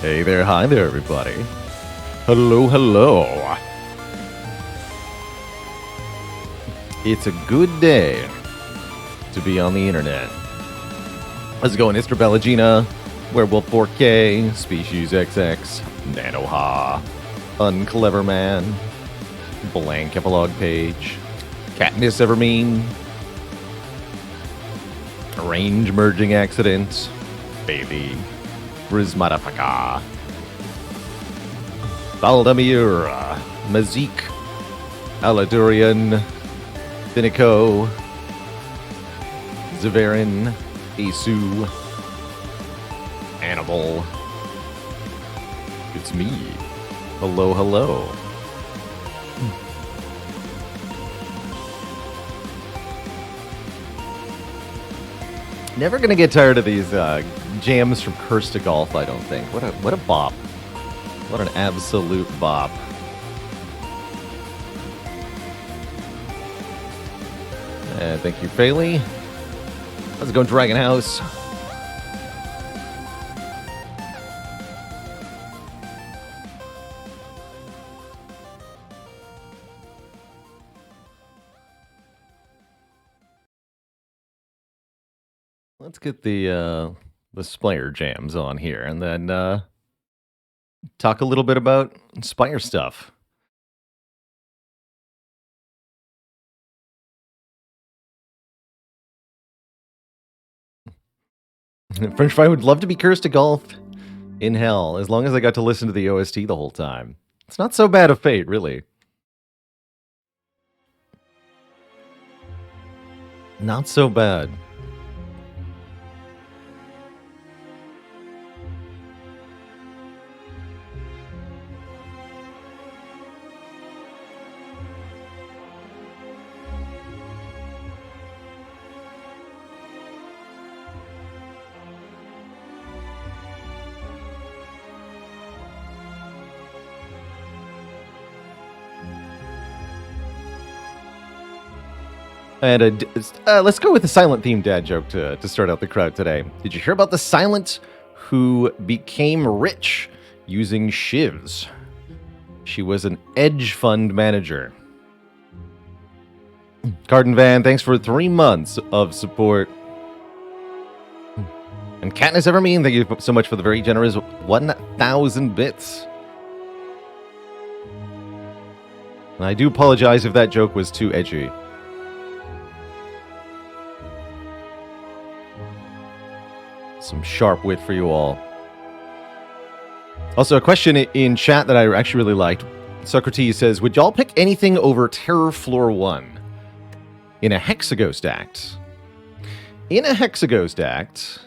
Hey there, hi there, everybody. Hello, hello. It's a good day to be on the internet. How's it going, Mr. Bellagina? Werewolf 4K, Species XX, Nanoha, Unclever Man, Blank Epilogue Page, Katniss Evermean, Range Merging Accident, Bailey, Prismatafaka, Valdemir, Mazik, Aladurian, Finico, Zaverin, Asu, Animal. It's me. Hello, hello. Never gonna get tired of these jams from Curse to Golf, I don't think. What a bop. What an absolute bop. Thank you, Faley. How's it going, Dragon House? Let's get the Spire jams on here, and then talk a little bit about Spire stuff. French Fry would love to be Cursed to Golf in hell, as long as I got to listen to the OST the whole time. It's not so bad a fate, really. Not so bad. And let's go with the silent theme dad joke to start out the crowd today. Did you hear about the silent who became rich using shivs? She was an hedge fund manager. Garden Van, thanks for 3 months of support. And Katniss Evermean, thank you so much for the very generous 1,000 bits. And I do apologize if that joke was too edgy. Some sharp wit for you all. Also, a question in chat that I actually really liked. Socrates says, would y'all pick anything over Terror Floor 1 in a Hexaghost Act? In a Hexaghost Act...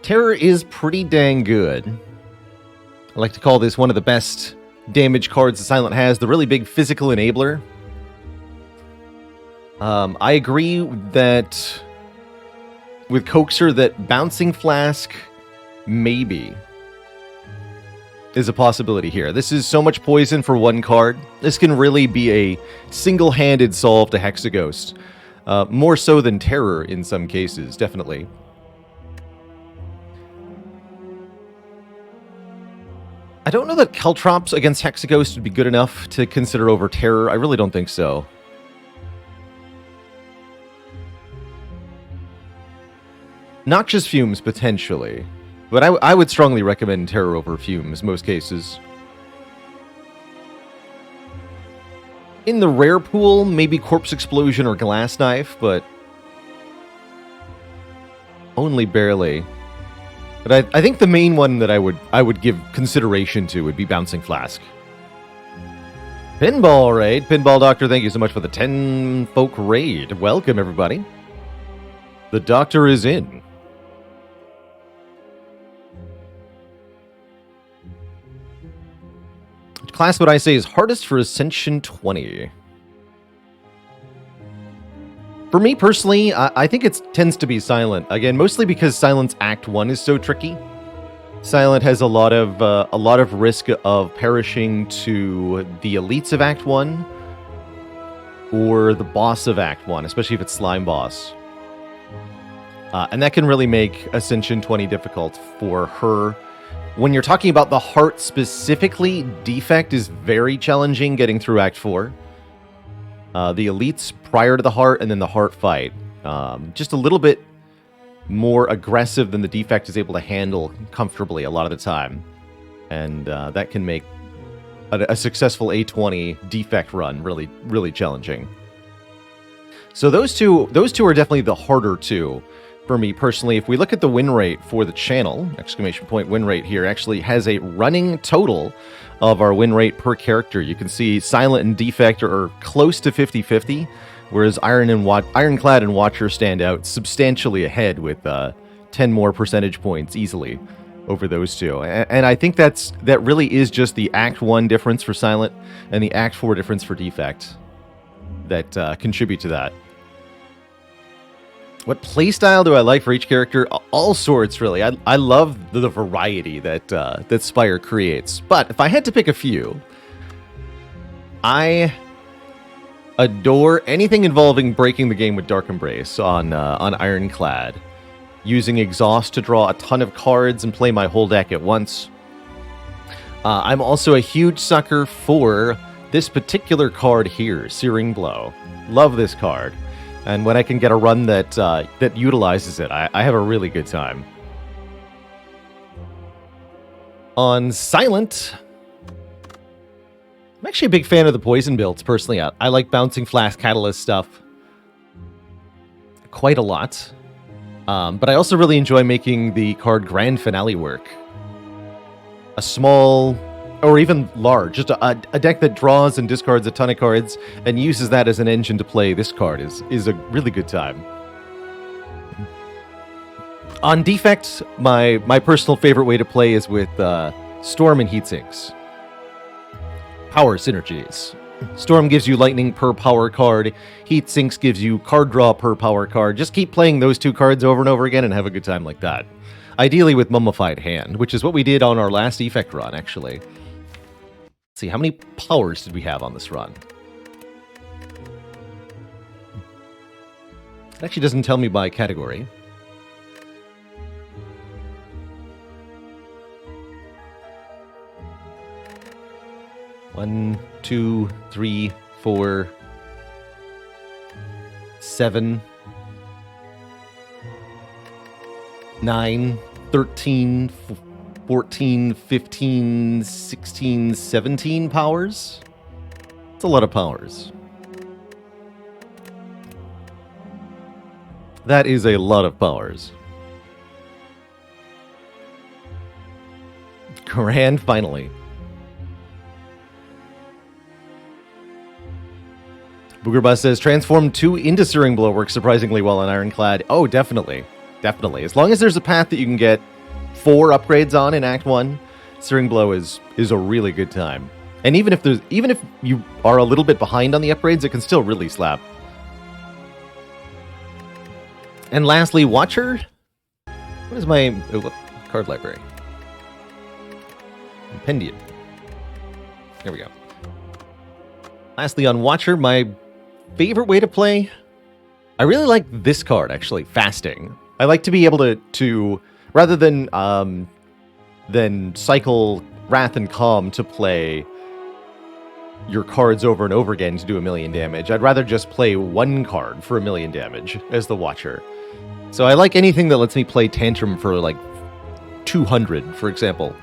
Terror is pretty dang good. I like to call this one of the best damage cards the Silent has, the really big physical enabler. I agree that with Coaxer that Bouncing Flask maybe is a possibility here. This is so much poison for one card. This can really be a single-handed solve to Hexaghost. More so than Terror in some cases, definitely. I don't know that Caltrops against Hexaghost would be good enough to consider over Terror. I really don't think so. Noxious Fumes, potentially. But I would strongly recommend Terror over Fumes, most cases. In the rare pool, maybe Corpse Explosion or Glass Knife, but only barely. But I think the main one that I would give consideration to would be Bouncing Flask. Pinball Raid. Pinball Doctor, thank you so much for the 10 folk raid. Welcome, everybody. The Doctor is in. Class, what I say is hardest for Ascension 20. For me personally, I think it tends to be Silent. Again, mostly because Silent's Act 1 is so tricky. Silent has a lot of risk of perishing to the elites of Act 1 or the boss of Act 1, especially if it's Slime Boss. And that can really make Ascension 20 difficult for her. When you're talking about the heart specifically, Defect is very challenging getting through Act 4. The elites prior to the heart and then the heart fight. Just a little bit more aggressive than the Defect is able to handle comfortably a lot of the time. And that can make a successful A20 Defect run really, really challenging. So those two are definitely the harder two for me personally. If we look at the win rate for the channel, exclamation point win rate here actually has a running total of our win rate per character. You can see Silent and Defect are close to 50-50, whereas Ironclad and Watcher stand out substantially ahead with 10 more percentage points easily over those two. And I think that really is just the Act 1 difference for Silent and the Act 4 difference for Defect that contribute to that. What playstyle do I like for each character? All sorts, really. I love the variety that Spire creates. But if I had to pick a few, I adore anything involving breaking the game with Dark Embrace on Ironclad, using Exhaust to draw a ton of cards and play my whole deck at once. I'm also a huge sucker for this particular card here, Searing Blow. Love this card. And when I can get a run that utilizes it, I have a really good time. On Silent, I'm actually a big fan of the poison builds, personally. I like Bouncing Flask Catalyst stuff quite a lot. But I also really enjoy making the card Grand Finale work. A small, or even large, just a deck that draws and discards a ton of cards and uses that as an engine to play this card is a really good time. On Defect, my personal favorite way to play is with Storm and Heatsinks. Power synergies. Storm gives you lightning per power card. Heatsinks gives you card draw per power card. Just keep playing those two cards over and over again and have a good time like that. Ideally with Mummified Hand, which is what we did on our last Defect run, actually. Let's see, how many powers did we have on this run? It actually doesn't tell me by category. One, 2, 3, 4, 7, 9, 13, 14, 15, 16, 17 powers. That's a lot of powers. That is a lot of powers. Grand finally. Boogerbus says, Transform 2 into Searing Blow works surprisingly well on Ironclad. Oh, definitely. Definitely. As long as there's a path that you can get 4 upgrades on in Act 1, Searing Blow is a really good time. And even if you are a little bit behind on the upgrades, it can still really slap. And lastly, Watcher. What is my card library? Compendium. There we go. Lastly, on Watcher, my favorite way to play, I really like this card, actually, Fasting. I like to be able to rather than cycle Wrath and Calm to play your cards over and over again to do 1,000,000 damage. I'd rather just play one card for 1,000,000 damage as the Watcher. So I like anything that lets me play Tantrum for like 200, for example.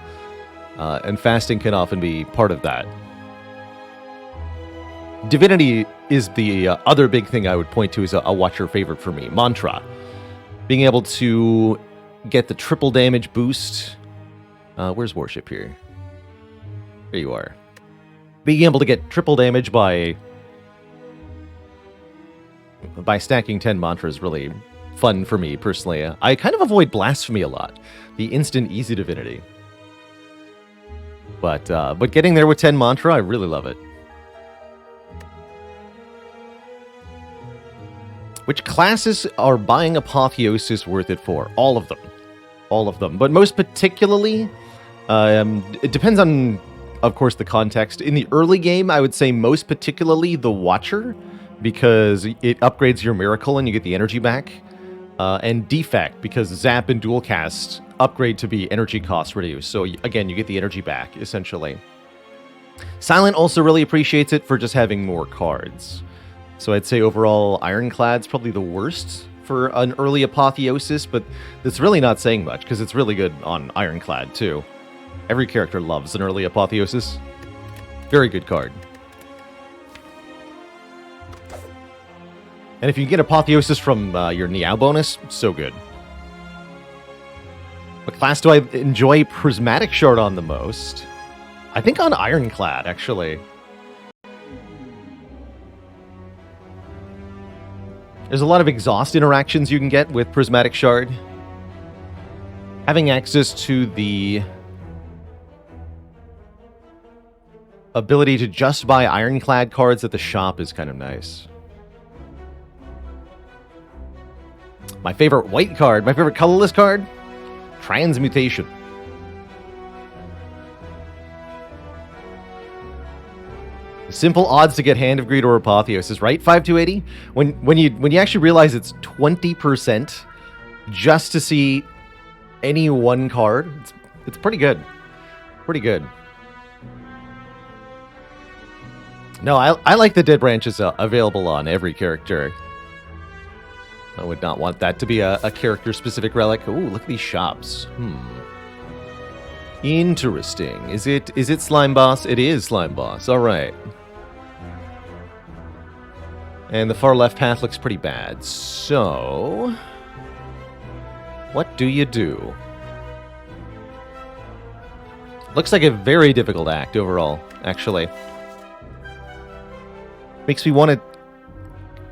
And Fasting can often be part of that. Divinity is the other big thing I would point to as a Watcher favorite for me. Mantra. Being able to get the triple damage boost. Where's Worship here? There you are. Being able to get triple damage by stacking 10 mantras is really fun for me, personally. I kind of avoid Blasphemy a lot. The instant easy divinity. But getting there with 10 mantra, I really love it. Which classes are buying Apotheosis worth it for? All of them. All of them. But most particularly, it depends on, of course, the context. In the early game, I would say most particularly the Watcher, because it upgrades your Miracle and you get the energy back. and Defect, because Zap and Dual Cast upgrade to be energy cost reduced. So again, you get the energy back, essentially. Silent also really appreciates it for just having more cards. So I'd say overall, Ironclad's probably the worst for an early Apotheosis, but that's really not saying much, because it's really good on Ironclad, too. Every character loves an early Apotheosis. Very good card. And if you get Apotheosis from your Niao bonus, so good. What class do I enjoy Prismatic Shard on the most? I think on Ironclad, actually. There's a lot of exhaust interactions you can get with Prismatic Shard. Having access to the ability to just buy Ironclad cards at the shop is kind of nice. My favorite white card, my favorite colorless card, Transmutation. Simple odds to get Hand of Greed or Apotheosis, right? 5-280. When you actually realize it's 20% just to see any one card, it's pretty good. Pretty good. No, I like the Dead Branches available on every character. I would not want that to be a character-specific relic. Ooh, look at these shops. Interesting. Is it Slime Boss? It is Slime Boss. All right. And the far left path looks pretty bad. So, what do you do? Looks like a very difficult act overall, actually. Makes me want to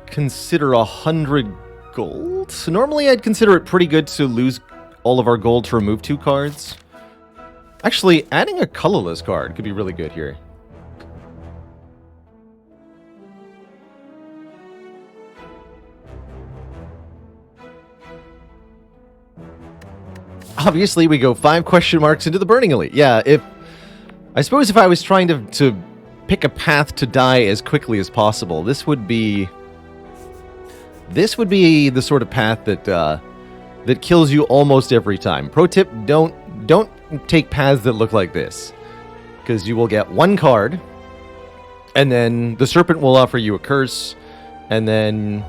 consider 100 gold. So normally I'd consider it pretty good to lose all of our gold to remove 2 cards. Actually, adding a colorless card could be really good here. Obviously, we go 5 question marks into the Burning Elite. Yeah, I suppose if I was trying to pick a path to die as quickly as possible, this would be the sort of path that kills you almost every time. Pro tip: don't take paths that look like this, because you will get 1 card, and then the Serpent will offer you a curse, and then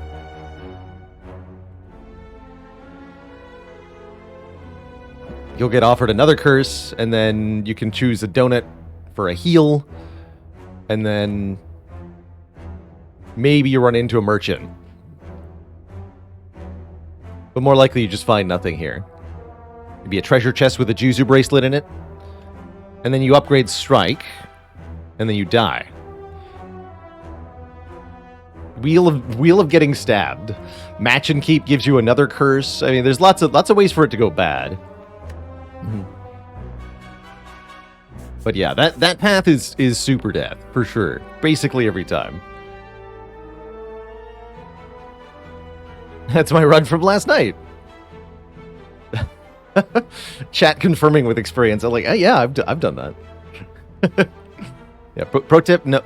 you'll get offered another curse, and then you can choose a donut for a heal, and then maybe you run into a merchant. But more likely you just find nothing here. Maybe a treasure chest with a Juzu bracelet in it, and then you upgrade Strike, and then you die. Wheel of getting stabbed. Match and Keep gives you another curse. I mean, there's lots of ways for it to go bad. But yeah, that path is super death, for sure. Basically every time. That's my run from last night. Chat confirming with experience. I'm like, oh, yeah, I've done that. Yeah, pro tip: no,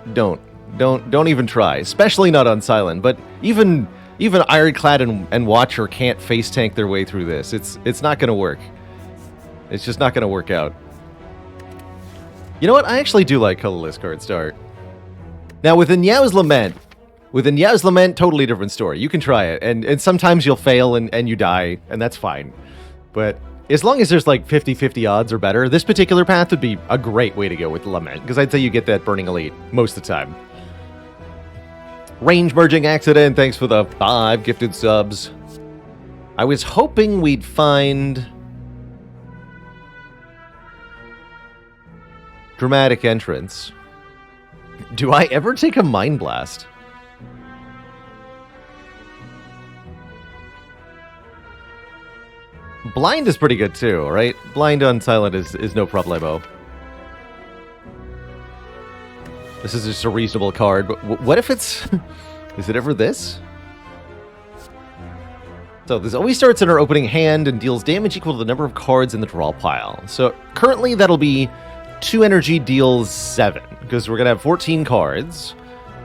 don't even try, especially not on silent. But even Ironclad and Watcher can't face tank their way through this. It's not gonna work. It's just not gonna work out. You know what? I actually do like colorless card start. Now with Niao's Lament, totally different story. You can try it, and sometimes you'll fail and you die, and that's fine. But as long as there's like 50-50 odds or better, this particular path would be a great way to go with Lament, because I'd say you get that Burning Elite most of the time. Range Merging Accident, thanks for the 5 gifted subs. I was hoping we'd find Dramatic Entrance. Do I ever take a Mind Blast? Blind is pretty good too, right? Blind on silent is no problemo. This is just a reasonable card, but what if it's... Is it ever this? So this always starts in our opening hand and deals damage equal to the number of cards in the draw pile. So currently that'll be 2 energy deals 7, because we're going to have 14 cards.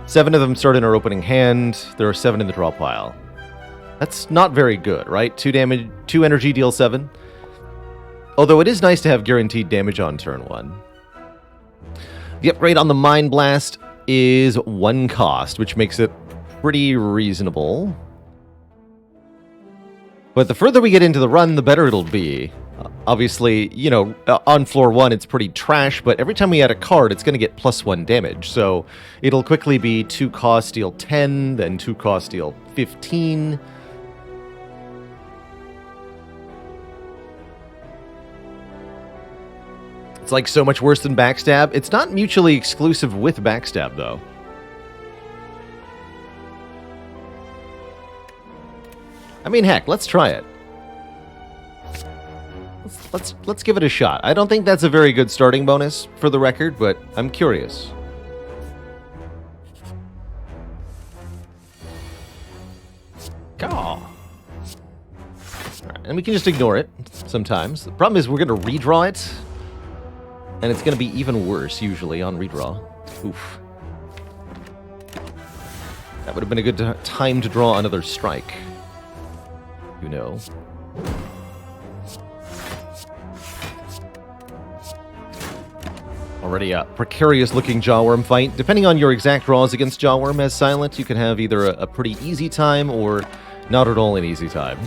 7 of them start in our opening hand. There are 7 in the draw pile. That's not very good, right? 2 damage, 2 energy, deal 7. Although it is nice to have guaranteed damage on turn 1. The upgrade on the Mind Blast is 1 cost, which makes it pretty reasonable. But the further we get into the run, the better it'll be. Obviously, you know, on floor 1, it's pretty trash, but every time we add a card, it's going to get +1 damage. So it'll quickly be 2 cost, deal 10, then 2 cost, deal 15. It's like so much worse than Backstab. It's not mutually exclusive with Backstab, though. I mean, heck, let's try it. Let's give it a shot. I don't think that's a very good starting bonus, for the record, but I'm curious. All right, and we can just ignore it sometimes. The problem is we're going to redraw it, and it's going to be even worse, usually, on redraw. Oof. That would have been a good time to draw another strike. You know. Already a precarious-looking Jawworm fight. Depending on your exact draws against Jawworm as Silent, you can have either a pretty easy time or not at all an easy time.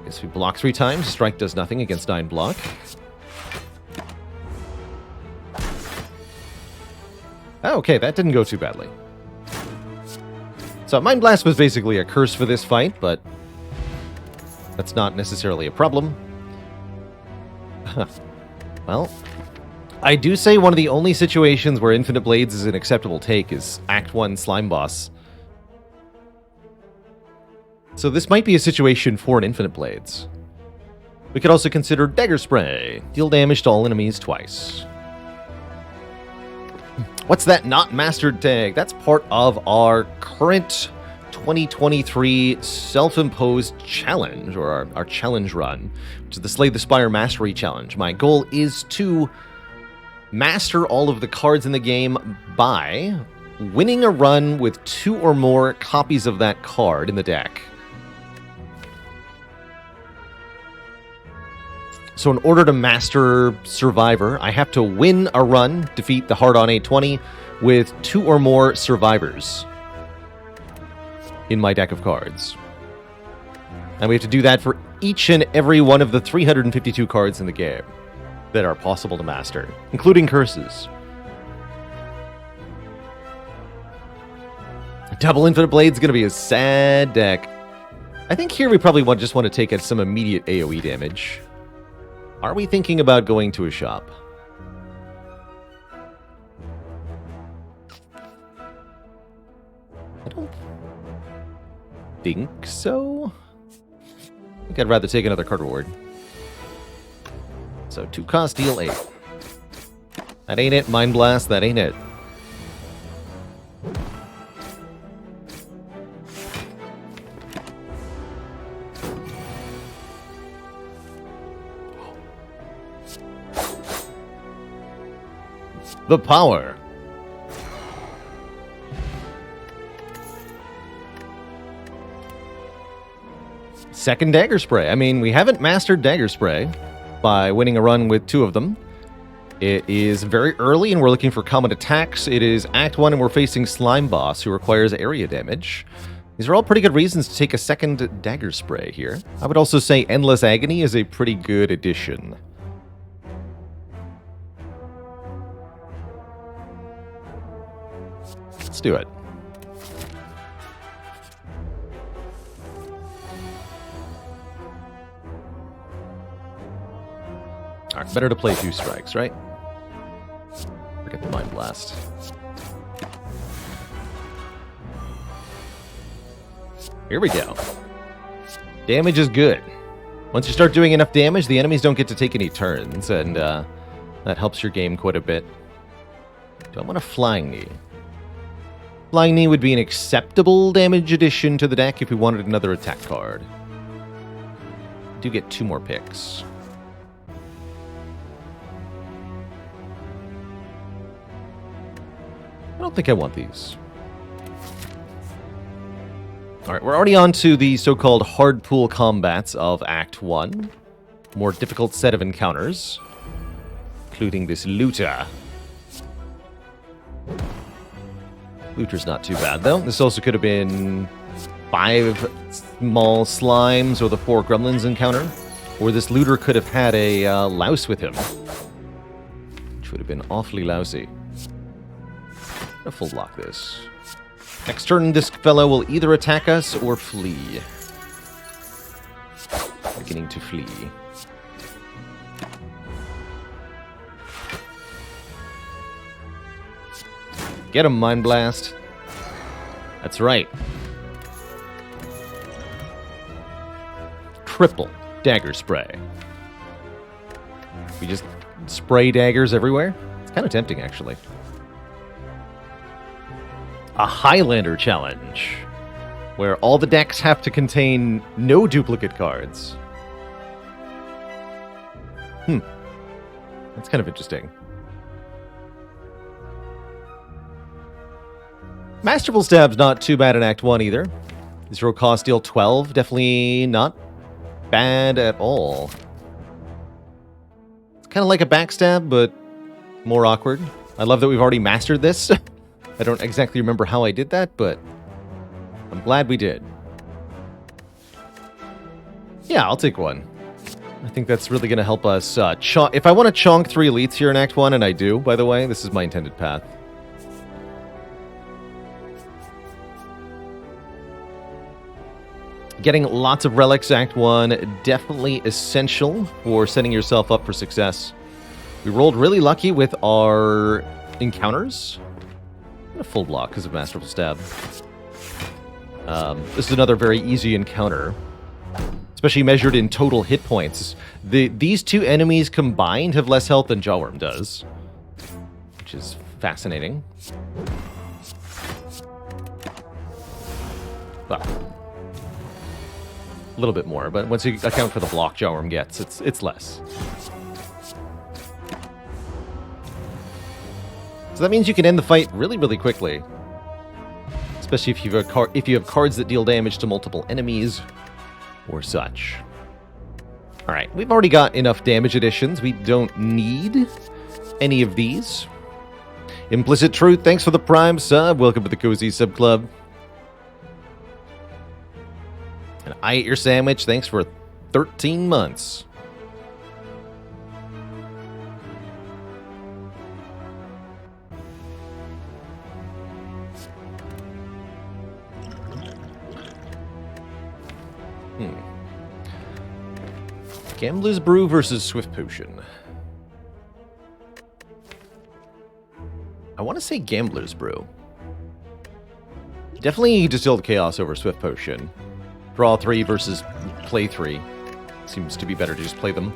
Guess we block 3 times. Strike does nothing against 9 block. Oh, okay, that didn't go too badly. So Mind Blast was basically a curse for this fight, but that's not necessarily a problem. Well, I do say one of the only situations where Infinite Blades is an acceptable take is Act 1 Slime Boss. So this might be a situation for an Infinite Blades. We could also consider Dagger Spray. Deal damage to all enemies twice. What's that not mastered tag? That's part of our current 2023 self-imposed challenge, or our challenge run, which is the Slay the Spire Mastery Challenge. My goal is to master all of the cards in the game by winning a run with 2 or more copies of that card in the deck. So in order to master Survivor, I have to win a run, defeat the hard-on A20, with 2 or more Survivors in my deck of cards. And we have to do that for each and every one of the 352 cards in the game that are possible to master, including curses. Double Infinite Blade is going to be a sad deck. I think here we probably just want to take some immediate AoE damage. Are we thinking about going to a shop? I don't think so. I think I'd rather take another card reward. So 2 cost, deal 8. That ain't it. Mind Blast, that ain't it. The power. Second Dagger Spray. I mean, we haven't mastered Dagger Spray by winning a run with 2 of them. It is very early, and we're looking for common attacks. It is Act 1, and we're facing Slime Boss, who requires area damage. These are all pretty good reasons to take a second Dagger Spray here. I would also say Endless Agony is a pretty good addition. Let's do it. Alright, better to play 2 strikes, right? Forget the Mind Blast. Here we go. Damage is good. Once you start doing enough damage, the enemies don't get to take any turns, and that helps your game quite a bit. Do I want a Flying Knee? Flying Knee would be an acceptable damage addition to the deck if we wanted another attack card. Do get 2 more picks. I don't think I want these. Alright, we're already on to the so-called hard pool combats of Act 1. More difficult set of encounters, including this looter. Looter's not too bad, though. This also could have been 5 small slimes or the 4 gremlins encounter. Or this looter could have had a louse with him, which would have been awfully lousy. I'll full block this. Next turn, this fellow will either attack us or flee. Beginning to flee. Get him, Mind Blast. That's right. Triple dagger spray. We just spray daggers everywhere? It's kind of tempting, actually. A Highlander challenge, where all the decks have to contain no duplicate cards. That's kind of interesting. Masterful Stab's not too bad in Act 1 either. Zero cost, deal 12. Definitely not bad at all. It's kind of like a backstab, but more awkward. I love that we've already mastered this. I don't exactly remember how I did that, but I'm glad we did. Yeah, I'll take one. I think that's really going to help us if I want to chonk 3 elites here in Act 1, and I do, by the way, this is my intended path. Getting lots of relics Act 1, definitely essential for setting yourself up for success. We rolled really lucky with our encounters. A full block because of Masterful Stab. This is another very easy encounter, especially measured in total hit points. These 2 enemies combined have less health than Jawworm does, which is fascinating. Well, a little bit more, but once you account for the block Jawworm gets, it's less. So that means you can end the fight really, really quickly. Especially if you have cards that deal damage to multiple enemies or such. Alright, we've already got enough damage additions. We don't need any of these. Implicit Truth, thanks for the Prime sub. Welcome to the Cozy Sub Club. And I Ate Your Sandwich, thanks for 13 months. Gambler's Brew versus Swift Potion. I want to say Gambler's Brew. Definitely Distilled Chaos over Swift Potion. Draw 3 versus play 3. Seems to be better to just play them.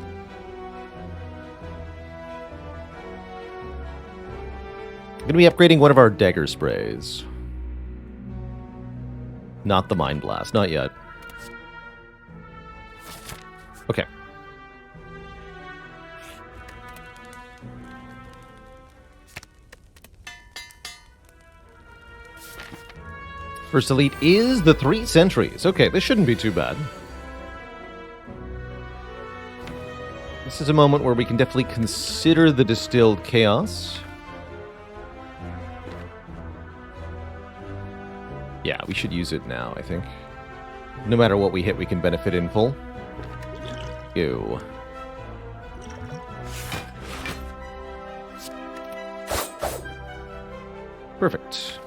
I'm going to be upgrading one of our dagger sprays. Not the Mind Blast, not yet. Okay. First elite is the 3 sentries. Okay, this shouldn't be too bad. This is a moment where we can definitely consider the Distilled Chaos. Yeah, we should use it now, I think. No matter what we hit, we can benefit in full. Ew. Perfect.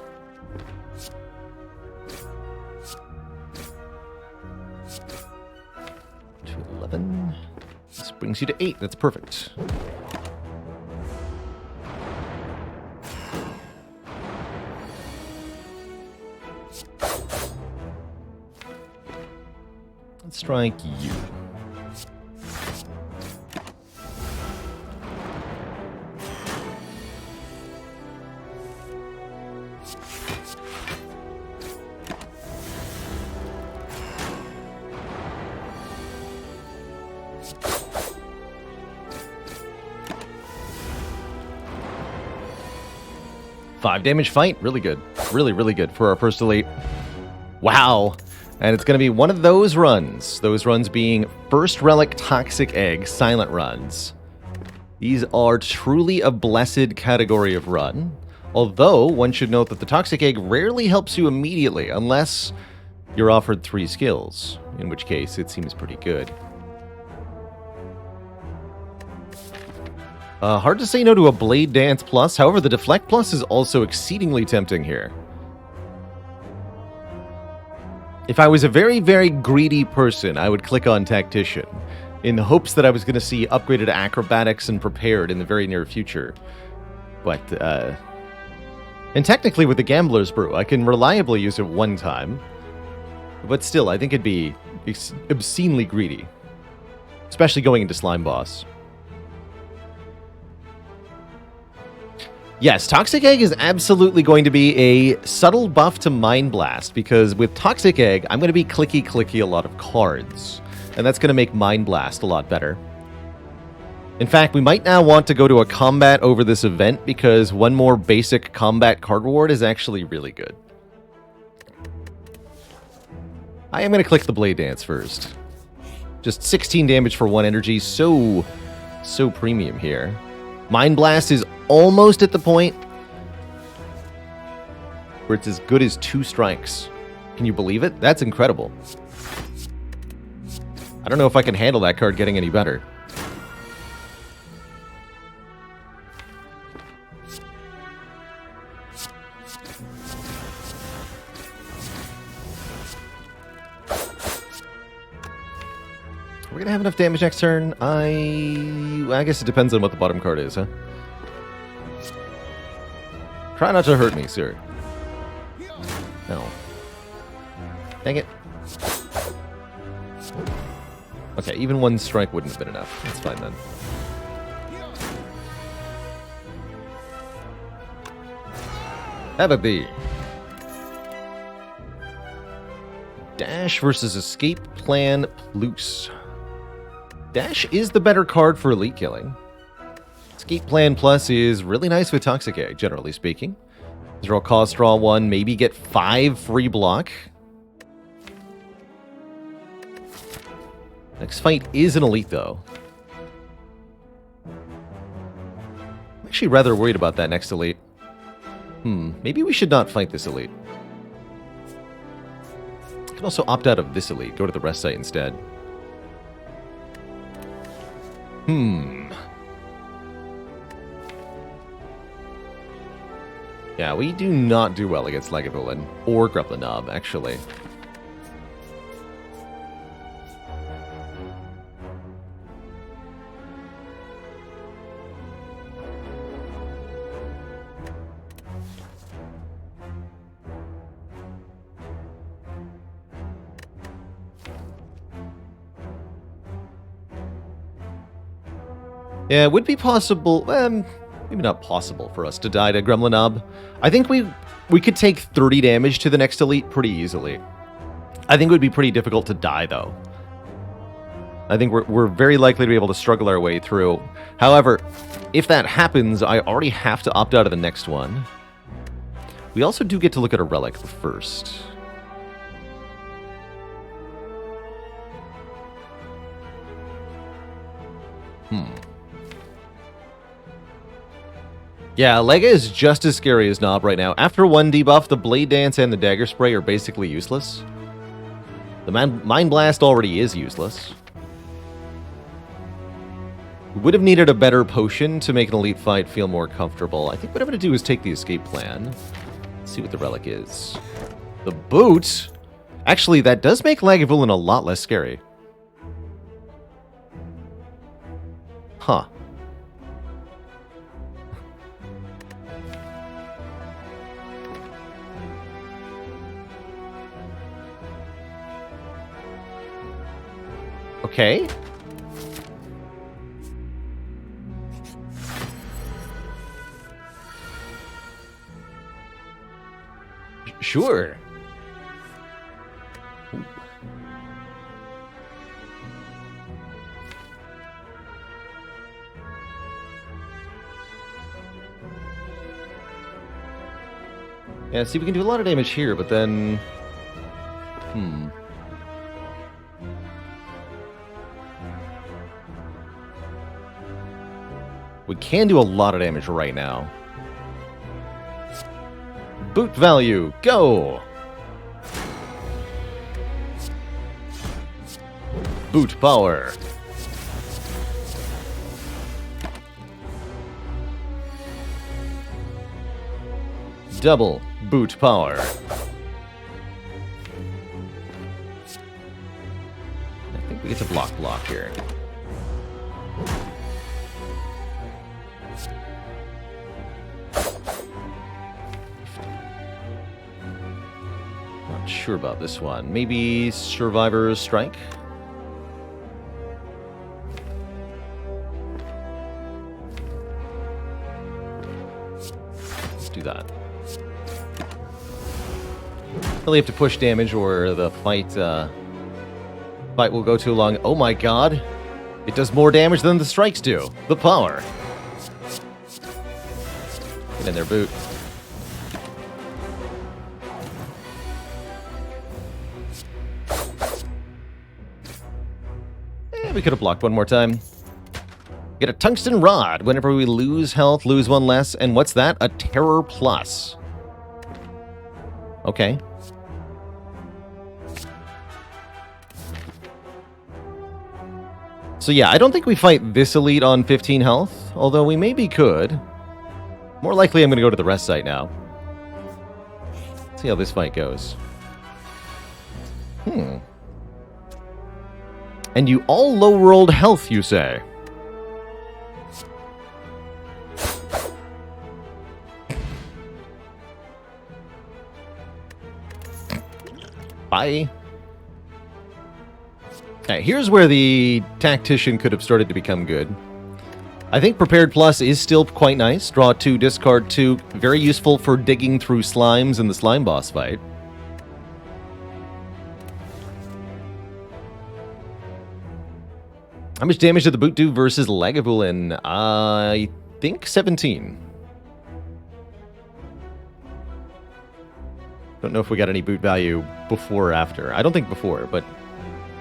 11. This brings you to 8. That's perfect. Let's strike you. Five damage fight, really good. Really, really good for our first elite. Wow. And it's going to be one of those runs. Those runs being First Relic Toxic Egg Silent runs. These are truly a blessed category of run. Although, one should note that the Toxic Egg rarely helps you immediately, unless you're offered 3 skills, in which case it seems pretty good. Hard to say no to a Blade Dance Plus, however the Deflect Plus is also exceedingly tempting here. If I was a very, very greedy person, I would click on Tactician, in the hopes that I was going to see upgraded Acrobatics and Prepared in the very near future. But, and technically with the Gambler's Brew, I can reliably use it one time. But still, I think it'd be obscenely greedy. Especially going into Slime Boss. Yes, Toxic Egg is absolutely going to be a subtle buff to Mind Blast, because with Toxic Egg, I'm going to be clicky a lot of cards, and that's going to make Mind Blast a lot better. In fact, we might now want to go to a combat over this event, because one more basic combat card reward is actually really good. I am going to click the Blade Dance first. Just 16 damage for 1 energy, so premium here. Mind Blast is almost at the point where it's as good as 2 strikes. Can you believe it? That's incredible. I don't know if I can handle that card getting any better. We're gonna have enough damage next turn. I guess it depends on what the bottom card is, huh? Try not to hurt me, sir. No. Dang it. Okay, even 1 strike wouldn't have been enough. That's fine then. Have it be. Dash versus Escape Plan Plus. Dash is the better card for elite killing. Escape Plan Plus is really nice with Toxic Egg, generally speaking. Draw cost, draw 1, maybe get 5 free block. Next fight is an elite, though. I'm actually rather worried about that next elite. Maybe we should not fight this elite. I can also opt out of this elite, go to the rest site instead. Yeah, we do not do well against Lagavulin or Gremlinob, actually. Yeah, it would be possible, maybe not possible for us to die to Gremlinob. I think we could take 30 damage to the next elite pretty easily. I think it would be pretty difficult to die, though. I think we're very likely to be able to struggle our way through. However, if that happens, I already have to opt out of the next one. We also do get to look at a relic first. Yeah, Lega is just as scary as Knob right now. After 1 debuff, the Blade Dance and the Dagger Spray are basically useless. The Mind Blast already is useless. We would have needed a better potion to make an elite fight feel more comfortable. I think what I'm going to do is take the escape plan. Let's see what the relic is. The boot? Actually, that does make Lagavulin a lot less scary. Huh. Okay. Sure. Yeah, see, we can do a lot of damage here, but then We can do a lot of damage right now. Boot value, go! Boot power. Double boot power. I think we get to block here. Not sure about this one. Maybe Survivor's Strike? Let's do that. Really have to push damage or the fight will go too long. Oh my god. It does more damage than the strikes do. The power. Get in there, boot. We could have blocked one more time. Get a tungsten rod. Whenever we lose health, lose one less. And what's that? A terror plus. Okay. So yeah, I don't think we fight this elite on 15 health, although we maybe could. More likely I'm going to go to the rest site now. See how this fight goes. And you all low-rolled health, you say? Bye. Okay, here's where the tactician could have started to become good. I think Prepared Plus is still quite nice. Draw 2, discard 2. Very useful for digging through slimes in the slime boss fight. How much damage did the boot do versus Lagavulin? I think 17. Don't know if we got any boot value before or after. I don't think before, but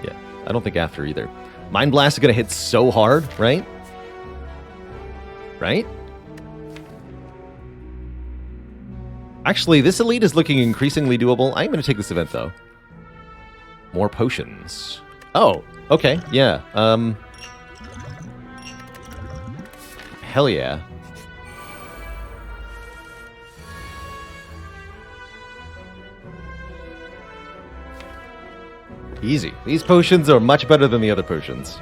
yeah, I don't think after either. Mind Blast is going to hit so hard, right? Right? Actually, this elite is looking increasingly doable. I'm going to take this event, though. More potions. Oh, okay, yeah. Hell yeah. Easy. These potions are much better than the other potions.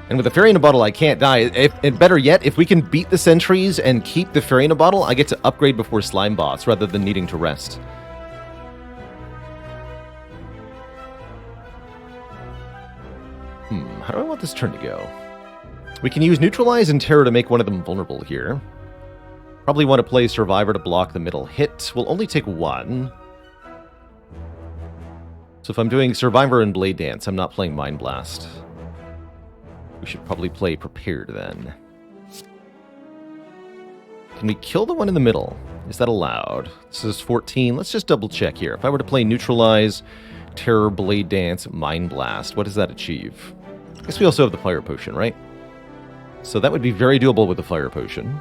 And with the Fairy in a Bottle, I can't die. And better yet, if we can beat the sentries and keep the Fairy in a Bottle, I get to upgrade before Slime Boss, rather than needing to rest. How do I want this turn to go? We can use Neutralize and Terror to make one of them vulnerable here. Probably want to play Survivor to block the middle hit. We'll only take one. So if I'm doing Survivor and Blade Dance, I'm not playing Mind Blast. We should probably play Prepared then. Can we kill the one in the middle? Is that allowed? This is 14. Let's just double check here. If I were to play Neutralize, Terror, Blade Dance, Mind Blast, what does that achieve? I guess we also have the Fire Potion, right? So that would be very doable with the Fire Potion.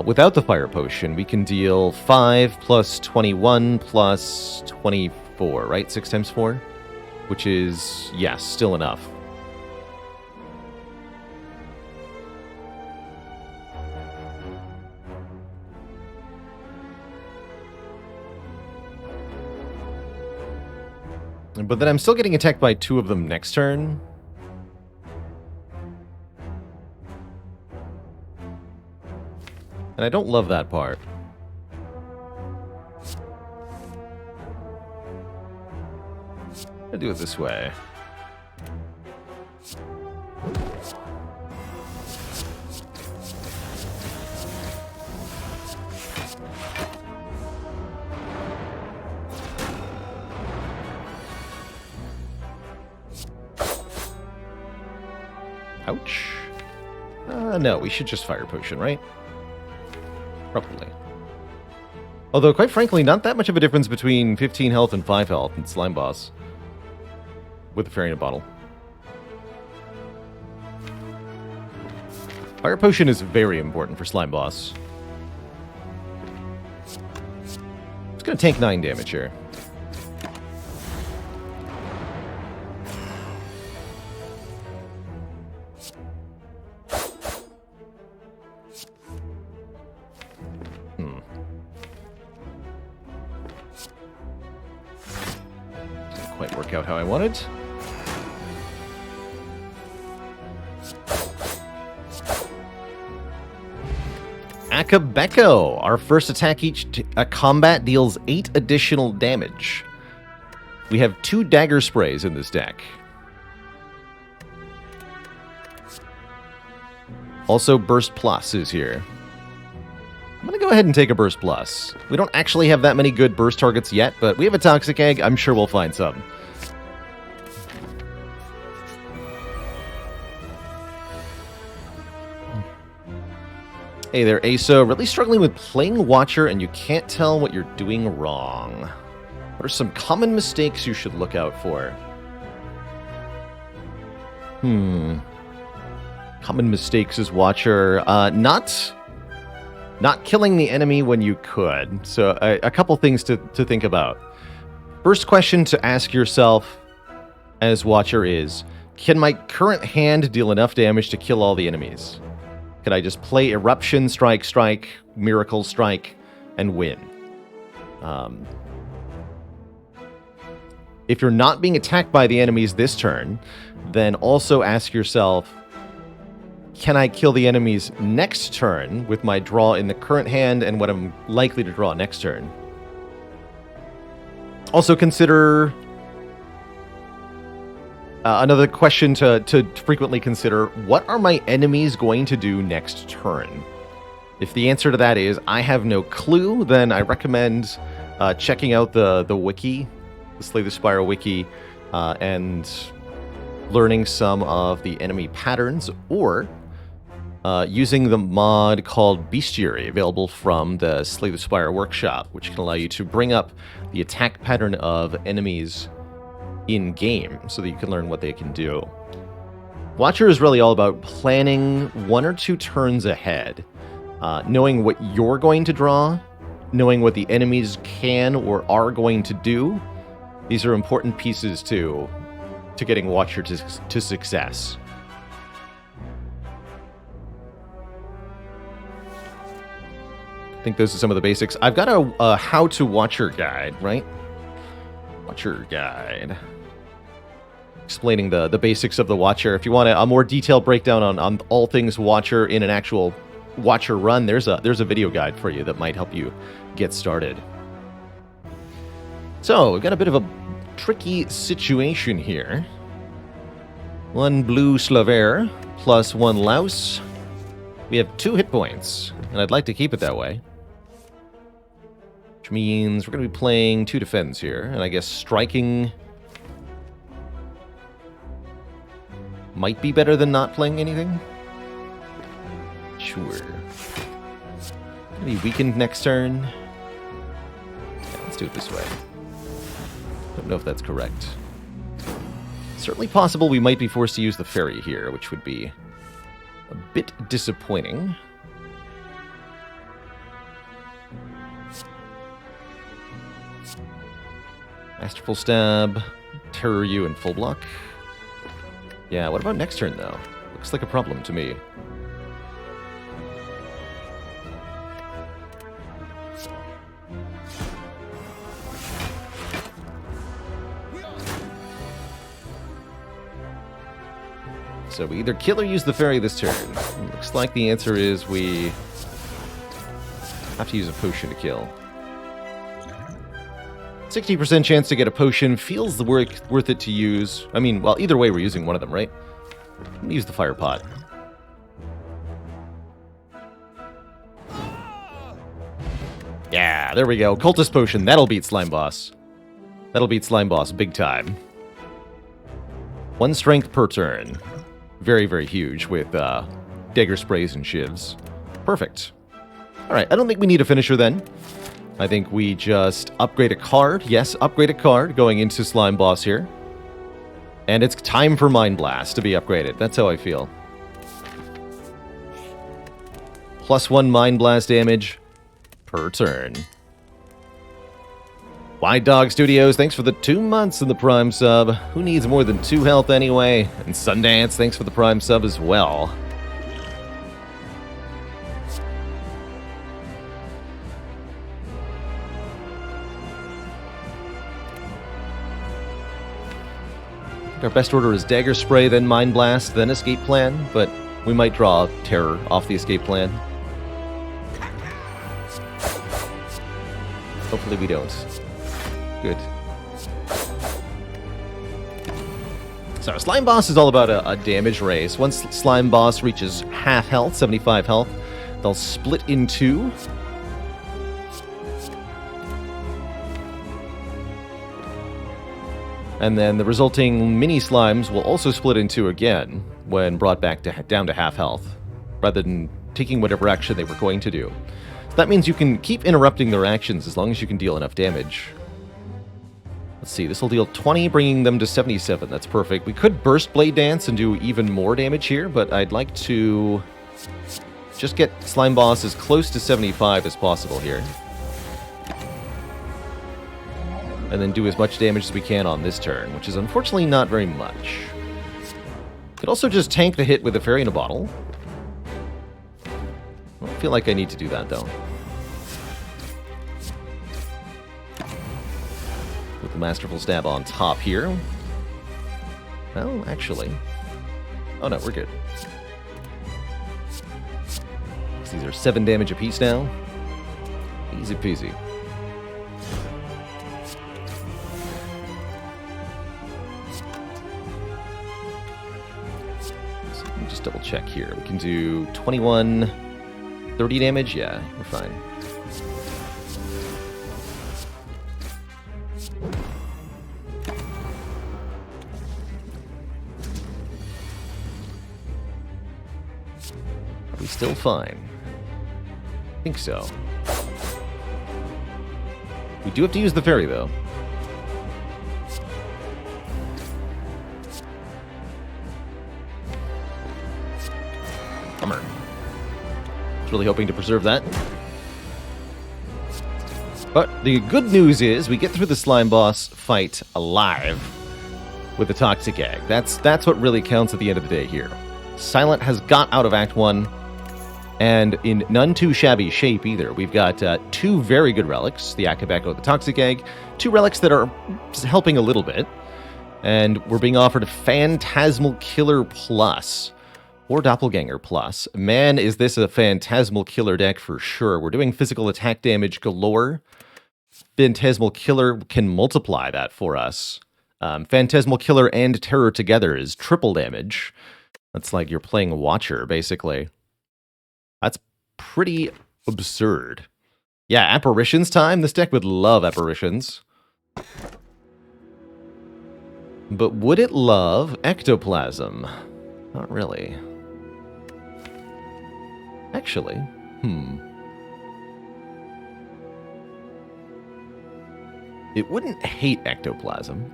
Without the Fire Potion, we can deal 5 plus 21 plus 24, right? 6 times 4? Which is, yes, still enough. But then I'm still getting attacked by 2 of them next turn. And I don't love that part. I'm gonna do it this way. Ouch. No, we should just Fire Potion, right? Probably. Although, quite frankly, not that much of a difference between 15 health and 5 health in Slime Boss. With the fairy in a bottle. Fire Potion is very important for Slime Boss. It's going to tank 9 damage here. Didn't quite work out how I wanted. Akabeko. Our first attack each combat deals 8 additional damage. We have 2 dagger sprays in this deck. Also, Burst Plus is here. I'm going to go ahead and take a Burst Plus. We don't actually have that many good burst targets yet, but we have a Toxic Egg. I'm sure we'll find some. Hey there, Aso. Really struggling with playing Watcher and you can't tell what you're doing wrong. What are some common mistakes you should look out for? Common mistakes as Watcher. Not killing the enemy when you could. So a couple things to think about. First question to ask yourself as Watcher is, can my current hand deal enough damage to kill all the enemies? Could I just play Eruption, Strike, Miracle, Strike, and win? If you're not being attacked by the enemies this turn, then also ask yourself, can I kill the enemies next turn with my draw in the current hand and what I'm likely to draw next turn? Also consider... another question to frequently consider, what are my enemies going to do next turn? If the answer to that is, I have no clue, then I recommend checking out the wiki, the Slay the Spire wiki, and learning some of the enemy patterns, or using the mod called Bestiary, available from the Slay the Spire workshop, which can allow you to bring up the attack pattern of enemies in-game, so that you can learn what they can do. Watcher is really all about planning 1 or 2 turns ahead, knowing what you're going to draw, knowing what the enemies can or are going to do. These are important pieces to getting Watcher to success. I think those are some of the basics. I've got a how-to Watcher guide, right? Watcher guide. Explaining the basics of the Watcher. If you want a more detailed breakdown on all things Watcher in an actual Watcher run, there's a video guide for you that might help you get started. So, we've got a bit of a tricky situation here. 1 blue Slaver plus 1 Louse. We have 2 hit points, and I'd like to keep it that way. Which means we're going to be playing 2 defends here, and I guess striking might be better than not playing anything. Sure. Gonna be weakened next turn. Yeah, let's do it this way. Don't know if that's correct. Certainly possible we might be forced to use the fairy here, which would be a bit disappointing. Masterful Stab, Terror You, and Full Block. Yeah, what about next turn, though? Looks like a problem to me. So we either kill or use the fairy this turn. Looks like the answer is we have to use a potion to kill. 60% chance to get a potion feels worth it to use. I mean, well, either way, we're using one of them, right? I'm gonna use the fire pot. Yeah, there we go. Cultist Potion. That'll beat Slime Boss. That'll beat Slime Boss big time. 1 strength per turn. Very, very huge with dagger sprays and shivs. Perfect. All right, I don't think we need a finisher then. I think we just upgrade a card. Yes, upgrade a card going into Slime Boss here. And it's time for Mind Blast to be upgraded. That's how I feel. +1 Mind Blast damage per turn. White Dog Studios, thanks for the 2 months in the Prime sub. Who needs more than 2 health anyway? And Sundance, thanks for the Prime sub as well. Our best order is Dagger Spray, then Mind Blast, then Escape Plan, but we might draw Terror off the Escape Plan. Hopefully we don't. Good. So Slime Boss is all about a damage race. Once Slime Boss reaches half health, 75 health, they'll split in 2. And then the resulting mini slimes will also split in 2 again when brought back down to half health, rather than taking whatever action they were going to do. So that means you can keep interrupting their actions as long as you can deal enough damage. Let's see, this will deal 20, bringing them to 77. That's perfect. We could Burst Blade Dance and do even more damage here, but I'd like to just get Slime Boss as close to 75 as possible here. And then do as much damage as we can on this turn, which is unfortunately not very much. Could also just tank the hit with a Fairy in a Bottle. I don't feel like I need to do that, though. With the Masterful Stab on top here. Well, actually... Oh no, we're good. These are 7 damage apiece now. Easy peasy. So let me just double check here. We can do 21, 30 damage? Yeah, we're fine. Are we still fine? I think so. We do have to use the fairy, though. Bummer. I was really hoping to preserve that. But the good news is we get through the Slime Boss fight alive with the Toxic Egg. That's what really counts at the end of the day here. Silent has got out of Act 1, and in none too shabby shape either. We've got 2 very good relics, the Akabeko, the Toxic Egg, 2 relics that are helping a little bit, and we're being offered a Phantasmal Killer Plus, or Doppelganger Plus. Man, is this a Phantasmal Killer deck for sure. We're doing physical attack damage galore. Phantasmal Killer can multiply that for us. Phantasmal Killer and Terror together is triple damage. That's like you're playing Watcher, basically. That's pretty absurd. Yeah, Apparitions time? This deck would love Apparitions. But would it love Ectoplasm? Not really. Actually, it wouldn't hate Ectoplasm.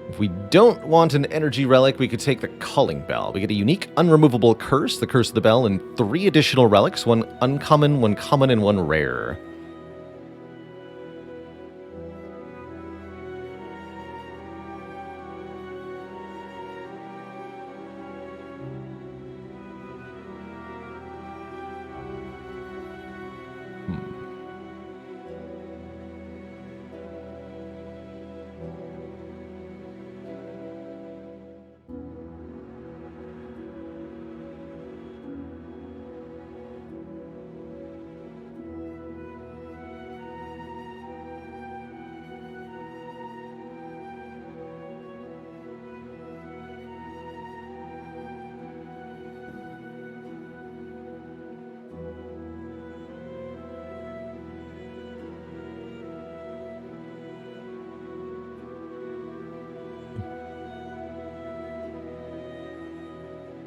If we don't want an energy relic, we could take the Calling Bell. We get a unique unremovable curse, the Curse of the Bell, and 3 additional relics, 1 uncommon, 1 common, and 1 rare.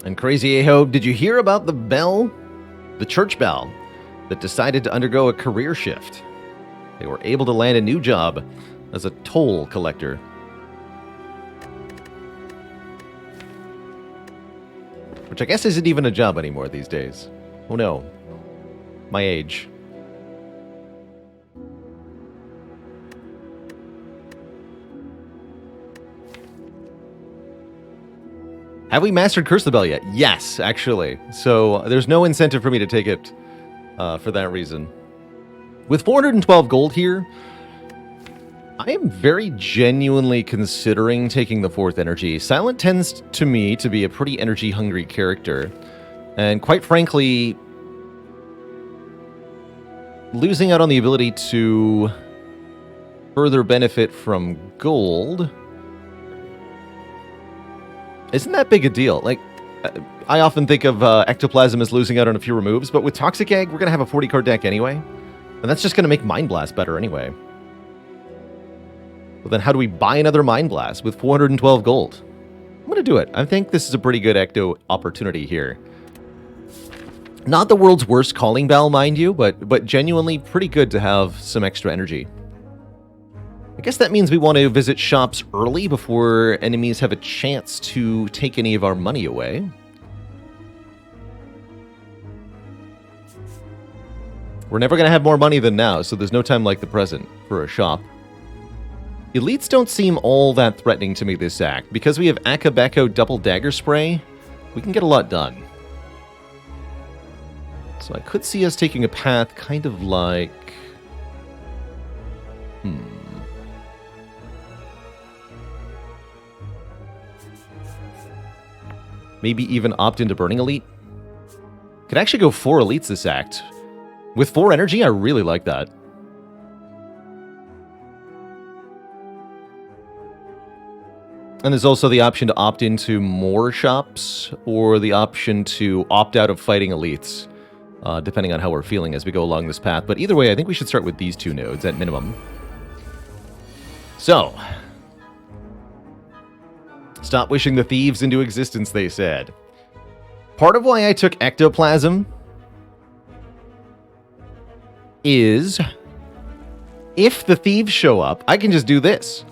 And Crazy Aho, did you hear about the bell? the church bell that decided to undergo a career shift. They were able to land a new job as a toll collector. Which I guess isn't even a job anymore these days. Oh no. My age. Have we mastered Curse the Bell yet? Yes, actually. So there's no incentive for me to take it for that reason. With 412 gold here, I am very genuinely considering taking the 4th energy. Silent tends to me to be a pretty energy-hungry character. And quite frankly, losing out on the ability to further benefit from gold isn't that big a deal. Like, I often think of Ectoplasm as losing out on a few removes, but with Toxic Egg, we're going to have a 40-card deck anyway. And that's just going to make Mind Blast better anyway. Well, then how do we buy another Mind Blast with 412 gold? I'm going to do it. I think this is a pretty good Ecto opportunity here. Not the world's worst Calling Bell, mind you, but genuinely pretty good to have some extra energy. I guess that means we want to visit shops early before enemies have a chance to take any of our money away. We're never going to have more money than now, so there's no time like the present for a shop. Elites don't seem all that threatening to me this act. Because we have Akabeko Double Dagger Spray, we can get a lot done. So I could see us taking a path kind of like... Maybe even opt into Burning Elite. Could actually go 4 elites this act. With 4 energy, I really like that. And there's also the option to opt into more shops, or the option to opt out of fighting elites, depending on how we're feeling as we go along this path. But either way, I think we should start with these 2 nodes at minimum. So... Stop wishing the thieves into existence, they said. Part of why I took Ectoplasm is if the thieves show up, I can just do this.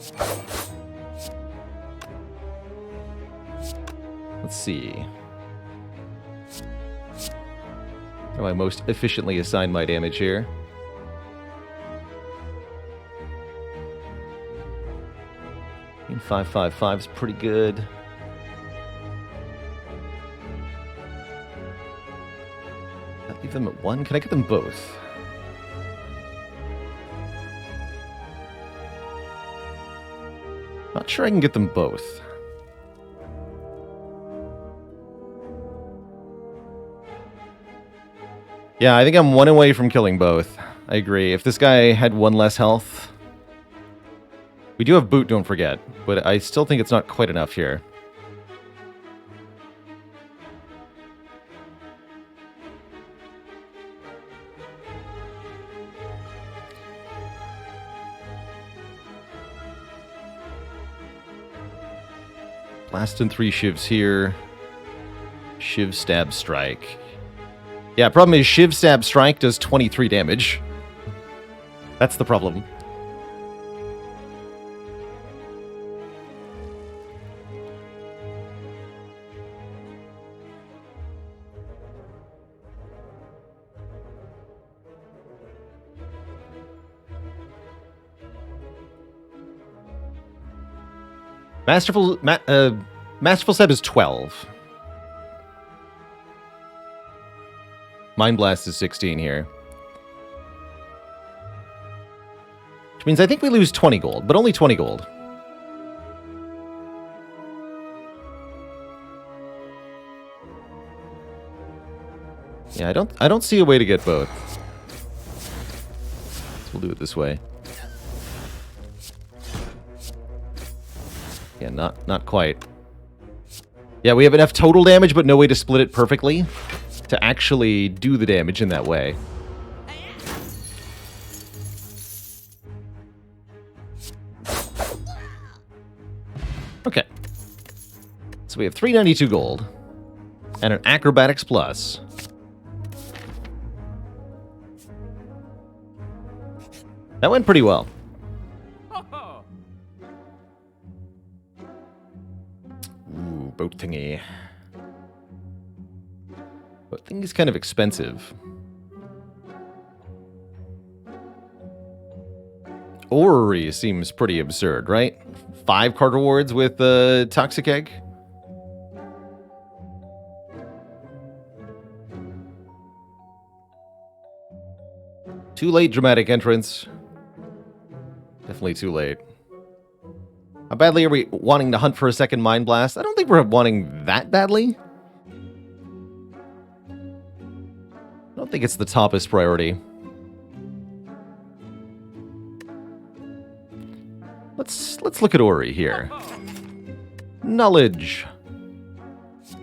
Let's see. How do I most efficiently assign my damage here? I mean, 555 is pretty good. I'll leave them at 1. Can I get them both? Not sure I can get them both. Yeah, I think I'm 1 away from killing both. I agree. If this guy had 1 less health... We do have Boot, don't forget, but I still think it's not quite enough here. Blast and 3 Shivs here. Shiv, Stab, Strike. Yeah, problem is Shiv, Stab, Strike does 23 damage. That's the problem. Masterful Step is 12. Mind Blast is 16 here. Which means I think we lose 20 gold, but only 20 gold. Yeah, I don't see a way to get both. So we'll do it this way. Yeah, not quite. Yeah, we have enough total damage, but no way to split it perfectly to actually do the damage in that way. Okay. So we have 392 gold and an Acrobatics Plus. That went pretty well. Ooh, boat thingy. Boat thingy's kind of expensive. Orrery seems pretty absurd, right? 5 card rewards with the Toxic Egg? Too late, dramatic entrance. Definitely too late. How badly are we wanting to hunt for a second Mind Blast? I don't think we're wanting that badly. I don't think it's the toppest priority. Let's look at Ori here. Knowledge.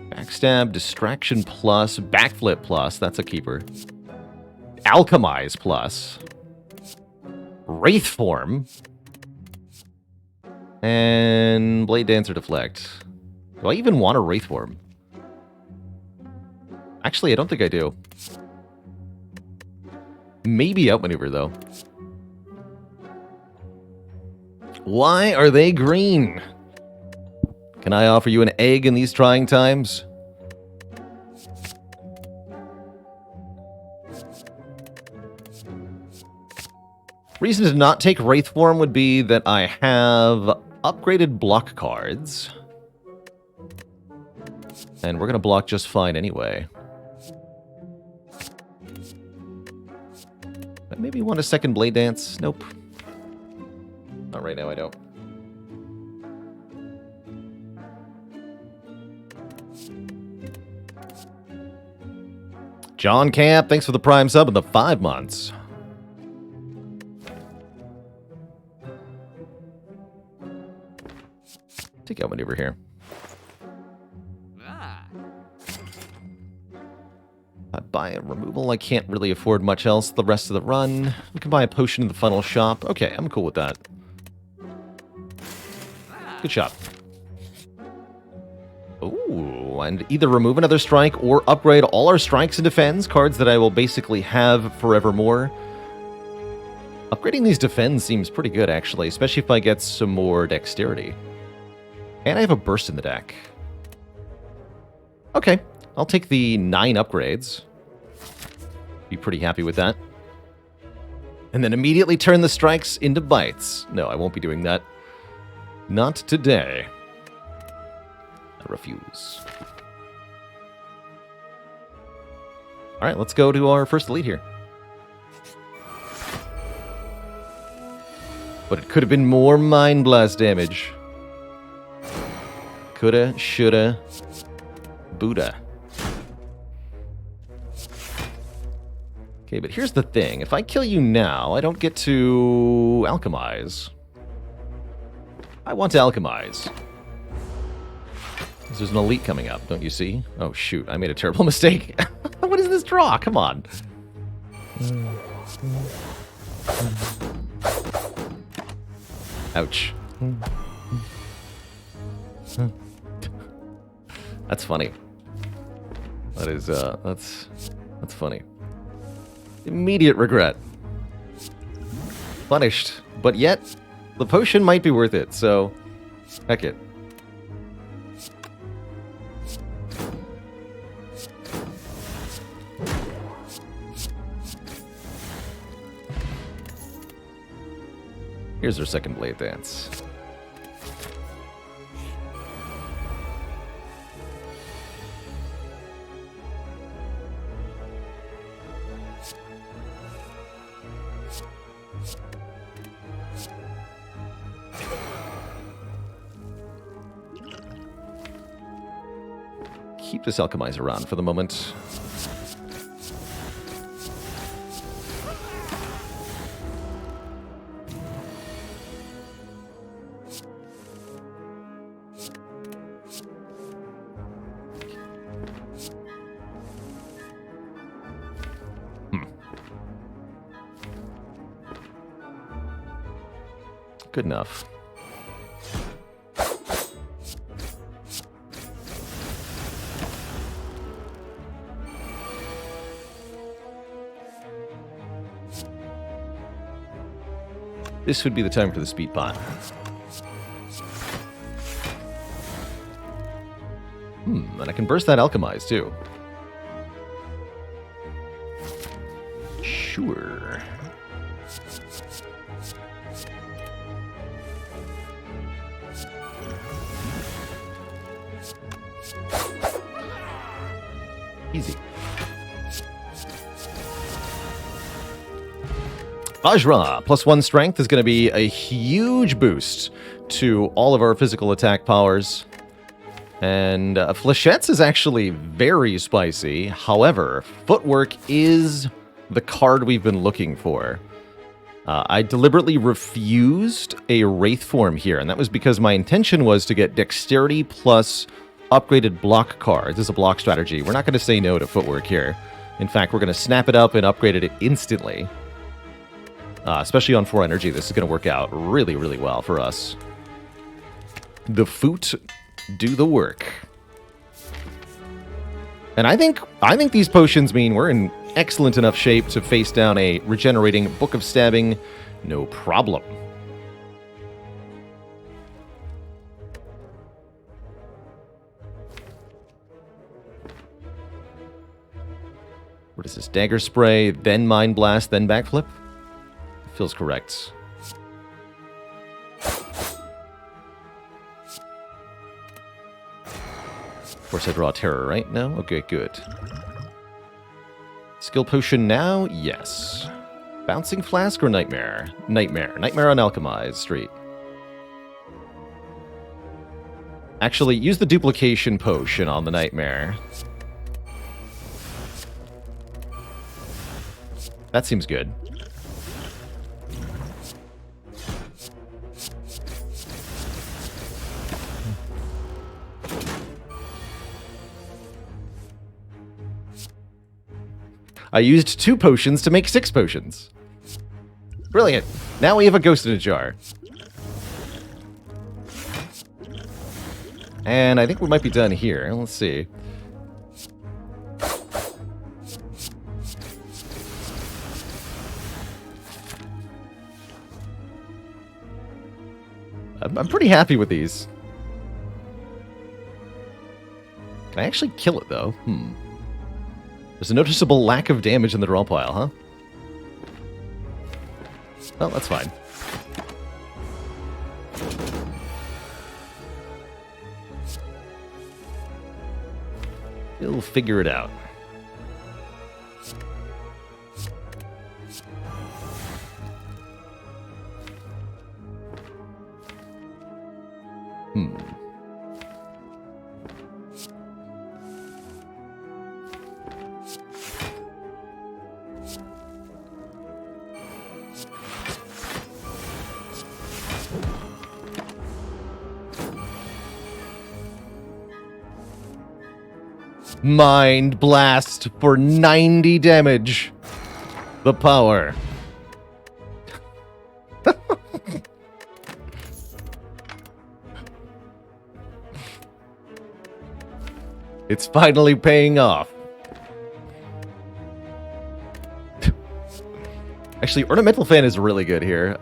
Backstab, Distraction Plus, Backflip Plus, that's a keeper. Alchemize Plus. Wraith Form. And Blade Dancer Deflect. Do I even want a Wraith Form? Actually, I don't think I do. Maybe Outmaneuver, though. Why are they green? Can I offer you an egg in these trying times? Reason to not take Wraith Form would be that I have upgraded block cards. And we're going to block just fine anyway. But maybe want a second Blade Dance? Nope. Not right now, I don't. John Camp, thanks for the Prime sub and the 5 months. Take out maneuver here. I buy a removal. I can't really afford much else the rest of the run. We can buy a potion in the funnel shop. Okay, I'm cool with that. Good shot. Ooh, and either remove another strike or upgrade all our strikes and defends, cards that I will basically have forevermore. Upgrading these defends seems pretty good, actually, especially if I get some more dexterity. And I have a burst in the deck. Okay, I'll take the 9 upgrades. Be pretty happy with that. And then immediately turn the strikes into bites. No, I won't be doing that. Not today. I refuse. Alright, let's go to our first elite here. But it could have been more Mind Blast damage. Coulda, shoulda, Buddha. Okay, but here's the thing. If I kill you now, I don't get to alchemize. I want to alchemize. There's an elite coming up, don't you see? Oh, shoot. I made a terrible mistake. What is this draw? Come on. Ouch. That's funny. That is, that's funny. Immediate regret. Punished. But yet, the potion might be worth it, so heck it. Here's our second Blade Dance. Keep this alchemizer on for the moment. Good enough. this would be the time for the speed pot. And I can burst that Alchemize, too. Sure. Easy. Vajra, +1 strength, is going to be a huge boost to all of our physical attack powers. And Fléchettes is actually very spicy. However, Footwork is the card we've been looking for. I deliberately refused a Wraith form here, and that was because my intention was to get Dexterity plus upgraded block cards as a block strategy. We're not going to say no to Footwork here. In fact, we're going to snap it up and upgrade it instantly. Especially on 4 energy, this is going to work out really, really well for us. The Foot do the work. And I think these potions mean we're in excellent enough shape to face down a regenerating Book of Stabbing, no problem. What is this? Dagger Spray, then Mind Blast, then Backflip? Feels correct. Of course I draw Terror, right? No? Okay, good. Skill Potion now? Yes. Bouncing Flask or Nightmare? Nightmare. Nightmare on Alchemize Street. Actually, use the Duplication Potion on the Nightmare. That seems good. I used 2 potions to make 6 potions. Brilliant. Now we have a ghost in a jar. And I think we might be done here. Let's see. I'm pretty happy with these. Can I actually kill it, though? There's a noticeable lack of damage in the draw pile, huh? Well, that's fine. We'll figure it out. Mind Blast for 90 damage. The power. It's finally paying off. Actually, Ornamental Fan is really good here.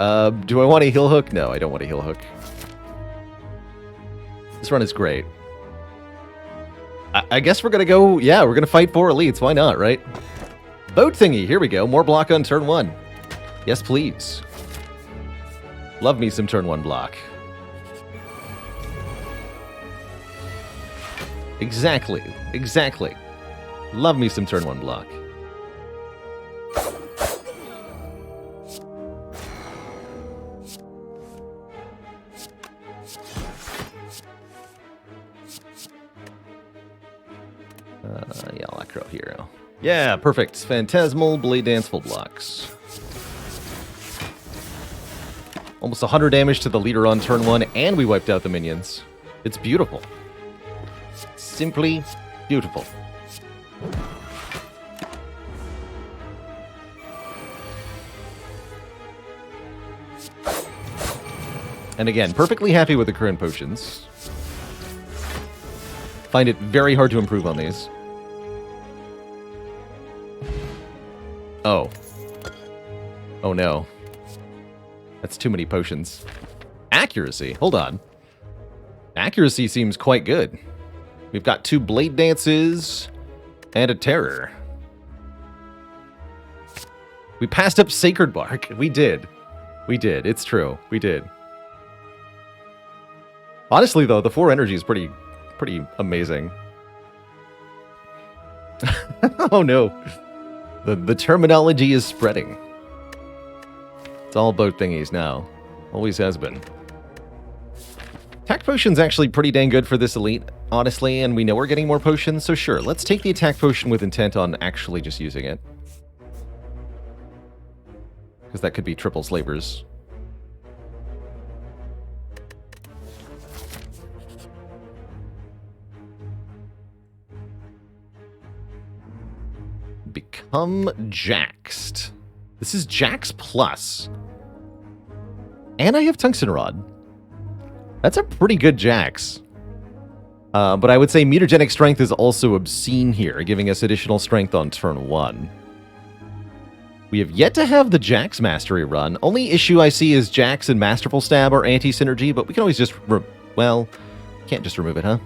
Do I want a heal hook? No, I don't want a heal hook. This run is great. I guess we're gonna go, yeah, we're gonna fight 4 elites. Why not, right? Boat thingy, here we go. More block on turn 1. Yes, please. Love me some turn 1 block. Exactly. Exactly. Love me some turn 1 block. Yeah, Electro Hero. Yeah, perfect. Phantasmal Blade Dance full blocks. Almost 100 damage to the leader on turn 1, and we wiped out the minions. It's beautiful. Simply beautiful. And again, perfectly happy with the current potions. Find it very hard to improve on these. Oh. Oh no. That's too many potions. Accuracy. Hold on. Accuracy seems quite good. We've got 2 Blade Dances and a Terror. We passed up Sacred Bark. We did. We did. It's true. We did. Honestly, though, the 4 energy is pretty amazing. Oh, no. The terminology is spreading. It's all boat thingies now. Always has been. Attack potion's actually pretty dang good for this elite, honestly, and we know we're getting more potions, so sure, let's take the attack potion with intent on actually just using it. Because that could be triple slavers. Become Jaxed. This is Jax Plus. And I have Tungsten Rod. That's a pretty good Jax. But I would say Mutagenic Strength is also obscene here, giving us additional strength on turn 1. We have yet to have the Jax Mastery run. Only issue I see is Jax and Masterful Stab are anti-synergy, but we can always just... well, can't just remove it, huh?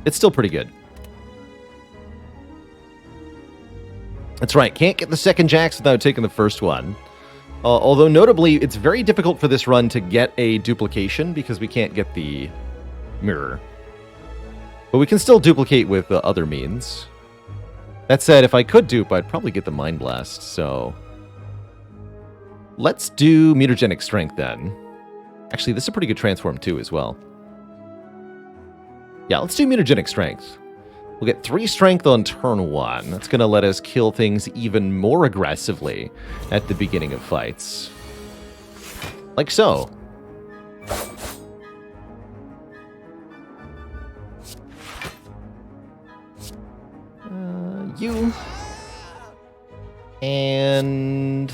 It's still pretty good. That's right, can't get the second Jax without taking the first one. Although, notably, it's very difficult for this run to get a duplication because we can't get the mirror. But we can still duplicate with other means. That said, if I could dupe, I'd probably get the Mind Blast, so... let's do Mutagenic Strength, then. Actually, this is a pretty good transform, too, as well. Yeah, let's do Mutagenic Strength. We'll get 3 strength on turn 1. That's going to let us kill things even more aggressively at the beginning of fights. Like so. You. And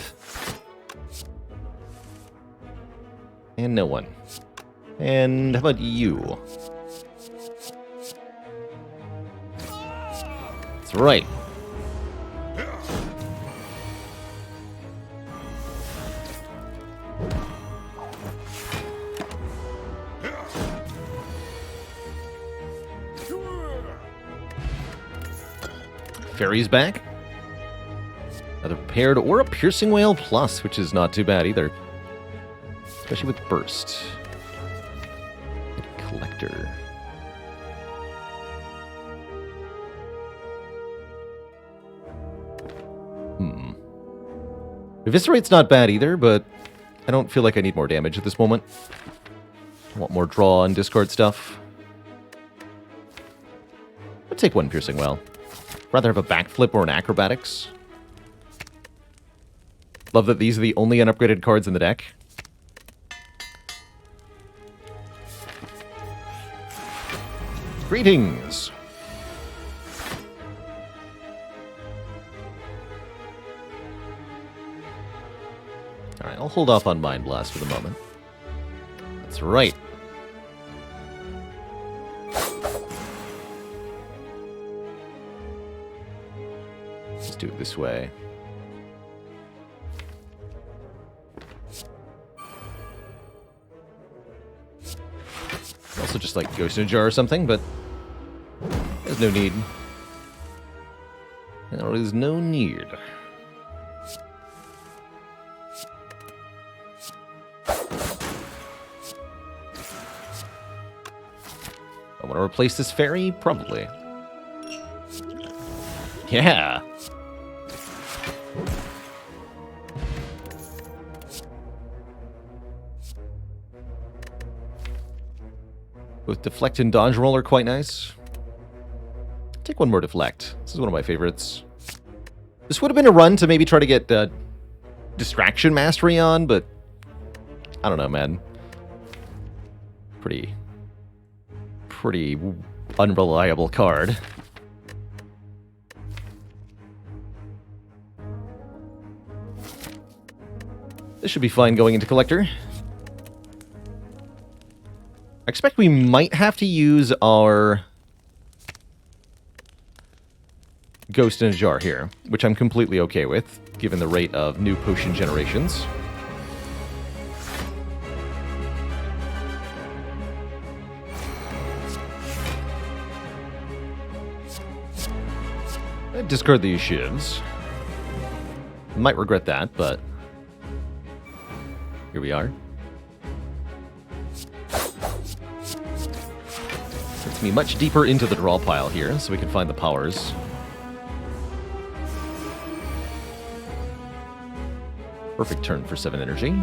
no one. And how about you? That's right. Fairy's back. Another Prepared or a Piercing Whale Plus, which is not too bad either. Especially with Burst. And a Collector. Eviscerate's not bad either, but I don't feel like I need more damage at this moment. I want more draw and discard stuff. I'll take 1 Piercing Whale. Rather have a backflip or an acrobatics. Love that these are the only unupgraded cards in the deck. Greetings! Alright, I'll hold off on Mind Blast for the moment. That's right. Let's do it this way. Also just like Ghost in a Jar or something, but there's no need. There is no need. I want to replace this fairy? Probably. Yeah! Both Deflect and Dodge Roll are quite nice. Take 1 more Deflect. This is one of my favorites. This would have been a run to maybe try to get Distraction Mastery on, but I don't know, man. Pretty unreliable card. This should be fine going into Collector. I expect we might have to use our Ghost in a Jar here, which I'm completely okay with, given the rate of new potion generations. I'd discard these shivs. Might regret that, but here we are. Gets me much deeper into the draw pile here, so we can find the powers. Perfect turn for 7 energy.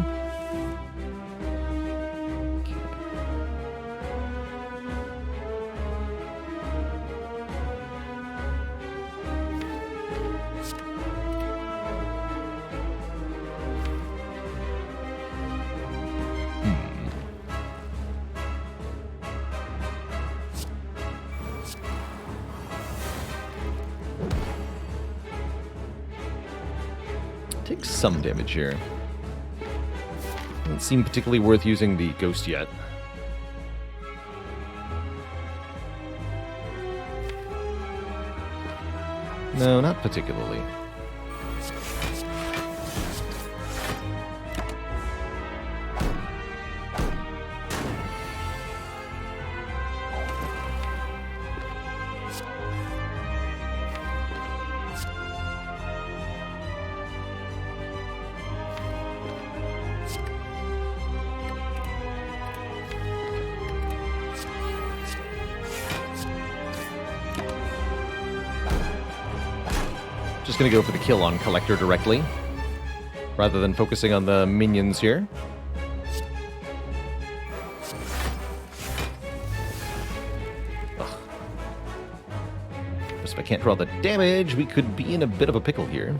Take some damage here. Doesn't seem particularly worth using the ghost yet. No, not particularly. Just gonna go for the kill on Collector directly, rather than focusing on the minions here. Ugh. Just if I can't draw the damage, we could be in a bit of a pickle here.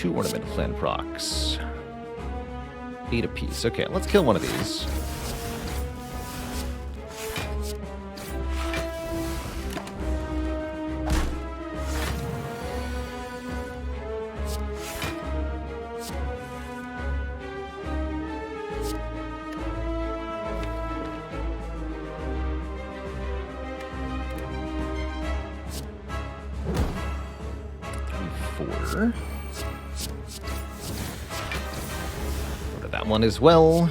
Two ornamental plan procs. 8 apiece. Okay, let's kill one of these. Four. That one as well.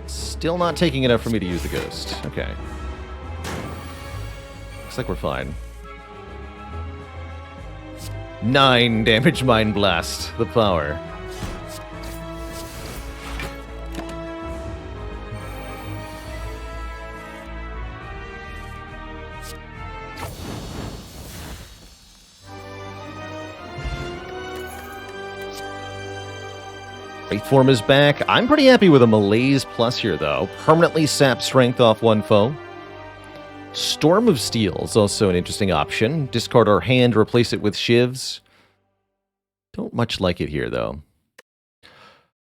Still not taking enough for me to use the ghost. Okay. Looks like we're fine. 9 damage Mind Blast. The power. Wraith form is back. I'm pretty happy with a Malaise Plus here, though. Permanently sap strength off one foe. Storm of Steel is also an interesting option. Discard our hand, replace it with shivs. Don't much like it here, though.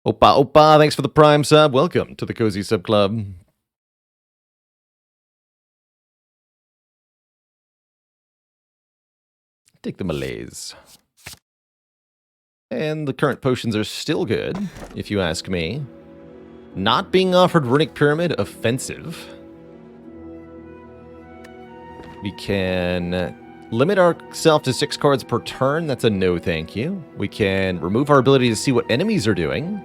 Oppa, thanks for the Prime sub. Welcome to the Cozy Sub Club. Take the Malaise. And the current potions are still good, if you ask me. Not being offered Runic Pyramid, offensive. We can limit ourselves to 6 cards per turn. That's a no thank you. We can remove our ability to see what enemies are doing.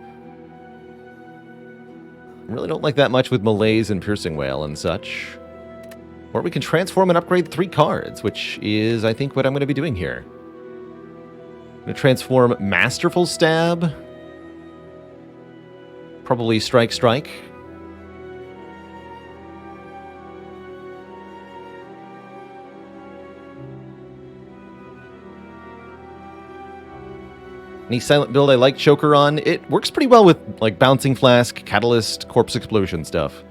Really don't like that much with Malaise and Piercing Wail and such. Or we can transform and upgrade 3 cards, which is, I think, what I'm going to be doing here. I'm going to transform Masterful Stab. Probably Strike. Any silent build I like Choker on? It works pretty well with like Bouncing Flask, Catalyst, Corpse Explosion stuff.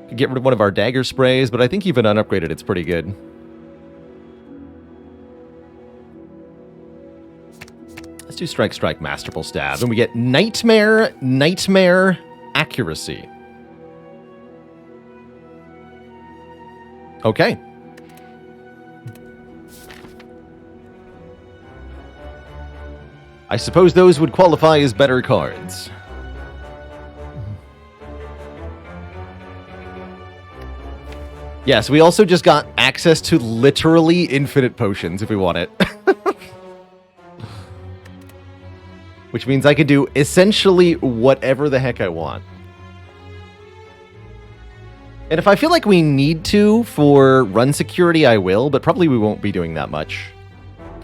Could get rid of one of our Dagger Sprays, but I think even unupgraded it's pretty good. Let's do Strike, Strike, Masterful Stab. And we get Nightmare, Nightmare, Accuracy. Okay. I suppose those would qualify as better cards. Yes, we also just got access to literally infinite potions if we want it. Which means I can do essentially whatever the heck I want. And if I feel like we need to for run security, I will, but probably we won't be doing that much.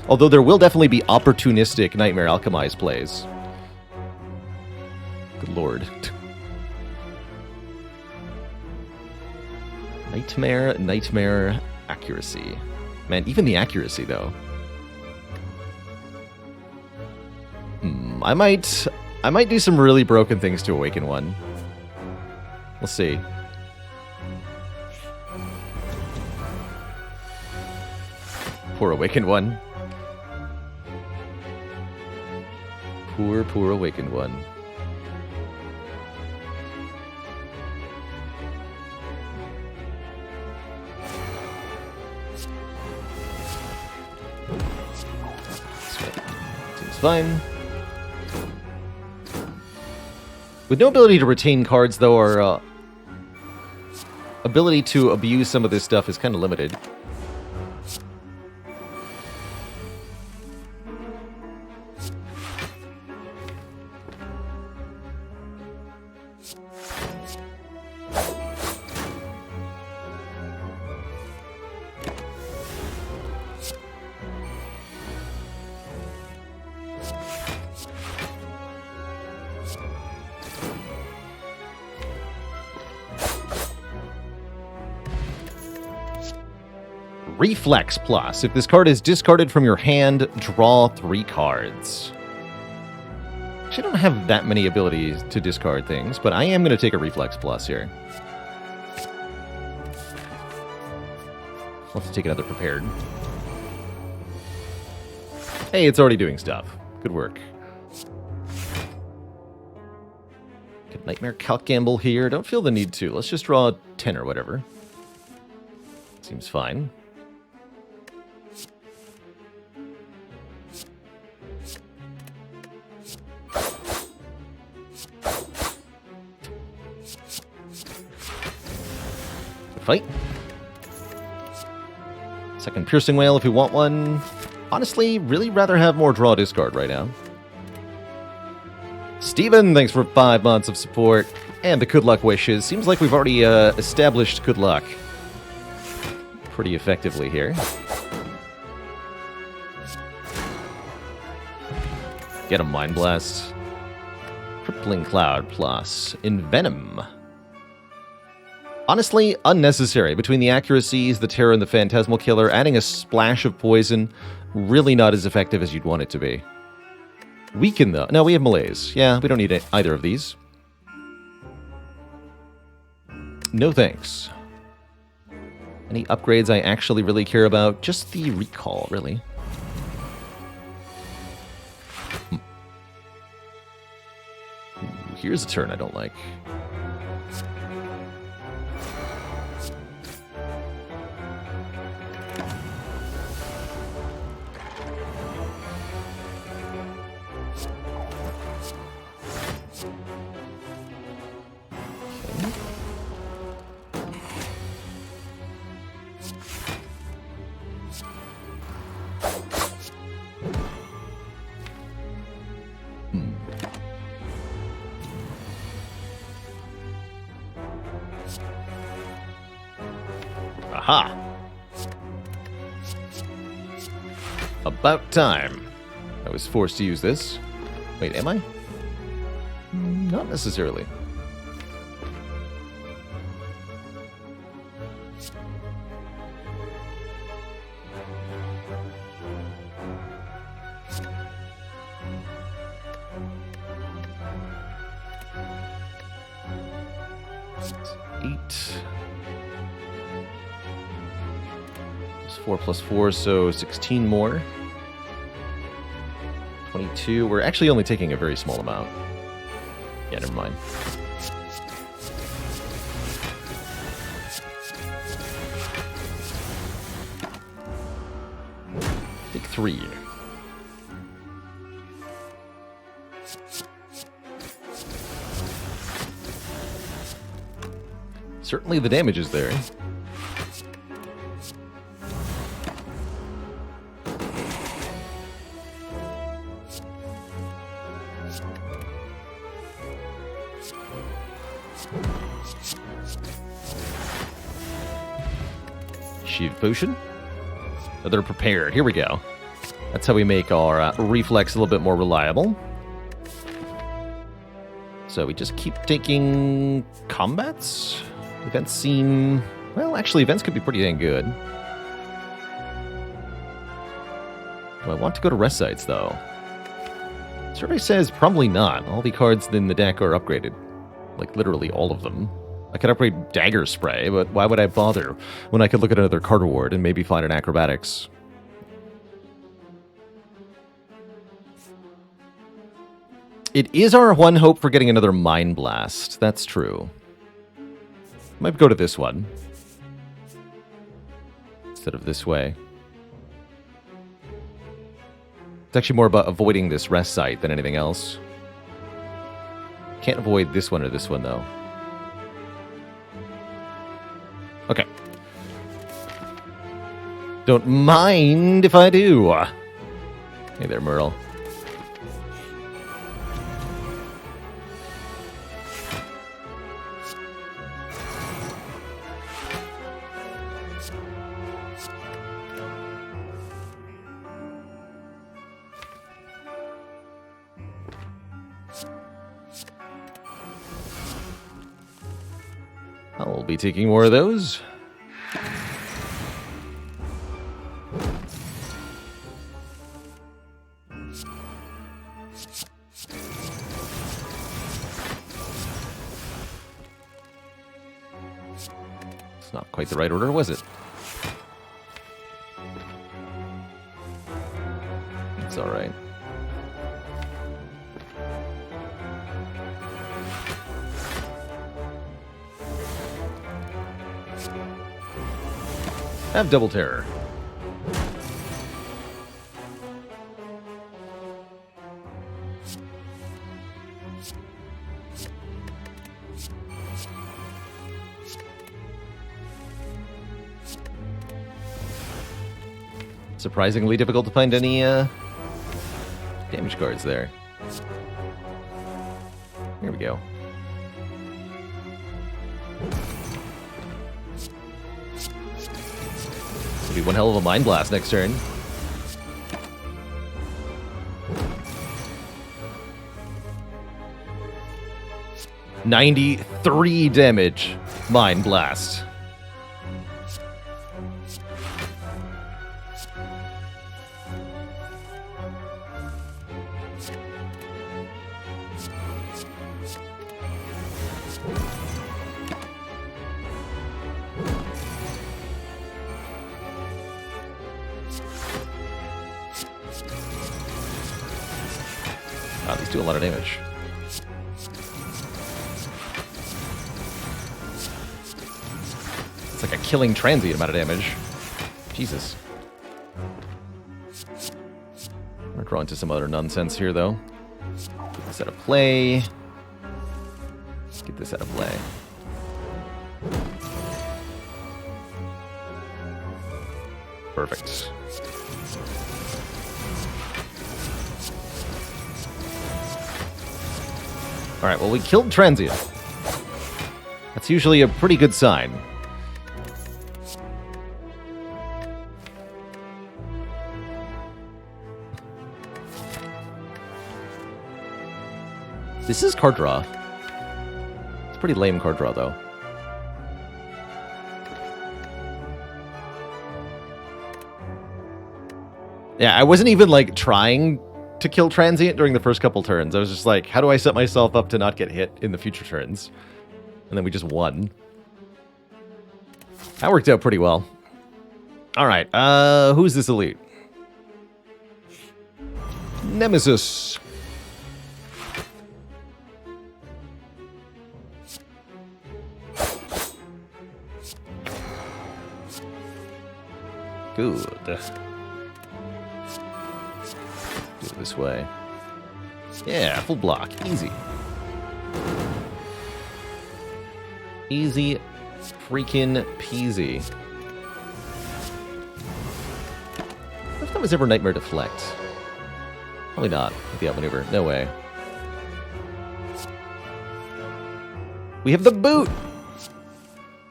Although there will definitely be opportunistic Nightmare Alchemize plays. Good lord. Nightmare, Nightmare, Accuracy. Man, even the accuracy, though. I might do some really broken things to Awaken one. We'll see. Poor Awakened one. Poor Awakened one. Seems fine. With no ability to retain cards, though, our ability to abuse some of this stuff is kind of limited. Reflex Plus. If this card is discarded from your hand, draw 3 cards. Actually, I don't have that many abilities to discard things, but I am going to take a Reflex Plus here. I'll have to take another Prepared. Hey, it's already doing stuff. Good work. Get Nightmare Calc Gamble here. Don't feel the need to. Let's just draw 10 or whatever. Seems fine. Fight. Second Piercing Whale if you want one. Honestly, really rather have more draw discard right now. Steven, thanks for 5 months of support. And the good luck wishes. Seems like we've already established good luck pretty effectively here. Get a Mind Blast. Crippling Cloud plus Envenom. Honestly, unnecessary. Between the accuracies, the terror, and the Phantasmal Killer, adding a splash of poison, really not as effective as you'd want it to be. Weaken, though. No, we have Malaise. Yeah, we don't need either of these. No thanks. Any upgrades I actually really care about? Just the Recall, really. Ooh, here's a turn I don't like. Aha! About time. I was forced to use this. Wait, am I? Not necessarily. Eight. 4 plus 4, so 16 more. 22. 2. We're actually only taking a very small amount. Yeah, never mind. Take 3. Certainly the damage is there. Shield potion. Oh, they're prepared. Here we go. That's how we make our reflex a little bit more reliable. So we just keep taking combats. Events seem... Well, actually, events could be pretty dang good. Do I want to go to rest sites, though? Survey says probably not. All the cards in the deck are upgraded. Like, literally all of them. I could upgrade Dagger Spray, but why would I bother when I could look at another card reward and maybe find an Acrobatics? It is our one hope for getting another Mind Blast. That's true. Might go to this one instead of this way. It's actually more about avoiding this rest site than anything else. Can't avoid this one or this one, though. Okay. Don't mind if I do. Hey there, Merle. I'll be taking more of those. It's not quite the right order, was it? It's all right. Have double terror. Surprisingly difficult to find any damage cards there. Here we go. Be one hell of a Mind Blast next turn. $93 damage. Mind Blast. Wow, these do a lot of damage. It's like a killing transient amount of damage. Jesus. We're drawn to some other nonsense here, though. Get this out of play. Get this out of play. Perfect. Alright, well, we killed Transient. That's usually a pretty good sign. This is card draw. It's pretty lame card draw, though. Yeah, I wasn't even, like, trying to kill Transient during the first couple turns. I was just like, how do I set myself up to not get hit in the future turns? And then we just won. That worked out pretty well. Alright, who's this elite? Nemesis. Good. Do it this way. Yeah, full block. Easy. Easy freaking peasy. If that was ever Nightmare Deflect. Probably not with the outmaneuver. No way. We have the boot!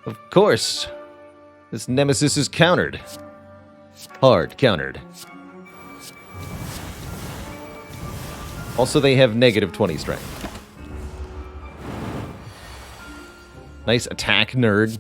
Of course. This Nemesis is countered. Hard countered. Also, they have negative 20 strength. Nice attack, nerd.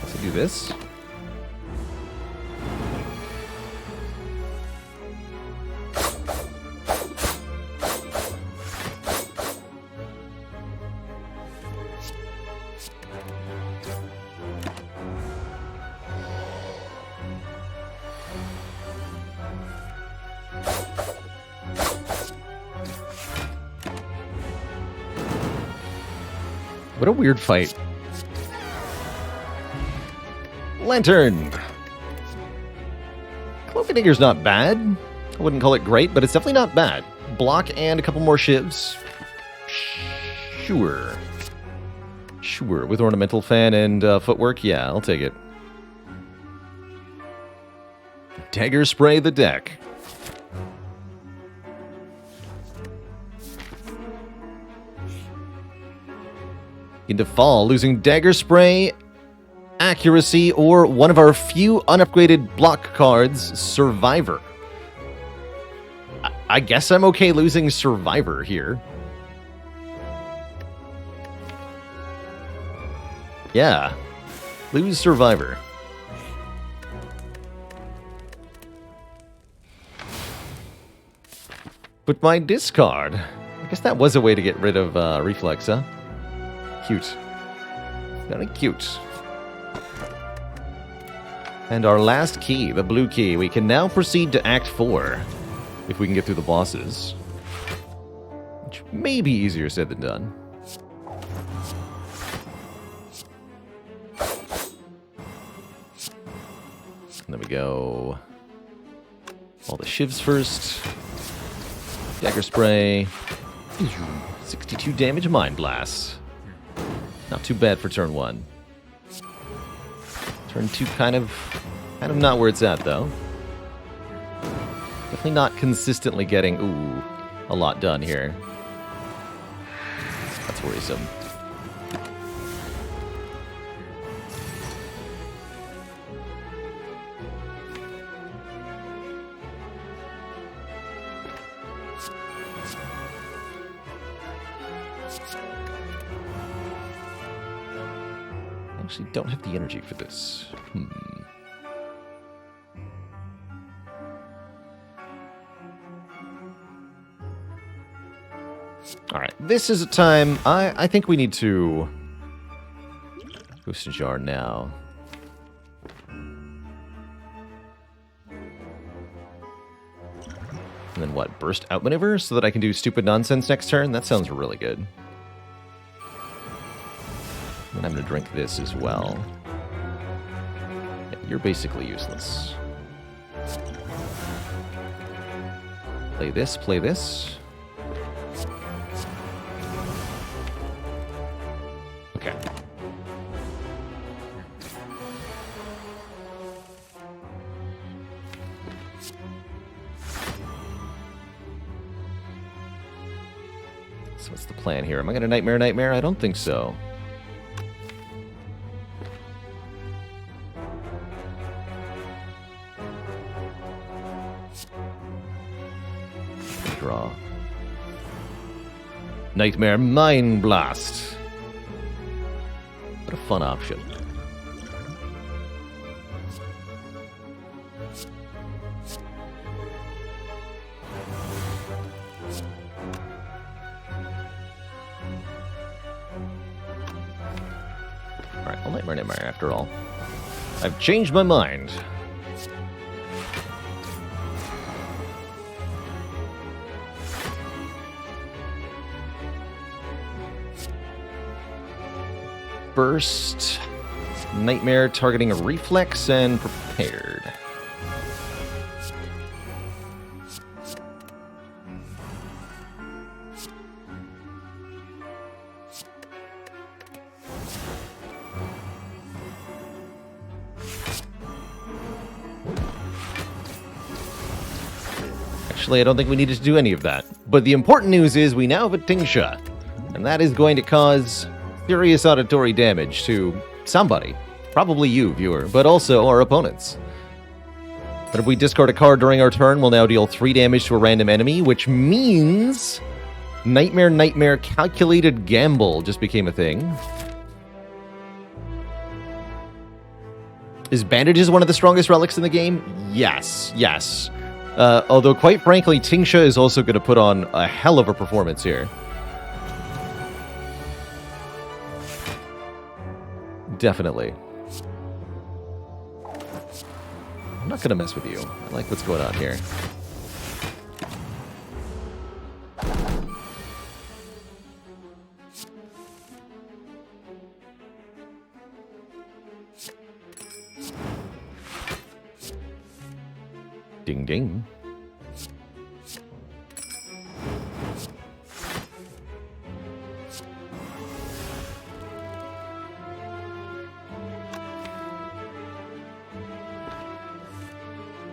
Let's do this. What a weird fight. Lantern! Cloak Digger's not bad. I wouldn't call it great, but it's definitely not bad. Block and a couple more shivs. Sure. Sure. With Ornamental Fan and footwork, yeah, I'll take it. Dagger Spray the deck. Into fall, losing Dagger Spray, Accuracy, or one of our few unupgraded block cards, Survivor. I guess I'm okay losing Survivor here. Yeah. Lose Survivor. But my discard. I guess that was a way to get rid of Reflex, huh? Cute. Very cute. And our last key, the blue key, we can now proceed to Act 4, if we can get through the bosses. Which may be easier said than done. And there we go. All the shivs first. Dagger Spray. 62 damage, Mind Blast. Not too bad for turn 1. Turn 2 kind of not where it's at, though. Definitely not consistently getting, a lot done here. That's worrisome. Actually don't have the energy for this. Alright, this is a time I think we need to boost a jar now. And then what? Burst out maneuver so that I can do stupid nonsense next turn? That sounds really good. And I'm going to drink this as well. Yeah, you're basically useless. Play this, play this. Okay. So what's the plan here? Am I going to Nightmare? I don't think so. Draw. Nightmare Mind Blast. What a fun option. Alright, I'll Nightmare after all. I've changed my mind. Burst, Nightmare targeting a reflex, and prepared. Actually, I don't think we needed to do any of that. But the important news is we now have a Tingsha, and that is going to cause serious auditory damage to somebody. Probably you, viewer, but also our opponents. But if we discard a card during our turn, we'll now deal 3 damage to a random enemy, which means Nightmare Calculated Gamble just became a thing. Is Bandages one of the strongest relics in the game? Yes. Although, quite frankly, Tingsha is also going to put on a hell of a performance here. Definitely. I'm not going to mess with you. I like what's going on here. Ding ding.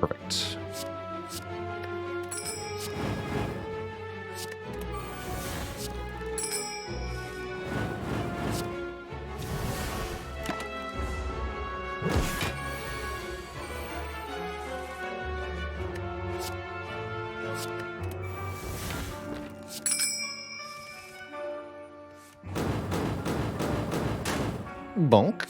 Perfect. Bonk.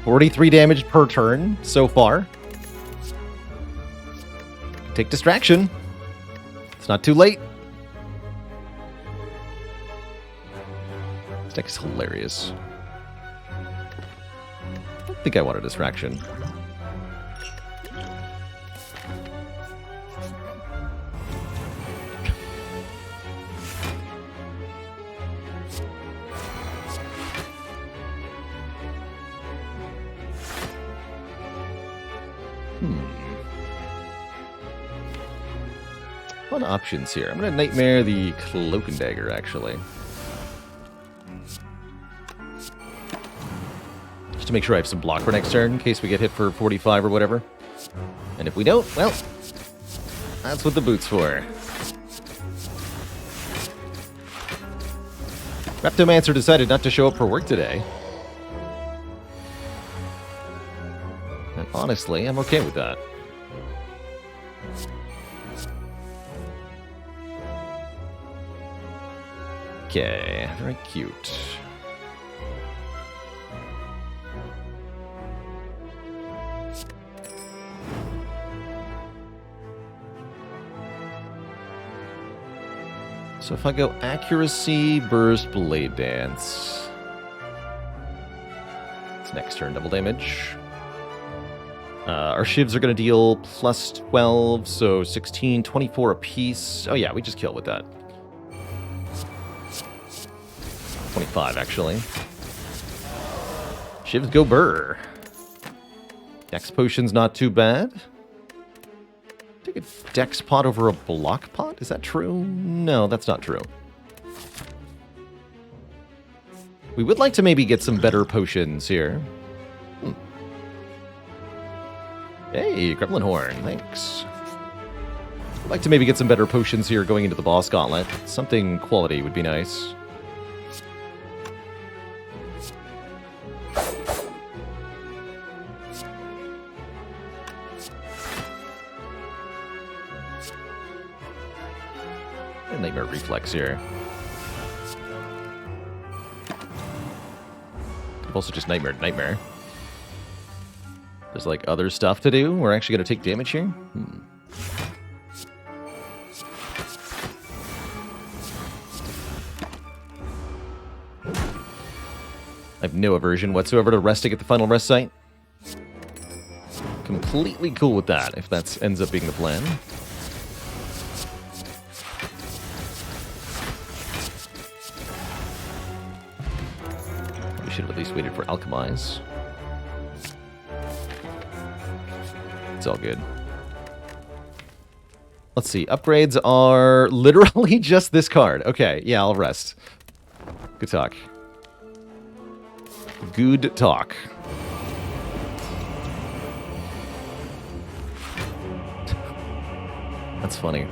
$43 damage per turn so far. Take distraction. It's not too late. This deck is hilarious. I don't think I want a distraction. Fun options here. I'm going to Nightmare the Cloak and Dagger, actually. Just to make sure I have some block for next turn, in case we get hit for 45 or whatever. And if we don't, well, that's what the boot's for. Reptomancer decided not to show up for work today. And honestly, I'm okay with that. Okay, very cute. So if I go accuracy, burst, blade dance. It's next turn, double damage. Our shivs are going to deal plus 12, so 16, 24 apiece. Oh yeah, we just kill with that. 25, actually. Shivs go burr. Dex potion's not too bad. Take a dex pot over a block pot? Is that true? No, that's not true. We would like to maybe get some better potions here. Hey, Gremlin Horn, thanks. I'd like to maybe get some better potions here going into the boss gauntlet. Something quality would be nice. Nightmare reflex here. I've also just nightmare. There's like other stuff to do. We're actually going to take damage here. I have no aversion whatsoever to resting at the final rest site. Completely cool with that, if that ends up being the plan. We should have at least waited for Alchemize. It's all good. Let's see. Upgrades are literally just this card. Okay, yeah, I'll rest. Good talk. Good talk. That's funny.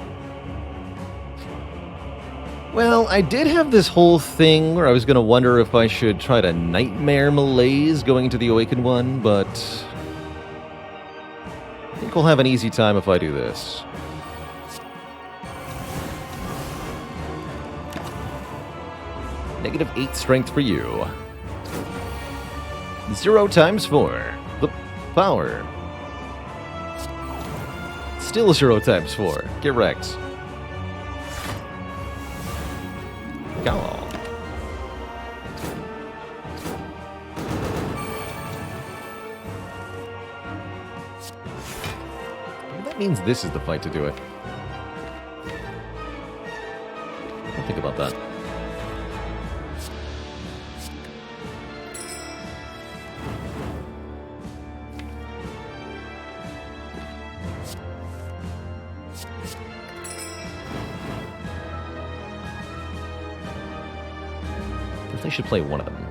Well, I did have this whole thing where I was going to wonder if I should try to Nightmare Malaise going into the Awakened one, but I think we'll have an easy time if I do this. -8 strength for you. 0 times 4. The power. Still 0 times 4. Get wrecked. Go. That means this is the fight to do it. I'll think about that. They should play one of them.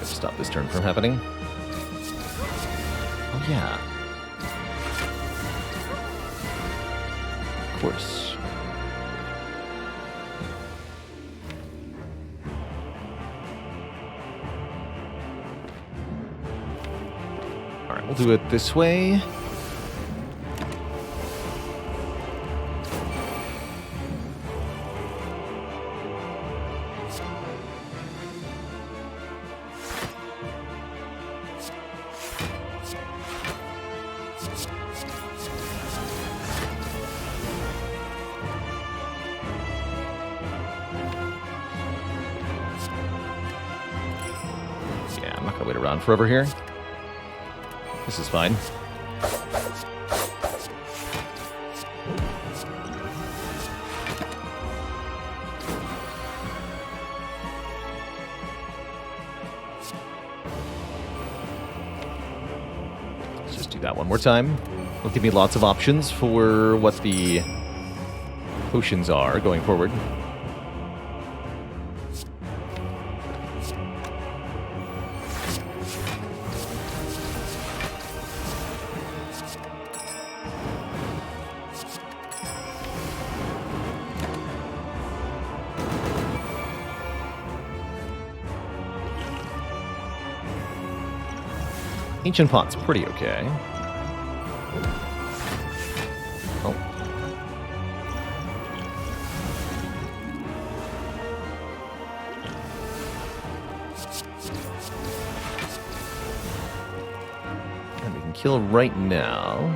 Stop this turn from happening. Oh yeah. Of course. Alright, we'll do it this way. Wait around forever here. This is fine. Let's just do that one more time. It'll give me lots of options for what the potions are going forward. Ancient Pot's pretty okay. Oh. And we can kill right now.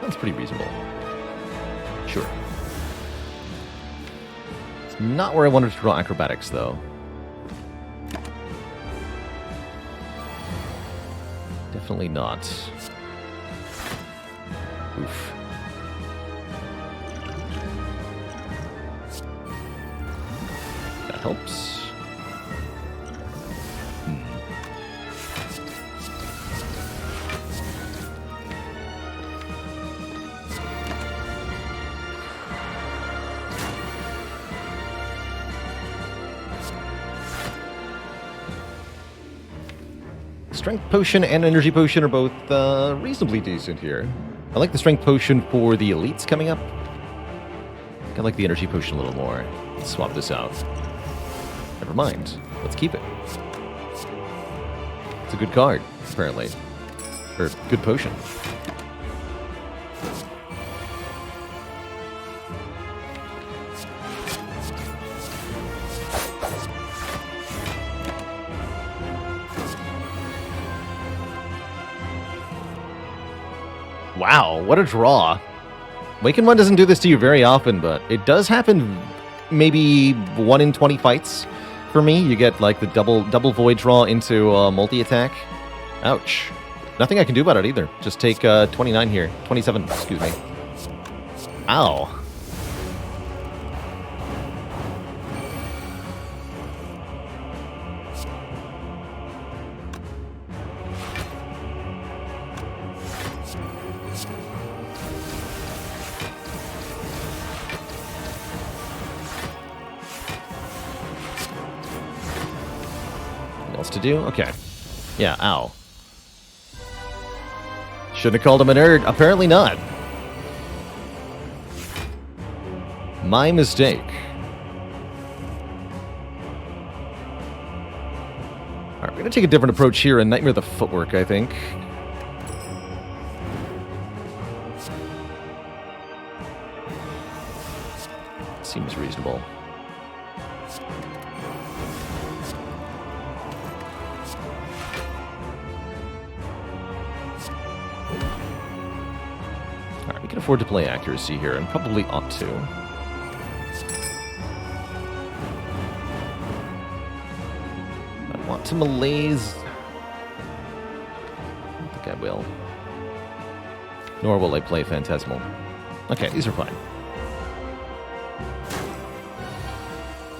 That's pretty reasonable. Sure. It's not where I wanted to draw acrobatics, though. Definitely not. Oof. That helps. Strength Potion and Energy Potion are both reasonably decent here. I like the Strength Potion for the elites coming up. I like the Energy Potion a little more. Let's swap this out. Never mind. Let's keep it. It's a good card, apparently. Or, good potion. Wow, what a draw. Waken 1 doesn't do this to you very often, but it does happen maybe 1 in 20 fights for me. You get like the double void draw into multi-attack. Ouch. Nothing I can do about it either. Just take 29 here. 27, excuse me. Ow. To do? Okay. Yeah, ow. Shouldn't have called him a nerd. Apparently not. My mistake. Alright, we're going to take a different approach here and Nightmare the Footwork, I think. Seems reasonable. Afford to play accuracy here, and probably ought to. I want to malaise. I don't think I will. Nor will I play Phantasmal. Okay, these are fine.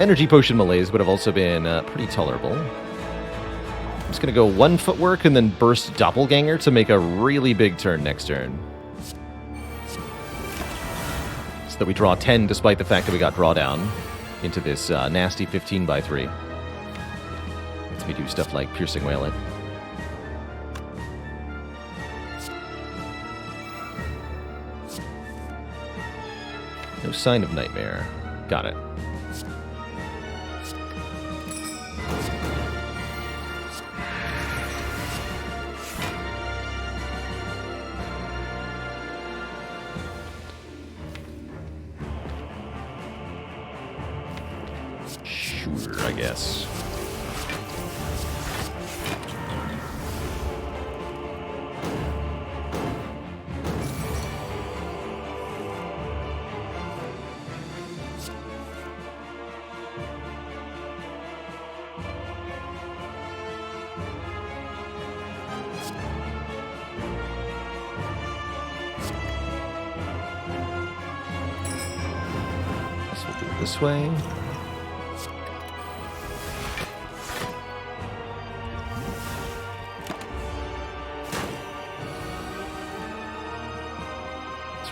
Energy Potion malaise would have also been pretty tolerable. I'm just going to go 1 footwork and then burst Doppelganger to make a really big turn next turn. So that we draw 10 despite the fact that we got drawdown into this nasty 15/3. Lets me do stuff like Piercing Wail it. No sign of Nightmare. Got it. I guess. Guess we'll do it this way.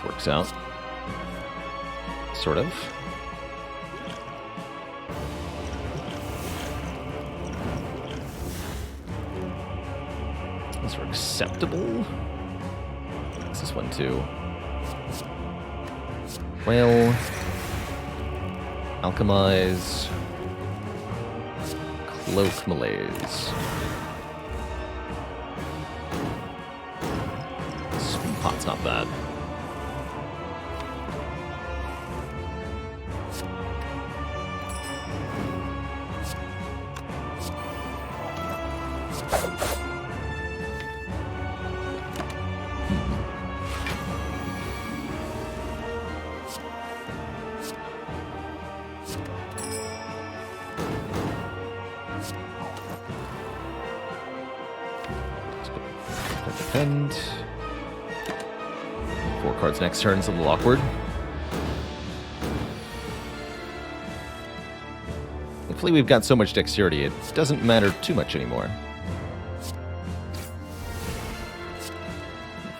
Works out. Sort of. These are acceptable. What's this one too? Well, alchemize, Cloak Malaise. Sweet Pot's not bad. Defend. 4 cards next turn is a little awkward. Hopefully we've got so much dexterity it doesn't matter too much anymore.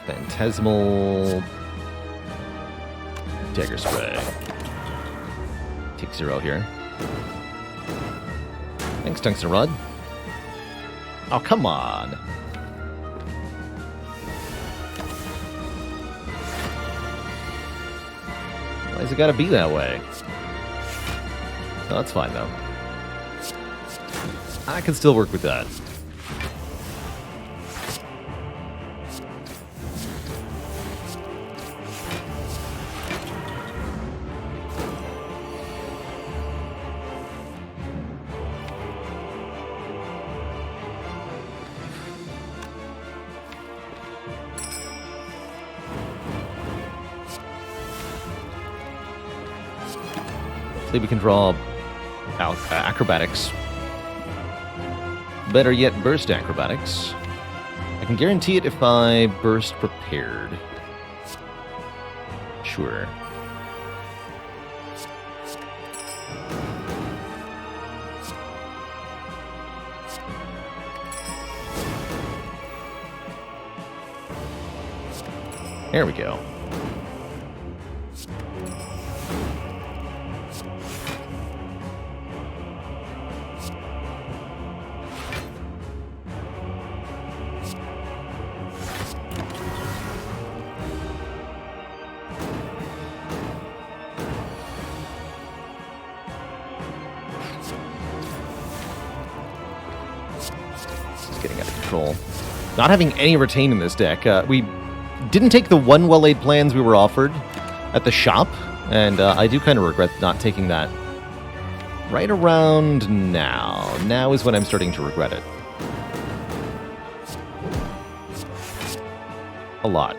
Phantasmal. Dagger Spray. Take 0 here. Thanks, Tungsten Rod. Oh, come on. Why's it gotta be that way? Oh, that's fine, though. I can still work with that. Hopefully we can draw out acrobatics. Better yet, burst acrobatics. I can guarantee it if I burst prepared. Sure. There we go. Getting out of control. Not having any retain in this deck. We didn't take the one well-laid plans we were offered at the shop, and I do kind of regret not taking that right around now. Now is when I'm starting to regret it. A lot.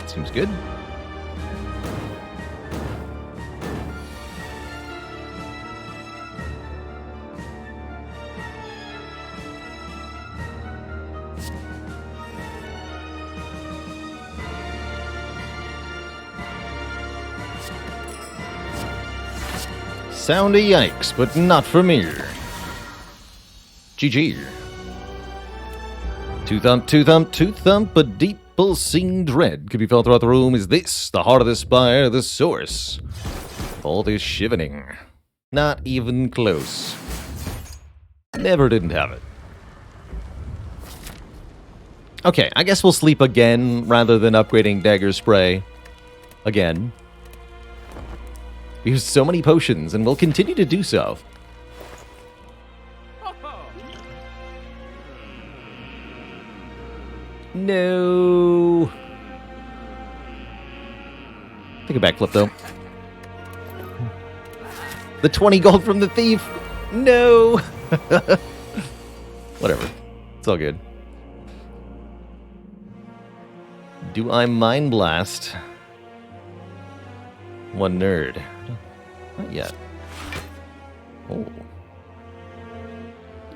Seems good. Sound a yikes, but not for me. GG. Two thump, a deep pulsing dread could be felt throughout the room. Is this the heart of the spire, the source? All this shivering. Not even close. Never didn't have it. Okay, I guess we'll sleep again rather than upgrading Dagger Spray again. We used so many potions, and we'll continue to do so. No. Take a backflip, though. The 20 gold from the thief. No. Whatever. It's all good. Do I Mind Blast? One nerd. Not yet. Oh.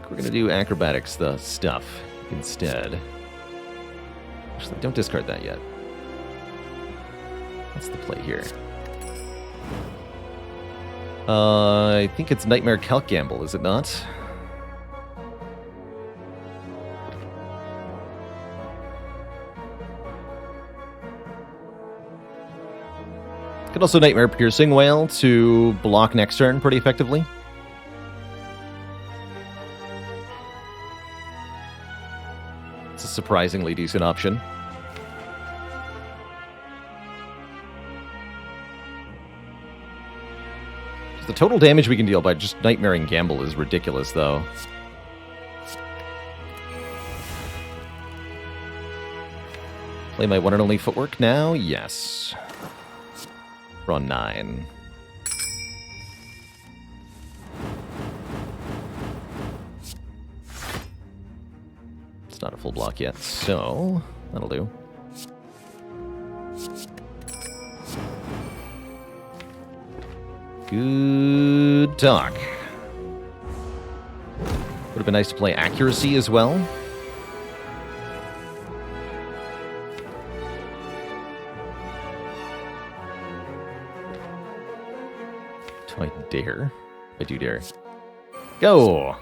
We're gonna do acrobatics, the stuff, instead. Actually, don't discard that yet. What's the play here? I think it's Nightmare Calc Gamble, is it not? Could also Nightmare Piercing Wail to block next turn pretty effectively. It's a surprisingly decent option. The total damage we can deal by just Nightmaring Gamble is ridiculous, though. Play my one and only footwork now? Yes. We're on 9. It's not a full block yet, so that'll do. Good talk. Would have been nice to play accuracy as well. Do I dare? I do dare. Go!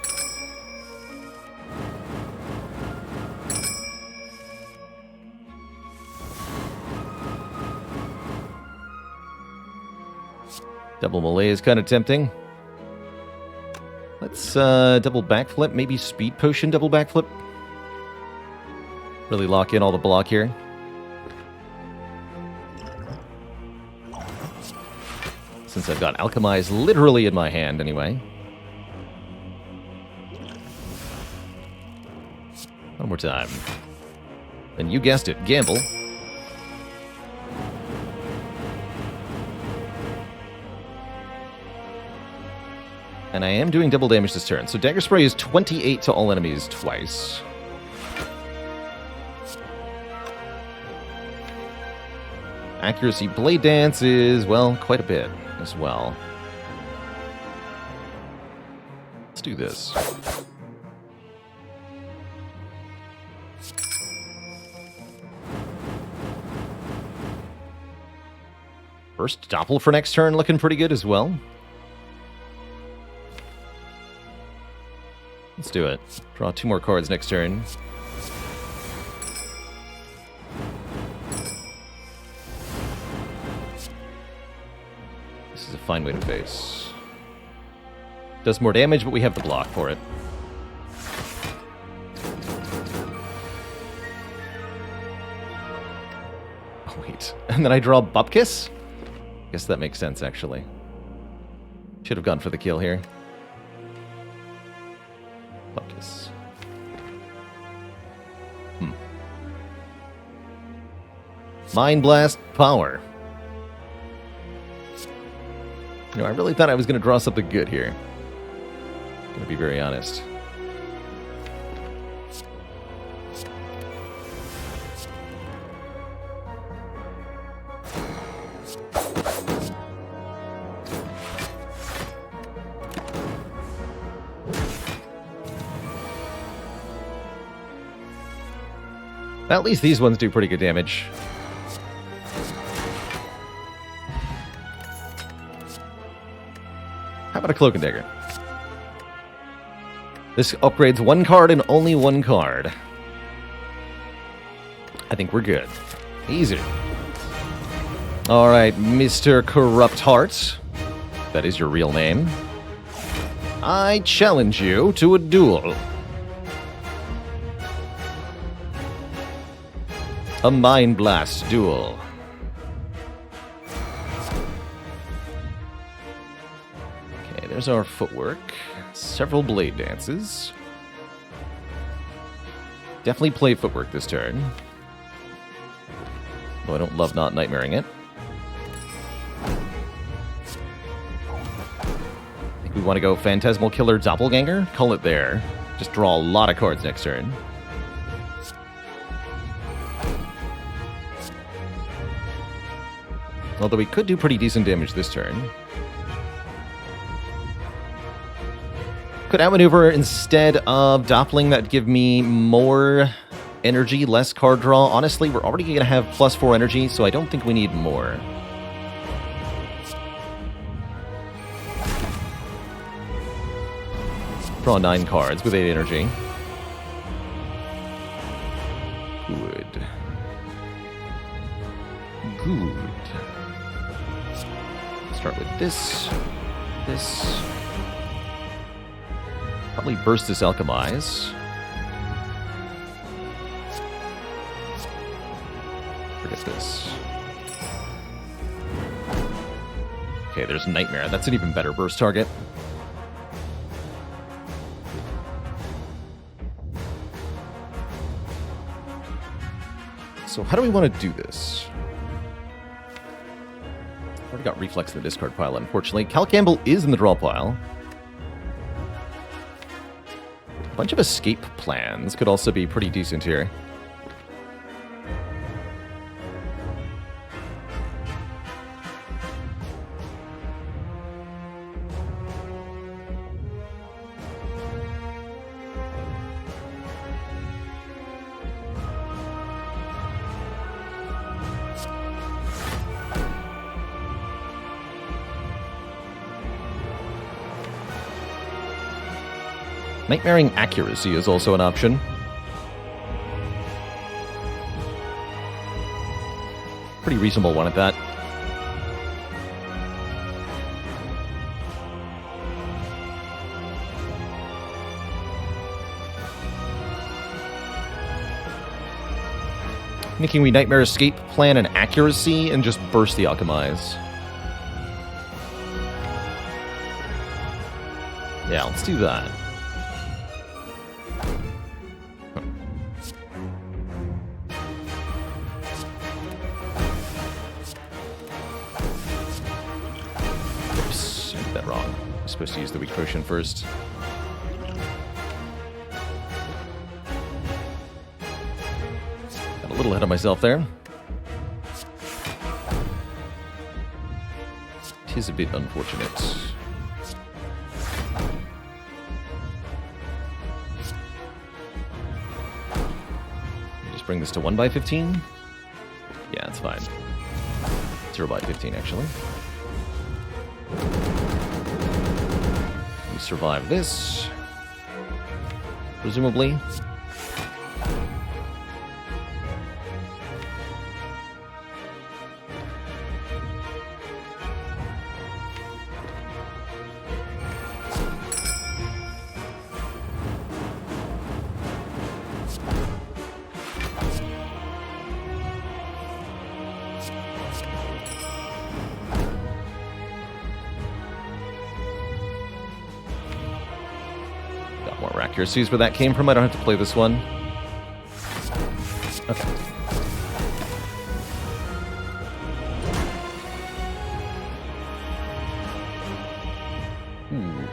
Double melee is kind of tempting. Let's double backflip, maybe speed potion double backflip. Really lock in all the block here. Since I've got Alchemize literally in my hand anyway. One more time. And you guessed it, Gamble. And I am doing double damage this turn. So Dagger Spray is 28 to all enemies twice. Accuracy Blade Dance is, well, quite a bit as well. Let's do this. First Doppel for next turn looking pretty good as well. Let's do it. Draw 2 more cards next turn. This is a fine way to face. Does more damage, but we have the block for it. Oh, wait. And then I draw Bupkis? Guess that makes sense, actually. Should have gone for the kill here. Bupkis. Mind Blast Power. You know, I really thought I was going to draw something good here. I'm going to be very honest. At least these ones do pretty good damage. How about a Cloak and Dagger? This upgrades 1 card and only 1 card. I think we're good. Easy. Alright, Mr. Corrupt Heart. That is your real name. I challenge you to a duel. A Mind Blast duel. Okay, there's our footwork. Several blade dances. Definitely play footwork this turn. Though I don't love not nightmaring it. I think we want to go Phantasmal Killer Doppelganger. Call it there. Just draw a lot of cards next turn. Although we could do pretty decent damage this turn. Could outmaneuver instead of Doppling. That'd give me more energy, less card draw. Honestly, we're already going to have +4 energy, so I don't think we need more. Draw 9 cards with 8 energy. Good. Good. Start with this. This. Probably burst this Alchemize. Forget this. Okay, there's Nightmare. That's an even better burst target. So how do we want to do this? Already got Reflex in the discard pile, unfortunately. Cal Campbell is in the draw pile. A bunch of escape plans could also be pretty decent here. Nightmaring Accuracy is also an option. Pretty reasonable one at that. Thinking we Nightmare Escape plan an Accuracy and just burst the Alchemize. Yeah, let's do that. Supposed to use the weak potion first. Got a little ahead of myself there. Tis a bit unfortunate. Just bring this to 1/15? Yeah, it's fine. 0/15 actually. Survive this, presumably. Accuracies where that came from. I don't have to play this one. Okay. Ooh.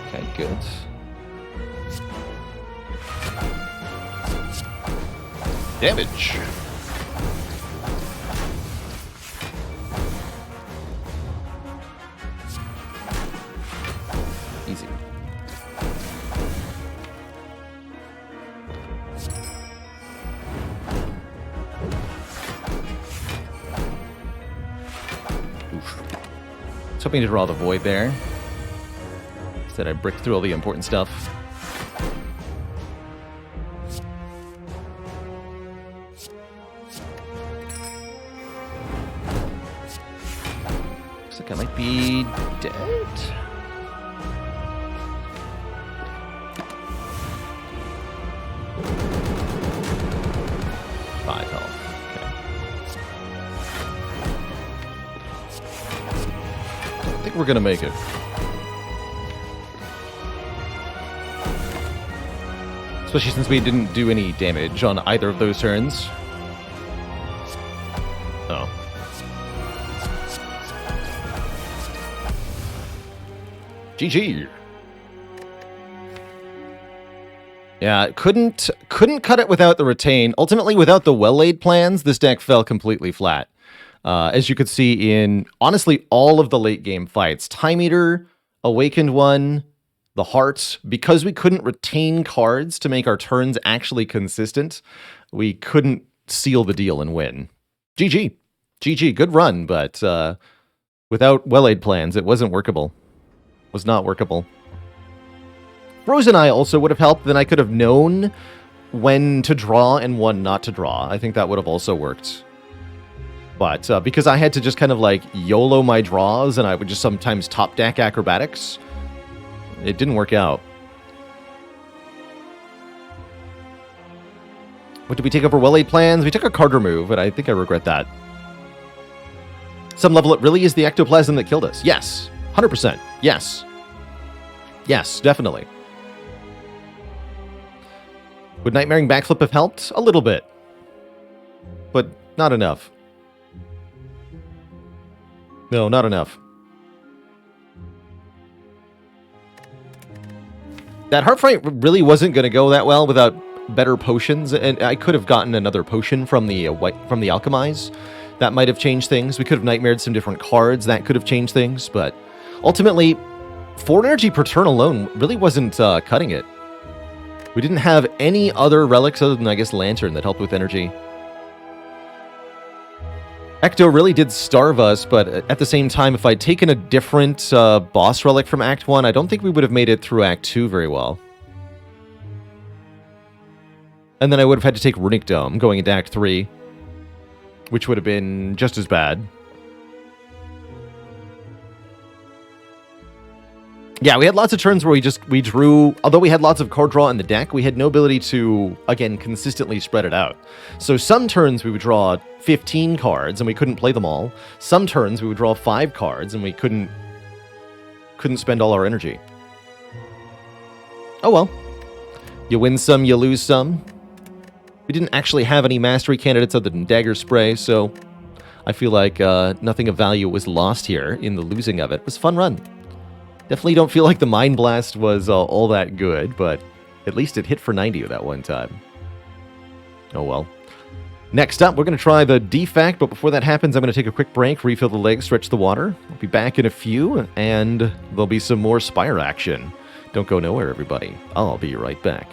Okay, good. Damage. Easy. Oof. I was hoping to draw the Void there. Instead I bricked through all the important stuff. Looks like I might be dead. We're gonna make it. Especially since we didn't do any damage on either of those turns. Oh. GG. Yeah, couldn't cut it without the retain. Ultimately, without the well-laid plans, this deck fell completely flat. As you could see in, honestly, all of the late-game fights. Time Eater, Awakened One, the Heart. Because we couldn't retain cards to make our turns actually consistent, we couldn't seal the deal and win. GG. GG. Good run, but without well-laid plans, it wasn't workable. Was not workable. Frozen Eye also would have helped. Then I could have known when to draw and when not to draw. I think that would have also worked. But because I had to just kind of like YOLO my draws and I would just sometimes top deck acrobatics, it didn't work out. What did we take over well-laid plans? We took a card remove, and I think I regret that. Some level, it really is the ectoplasm that killed us. Yes. 100%. Yes. Yes, definitely. Would Nightmaring Backflip have helped? A little bit. But not enough. No, not enough. That Heart Fright really wasn't going to go that well without better potions, and I could have gotten another potion from the Alchemize. That might have changed things. We could have nightmared some different cards. That could have changed things, but ultimately, 4 energy per turn alone really wasn't cutting it. We didn't have any other relics other than, I guess, Lantern that helped with energy. Ecto really did starve us, but at the same time, if I'd taken a different boss relic from Act 1, I don't think we would have made it through Act 2 very well. And then I would have had to take Runic Dome going into Act 3, which would have been just as bad. Yeah, we had lots of turns where we drew, although we had lots of card draw in the deck, we had no ability to, again, consistently spread it out. So some turns we would draw 15 cards and we couldn't play them all. Some turns we would draw 5 cards and we couldn't spend all our energy. Oh well. You win some, you lose some. We didn't actually have any mastery candidates other than Dagger Spray, so I feel like nothing of value was lost here in the losing of it. It was a fun run. Definitely don't feel like the Mind Blast was all that good, but at least it hit for 90 that one time. Oh well. Next up, we're going to try the Defect, but before that happens, I'm going to take a quick break, refill the legs, stretch the water. I'll be back in a few, and there'll be some more Spire action. Don't go nowhere, everybody. I'll be right back.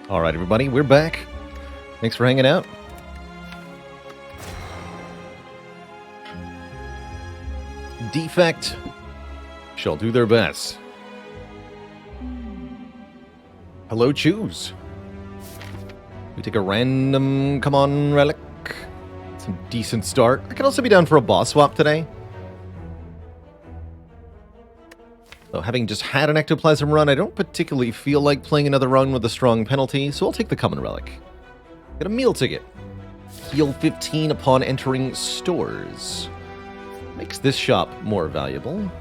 All right, everybody, we're back. Thanks for hanging out. Defect shall do their best. Hello, choose. We take a random, come on, relic. Some decent start. I could also be down for a boss swap today. Though having just had an ectoplasm run, I don't particularly feel like playing another run with a strong penalty, so I'll take the common relic. Get a meal ticket. Heal 15 upon entering stores. Makes this shop more valuable.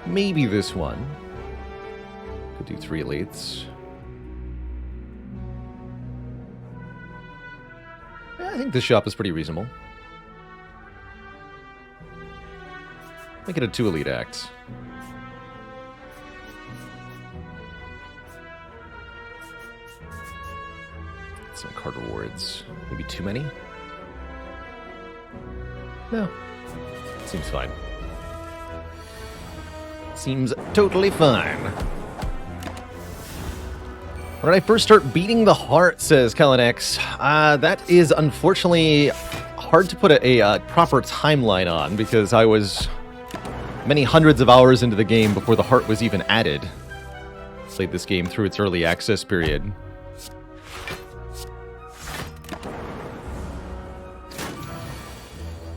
Maybe this one. Could do 3 elites. Yeah, I think this shop is pretty reasonable. Make it a 2 elite act. Some card rewards. Maybe too many? No. Seems fine. Seems totally fine. When I first start beating the heart, says Kalanex, that is unfortunately hard to put a proper timeline on because I was many hundreds of hours into the game before the heart was even added. Played this game through its early access period.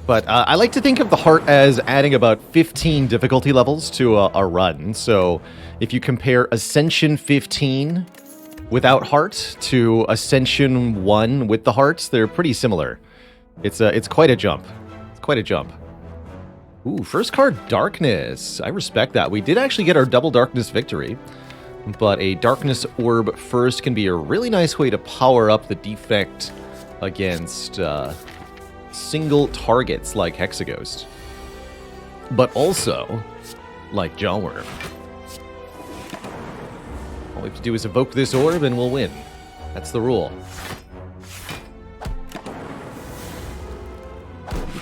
But I like to think of the heart as adding about 15 difficulty levels to a run. So if you compare Ascension 15 without heart to Ascension 1 with the heart, they're pretty similar. It's quite a jump. It's quite a jump. Ooh, first card, Darkness. I respect that. We did actually get our double Darkness victory. But a Darkness Orb first can be a really nice way to power up the Defect against single targets like Hexaghost, but also like Jawworm. All we have to do is evoke this orb and we'll win. That's the rule.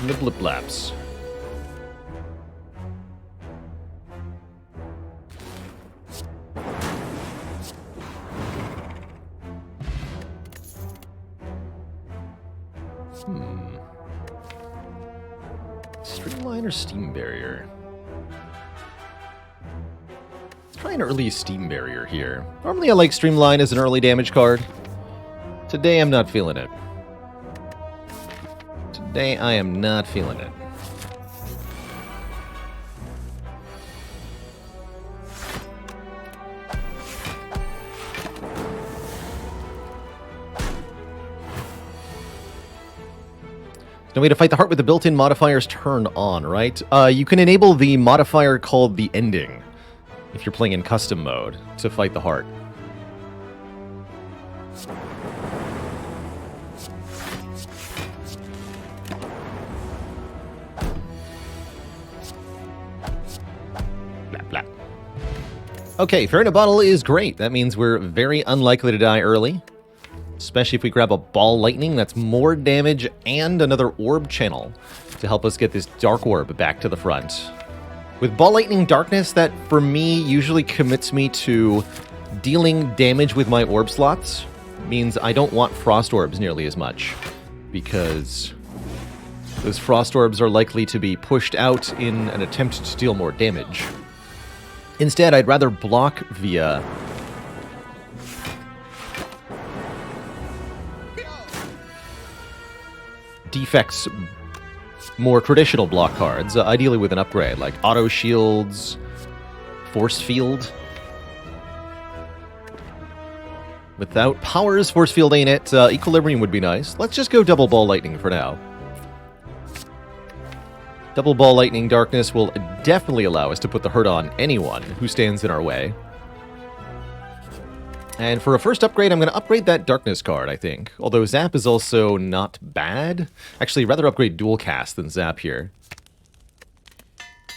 The blip laps. Streamline or Steam Barrier? Let's try an early Steam Barrier here. Normally I like Streamline as an early damage card. Today I'm not feeling it. Today I am not feeling it. No way to fight the heart with the built-in modifiers turned on, right? You can enable the modifier called the ending if you're playing in custom mode to fight the heart. Blah, blah. Okay, Fair in a Bottle is great. That means we're very unlikely to die early. Especially if we grab a Ball Lightning, that's more damage and another Orb Channel to help us get this Dark Orb back to the front. With Ball Lightning Darkness, that for me usually commits me to dealing damage with my Orb slots. Means I don't want Frost Orbs nearly as much, because those Frost Orbs are likely to be pushed out in an attempt to deal more damage. Instead, I'd rather block via Defect's more traditional block cards, ideally with an upgrade, like Auto Shields, Force Field. Without powers, Force Field ain't it. Equilibrium would be nice. Let's just go Double Ball Lightning for now. Double Ball Lightning Darkness will definitely allow us to put the hurt on anyone who stands in our way. And for a first upgrade, I'm going to upgrade that Darkness card, I think. Although Zap is also not bad. Actually, rather upgrade Dual Cast than Zap here.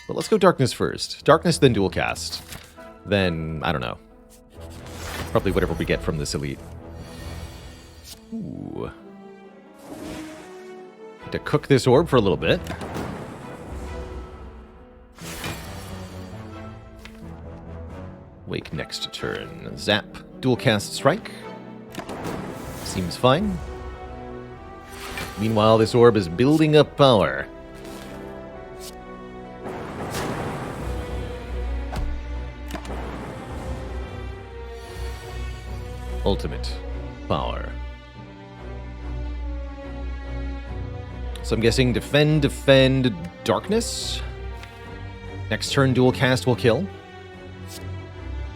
But let's go Darkness first. Darkness, then Dual Cast. Then, I don't know. Probably whatever we get from this elite. Ooh. Need to cook this orb for a little bit. Wake next turn. Zap. Dual Cast Strike. seems fine. Meanwhile, this orb is building up power. Ultimate power. So I'm guessing defend, darkness. Next turn, dual cast will kill.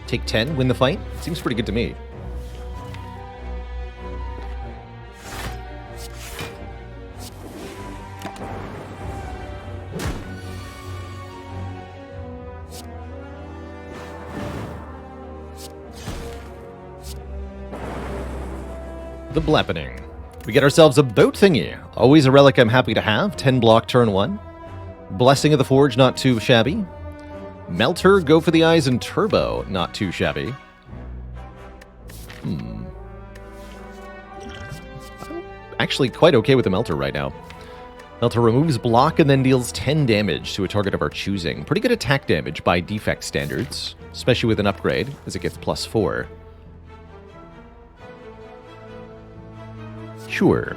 Take 10, win the fight. Seems pretty good to me. The Blappening. We get ourselves a boat thingy. Always a relic I'm happy to have. 10 block turn 1. Blessing of the Forge, not too shabby. Melter, go for the eyes, and Turbo, not too shabby. I'm actually quite okay with the Melter right now. Melter removes block and then deals 10 damage to a target of our choosing. Pretty good attack damage by Defect standards, especially with an upgrade, as it gets +4. Sure.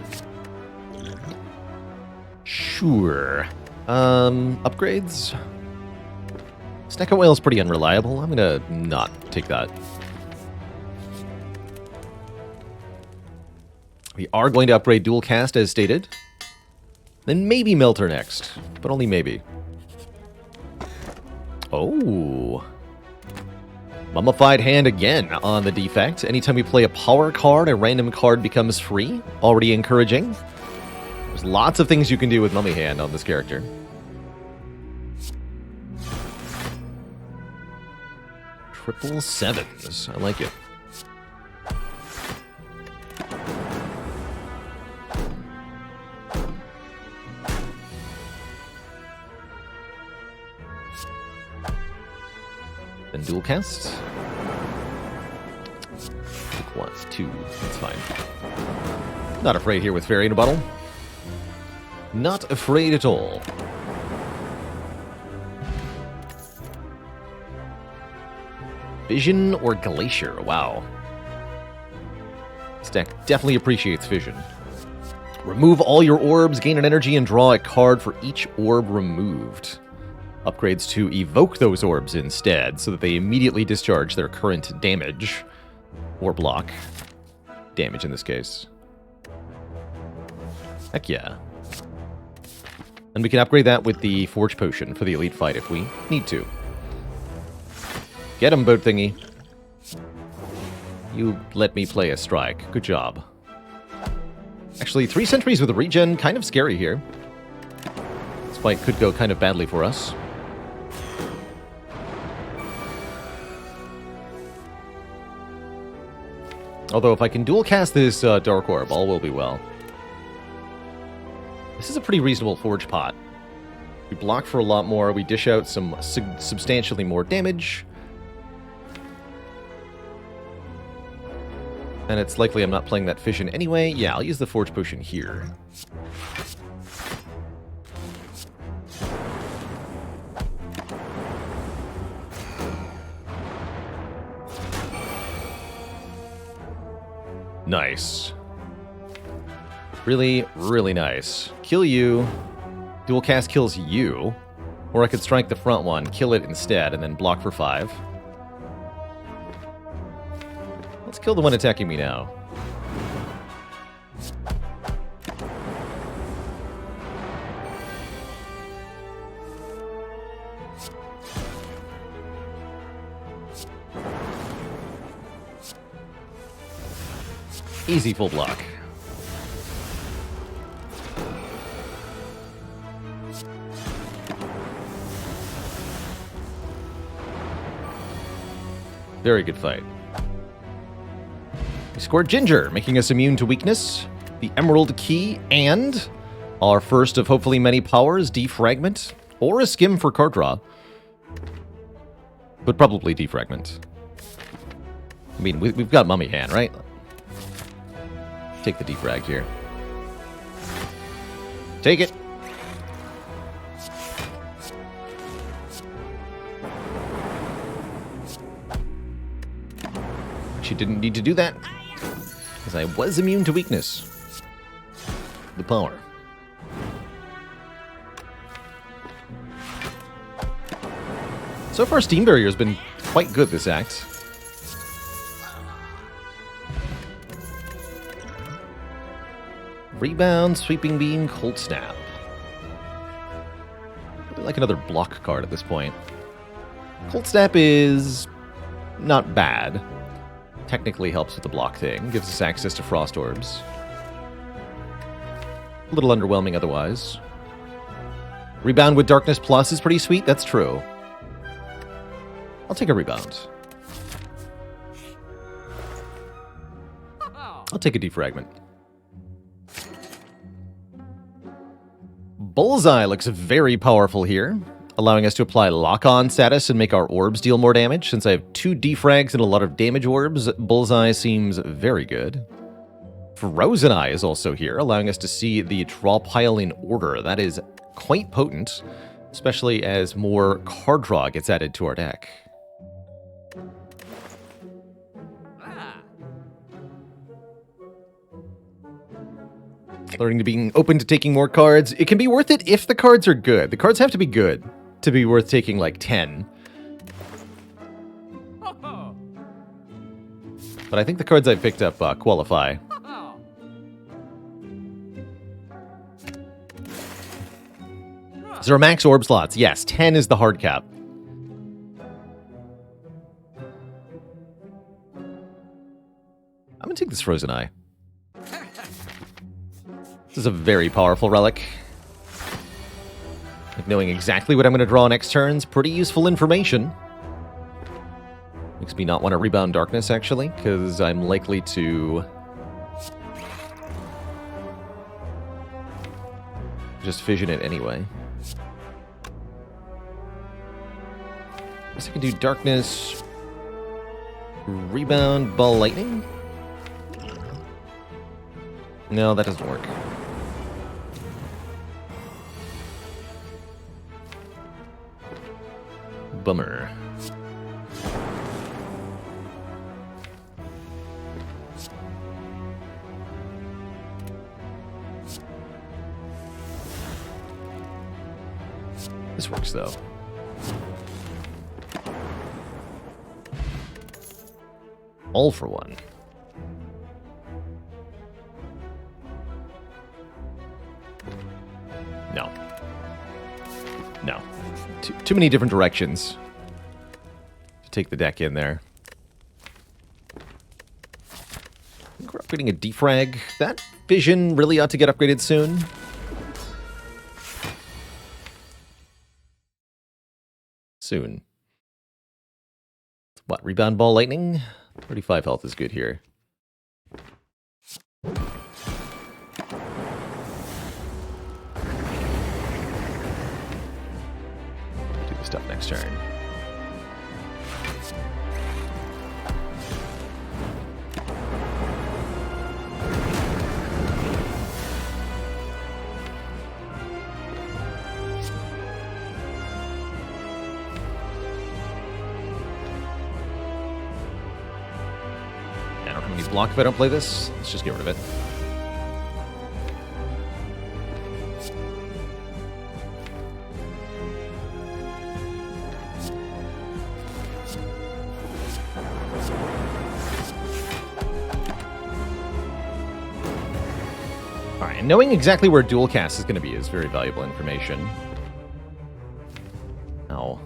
Upgrades? Snack Whale is pretty unreliable. I'm gonna not take that. We are going to upgrade Dual Cast as stated. Then maybe Melter next, but only maybe. Oh. Mummified Hand again on the Defect. Anytime we play a power card, a random card becomes free. Already encouraging. There's lots of things you can do with Mummy Hand on this character. Triple sevens. I like it. Then dual cast. Take 1, 2. That's fine. Not afraid here with Fairy in a Bottle. Not afraid at all. Vision or Glacier? Wow. This deck definitely appreciates Vision. Remove all your orbs, gain an energy, and draw a card for each orb removed. Upgrades to evoke those orbs instead, so that they immediately discharge their current damage. Or block. Damage in this case. Heck yeah. And we can upgrade that with the Forge Potion for the Elite Fight if we need to. Get him, boat thingy. You let me play a strike. Good job. Actually, 3 sentries with a regen, kind of scary here. This fight could go kind of badly for us. Although if I can dual cast this Dark Orb, all will be well. This is a pretty reasonable Forge pot. We block for a lot more, we dish out some substantially more damage. And it's likely I'm not playing that Fission anyway. Yeah, I'll use the Forge Potion here. Nice. Really, really nice. Kill you. Dual cast kills you. Or I could strike the front one, kill it instead, and then block for 5. Let's kill the one attacking me now. Easy full block. Very good fight. We scored Ginger, making us immune to weakness, the Emerald Key, and our first of hopefully many powers, Defragment, or a Skim for card draw. But probably Defragment. I mean, we've got Mummy Hand, right? Take the Defrag here. Take it. She didn't need to do that. Because I was immune to weakness. The power. So far, Steam Barrier has been quite good this act. Rebound, Sweeping Beam, Cold Snap. I'd like another block card at this point. Cold Snap is not bad. Technically helps with the block thing. Gives us access to Frost Orbs. A little underwhelming otherwise. Rebound with Darkness Plus is pretty sweet. That's true. I'll take a Rebound. I'll take a Defragment. Bullseye looks very powerful here, allowing us to apply lock-on status and make our orbs deal more damage. Since I have 2 defrags and a lot of damage orbs, Bullseye seems very good. Frozen Eye is also here, allowing us to see the draw pile in order. That is quite potent, especially as more card draw gets added to our deck. Learning to being open to taking more cards. It can be worth it if the cards are good. The cards have to be good to be worth taking like 10. But I think the cards I picked up qualify. Is there a max orb slots? Yes, 10 is the hard cap. I'm gonna take this Frozen Eye. This is a very powerful relic. Like knowing exactly what I'm going to draw next turn's pretty useful information. Makes me not want to Rebound Darkness, actually, because I'm likely to just fission it anyway. Guess I can do Darkness, Rebound, Ball Lightning? No, that doesn't work. Bummer. This works, though. All for one. No. No. Too many different directions to take the deck in there. I think we're upgrading a defrag. That vision really ought to get upgraded soon. Soon. What, Rebound Ball Lightning? 35 health is good here. Do the stuff next turn. Block if I don't play this. Let's just get rid of it. Alright, and knowing exactly where dual cast is going to be is very valuable information. Ow.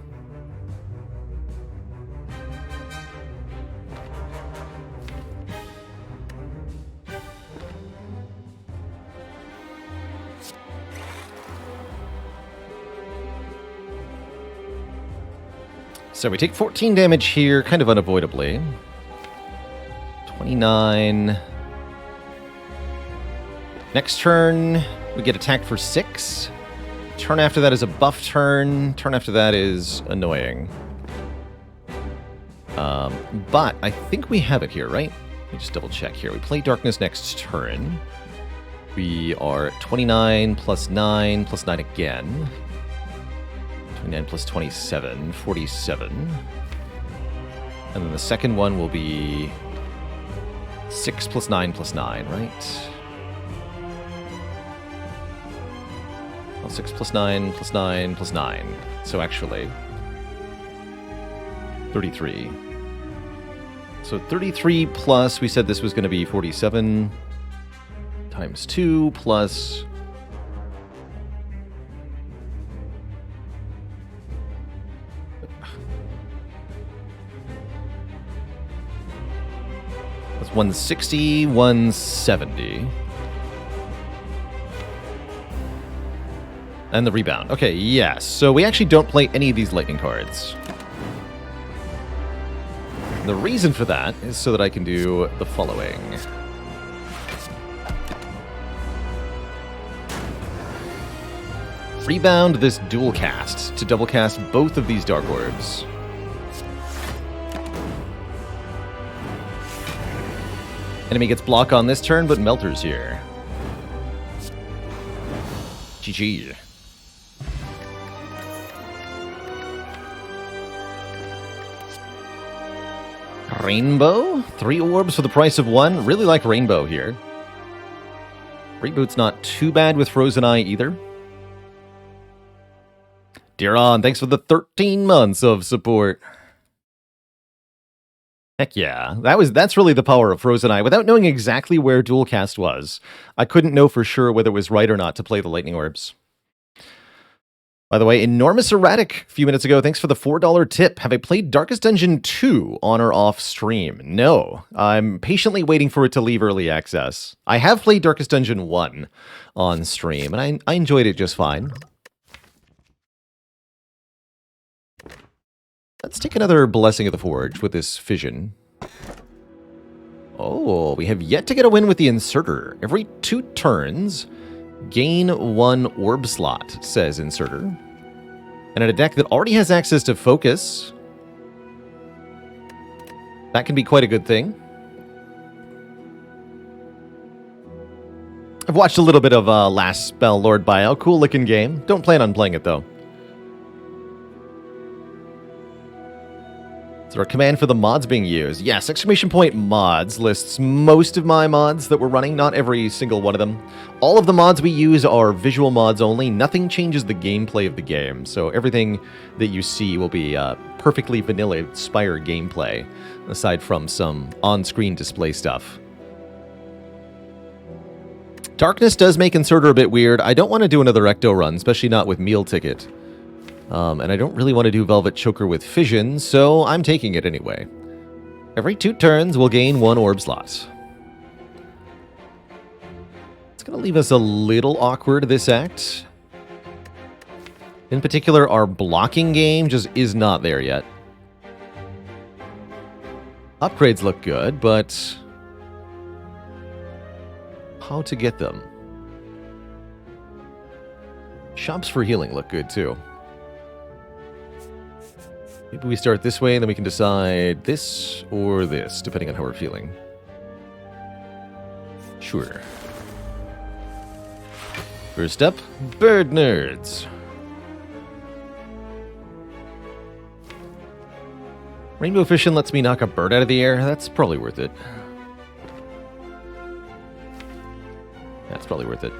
So we take 14 damage here, kind of unavoidably. 29. Next turn, we get attacked for 6. Turn after that is a buff turn. Turn after that is annoying. But I think we have it here, right? Let me just double check here. We play Darkness next turn. We are 29 plus 9 plus 9 again. 29 plus 27, 47. And then the second one will be 6 plus 9 plus 9, right? Well, 6 plus 9 plus 9 plus 9. So actually, 33. So 33 plus, we said this was going to be 47 times 2 plus... That's 160, 170. And the rebound. Okay, yes. So we actually don't play any of these lightning cards. The reason for that is so that I can do the following. Rebound this dual cast to double cast both of these Dark Orbs. Enemy gets block on this turn, but Melter's here. GG. Rainbow? 3 orbs for the price of 1. Really like Rainbow here. Reboot's not too bad with Frozen Eye either. Diron, thanks for the 13 months of support. Heck yeah. That's really the power of Frozen Eye. Without knowing exactly where Dual Cast was, I couldn't know for sure whether it was right or not to play the Lightning Orbs. By the way, Enormous Erratic, a few minutes ago, thanks for the $4 tip. Have I played Darkest Dungeon 2 on or off stream? No. I'm patiently waiting for it to leave early access. I have played Darkest Dungeon 1 on stream, and I enjoyed it just fine. Let's take another Blessing of the Forge with this Fission. Oh, we have yet to get a win with the Inserter. Every 2 turns... gain 1 orb slot, says Inserter. And in a deck that already has access to Focus, that can be quite a good thing. I've watched a little bit of Last Spell Lord Bio. Cool looking game. Don't plan on playing it though. Is there a command for the mods being used? Yes, exclamation point mods lists most of my mods that we're running, not every single one of them. All of the mods we use are visual mods only. Nothing changes the gameplay of the game, so everything that you see will be perfectly vanilla Spire gameplay, aside from some on-screen display stuff. Darkness does make Inserter a bit weird. I don't want to do another Ecto run, especially not with Meal Ticket. And I don't really want to do Velvet Choker with Fission, so I'm taking it anyway. Every 2 turns, we'll gain 1 orb slot. It's going to leave us a little awkward, this act. In particular, our blocking game just is not there yet. Upgrades look good, but... how to get them? Shops for healing look good, too. Maybe we start this way, and then we can decide this or this, depending on how we're feeling. Sure. First up, Bird Nerds. Rainbow Fission lets me knock a bird out of the air. That's probably worth it. That's probably worth it.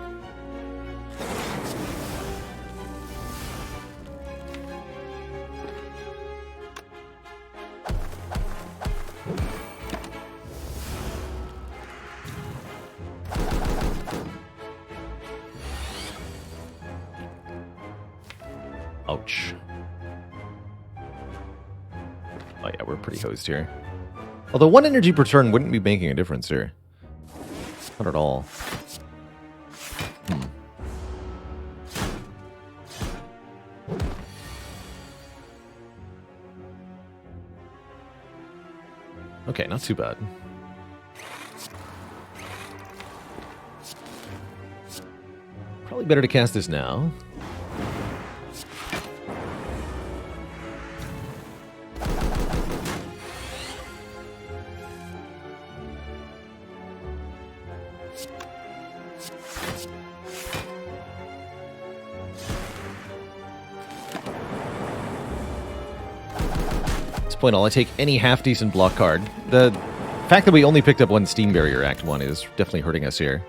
Ouch. Oh yeah, we're pretty hosed here. Although 1 energy per turn wouldn't be making a difference here. Not at all. Okay, not too bad. Probably better to cast this now. Point all, I take any half-decent block card. The fact that we only picked up one Steam Barrier Act 1 is definitely hurting us here.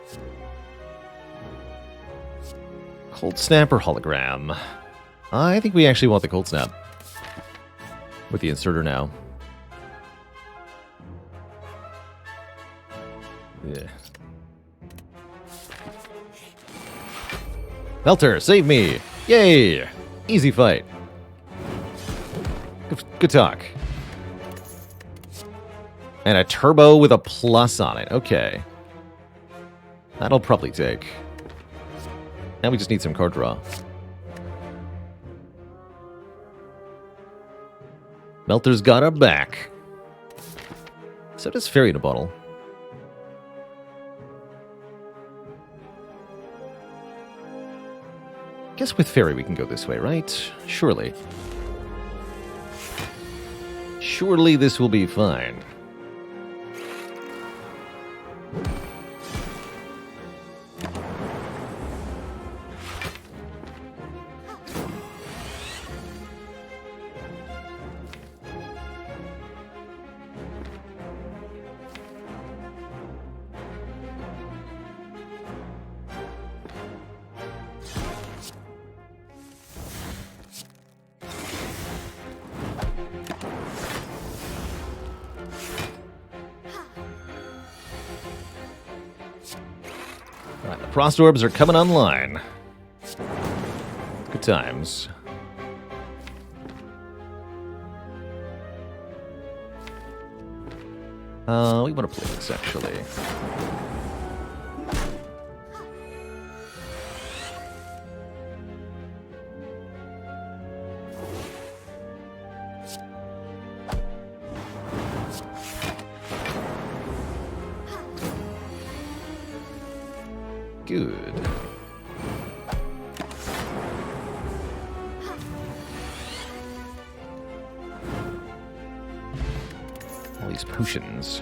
Cold Snap or Hologram? I think we actually want the Cold Snap. With the inserter now. Yeah. Melter, save me! Yay! Easy fight. Good talk. And a turbo with a plus on it. Okay. That'll probably take. Now we just need some card draw. Melter's got our back. So does Fairy in a Bottle. Guess with Fairy we can go this way, right? Surely. Surely this will be fine. Frost Orbs are coming online. Good times. We want to play this, actually. Good. All these potions.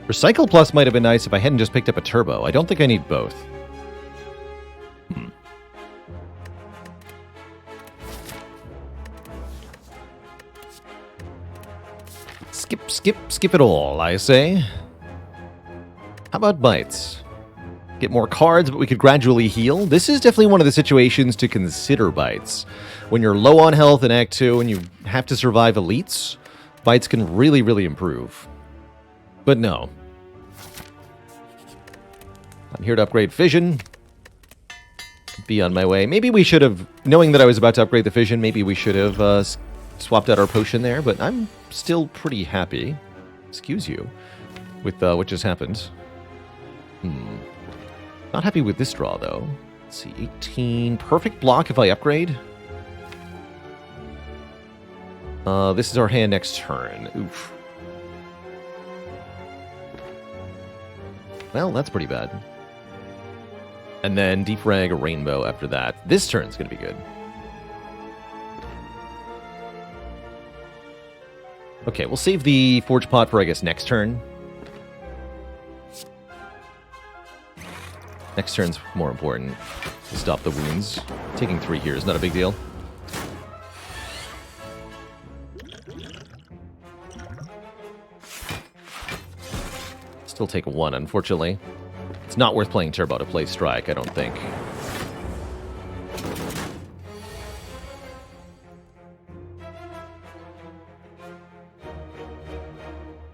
Recycle Plus might have been nice if I hadn't just picked up a turbo. I don't think I need both. Skip it all, I say. How about bites? Get more cards, but we could gradually heal. This is definitely one of the situations to consider bites. When you're low on health in Act 2 and you have to survive elites, bites can really, really improve. But no. I'm here to upgrade Fission. Be on my way. Maybe we should have, knowing that I was about to upgrade the Fission, maybe we should have swapped out our potion there, but I'm still pretty happy. Excuse you. With what just happened. Not happy with this draw, though. Let's see, 18. Perfect block if I upgrade. This is our hand next turn. Oof. Well, that's pretty bad. And then Defrag a Rainbow after that. This turn's going to be good. Okay, we'll save the Forge Pot for, I guess, next turn. Next turn's more important to stop the wounds. Taking 3 here is not a big deal. Still take 1, unfortunately. It's not worth playing Turbo to play Strike, I don't think.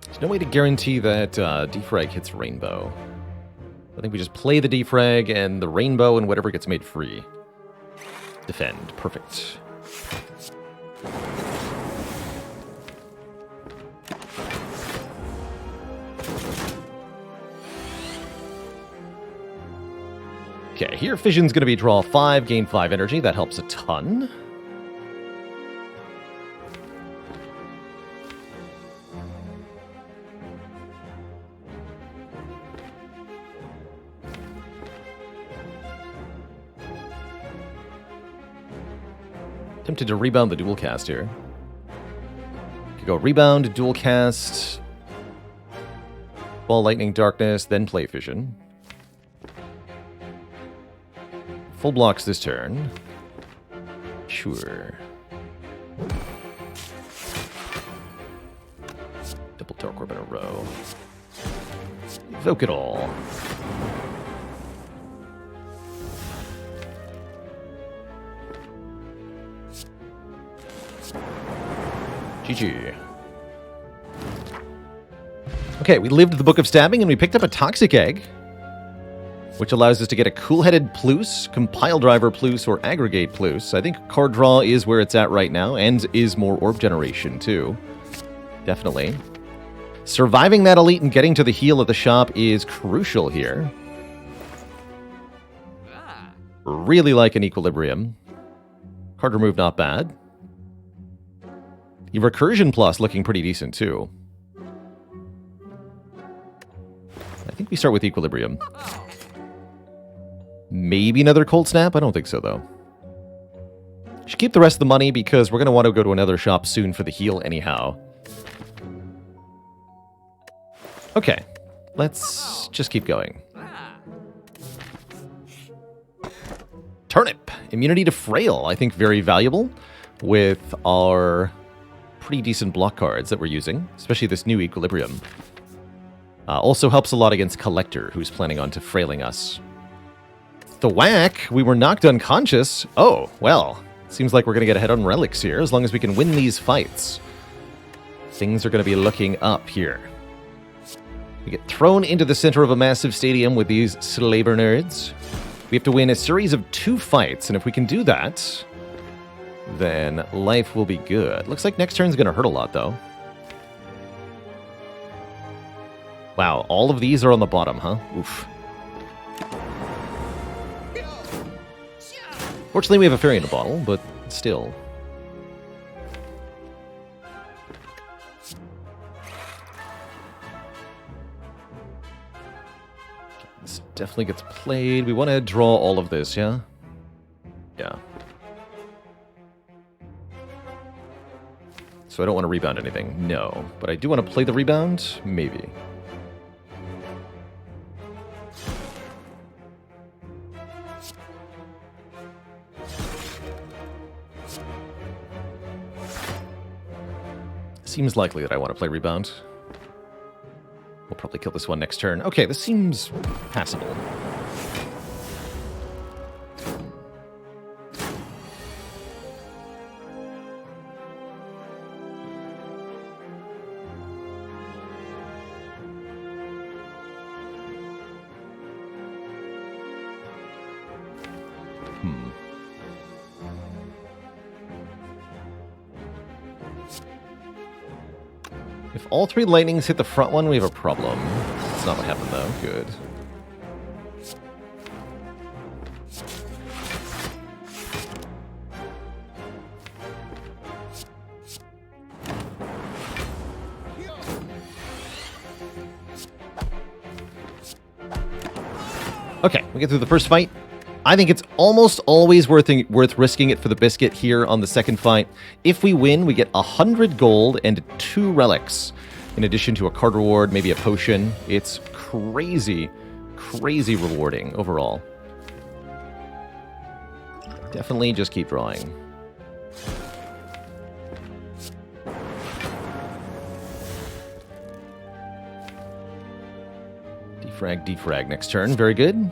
There's no way to guarantee that Defrag hits Rainbow. I think we just play the Defrag and the Rainbow and whatever gets made free. Defend. Perfect. Okay, here Fission's going to be draw 5, gain 5 energy. That helps a ton. Tempted to rebound the dual cast here. Could go rebound, dual cast, Ball, Lightning, Darkness, then play Fission. Full blocks this turn. Sure. Double Torque Orb in a row. Evoke it all. GG. Okay, we lived the Book of Stabbing and we picked up a Toxic Egg, which allows us to get a Cool-Headed Plus, Compile Driver Plus, or Aggregate Plus. I think card draw is where it's at right now, and is more orb generation too. Definitely. Surviving that elite and getting to the heal at the shop is crucial here. Really like an Equilibrium. Card remove not bad. The Recursion Plus looking pretty decent too. I think we start with Equilibrium. Maybe another Cold Snap? I don't think so though. Should keep the rest of the money because we're going to want to go to another shop soon for the heal anyhow. Okay, let's just keep going. Turnip. Immunity to Frail. I think very valuable with our pretty decent block cards that we're using, especially this new Equilibrium. Also helps a lot against Collector, who's planning on frailing us. The Whack. We were knocked unconscious. Oh, well. Seems like we're going to get ahead on relics here, as long as we can win these fights. Things are going to be looking up here. We get thrown into the center of a massive stadium with these slaver nerds. We have to win a series of 2 fights, and if we can do that, then life will be good. Looks like next turn's going to hurt a lot, though. Wow, all of these are on the bottom, huh? Oof. Fortunately, we have a fairy in a bottle, but still. This definitely gets played. We want to draw all of this, yeah? Yeah. So I don't want to rebound anything. No. But I do want to play the rebound? Maybe. Seems likely that I want to play rebound. We'll probably kill this one next turn. Okay, this seems passable. If all 3 lightnings hit the front one, we have a problem. That's not what happened, though. Good. Okay, we get through the first fight. I think it's almost always worth risking it for the biscuit here on the second fight. If we win, we get 100 gold and 2 relics, in addition to a card reward, maybe a potion. It's crazy, crazy rewarding overall. Definitely just keep drawing. Defrag, defrag next turn. Very good.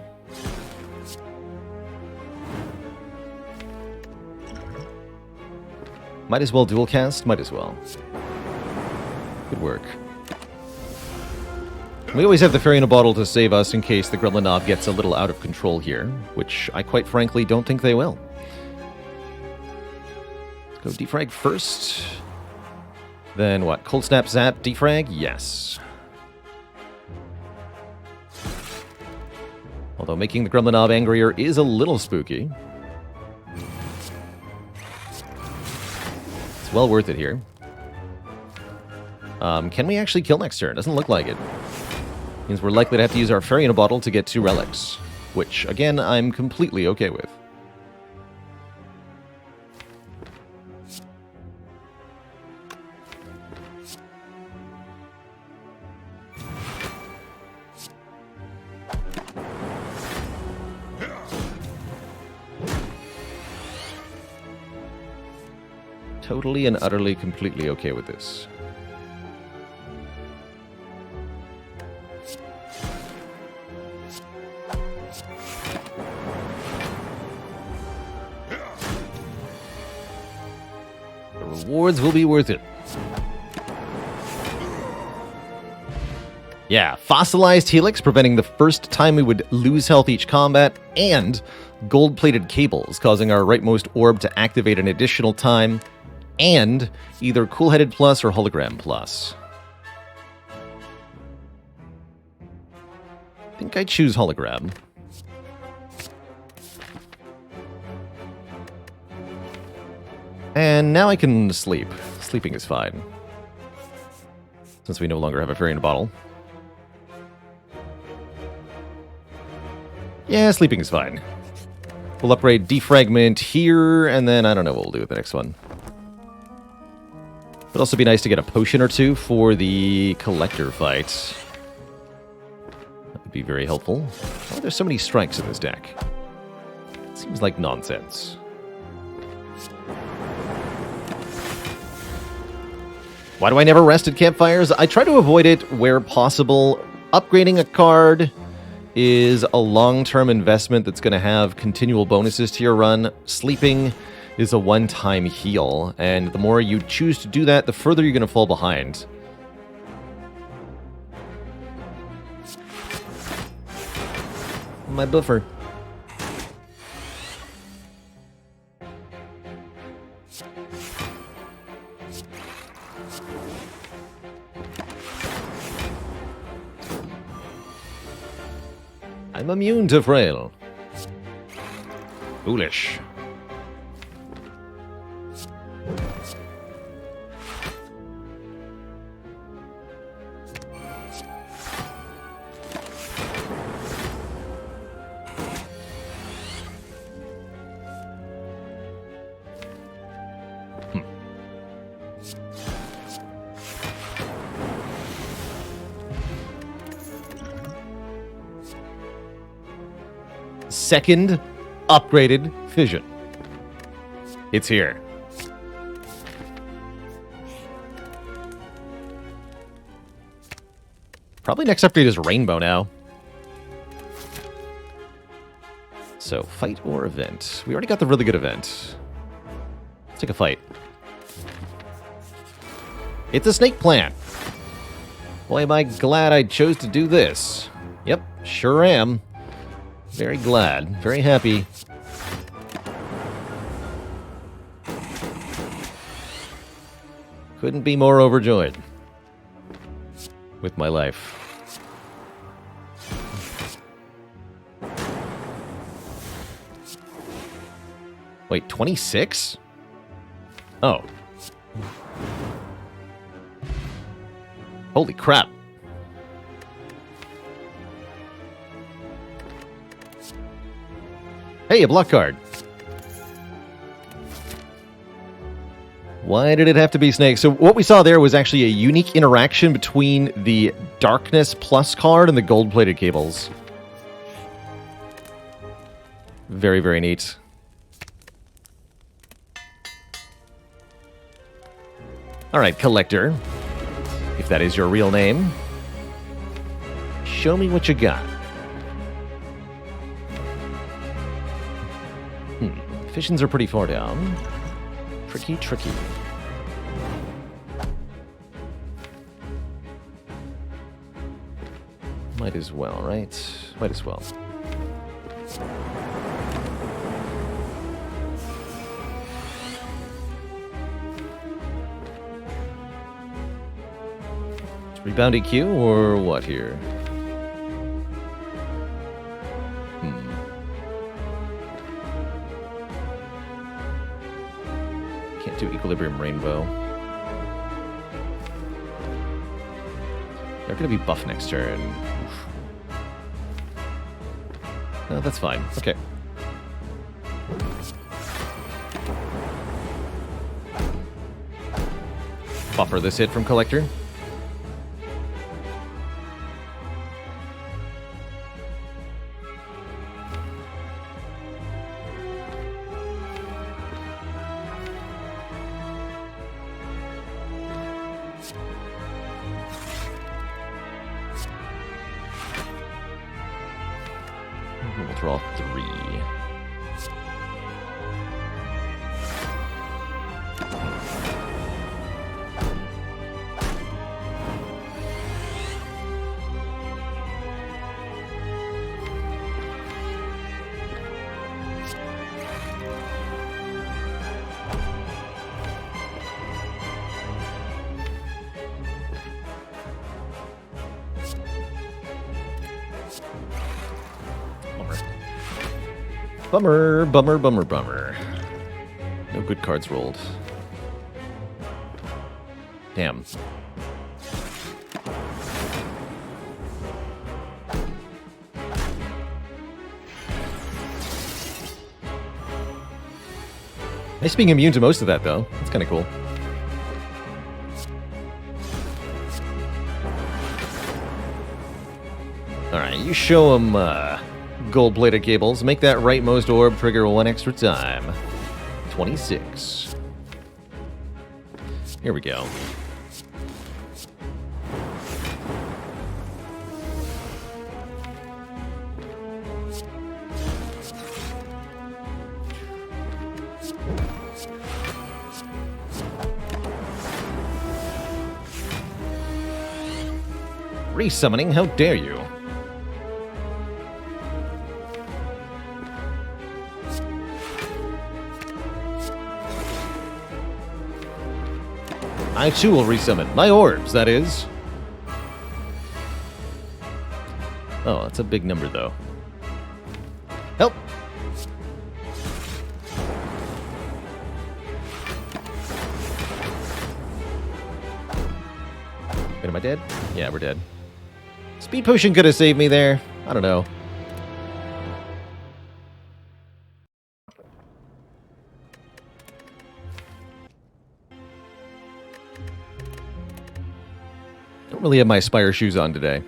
Might as well dual cast. Might as well. Good work. We always have the fairy in a bottle to save us in case the Gremlin Knob gets a little out of control here, which I quite frankly don't think they will. Let's go defrag first. Then what? Cold Snap, Zap, defrag? Yes. Although making the Gremlin Knob angrier is a little spooky. It's well worth it here. Can we actually kill next turn? Doesn't look like it. Means we're likely to have to use our fairy in a bottle to get 2 relics, which, again, I'm completely okay with. Totally and utterly, completely okay with this. rewards will be worth it. Yeah, fossilized helix, preventing the first time we would lose health each combat, and gold-plated cables, causing our rightmost orb to activate an additional time, and either cool-headed plus or hologram plus. I think I choose hologram. And now I can sleep. Sleeping is fine, since we no longer have a fairy in a bottle. Yeah, sleeping is fine. We'll upgrade defragment here, and then I don't know what we'll do with the next one. It'd also be nice to get a potion or two for the collector fight. That would be very helpful. Oh, there's so many strikes in this deck. Seems like nonsense. Why do I never rest at campfires? I try to avoid it where possible. Upgrading a card is a long-term investment that's going to have continual bonuses to your run. Sleeping is a one-time heal, and the more you choose to do that, the further you're going to fall behind. My buffer. I'm immune to frail. Foolish. Second upgraded fission. It's here. Probably next upgrade is rainbow now. So, fight or event? We already got the really good event. Let's take a fight. It's a snake plant. Boy, am I glad I chose to do this. Yep, sure am. Very glad. Very happy. Couldn't be more overjoyed with my life. Wait, 26? Oh. Holy crap. Hey, a block card. Why did it have to be snake? So what we saw there was actually a unique interaction between the Darkness Plus card and the gold-plated cables. Very, very neat. All right, Collector. If that is your real name. Show me what you got. Fissions are pretty far down. Tricky, tricky. Might as well, right? Might as well. Rebound EQ or what here? Can't do Equilibrium Rainbow. They're going to be buff next turn. Oof. No, that's fine. Okay. Buffer this hit from Collector. We'll draw 3. Bummer, bummer, bummer, bummer. No good cards rolled. Damn. Nice being immune to most of that, though. That's kind of cool. Alright, you show him gold-plated cables. Make that rightmost orb trigger one extra time. 26. Here we go. Resummoning, how dare you? I too will resummon. My orbs, that is. Oh, that's a big number, though. Help! Wait, am I dead? Yeah, we're dead. Speed potion could have saved me there. I don't know. Don't really have my Spire shoes on today.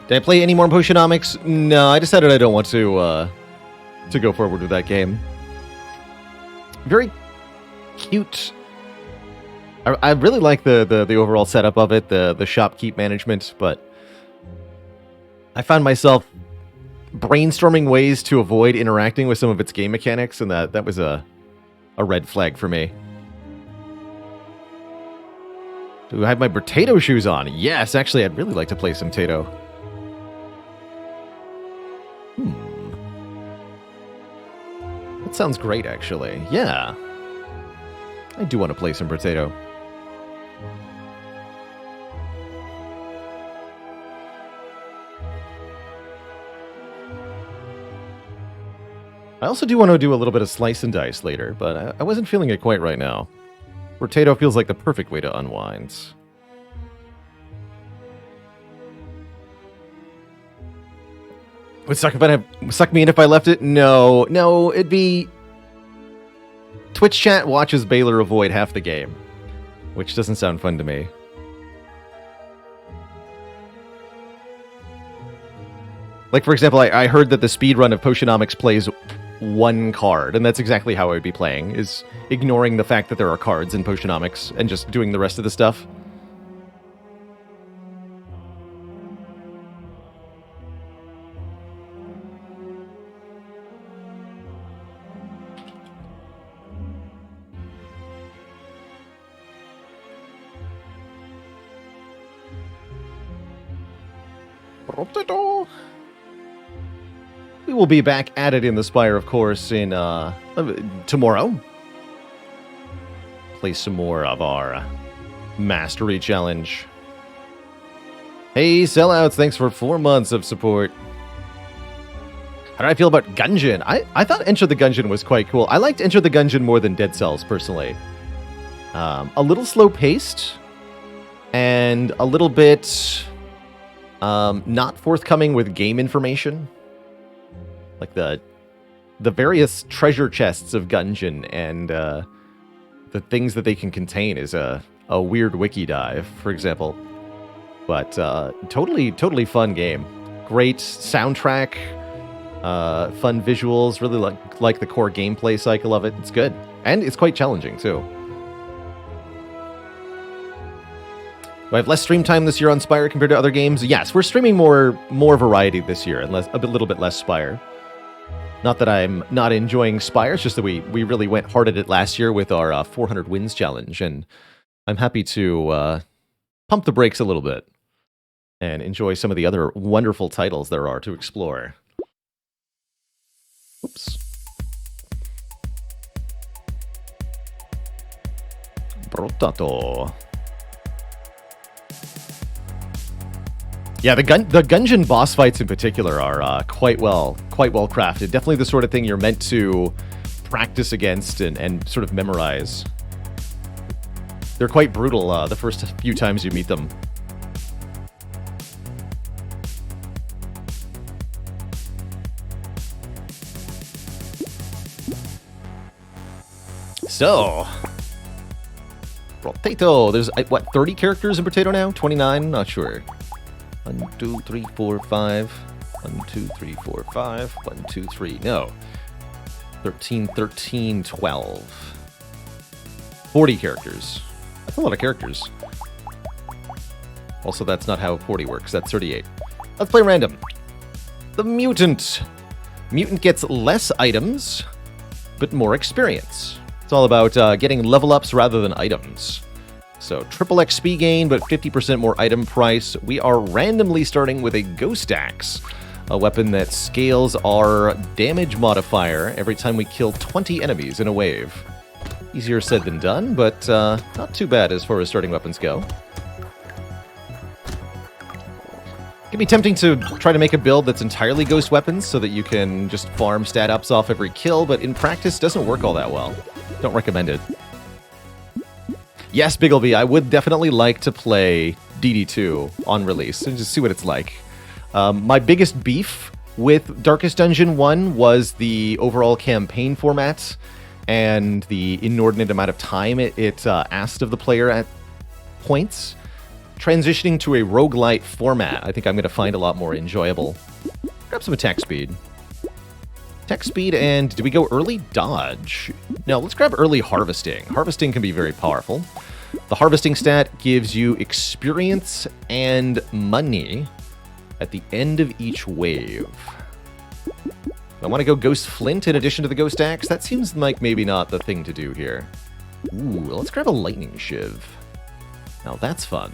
Did I play any more Potionomics? No, I decided I don't want to go forward with that game. Very cute. I really like the overall setup of it, the shopkeep management, but I found myself brainstorming ways to avoid interacting with some of its game mechanics, and that was a red flag for me. Do I have my Brotato shoes on? Yes, actually, I'd really like to play some Tato. That sounds great, actually. Yeah. I do want to play some Brotato. I also do want to do a little bit of slice and dice later, but I wasn't feeling it quite right now. Brotato feels like the perfect way to unwind. Would suck me in if I left it? No, it'd be... Twitch chat watches Baylor avoid half the game, which doesn't sound fun to me. Like, for example, I heard that the speedrun of Potionomics plays one card, and that's exactly how I would be playing, is ignoring the fact that there are cards in Potionomics and just doing the rest of the stuff. Brotato. We will be back at it in the Spire, of course, in tomorrow. Play some more of our Mastery Challenge. Hey, sellouts, thanks for 4 months of support. How do I feel about Gungeon? I thought Enter the Gungeon was quite cool. I liked Enter the Gungeon more than Dead Cells, personally. A little slow-paced, and a little bit... not forthcoming with game information. Like the various treasure chests of Gungeon and the things that they can contain is a weird wiki dive, for example. But totally fun game. Great soundtrack, fun visuals, really like the core gameplay cycle of it. It's good. And it's quite challenging, too. Do I have less stream time this year on Spire compared to other games? Yes, we're streaming more variety this year and a little bit less Spire. Not that I'm not enjoying Spire, it's just that we really went hard at it last year with our 400 wins challenge, and I'm happy to pump the brakes a little bit and enjoy some of the other wonderful titles there are to explore. Oops. Brotato. Yeah, the Gungeon boss fights in particular are quite well crafted. Definitely the sort of thing you're meant to practice against and sort of memorize. They're quite brutal the first few times you meet them. So, Brotato. There's, what, 30 characters in Brotato now? 29? Not sure. 1, 2, 3, 4, 5. 1, 2, 3, 4, 5. 1, 2, 3. No. 13, 13, 12. 40 characters. That's a lot of characters. Also, that's not how 40 works. That's 38. Let's play random. The Mutant. Mutant gets less items, but more experience. It's all about getting level ups rather than items. So triple XP gain, but 50% more item price. We are randomly starting with a Ghost Axe, a weapon that scales our damage modifier every time we kill 20 enemies in a wave. Easier said than done, but not too bad as far as starting weapons go. It can be tempting to try to make a build that's entirely ghost weapons so that you can just farm stat ups off every kill, but in practice doesn't work all that well. Don't recommend it. Yes, Biggleby, I would definitely like to play DD2 on release and just see what it's like. My biggest beef with Darkest Dungeon 1 was the overall campaign format and the inordinate amount of time it asked of the player at points. Transitioning to a roguelite format, I think I'm going to find a lot more enjoyable. Grab some attack speed. Attack speed, and do we go early dodge? No, let's grab early harvesting. Harvesting can be very powerful. The harvesting stat gives you experience and money at the end of each wave. I want to go Ghost Flint in addition to the Ghost Axe. That seems like maybe not the thing to do here. Ooh, let's grab a Lightning Shiv. Now that's fun.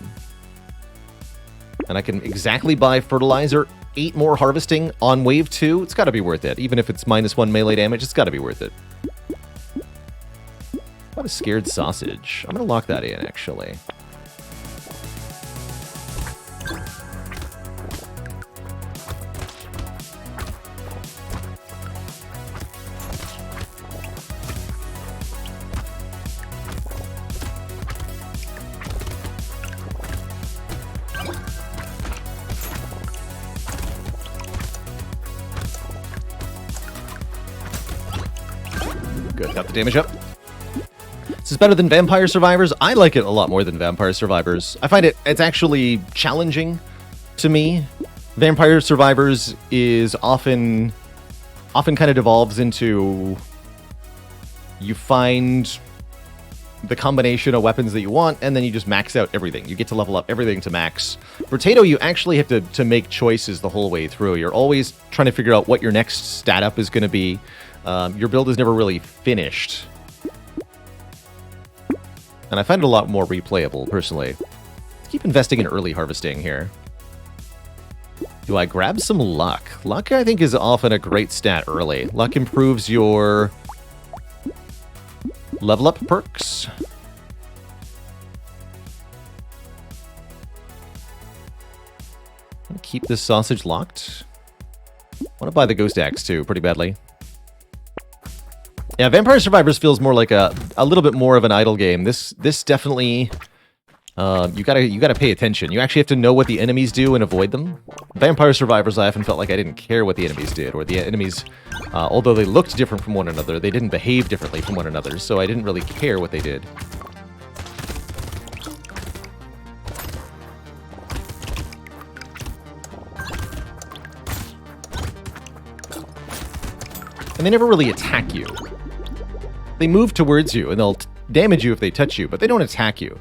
And I can exactly buy Fertilizer, 8 more harvesting on wave 2. It's got to be worth it. Even if it's -1 melee damage, it's got to be worth it. What a scared sausage. I'm going to lock that in, actually. Good, got the damage up. This is better than Vampire Survivors. I like it a lot more than Vampire Survivors. I find it's actually challenging to me. Vampire Survivors is often kind of devolves into you find the combination of weapons that you want, and then you just max out everything. You get to level up everything to max. Brotato, you actually have to make choices the whole way through. You're always trying to figure out what your next stat up is going to be. Your build is never really finished. And I find it a lot more replayable, personally. Let's keep investing in early harvesting here. Do I grab some luck? Luck, I think, is often a great stat early. Luck improves your level up perks. I'm gonna keep this sausage locked. I want to buy the Ghost Axe, too, pretty badly. Yeah, Vampire Survivors feels more like a little bit more of an idle game. This definitely, you gotta pay attention. You actually have to know what the enemies do and avoid them. Vampire Survivors, I often felt like I didn't care what the enemies did, or the enemies, although they looked different from one another, they didn't behave differently from one another, so I didn't really care what they did. And they never really attack you. They move towards you, and they'll damage you if they touch you, but they don't attack you.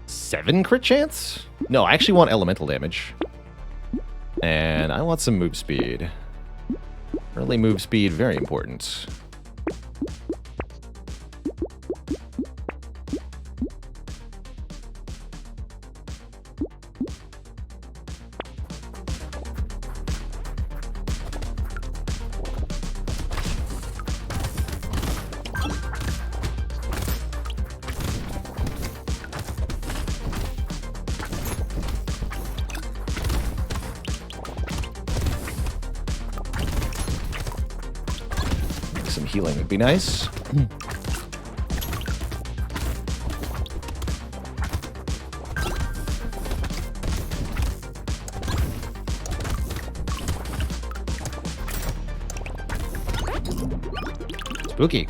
7 crit chance? No, I actually want elemental damage. And I want some move speed. Early move speed, very important. Some healing would be nice. Spooky.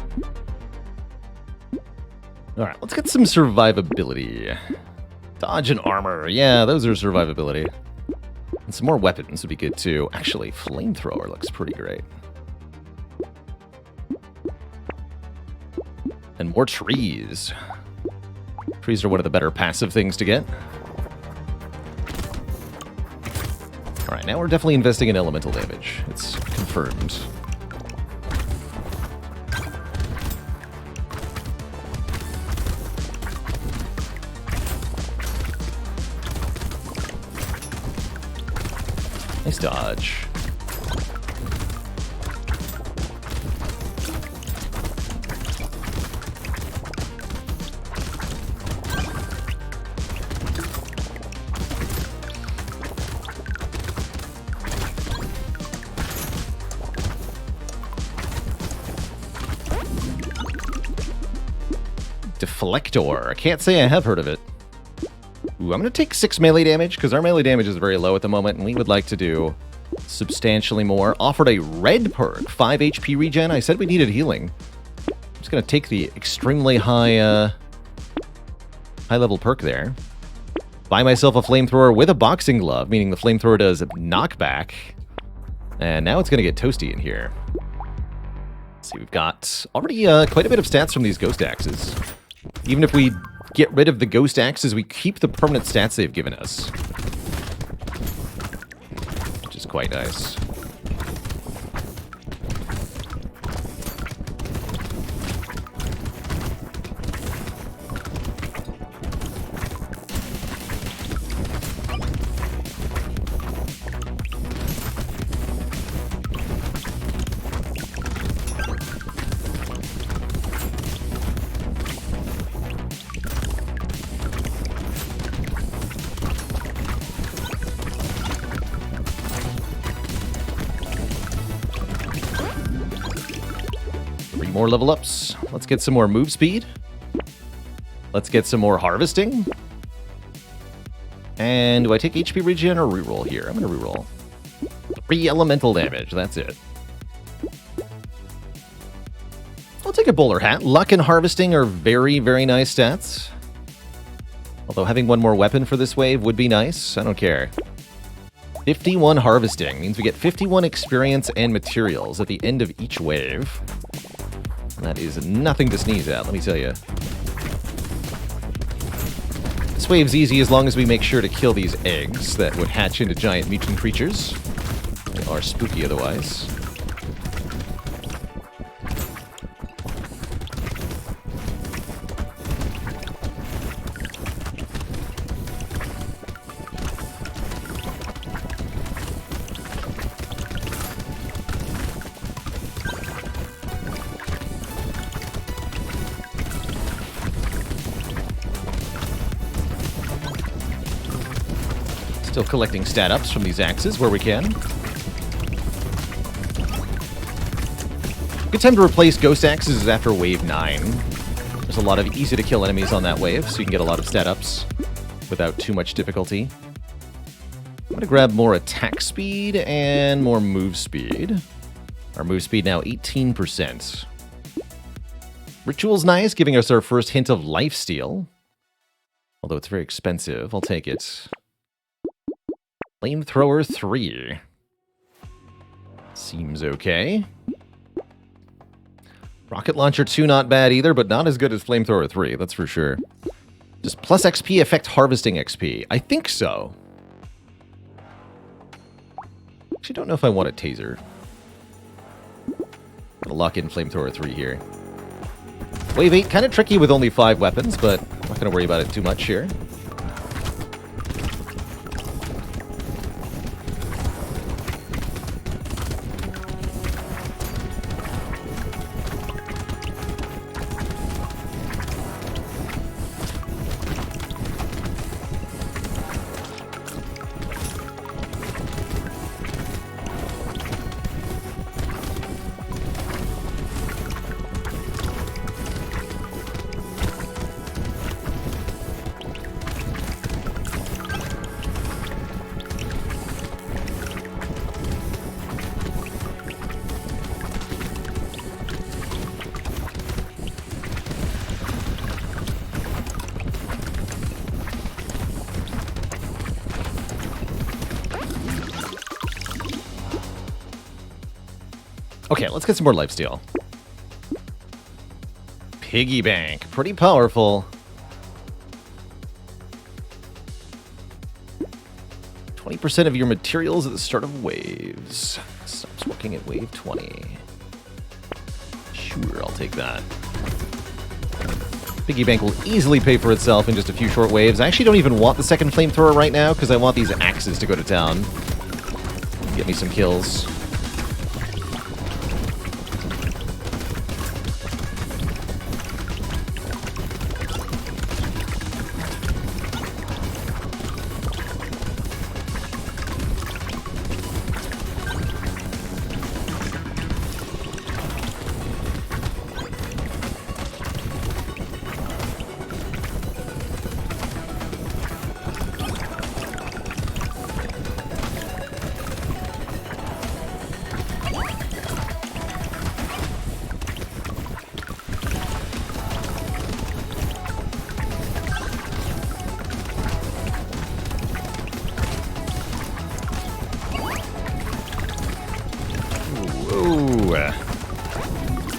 Alright, let's get some survivability. Dodge and armor. Yeah, those are survivability. And some more weapons would be good too. Actually, flamethrower looks pretty great. And more trees. Trees are one of the better passive things to get. Alright, now we're definitely investing in elemental damage. It's confirmed. Nice dodge. Deflector. I can't say I have heard of it. Ooh, I'm going to take 6 melee damage, because our melee damage is very low at the moment, and we would like to do substantially more. Offered a red perk, 5 HP regen. I said we needed healing. I'm just going to take the extremely high level perk there. Buy myself a flamethrower with a boxing glove, meaning the flamethrower does knockback. And now it's going to get toasty in here. Let's see, we've got already quite a bit of stats from these ghost axes. Even if we get rid of the ghost axes, we keep the permanent stats they've given us. Which is quite nice. More level ups. Let's get some more move speed. Let's get some more harvesting. And do I take HP regen or reroll here? I'm going to reroll. 3 elemental damage. That's it. I'll take a bowler hat. Luck and harvesting are very, very nice stats. Although having one more weapon for this wave would be nice. I don't care. 51 harvesting means we get 51 experience and materials at the end of each wave. That is nothing to sneeze at, let me tell you. This wave's easy as long as we make sure to kill these eggs that would hatch into giant mutant creatures. They are spooky otherwise. Still collecting stat ups from these axes where we can. Good time to replace ghost axes is after wave 9. There's a lot of easy to kill enemies on that wave, so you can get a lot of stat ups without too much difficulty. I'm going to grab more attack speed and more move speed. Our move speed now 18%. Ritual's nice, giving us our first hint of lifesteal. Although it's very expensive, I'll take it. Flamethrower 3. Seems okay. Rocket Launcher 2 not bad either, but not as good as Flamethrower 3, that's for sure. Does plus XP affect harvesting XP? I think so. Actually, don't know if I want a taser. Gonna lock in Flamethrower 3 here. Wave 8, kind of tricky with only 5 weapons, but I'm not gonna worry about it too much here. Okay, let's get some more lifesteal. Piggy bank. Pretty powerful. 20% of your materials at the start of waves. Stops working at wave 20. Sure, I'll take that. Piggy bank will easily pay for itself in just a few short waves. I actually don't even want the second flamethrower right now because I want these axes to go to town. Get me some kills.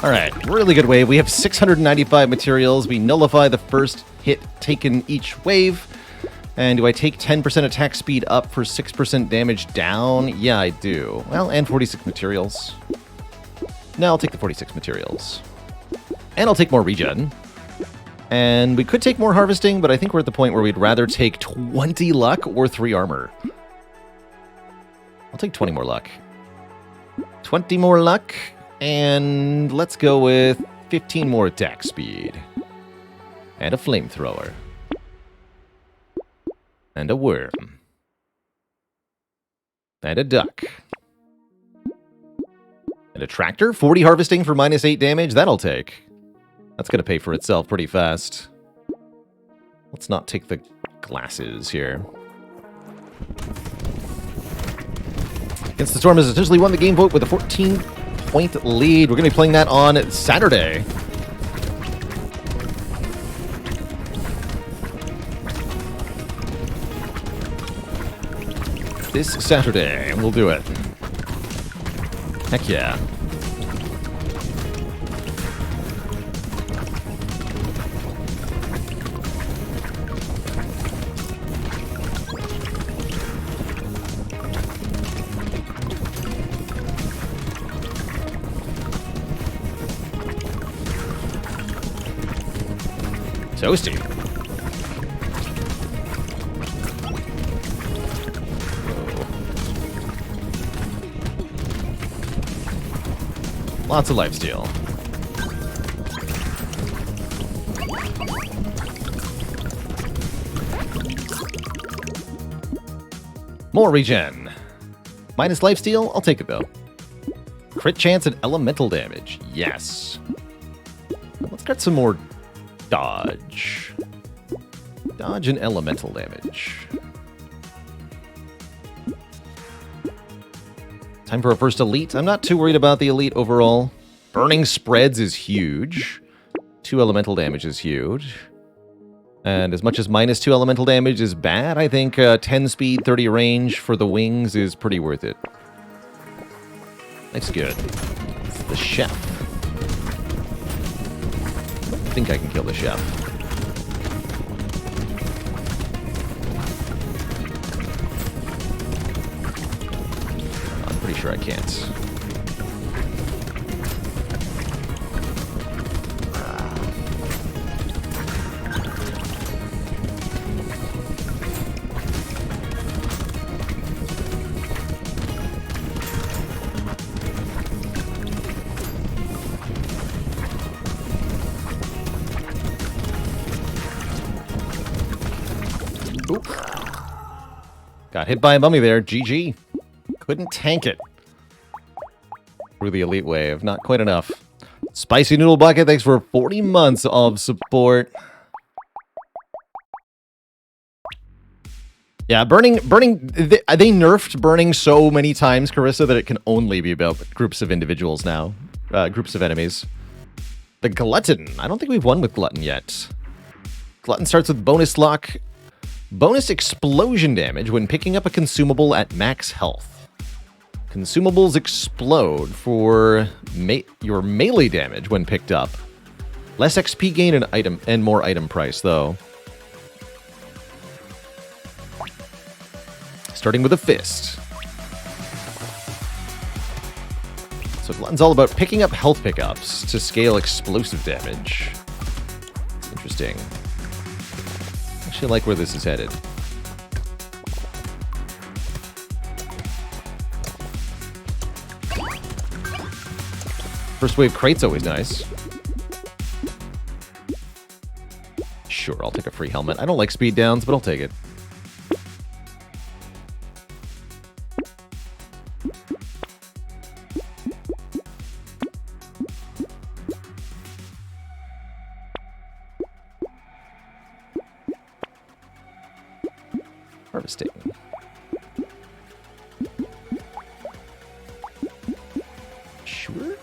Alright, really good wave. We have 695 materials. We nullify the first hit taken each wave. And do I take 10% attack speed up for 6% damage down? Yeah, I do. Well, and 46 materials. No, I'll take the 46 materials. And I'll take more regen. And we could take more harvesting, but I think we're at the point where we'd rather take 20 luck or 3 armor. I'll take 20 more luck. 20 more luck. And let's go with 15 more attack speed. And a flamethrower. And a worm. And a duck. And a tractor. 40 harvesting for minus 8 damage. That'll take. That's going to pay for itself pretty fast. Let's not take the glasses here. Against the Storm has essentially won the game vote with a 14-point lead. We're going to be playing that on Saturday. This Saturday, we'll do it. Heck yeah. Toasty. Lots of lifesteal. More regen. Minus lifesteal? I'll take it though. Crit chance and elemental damage. Yes. Let's get some more dodge. Dodge and elemental damage. Time for our first elite. I'm not too worried about the elite overall. Burning spreads is huge. 2 elemental damage is huge. And as much as minus 2 elemental damage is bad, I think 10 speed, 30 range for the wings is pretty worth it. That's good. It's the chef. I think I can kill the chef. I'm pretty sure I can't. Oop. Got hit by a mummy there. GG. Couldn't tank it. Through the elite wave. Not quite enough. Spicy Noodle Bucket, thanks for 40 months of support. Yeah, burning, they nerfed burning so many times, Carissa, that it can only be about groups of individuals now. Groups of enemies. The Glutton. I don't think we've won with Glutton yet. Glutton starts with bonus luck. Bonus explosion damage when picking up a consumable at max health. Consumables explode for your melee damage when picked up. Less XP gain and more item price, though. Starting with a fist. So Glutton's all about picking up health pickups to scale explosive damage. It's interesting. Actually, I like where this is headed. First wave crate's always nice. Sure, I'll take a free helmet. I don't like speed downs, but I'll take it. Harvesting. Sure.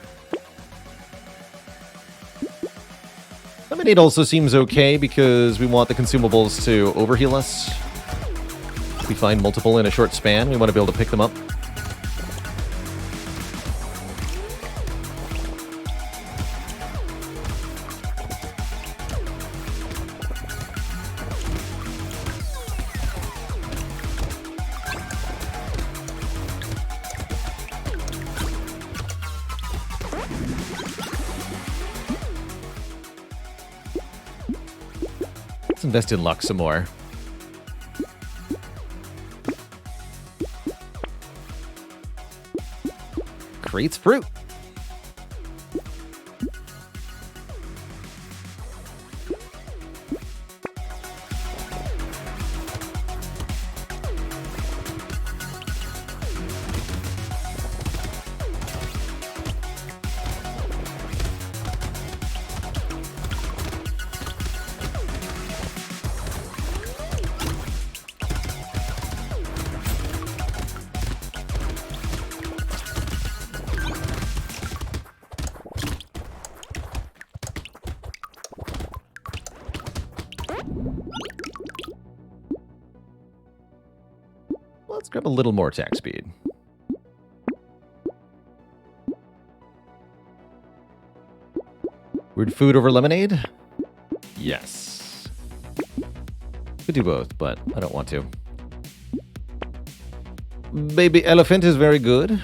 Lemonade also seems okay because we want the consumables to overheal us. If we find multiple in a short span, we want to be able to pick them up. Let's invest in luck some more. Creates fruit. Let's grab a little more attack speed. Weird food over lemonade? Yes. Could do both, but I don't want to. Baby elephant is very good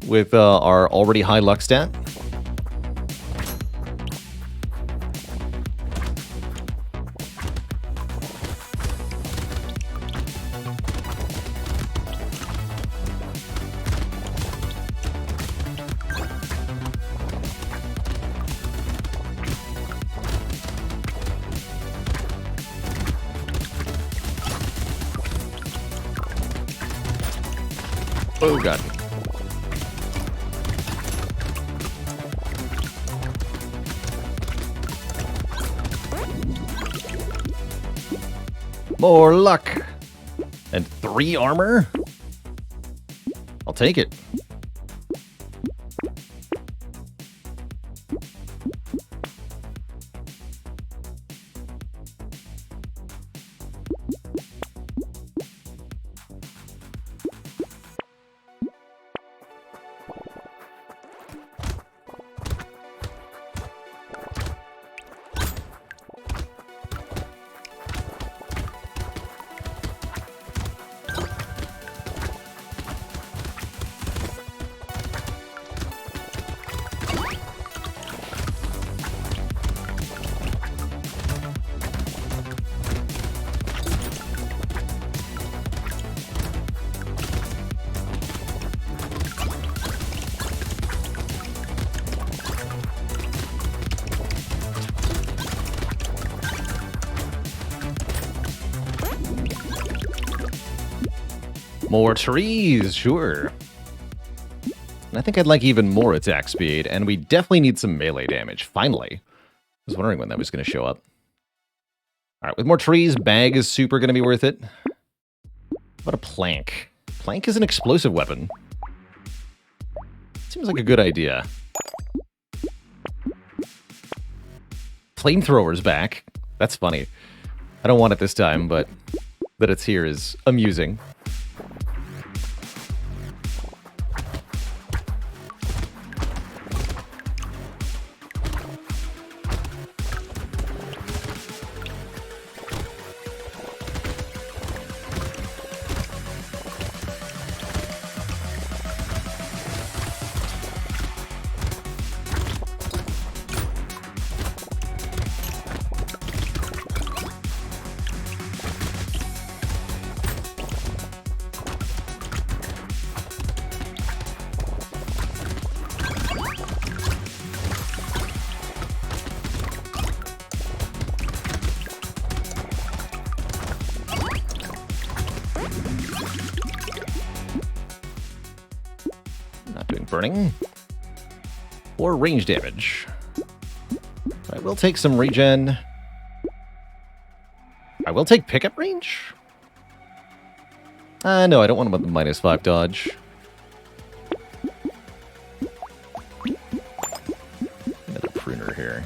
with our already high luck stat. Oh, God. More luck. And 3 armor? I'll take it. More trees, sure. And I think I'd like even more attack speed, and we definitely need some melee damage, finally. I was wondering when that was going to show up. Alright, with more trees, bag is super going to be worth it. What a plank. Plank is an explosive weapon. Seems like a good idea. Flamethrower's back. That's funny. I don't want it this time, but that it's here is amusing. burning. Or range damage. I will take some regen. I will take pickup range? No, I don't want him with the -5 dodge. Another pruner here.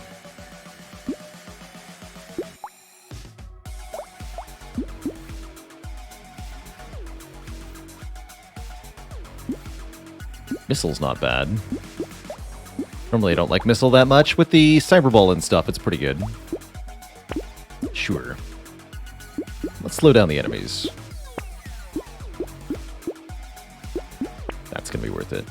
Missile's not bad. Normally I don't like missile that much. With the cyber ball and stuff, it's pretty good. Sure. Let's slow down the enemies. That's gonna be worth it.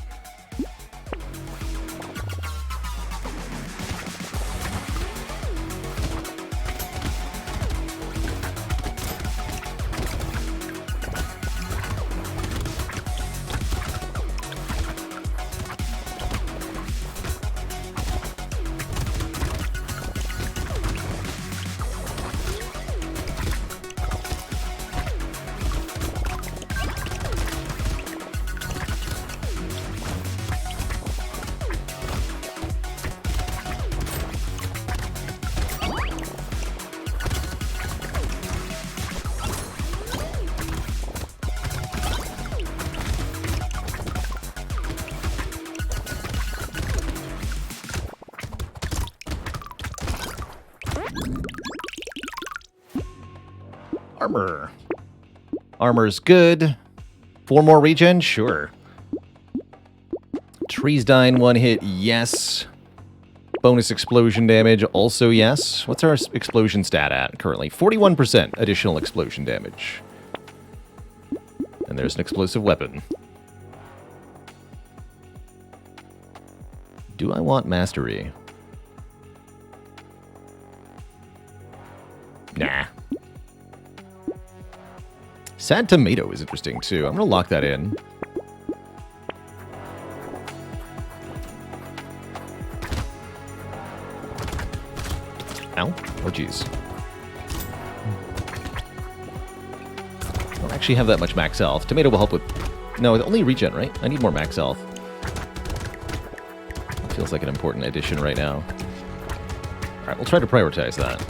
Armor. Armor's good. 4 more regen? Sure. Trees die in 1 hit? Yes. Bonus explosion damage? Also yes. What's our explosion stat at currently? 41% additional explosion damage. And there's an explosive weapon. Do I want mastery? Nah. Sad tomato is interesting too. I'm gonna lock that in. Ow. Oh jeez. I don't actually have that much max health. Tomato will help with... No, only regen, right? I need more max health. Feels like an important addition right now. Alright, we'll try to prioritize that.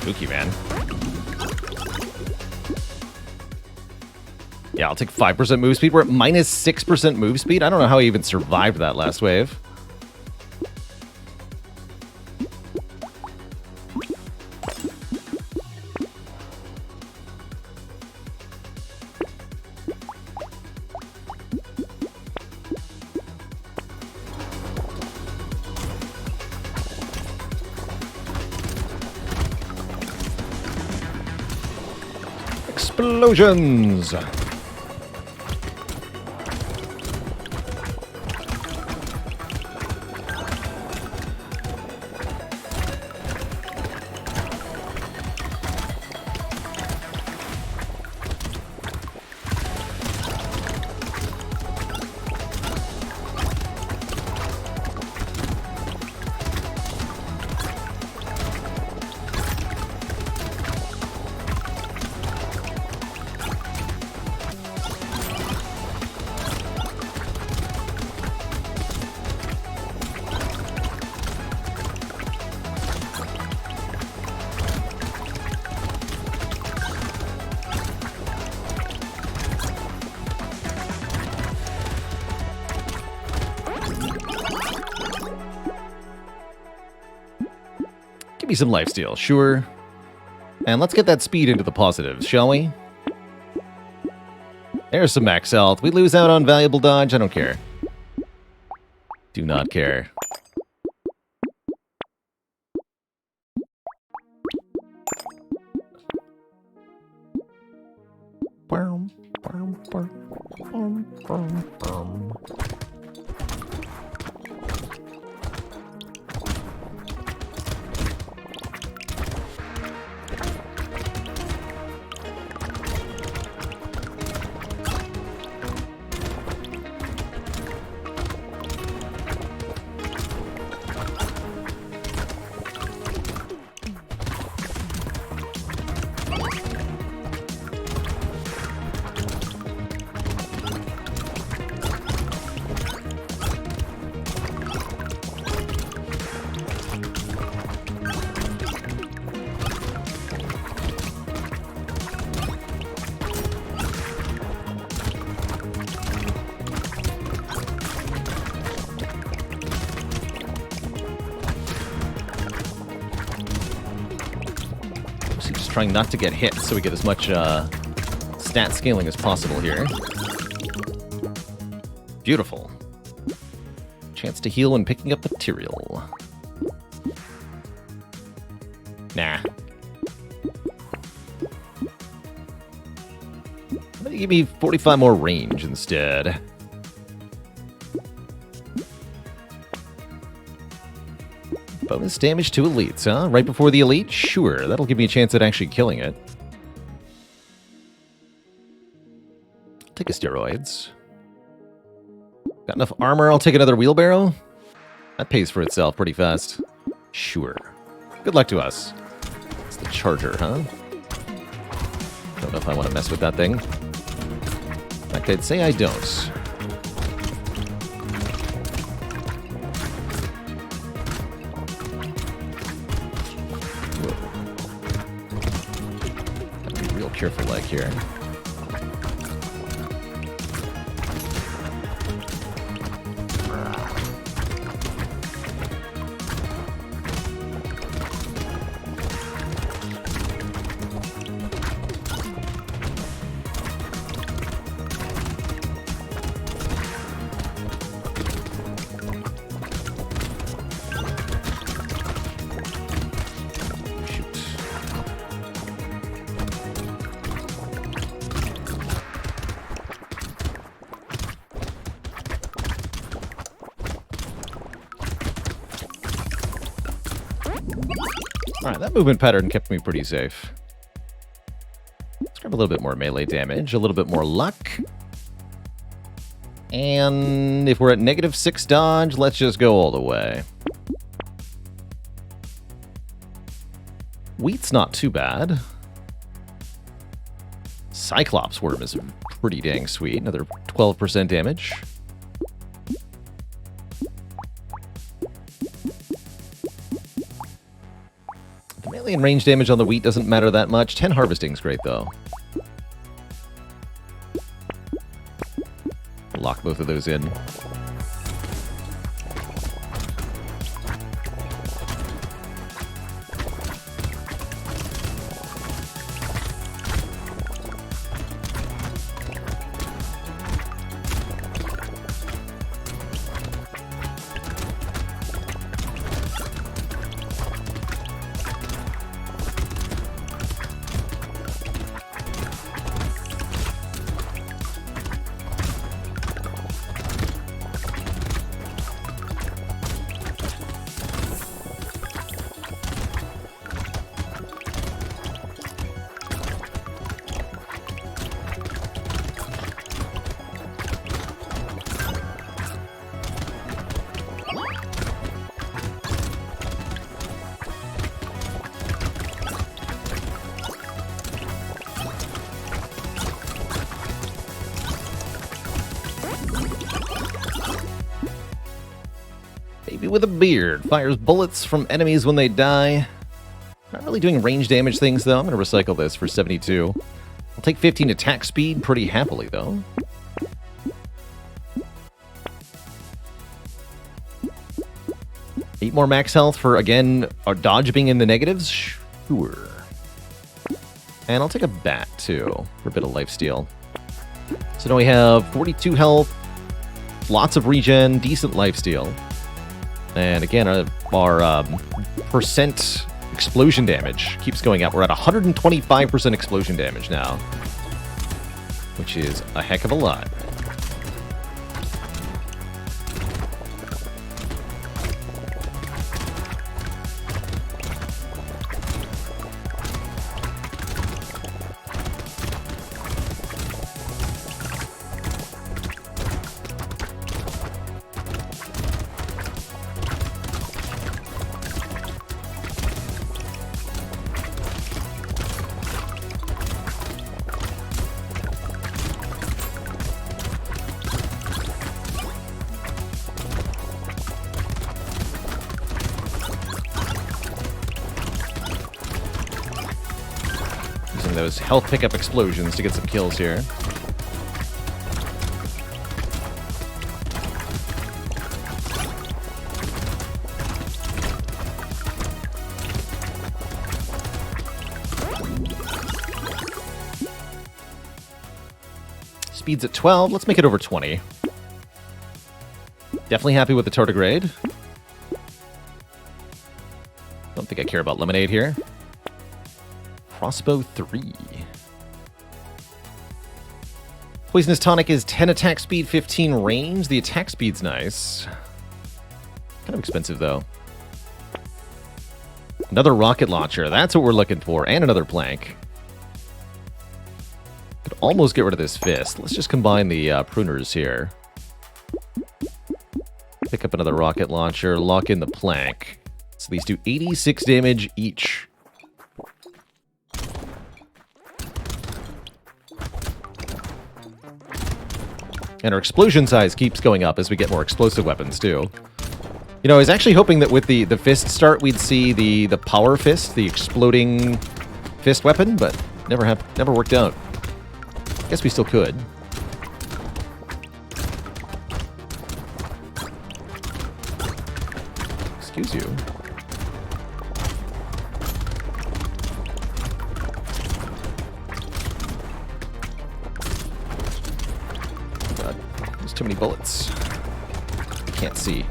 Spooky, man. Yeah, I'll take 5% move speed. We're at minus 6% move speed. I don't know how I even survived that last wave. Explosions! Give me some lifesteal, sure. And let's get that speed into the positives, shall we? There's some max health. We lose out on valuable dodge. I don't care. Do not care. Trying not to get hit so we get as much stat scaling as possible here. Beautiful. Chance to heal when picking up material. Nah. I'm gonna give me 45 more range instead. Bonus damage to elites, huh? Right before the elite? Sure, that'll give me a chance at actually killing it. Take a steroids. Got enough armor, I'll take another wheelbarrow. That pays for itself pretty fast. Sure. Good luck to us. It's the charger, huh? Don't know if I want to mess with that thing. In fact, I'd say I don't. Careful like here. Alright, that movement pattern kept me pretty safe. Let's grab a little bit more melee damage, a little bit more luck. And if we're at -6 dodge, let's just go all the way. Wheat's not too bad. Cyclops Worm is pretty dang sweet. Another 12% damage. Melee and range damage on the wheat doesn't matter that much. 10 harvesting's great, though. Lock both of those in. With a beard. Fires bullets from enemies when they die. Not really doing range damage things, though. I'm going to recycle this for 72. I'll take 15 attack speed pretty happily, though. Eight more max health for, again, our dodge being in the negatives? Sure. And I'll take a bat, too, for a bit of lifesteal. So now we have 42 health, lots of regen, decent lifesteal. And again, our percent explosion damage keeps going up. We're at 125% explosion damage now, which is a heck of a lot. Using those health pickup explosions to get some kills here. Speed's at 12. Let's make it over 20. Definitely happy with the tardigrade. Don't think I care about lemonade here. Crossbow 3. Poisonous tonic is 10 attack speed, 15 range. The attack speed's nice. Kind of expensive, though. Another rocket launcher. That's what we're looking for. And another plank. Could almost get rid of this fist. Let's just combine the pruners here. Pick up another rocket launcher. Lock in the plank. So these do 86 damage each. And our explosion size keeps going up as we get more explosive weapons, too. You know, I was actually hoping that with the fist start, we'd see the power fist, the exploding fist weapon, but never worked out. Guess we still could. Excuse you. God, there's too many bullets. I can't see.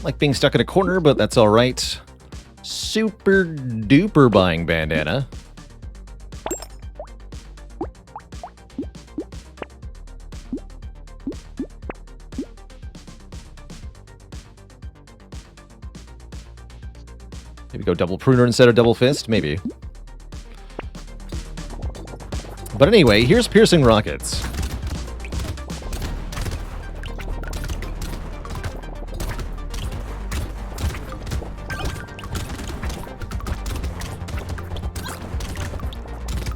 Like being stuck in a corner, but that's all right. Super duper buying bandana. Maybe go double pruner instead of double fist, maybe. But anyway, here's piercing rockets.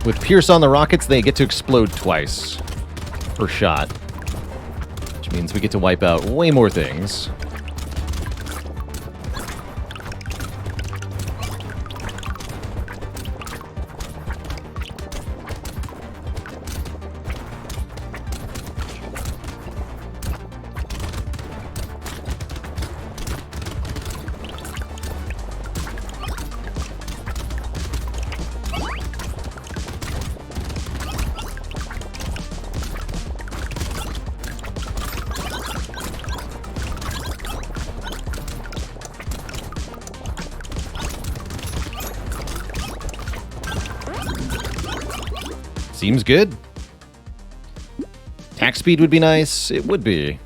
With Pierce on the rockets, they get to explode twice per shot, which means we get to wipe out way more things. Seems good. Attack speed would be nice. It would be.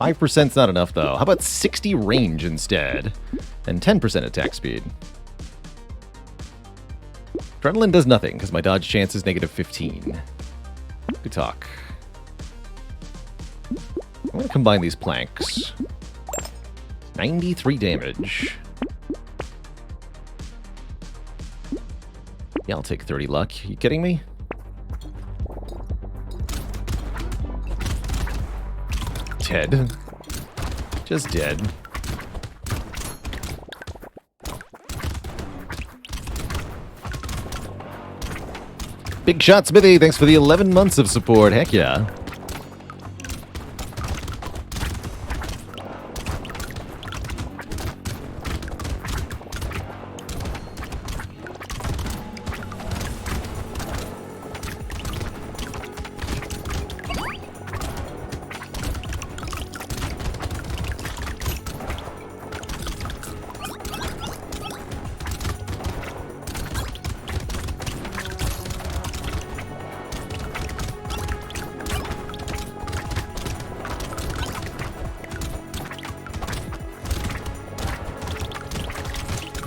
5%'s not enough, though. How about 60 range instead? And 10% attack speed. Adrenaline does nothing, because my dodge chance is negative 15. Good talk. I'm going to combine these planks. 93 damage. Yeah, I'll take 30 luck. You kidding me? Dead. Just dead. Big shot, Smithy. Thanks for the 11 months of support. Heck yeah.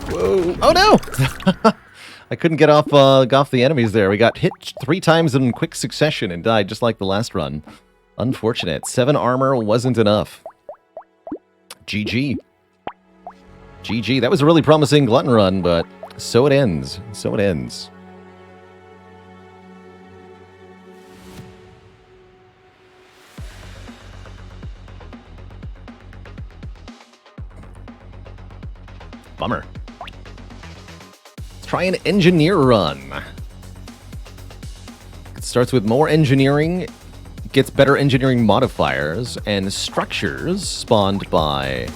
Whoa. Oh no! I couldn't get off the enemies there. We got hit 3 times in quick succession and died just like the last run. Unfortunate. 7 armor wasn't enough. GG. GG. That was a really promising glutton run, but so it ends. So it ends. Bummer. Let's try an engineer run. It starts with more engineering, gets better engineering modifiers, and structures spawned by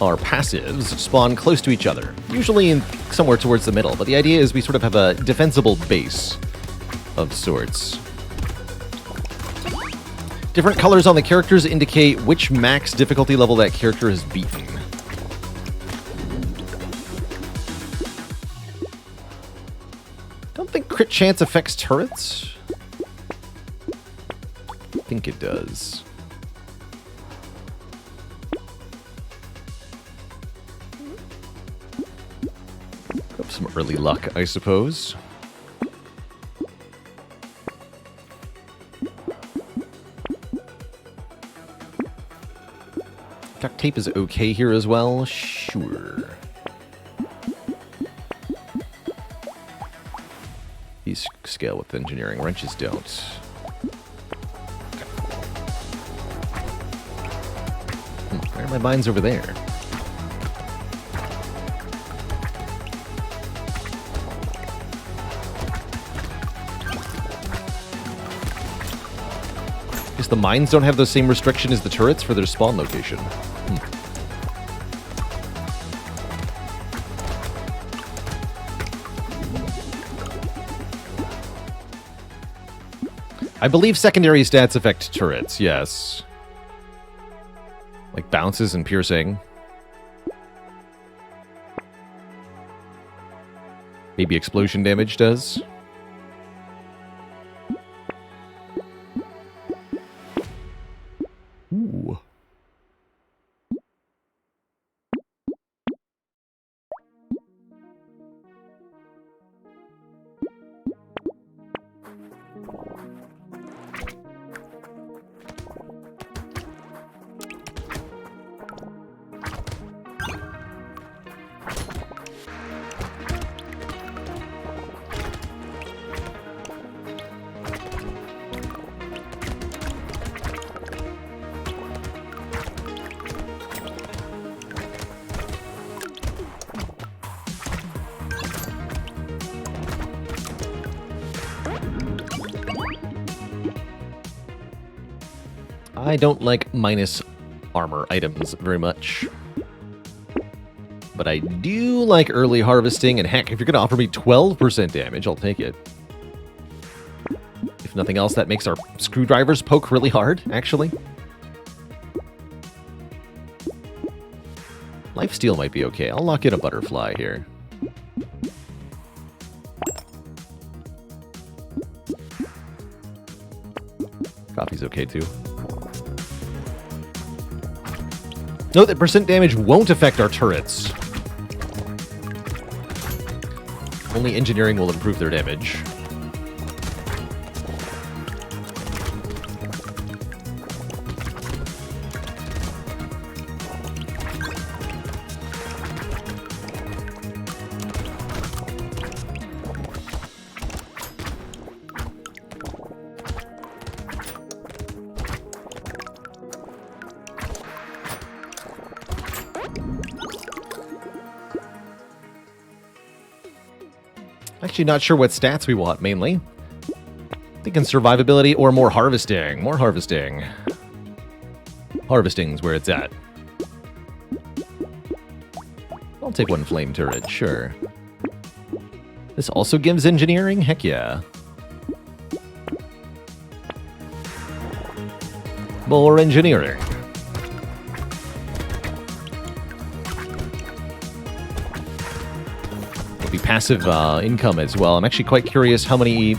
our passives spawn close to each other, usually somewhere towards the middle, but the idea is we sort of have a defensible base of sorts. Different colors on the characters indicate which max difficulty level that character has beaten. Don't think crit chance affects turrets. I think it does. Hope some early luck, I suppose. Duct tape is okay here as well? Sure. These scale with engineering. Wrenches don't. Where are my mines over there? Guess the mines don't have the same restriction as the turrets for their spawn location. I believe secondary stats affect turrets, yes. Like bounces and piercing. Maybe explosion damage does. Ooh. I don't like minus armor items very much. But I do like early harvesting, and heck, if you're going to offer me 12% damage, I'll take it. If nothing else, that makes our screwdrivers poke really hard, actually. Lifesteal might be okay. I'll lock in a butterfly here. Coffee's okay too. Note that percent damage won't affect our turrets. Only engineering will improve their damage. Actually not sure what stats we want, mainly. Thinking survivability or more harvesting. More harvesting. Harvesting's where it's at. I'll take one flame turret, sure. This also gives engineering? Heck yeah. More engineering. Passive income as well. I'm actually quite curious how many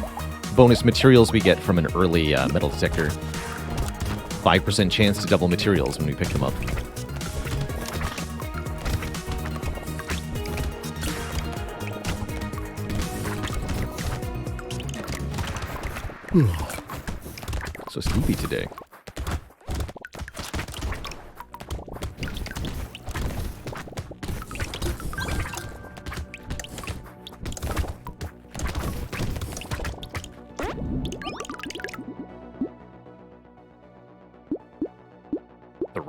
bonus materials we get from an early metal detector. 5% chance to double materials when we pick them up. So sleepy today.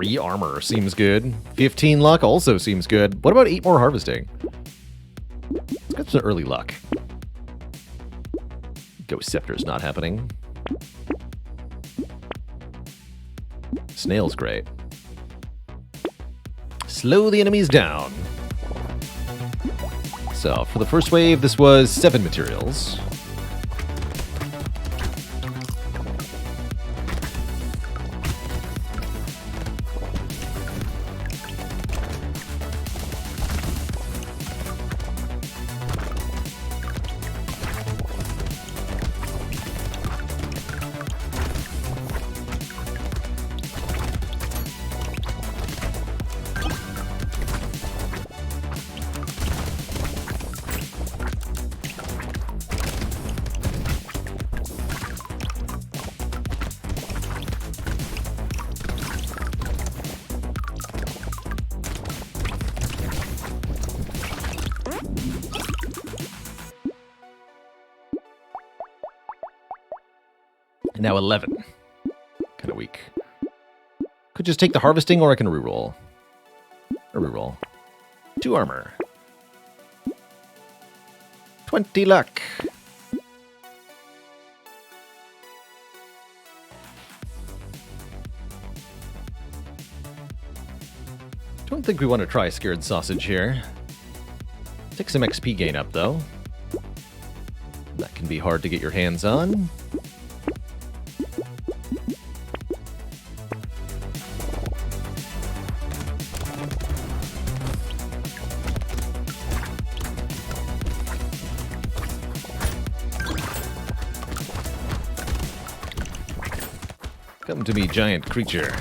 3 armor seems good. 15 luck also seems good. What about 8 more harvesting? Let's get some early luck. Ghost Scepter's not happening. Snail's great. Slow the enemies down. So, for the first wave, this was 7 materials. Now 11. Kind of weak. Could just take the harvesting, or I can reroll. Or reroll. 2 armor. 20 luck. Don't think we want to try Scared Sausage here. Take some XP gain up, though. That can be hard to get your hands on. Come to me, giant creature.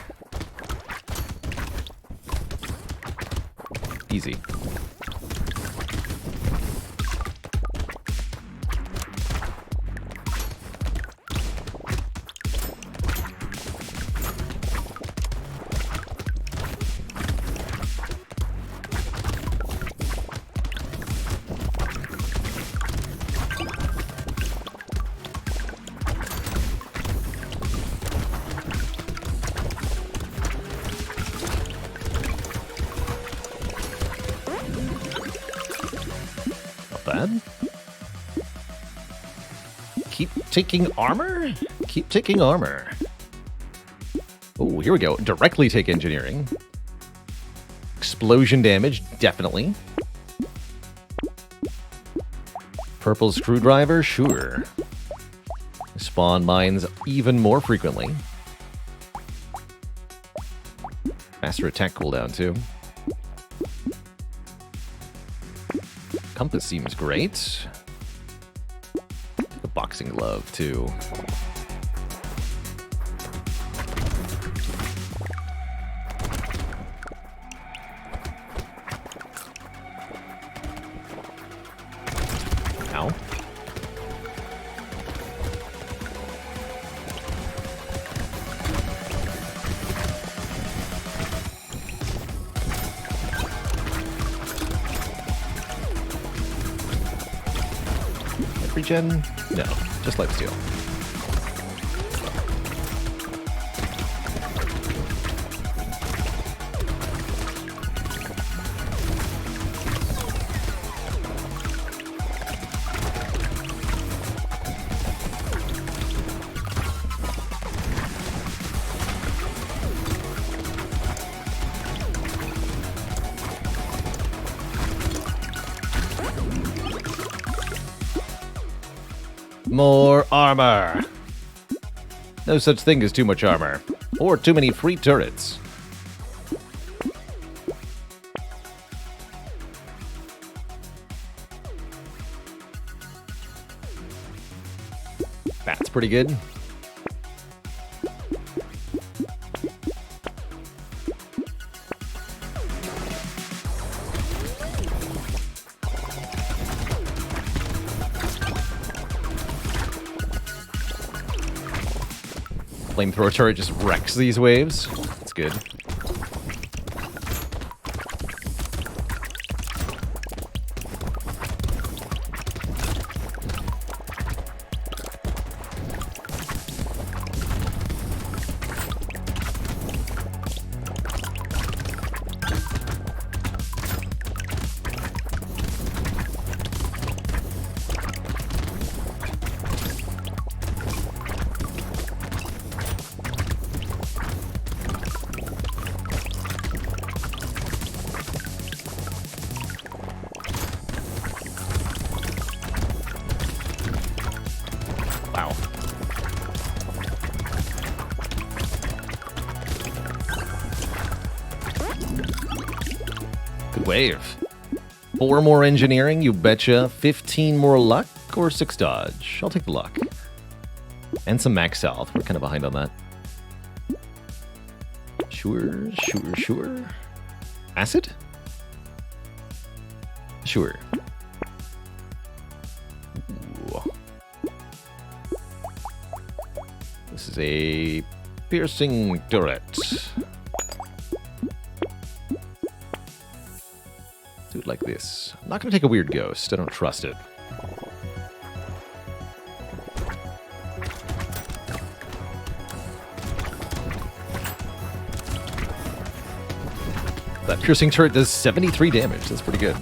Easy. Bad. Keep taking armor? Keep taking armor. Oh, here we go. Directly take engineering. Explosion damage, definitely. Purple screwdriver, sure. Spawn mines even more frequently. Faster attack cooldown, too. Compass seems great. A boxing glove, too. Ow. Regen? No, just lifesteal. More armor. No such thing as too much armor. Or too many free turrets. That's pretty good. Flamethrower turret just wrecks these waves. That's good. Wow. Good wave. 4 more engineering, you betcha. 15 more luck or 6 dodge. I'll take the luck. And some max health. We're kind of behind on that. Sure. Acid? Sure. Ooh. This is a piercing turret. Do it like this. I'm not going to take a weird ghost. I don't trust it. That piercing turret does 73 damage. That's pretty good.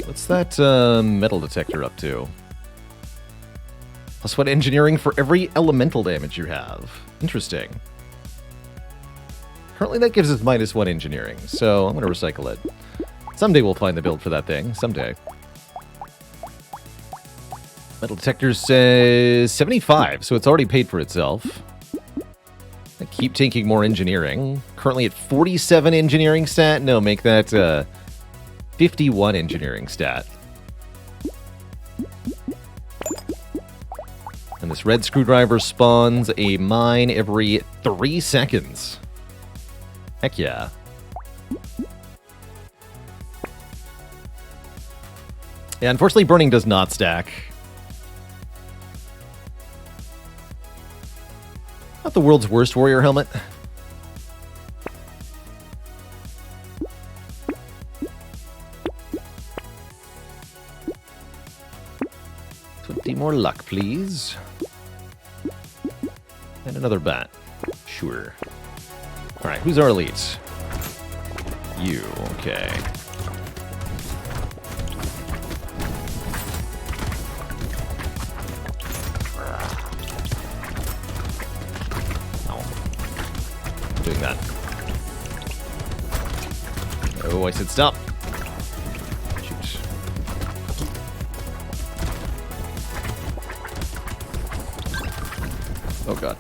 What's that metal detector up to? +1 engineering for every elemental damage you have. Interesting. Currently that gives us -1 engineering, so I'm going to recycle it. Someday we'll find the build for that thing. Someday. Metal detector says 75, so it's already paid for itself. I keep taking more engineering. Currently at 47 engineering stat. No, make that 51 engineering stat. And this red screwdriver spawns a mine every 3 seconds. Heck yeah. Yeah, unfortunately burning does not stack. Not the world's worst warrior helmet. More luck, please. And another bat. Sure. Alright, who's our elite? You, okay. Oh. I'm doing that. Oh, I said stop. Oh god.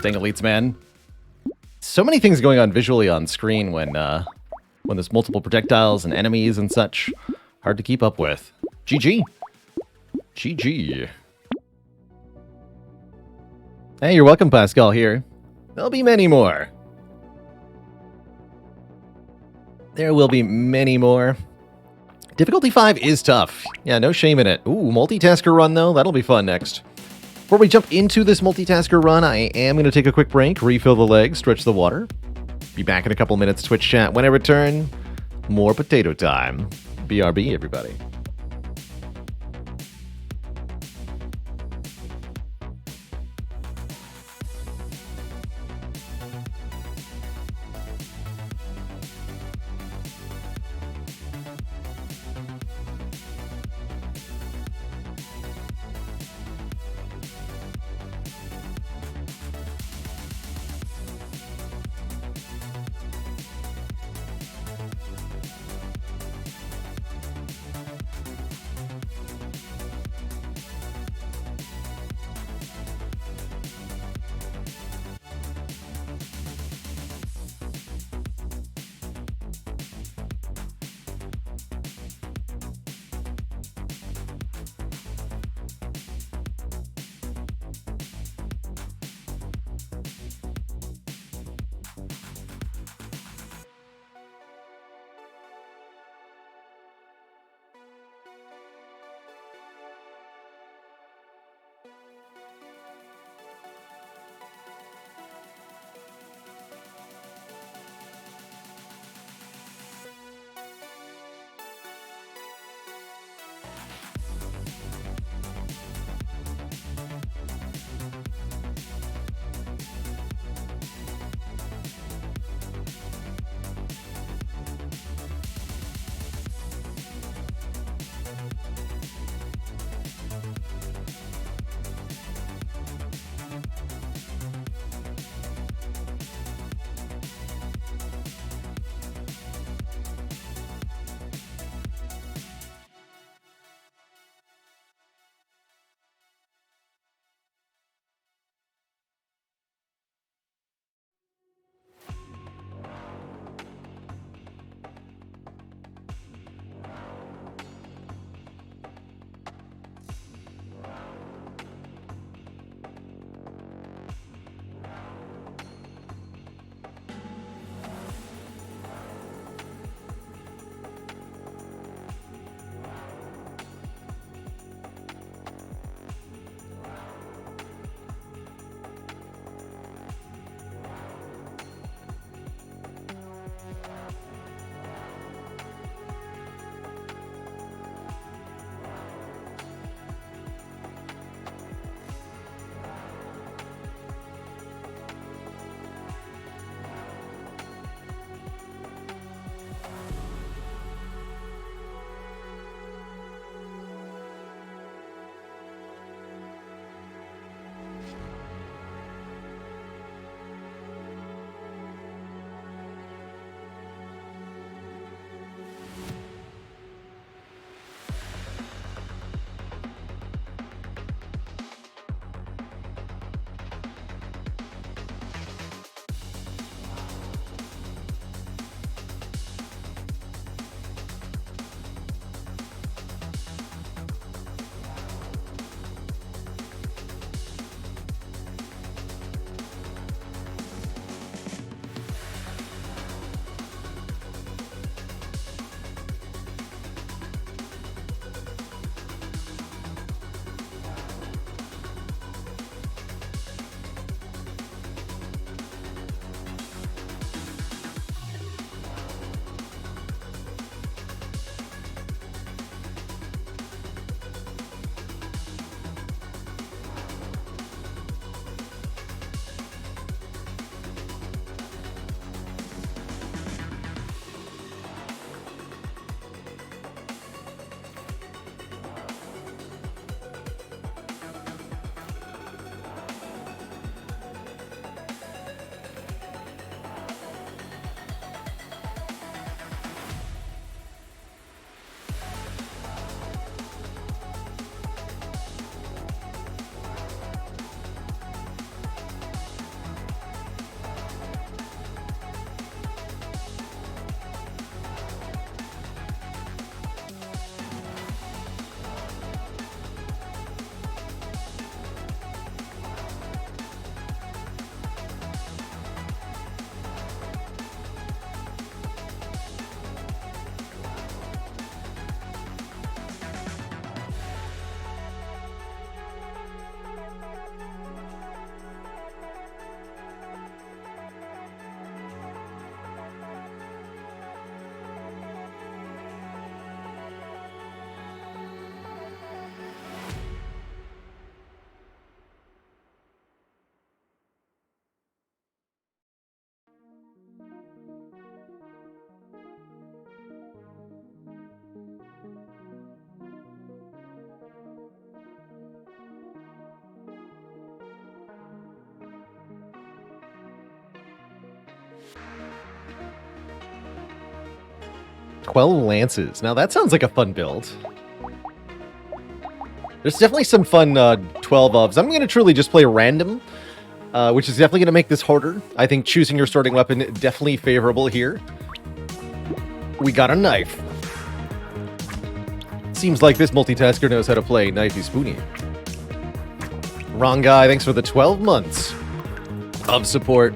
Dang elites, man. So many things going on visually on screen when there's multiple projectiles and enemies and such. Hard to keep up with. GG. GG. Hey, you're welcome, Pascal, here. There'll be many more. There will be many more. Difficulty 5 is tough. Yeah, no shame in it. Ooh, multitasker run, though. That'll be fun next. Before we jump into this multitasker run, I am going to take a quick break, refill the legs, stretch the water. Be back in a couple minutes, Twitch chat. When I return, more potato time. BRB, everybody. 12 lances. Now that sounds like a fun build. There's definitely some fun 12 ofs. I'm going to truly just play random, which is definitely going to make this harder. I think choosing your starting weapon definitely favorable here. We got a knife. Seems like this multitasker knows how to play knifey spoony. Wrong guy, thanks for the 12 months of support.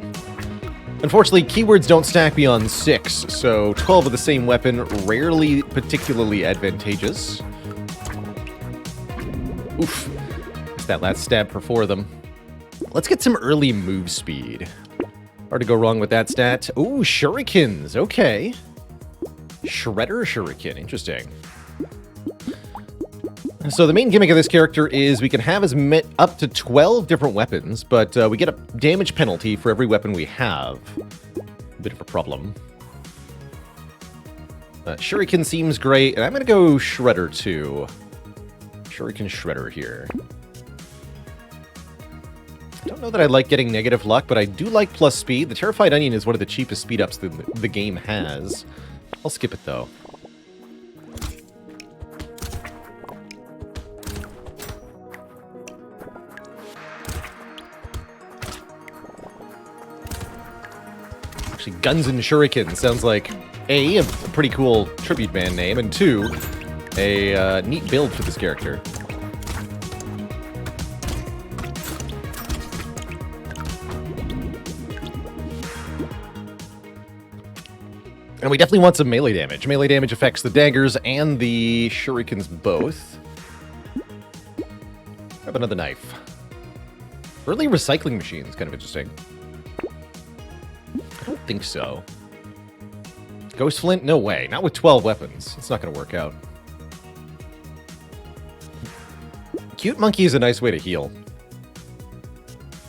Unfortunately, keywords don't stack beyond 6, so 12 of the same weapon, rarely particularly advantageous. Oof. It's that last stab for 4 of them. Let's get some early move speed. Hard to go wrong with that stat. Ooh, shurikens. Okay. Shredder shuriken. Interesting. So the main gimmick of this character is we can have up to 12 different weapons, but we get a damage penalty for every weapon we have. A bit of a problem. Shuriken seems great, and I'm going to go Shredder too. Shuriken Shredder here. I don't know that I like getting negative luck, but I do like plus speed. The Terrified Onion is one of the cheapest speed ups the game has. I'll skip it though. Actually, Guns and Shuriken sounds like a pretty cool tribute band name, and 2, a neat build for this character. And we definitely want some melee damage. Melee damage affects the daggers and the shurikens both. Grab another knife. Early recycling machines, kind of interesting. I don't think so. Ghost Flint? No way. Not with 12 weapons. It's not going to work out. Cute Monkey is a nice way to heal.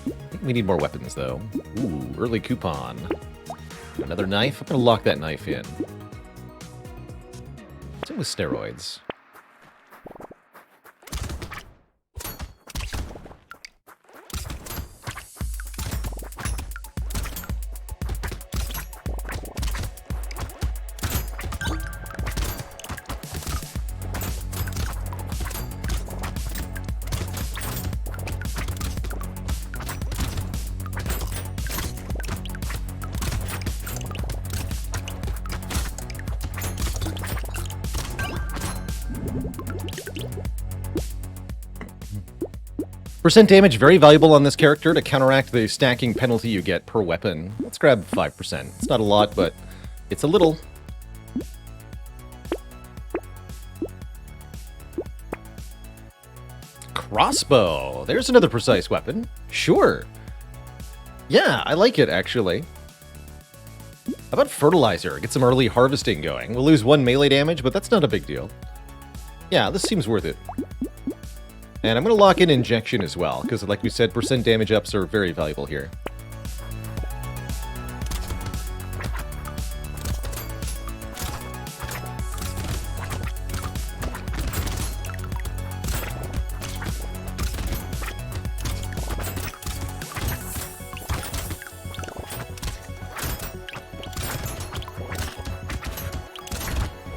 I think we need more weapons, though. Ooh, early coupon. Another knife? I'm going to lock that knife in. Same with steroids. Percent damage, very valuable on this character to counteract the stacking penalty you get per weapon. Let's grab 5%. It's not a lot, but it's a little. Crossbow. There's another precise weapon. Sure. Yeah, I like it, actually. How about Fertilizer? Get some early harvesting going. We'll lose 1 melee damage, but that's not a big deal. Yeah, this seems worth it. And I'm going to lock in Injection as well, because like we said, percent damage ups are very valuable here.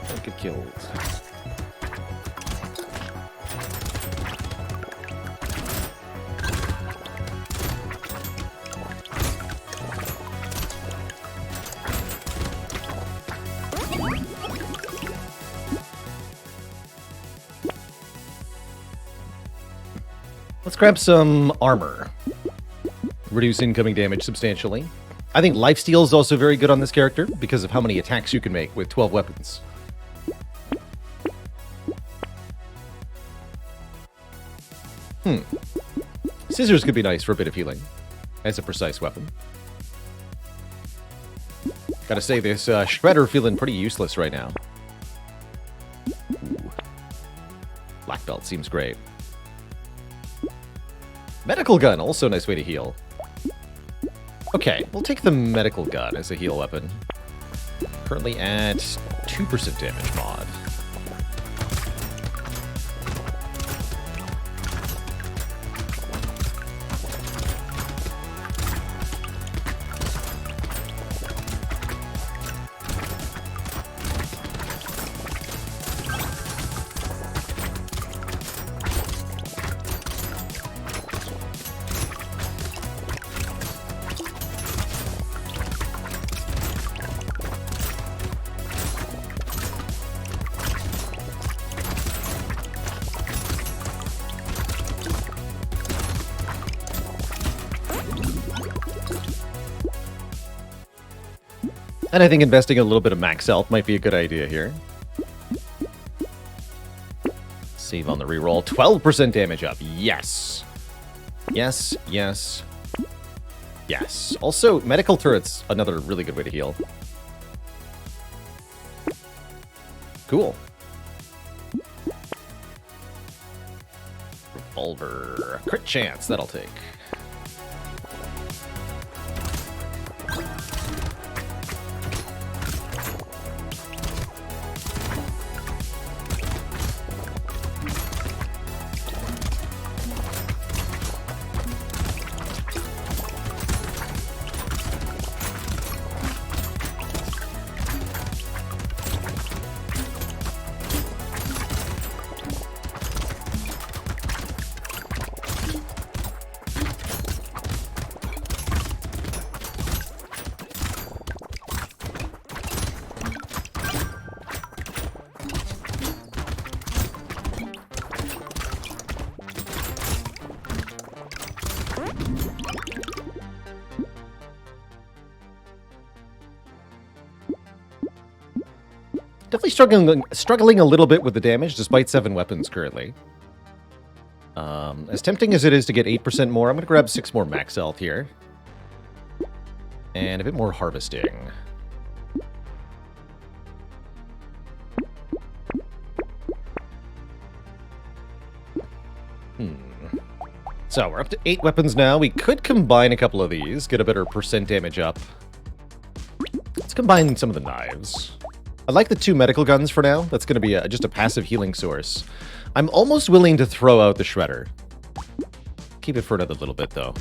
Don't get killed. Let's grab some armor. Reduce incoming damage substantially. I think lifesteal is also very good on this character because of how many attacks you can make with 12 weapons. Scissors could be nice for a bit of healing as a precise weapon. Gotta say, this Shredder feeling pretty useless right now. Ooh. Black Belt seems great. Medical Gun, also a nice way to heal. Okay, we'll take the Medical Gun as a heal weapon. Currently at 2% damage mod. And I think investing a little bit of max health might be a good idea here. Save on the reroll. 12% damage up. Yes. Yes, yes, yes. Also, medical turrets, another really good way to heal. Cool. Revolver. Crit chance, that'll take. Definitely struggling a little bit with the damage, despite 7 weapons currently. As tempting as it is to get 8% more, I'm going to grab 6 more max health here. And a bit more harvesting. So, we're up to 8 weapons now. We could combine a couple of these, get a better percent damage up. Let's combine some of the knives. I like the 2 medical guns for now. That's going to be just a passive healing source. I'm almost willing to throw out the shredder. Keep it for another little bit, though.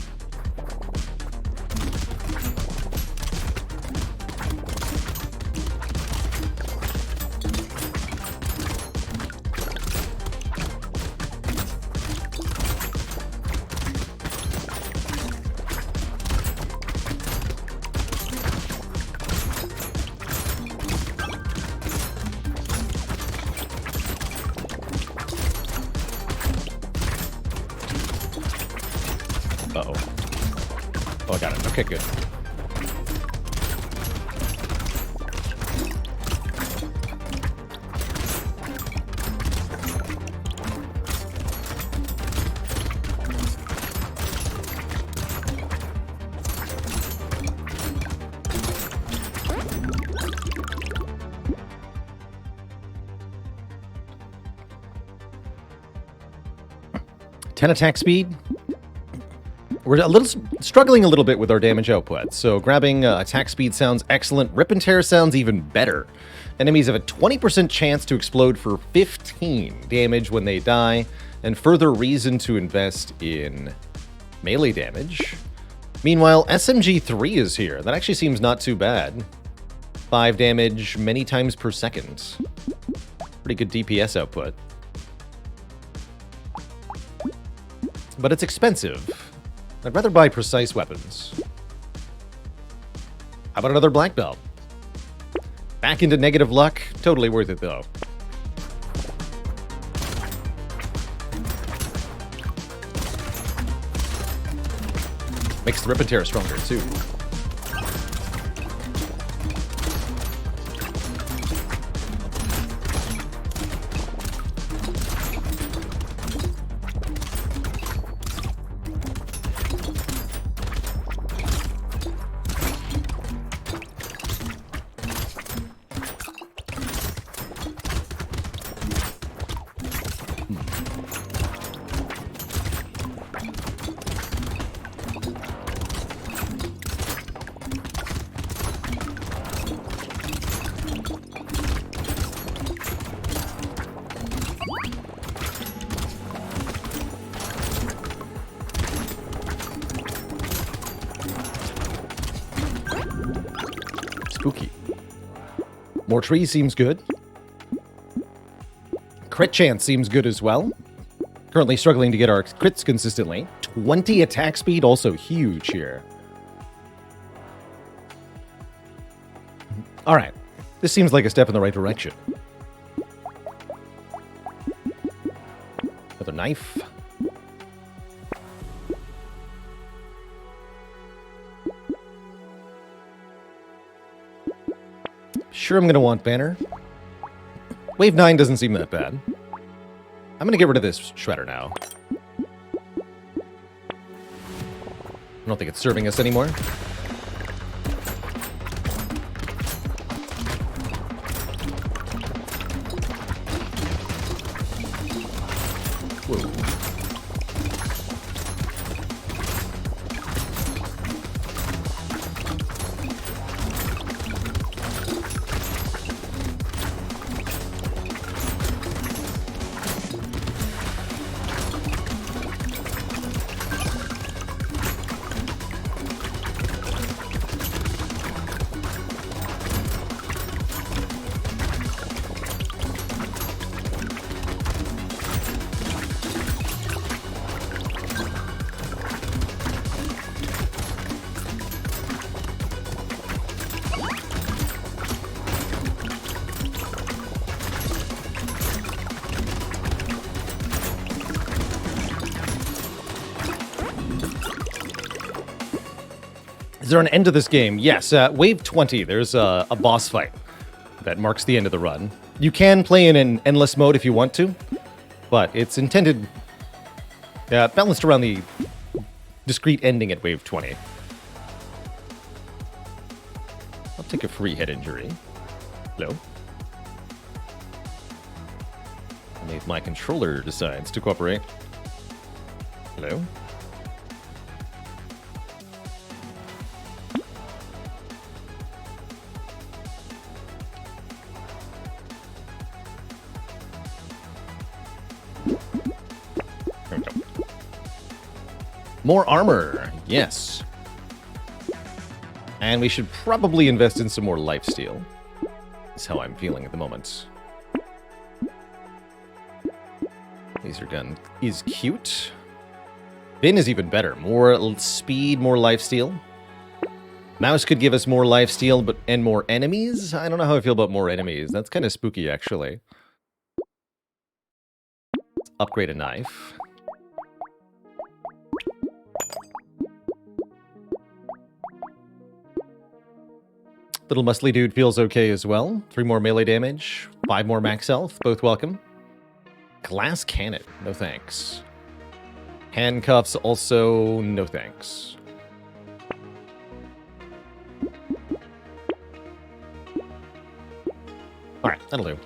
Uh-oh. Oh, I got it. Okay, good. Ten attack speed. We're struggling a little bit with our damage output, so grabbing attack speed sounds excellent. Rip and tear sounds even better. Enemies have a 20% chance to explode for 15 damage when they die, and further reason to invest in melee damage. Meanwhile, SMG3 is here. That actually seems not too bad. 5 damage many times per second. Pretty good DPS output. But it's expensive. I'd rather buy precise weapons. How about another black belt? Back into negative luck. Totally worth it, though. Makes the rip and tear stronger, too. Spooky. More trees seems good. Crit chance seems good as well. Currently struggling to get our crits consistently. 20 attack speed, also huge here. Alright. This seems like a step in the right direction. Another knife. Sure, I'm going to want banner. Wave 9 doesn't seem that bad. I'm going to get rid of this shredder now. I don't think it's serving us anymore. Whoa. Is there an end to this game? Yes, Wave 20, there's a boss fight that marks the end of the run. You can play in an endless mode if you want to, but it's intended balanced around the discrete ending at Wave 20. I'll take a free head injury. Hello? Only if my controller decides to cooperate. Hello? More armor, yes. And we should probably invest in some more lifesteal. That's how I'm feeling at the moment. Laser gun is cute. Bin is even better. More speed, more lifesteal. Mouse could give us more lifesteal and more enemies. I don't know how I feel about more enemies. That's kind of spooky, actually. Let's upgrade a knife. Little muscly dude feels okay as well. 3 more melee damage, 5 more max health, both welcome. Glass cannon, no thanks. Handcuffs also, no thanks. Alright, that'll do.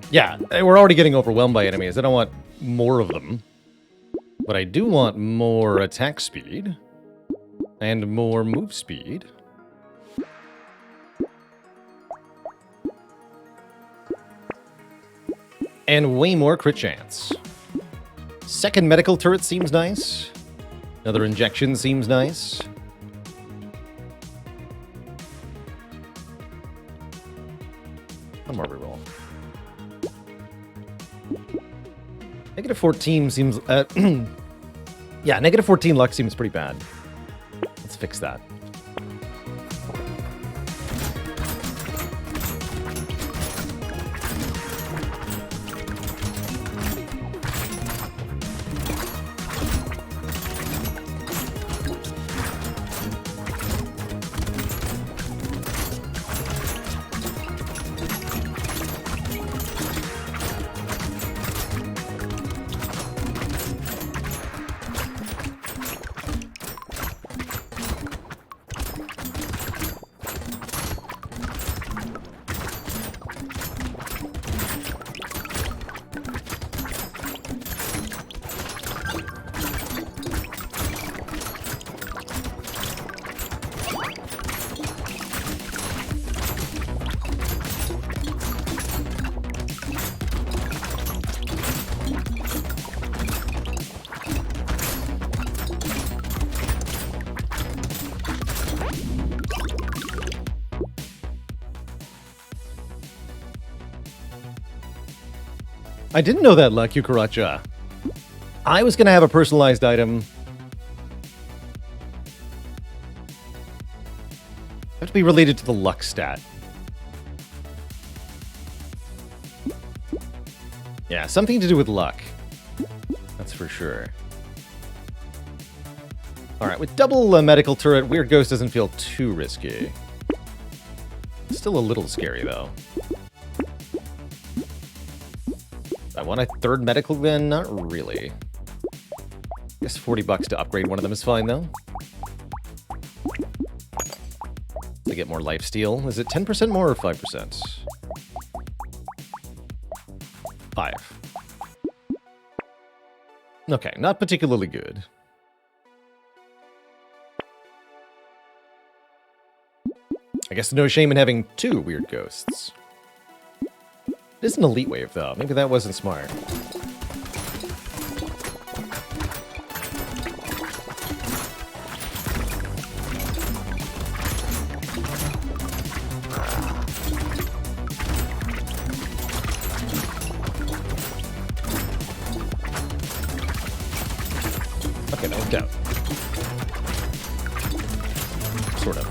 Yeah, we're already getting overwhelmed by enemies. I don't want more of them. But I do want more attack speed. And more move speed. And way more crit chance. Second medical turret seems nice. Another injection seems nice. One more reroll. Negative 14 seems... yeah, negative 14 luck seems pretty bad. Let's fix that. I didn't know that, La Cucaracha. I was going to have a personalized item. Have to be related to the luck stat. Yeah, something to do with luck. That's for sure. Alright, with double medical turret, Weird Ghost doesn't feel too risky. Still a little scary, though. I want a third medical then? Not really. I guess $40 to upgrade one of them is fine, though. To get more lifesteal. Is it 10% more or 5%? 5. Okay, not particularly good. I guess no shame in having 2 Weird Ghosts. It is an Elite Wave, though. Maybe that wasn't smart. Okay, that worked out. Sort of.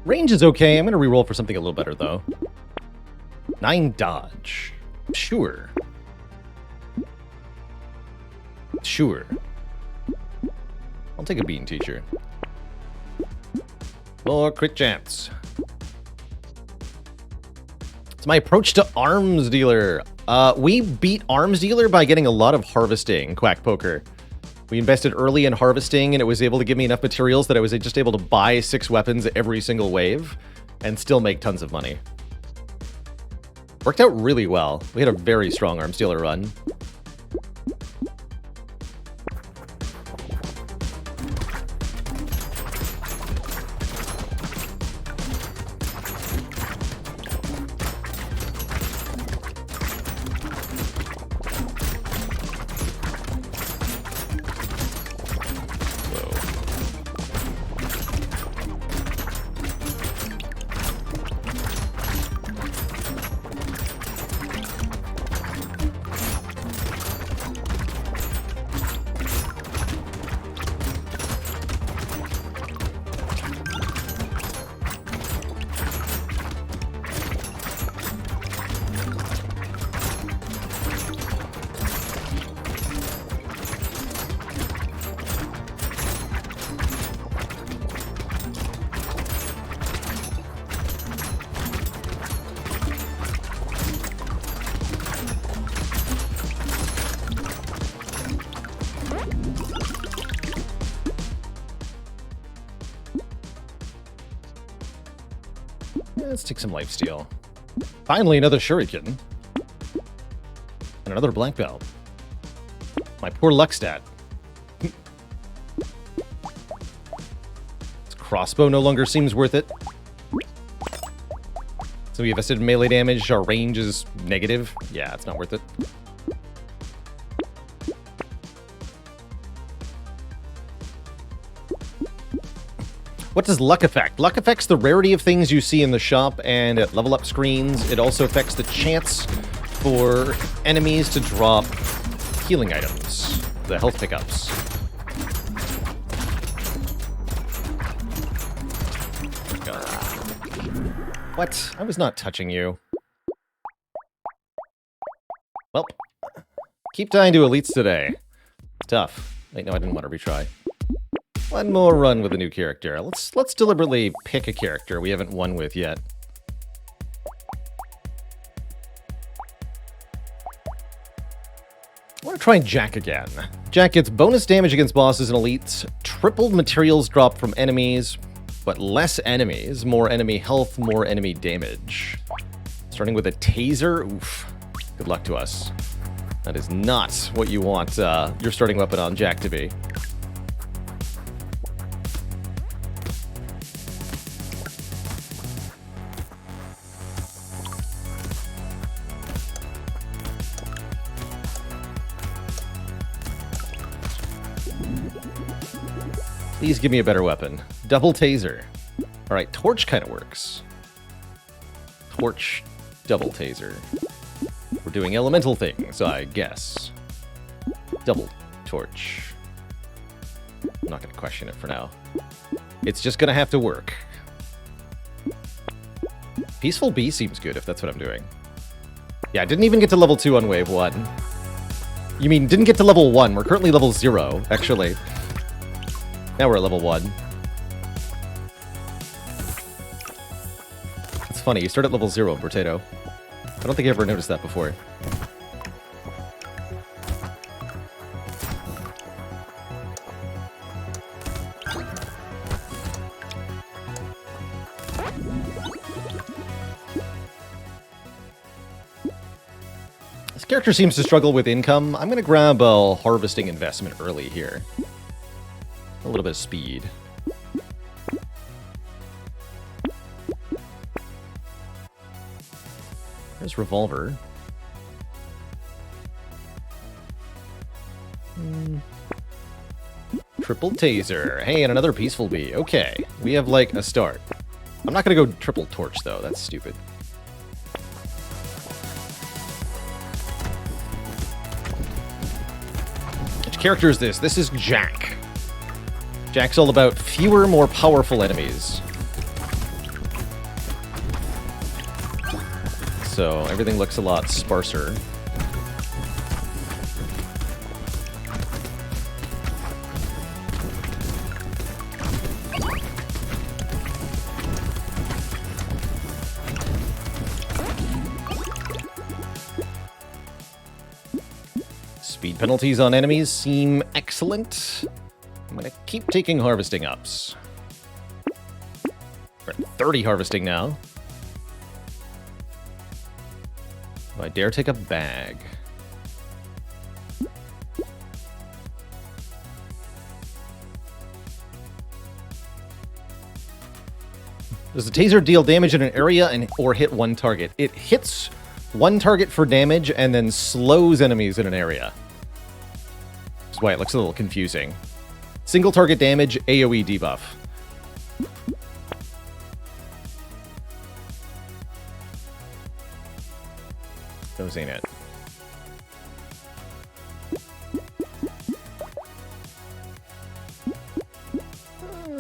Range is okay. I'm going to reroll for something a little better, though. 9 dodge. Sure. Sure. I'll take a beating, teacher. More crit chance. It's my approach to Arms Dealer. We beat Arms Dealer by getting a lot of harvesting, Quack Poker. We invested early in harvesting, and it was able to give me enough materials that I was just able to buy 6 weapons every single wave and still make tons of money. Worked out really well. We had a very strong Arms Dealer run. Let's take some lifesteal. Finally, another shuriken. And another black belt. My poor luck stat. This crossbow no longer seems worth it. So we invested in melee damage. Our range is negative. Yeah, it's not worth it. What does luck affect? Luck affects the rarity of things you see in the shop and at level up screens. It also affects the chance for enemies to drop healing items, the health pickups. What? I was not touching you. Well, keep dying to elites today. Tough. Wait, no, I didn't want to retry. One more run with a new character. Let's deliberately pick a character we haven't won with yet. I want to try Jack again. Jack gets bonus damage against bosses and elites, tripled materials drop from enemies, but less enemies, more enemy health, more enemy damage. Starting with a taser, oof. Good luck to us. That is not what you want your starting weapon on Jack to be. Please give me a better weapon. Double taser. All right, torch kind of works. Torch, double taser. We're doing elemental things, I guess. Double torch. I'm not going to question it for now. It's just going to have to work. Peaceful Bee seems good if that's what I'm doing. Yeah, I didn't even get to level 2 on wave 1. You mean didn't get to level 1? We're currently level 0, actually. Now we're at level 1. It's funny, you start at level 0 in Brotato. I don't think I ever noticed that before. This character seems to struggle with income. I'm going to grab a harvesting investment early here. A little bit of speed. There's revolver. Triple taser. Hey, and another peaceful bee. Okay, we have like a start. I'm not gonna go triple torch though. That's stupid. Which character is this? This is Jack. Jack's all about fewer, more powerful enemies. So everything looks a lot sparser. Speed penalties on enemies seem excellent. I'm going to keep taking harvesting ups. We're at 30 harvesting now. Do I dare take a bag? Does the taser deal damage in an area or hit one target? It hits one target for damage and then slows enemies in an area. That's why it looks a little confusing. Single target damage, AoE debuff. Those ain't it.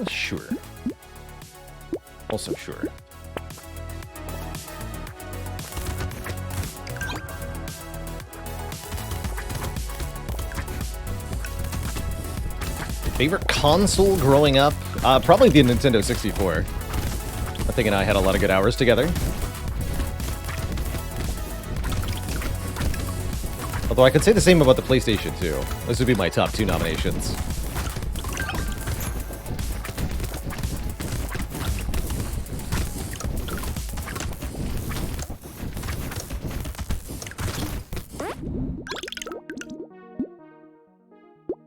Sure. Also sure. Favorite console growing up? Probably the Nintendo 64. I think and I had a lot of good hours together. Although I could say the same about the PlayStation 2. This would be my top 2 nominations.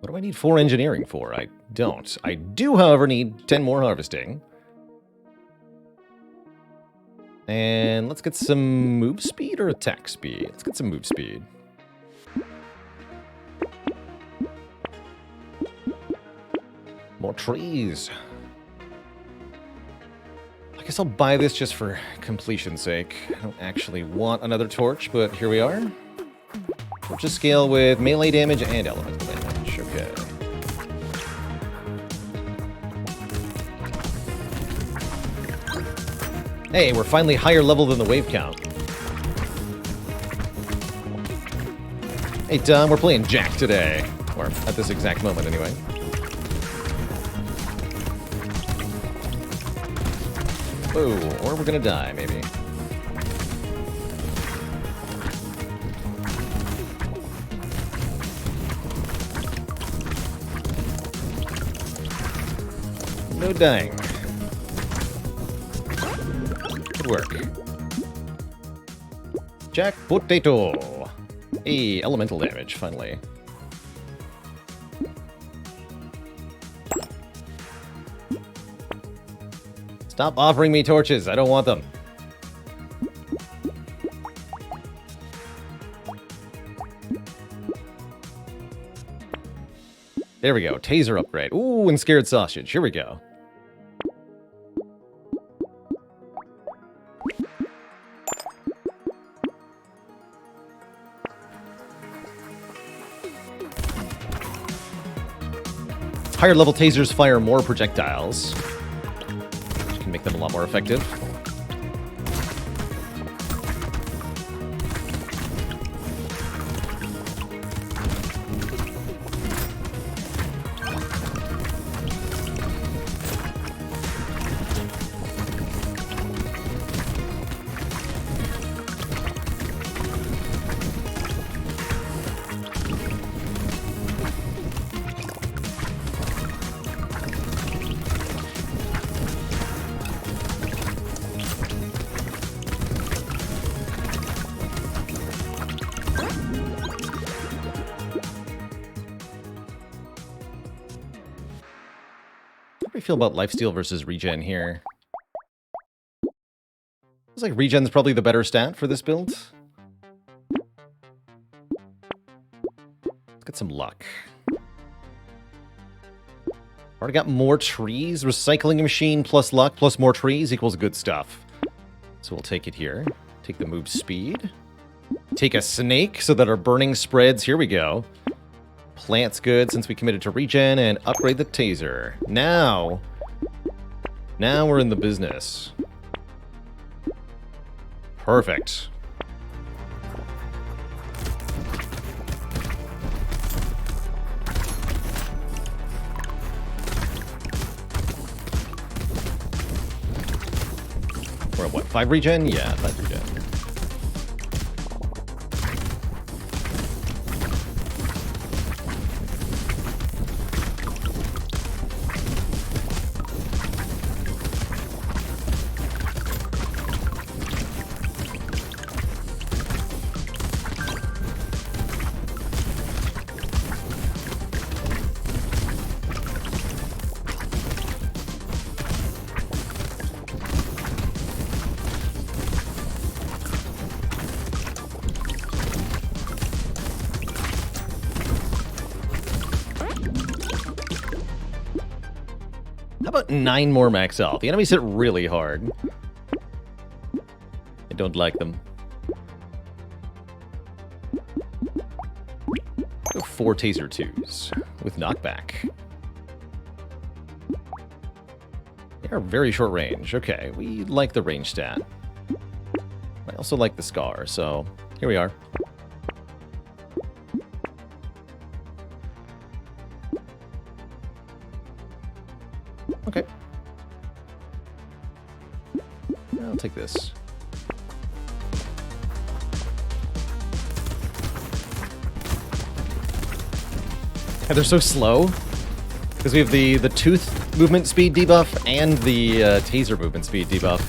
What do I need 4 engineering for? I don't. I do, however, need 10 more harvesting. And let's get some move speed or attack speed. Let's get some move speed. More trees. I guess I'll buy this just for completion's sake. I don't actually want another torch, but here we are. Torches scale with melee damage and elemental damage. Okay. Hey, we're finally higher level than the wave count. Hey, Tom, we're playing Jack today. Or at this exact moment, anyway. Whoa, or we're gonna die, maybe. No dying. Good work. Jack Brotato. Hey, elemental damage, finally. Stop offering me torches. I don't want them. There we go. Taser upgrade. Ooh, and scared sausage. Here we go. Higher level tasers fire more projectiles, which can make them a lot more effective. How do you feel about lifesteal versus regen here? Feels like regen's probably the better stat for this build. Let's get some luck. Already got more trees. Recycling machine plus luck plus more trees equals good stuff. So we'll take it here. Take the move speed. Take a snake so that our burning spreads. Here we go. Plant's good since we committed to regen, and upgrade the taser. Now we're in the business. Perfect. We're at what, 5 regen? Yeah, 5 regen. How about 9 more max health? The enemies hit really hard. I don't like them. Go 4 taser 2s with knockback. They are very short range. Okay, we like the range stat. I also like the scar, so here we are. Okay. I'll take this. And they're so slow because we have the tooth movement speed debuff and the taser movement speed debuff.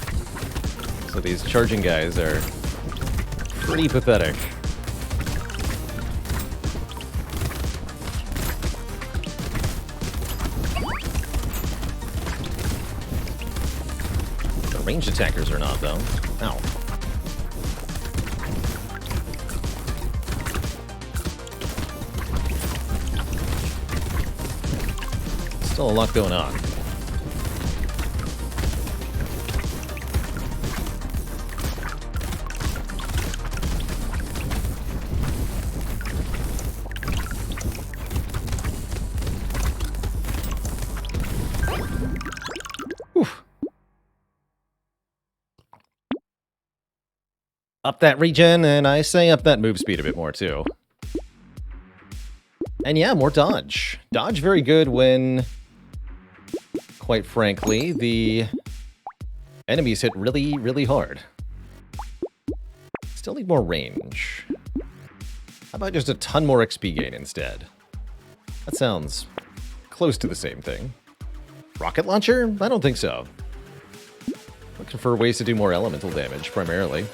So these charging guys are pretty pathetic. Ranged attackers are not, though. Ow. Still a lot going on. Up that regen, and I say up that move speed a bit more, too. And yeah, more dodge. Dodge very good when, quite frankly, the enemies hit really, really hard. Still need more range. How about just a ton more XP gain instead? That sounds close to the same thing. Rocket launcher? I don't think so. Looking for ways to do more elemental damage, primarily.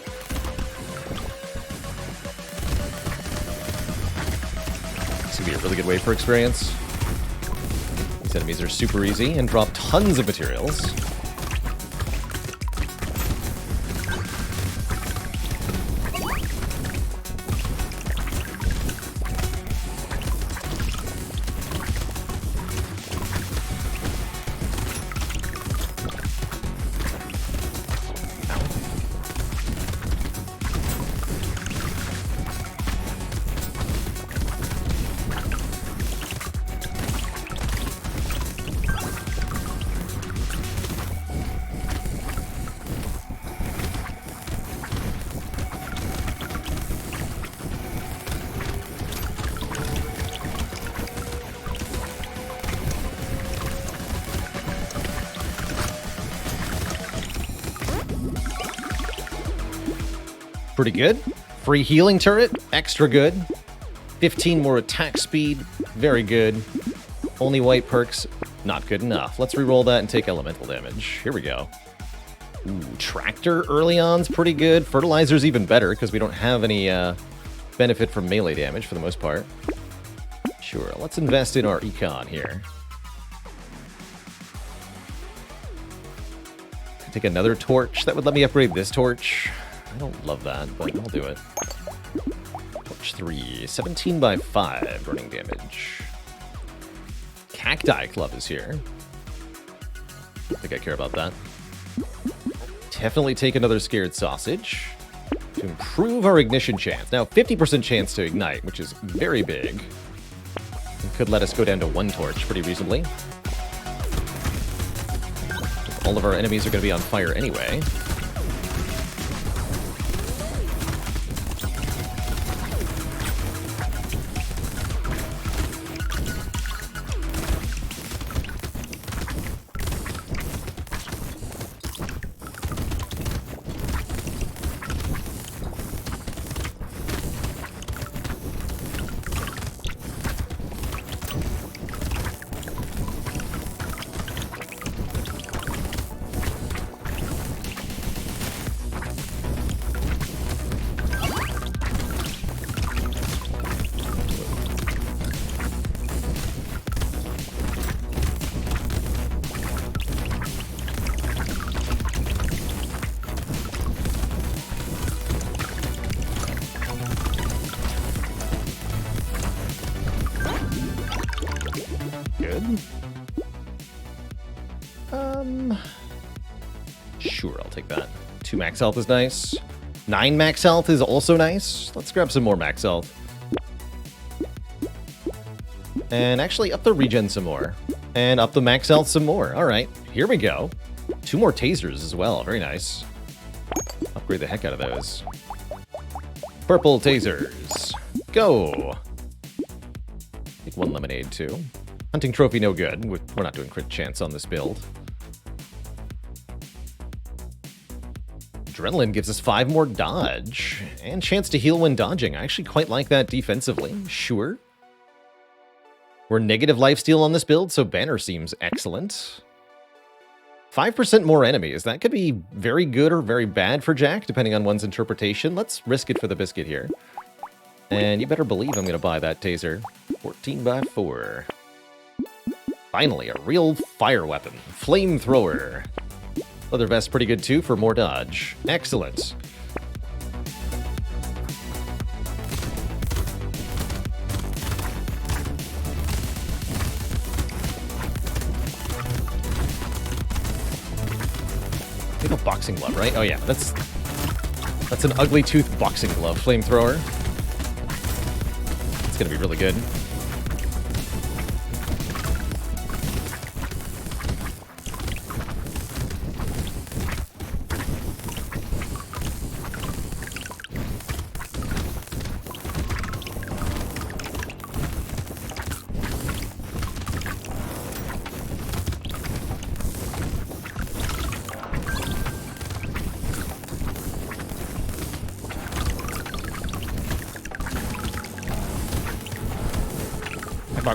This could be a really good way for experience. These enemies are super easy and drop tons of materials. Pretty good. Free healing turret, extra good. 15 more attack speed, very good. Only white perks, not good enough. Let's reroll that and take elemental damage. Here we go. Ooh, tractor early on's pretty good. Fertilizer's even better because we don't have any benefit from melee damage for the most part. Sure, let's invest in our econ here. Take another torch. That would let me upgrade this torch. I don't love that, but I'll do it. Torch 3. 17 by 5 burning damage. Cacti Club is here. I don't think I care about that. Definitely take another Scared Sausage to improve our ignition chance. Now, 50% chance to ignite, which is very big. It could let us go down to 1 torch pretty reasonably. All of our enemies are going to be on fire anyway. Sure, I'll take that. 2 max health is nice. 9 max health is also nice. Let's grab some more max health. And actually up the regen some more. And up the max health some more. Alright, here we go. 2 more tasers as well, very nice. Upgrade the heck out of those. Purple tasers. Go! Take 1 lemonade too. Hunting trophy no good. We're not doing crit chance on this build. Adrenaline gives us 5 more dodge, and chance to heal when dodging. I actually quite like that defensively. Sure. We're negative lifesteal on this build, so Banner seems excellent. 5% more enemies. That could be very good or very bad for Jack, depending on one's interpretation. Let's risk it for the biscuit here. And you better believe I'm going to buy that taser. 14 by 4. Finally, a real fire weapon. Flamethrower. Leather vest pretty good too for more dodge. Excellent. We have a boxing glove, right? Oh yeah, that's an ugly tooth boxing glove. Flamethrower. It's gonna be really good.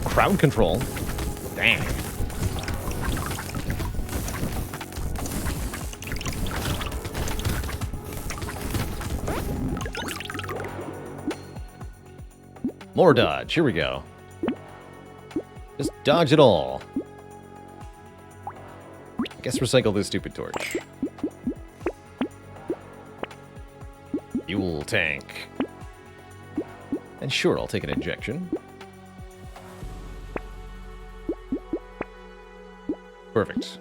Crowd control. Dang. More dodge. Here we go. Just dodge it all. Guess recycle this stupid torch. Fuel tank. And sure, I'll take an injection. Perfect.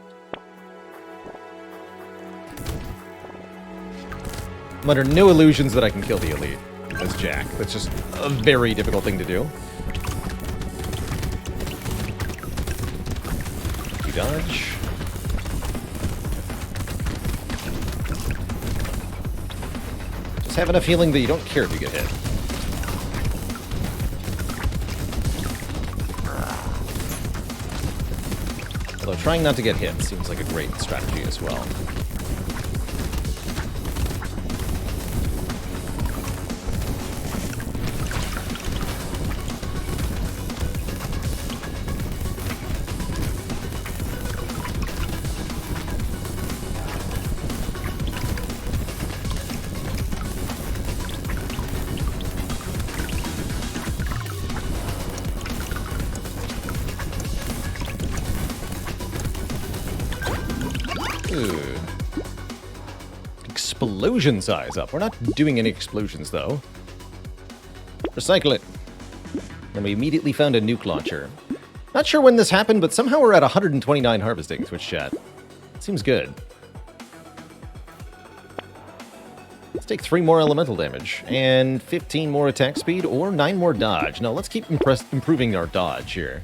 I'm under no illusions that I can kill the elite as Jack. That's just a very difficult thing to do. You dodge. Just having a feeling that you don't care if you get hit. Although trying not to get hit seems like a great strategy as well. Explosion size up. We're not doing any explosions, though. Recycle it. And we immediately found a nuke launcher. Not sure when this happened, but somehow we're at 129 harvesting, Twitch chat. Seems good. Let's take 3 more elemental damage, and 15 more attack speed, or 9 more dodge. Now, let's keep improving our dodge here.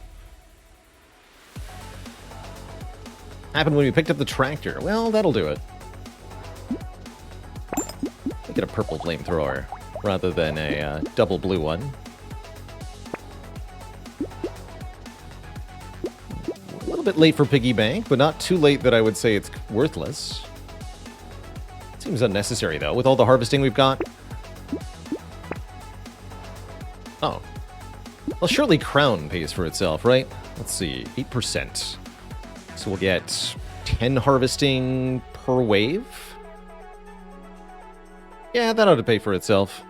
Happened when we picked up the tractor. Well, that'll do it. Get a purple flamethrower rather than a double blue one. A little bit late for Piggy Bank, but not too late that I would say it's worthless. Seems unnecessary, though, with all the harvesting we've got. Oh. Well, surely Crown pays for itself, right? Let's see, 8%. So we'll get 10 harvesting per wave? Yeah, that ought to pay for itself.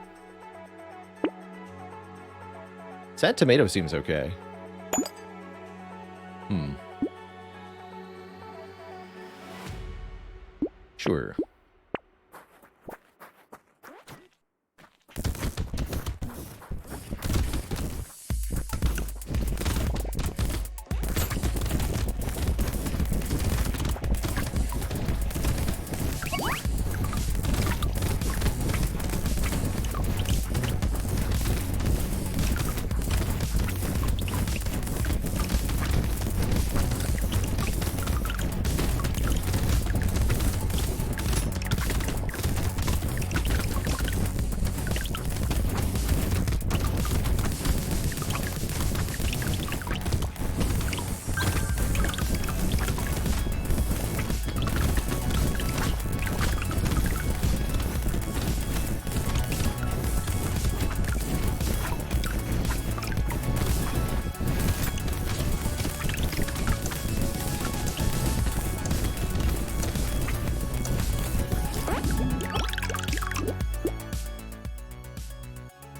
Sad tomato seems okay. Sure.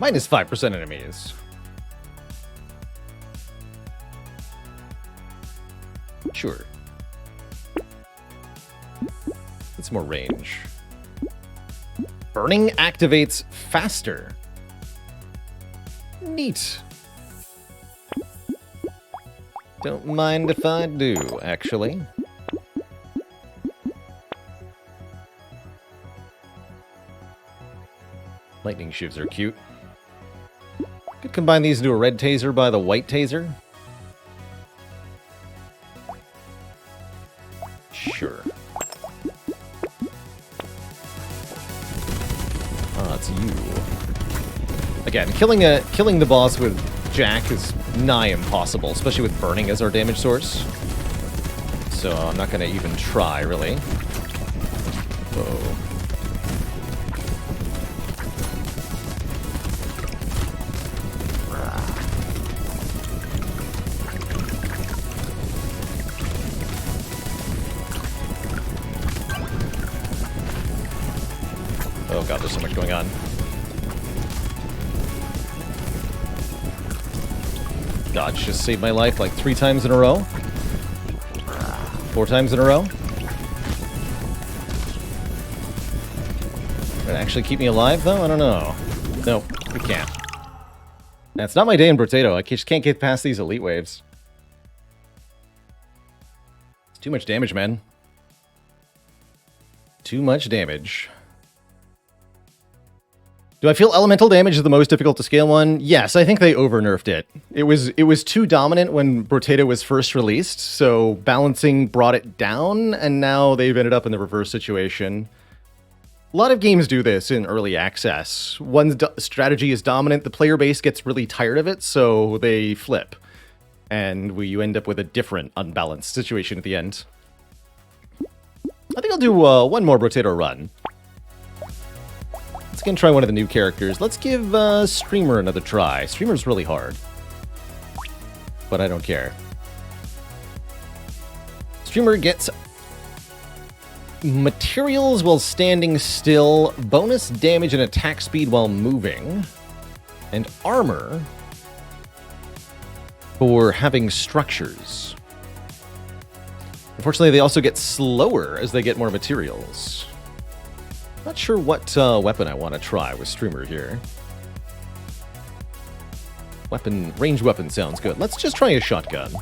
Minus 5% enemies. Sure. It's more range. Burning activates faster. Neat. Don't mind if I do, actually. Lightning shivs are cute. Could combine these into a red taser by the white taser. Sure. Ah, it's you. Again, killing the boss with Jack is nigh impossible, especially with burning as our damage source. So I'm not gonna even try, really. Uh-oh. Oh god, there's so much going on. dodge just saved my life like 3 times in a row. 4 times in a row. Would it actually keep me alive, though? I don't know. Nope, it can't. That's not my day in Brotato. I just can't get past these elite waves. It's too much damage, man. Too much damage. Do I feel elemental damage is the most difficult to scale one? Yes, I think they over-nerfed it. It was too dominant when Brotato was first released, so balancing brought it down, and now they've ended up in the reverse situation. A lot of games do this in early access. One strategy is dominant, the player base gets really tired of it, so they flip. And you end up with a different unbalanced situation at the end. I think I'll do one more Brotato run. Let's again try one of the new characters. Let's give Streamer another try. Streamer's really hard. But I don't care. Streamer gets materials while standing still, bonus damage and attack speed while moving, and armor for having structures. Unfortunately, they also get slower as they get more materials. Not sure what weapon I want to try with Streamer here. Ranged weapon sounds good. Let's just try a shotgun.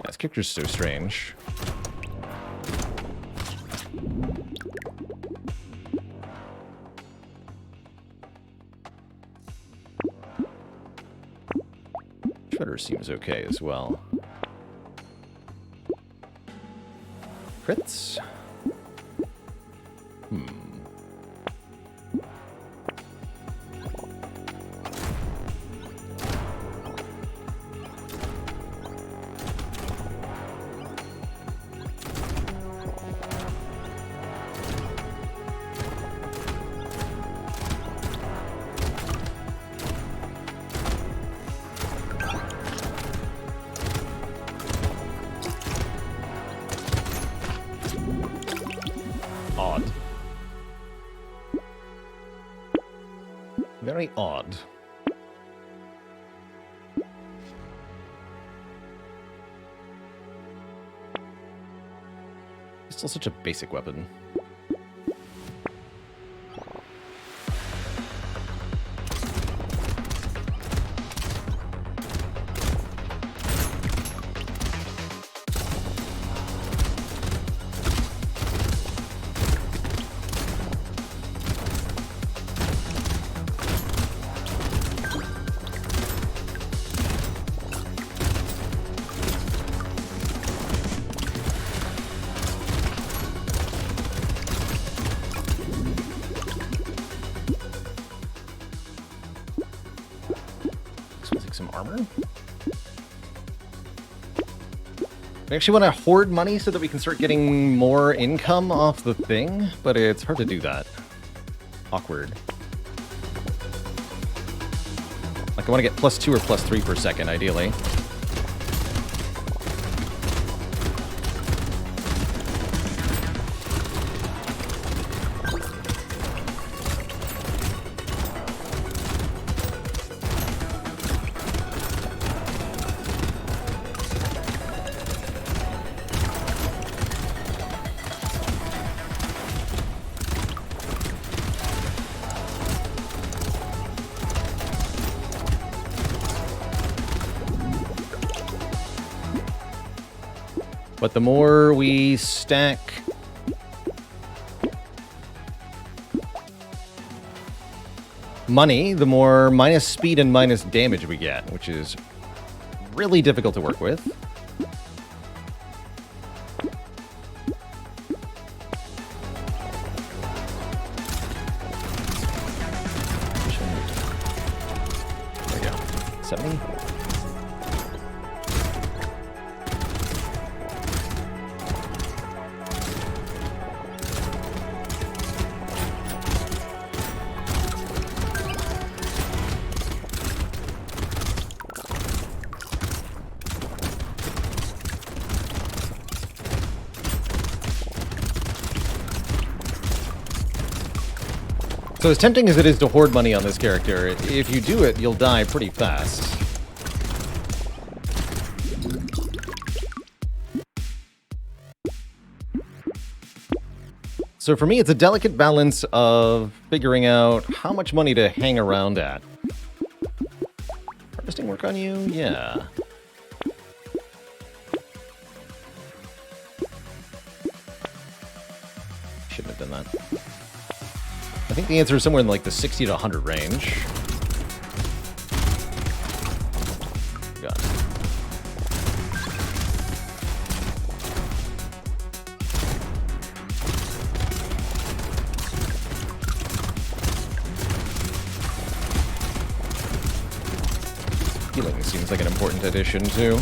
This character's so strange. Shredder seems okay as well. Crits? Odd. Very odd. It's still such a basic weapon. Some armor. We actually want to hoard money so that we can start getting more income off the thing, but it's hard to do that. Awkward. Like, I want to get +2 or +3 per second, ideally. But the more we stack money, the more minus speed and minus damage we get, which is really difficult to work with. There we go. 70. So as tempting as it is to hoard money on this character, if you do it, you'll die pretty fast. So for me, it's a delicate balance of figuring out how much money to hang around at. Harvesting work on you? Yeah. Shouldn't have done that. I think the answer is somewhere in like the 60 to 100 range. Got it. Healing seems like an important addition too.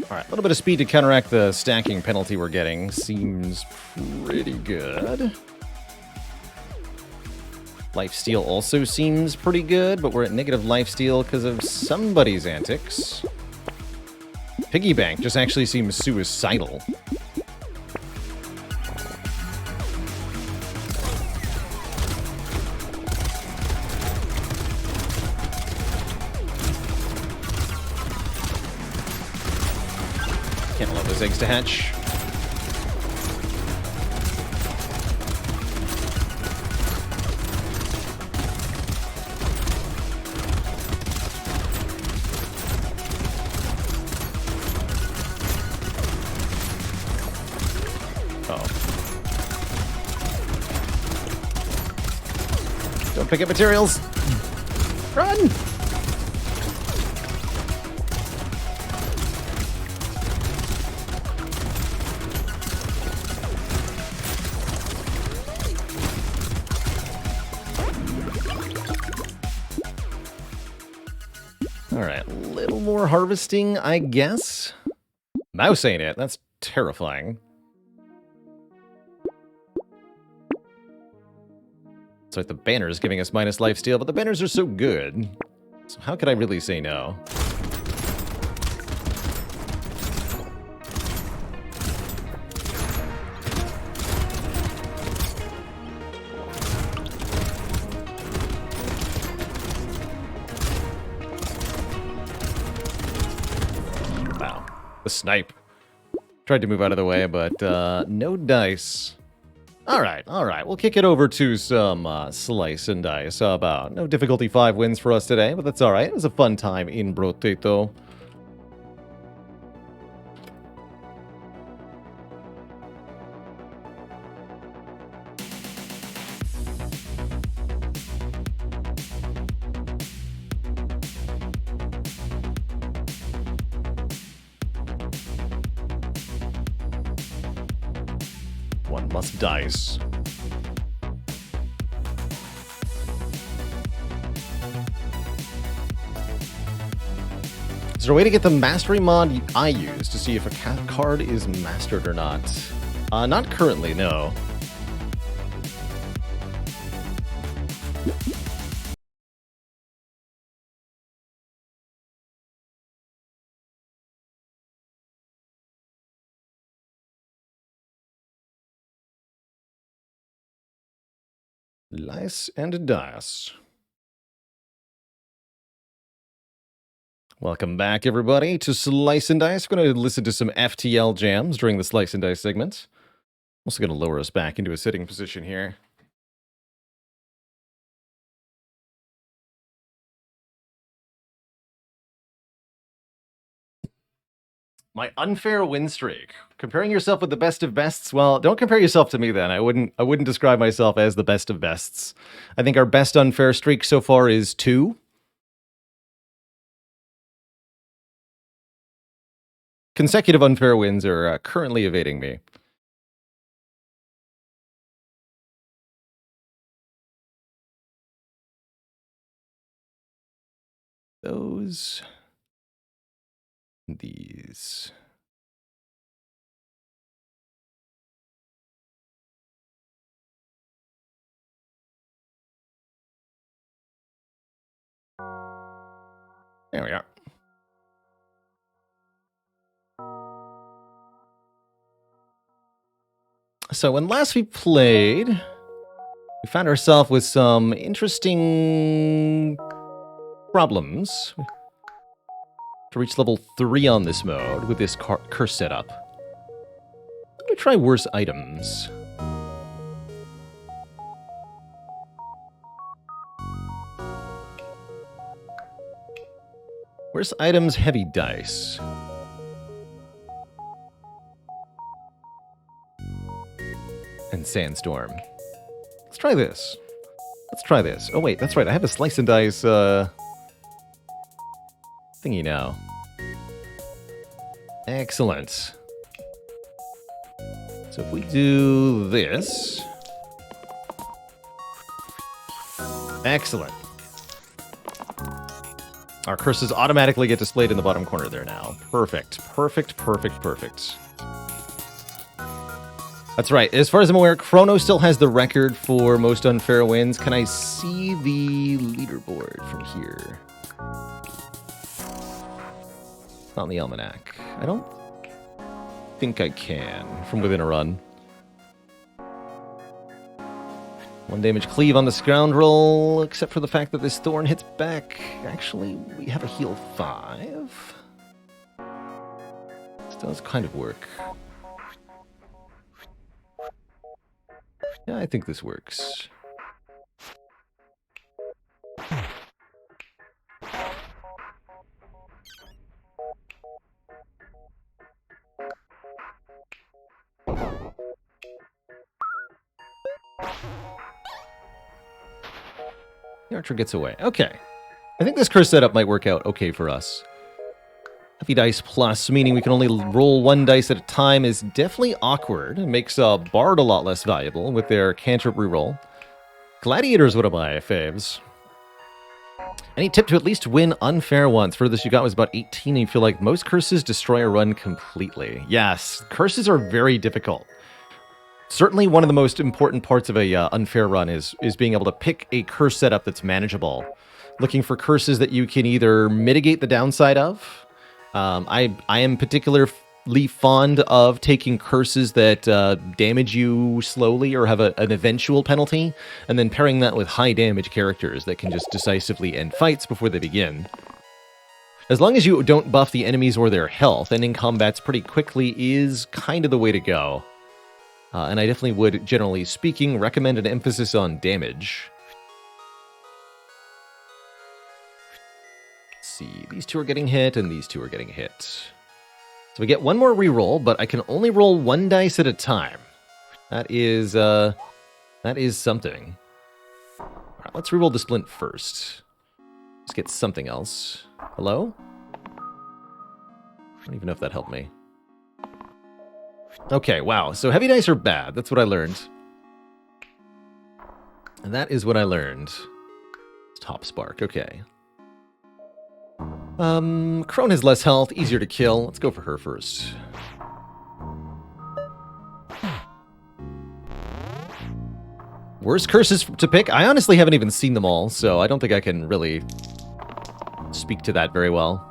Alright, a little bit of speed to counteract the stacking penalty we're getting. Seems pretty good. Lifesteal also seems pretty good, but we're at negative lifesteal because of somebody's antics. Piggy Bank just actually seems suicidal. Can't allow those eggs to hatch. Uh-oh. Don't pick up materials! Run! Alright, a little more harvesting, I guess. Mouse ain't it. That's terrifying. It's like the banner is giving us minus lifesteal, but the banners are so good. So how could I really say no? Wow. The snipe. Tried to move out of the way, but no dice. Alright, we'll kick it over to some slice and dice. How about? No difficulty 5 wins for us today, but that's alright. It was a fun time in Brotato. One must dice. Is there a way to get the mastery mod I use to see if a card is mastered or not? Not currently, no. Lice and dice. Welcome back, everybody, to Slice and Dice. We're going to listen to some FTL jams during the Slice and Dice segment. I'm also going to lower us back into a sitting position here. My unfair win streak. Comparing yourself with the best of bests? Well, don't compare yourself to me then. I wouldn't describe myself as the best of bests. I think our best unfair streak so far is 2. Consecutive unfair wins are currently evading me. those. These. There we are. So when last we played, we found ourselves with some interesting problems. To reach level 3 on this mode with this curse setup. Let me try worse items. Worse items, heavy dice. And sandstorm. Let's try this. Let's try this. Oh wait, that's right. I have a slice and dice thingy now. Excellent. So if we do this. Excellent. Our curses automatically get displayed in the bottom corner there now. Perfect. Perfect, perfect, perfect. That's right. As far as I'm aware, Chrono still has the record for most unfair wins. Can I see the leaderboard from here? It's not in the almanac. I don't think I can from within a run. 1 damage cleave on the scoundrel, except for the fact that this thorn hits back. Actually, we have a heal 5. This does kind of work. Yeah, I think this works. The archer gets away. Okay. I think this curse setup might work out okay for us. Heavy dice plus, meaning we can only roll 1 dice at a time, is definitely awkward. It makes Bard a lot less valuable with their cantrip reroll. Gladiator is one of my faves. Any tip to at least win unfair ones? Furthest you got was about 18, and you feel like most curses destroy a run completely. Yes, curses are very difficult. Certainly one of the most important parts of a unfair run is being able to pick a curse setup that's manageable. Looking for curses that you can either mitigate the downside of. I am particularly fond of taking curses that damage you slowly or have an eventual penalty, and then pairing that with high damage characters that can just decisively end fights before they begin. As long as you don't buff the enemies or their health, ending combats pretty quickly is kind of the way to go. And I definitely would, generally speaking, recommend an emphasis on damage. Let's see, these 2 are getting hit, and these 2 are getting hit. So we get 1 more reroll, but I can only roll 1 dice at a time. That is something. All right, let's reroll the splint first. Let's get something else. Hello? I don't even know if that helped me. Okay, wow. So heavy dice are bad. That's what I learned. And that is what I learned. Top spark. Okay. Crone has less health, easier to kill. Let's go for her first. Worst curses to pick? I honestly haven't even seen them all, so I don't think I can really speak to that very well.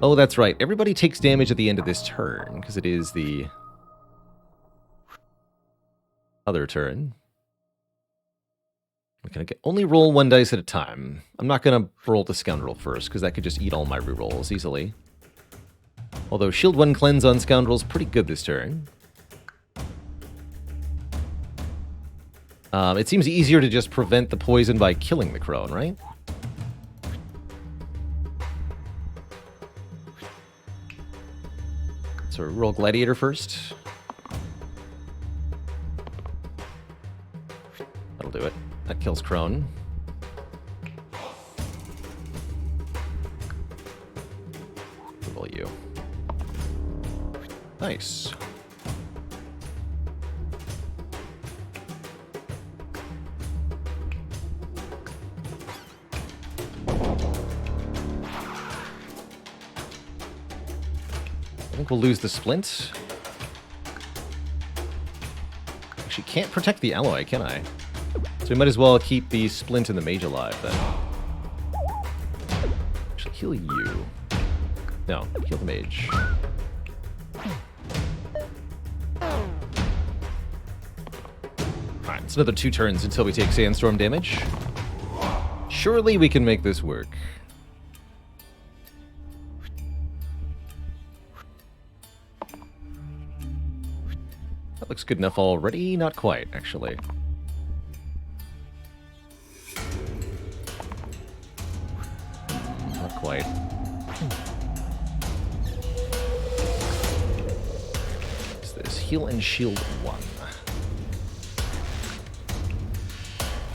Oh, that's right. Everybody takes damage at the end of this turn, because it is the other turn. I'm going to only roll 1 dice at a time. I'm not going to roll the scoundrel first, because that could just eat all my rerolls easily. Although shield 1 cleanse on scoundrel's pretty good this turn. It seems easier to just prevent the poison by killing the crone, right? So roll gladiator first. That'll do it. That kills crone. Roll you. Nice. think we'll lose the splint. Actually, can't protect the alloy, can I? So we might as well keep the splint and the mage alive, then. Actually, heal you. No, heal the mage. Alright, it's another 2 turns until we take sandstorm damage. Surely we can make this work. That looks good enough already. Not quite, actually. Not quite. What's this? Heal and shield 1.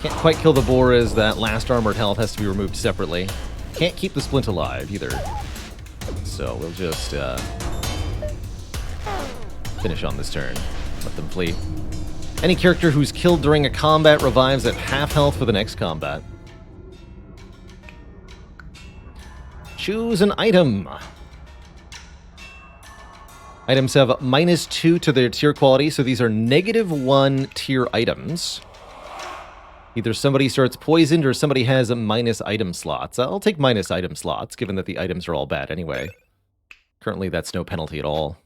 Can't quite kill the boar as that last armored health has to be removed separately. Can't keep the splint alive either. So we'll just finish on this turn. Let them flee. Any character who's killed during a combat revives at half health for the next combat. Choose an item. Items have -2 to their tier quality, so these are -1 tier items. Either somebody starts poisoned or somebody has a minus item slots. I'll take minus item slots, given that the items are all bad anyway. Currently, that's no penalty at all.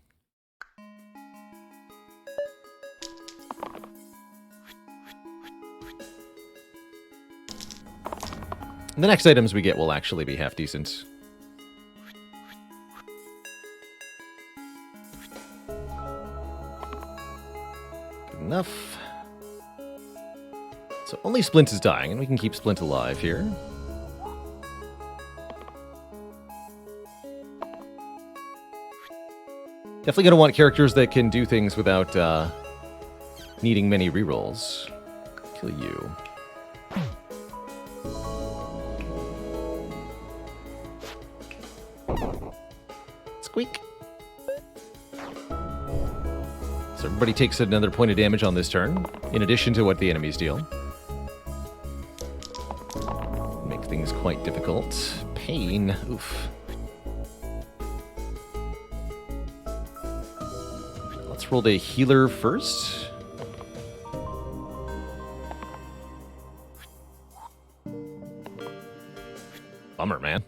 The next items we get will actually be half decent. Good enough. So only Splint is dying, and we can keep Splint alive here. Definitely going to want characters that can do things without needing many rerolls. Kill you. Squeak. So everybody takes another point of damage on this turn, in addition to what the enemies deal. Make things quite difficult. Pain. Oof. Let's roll the healer first. Bummer, man.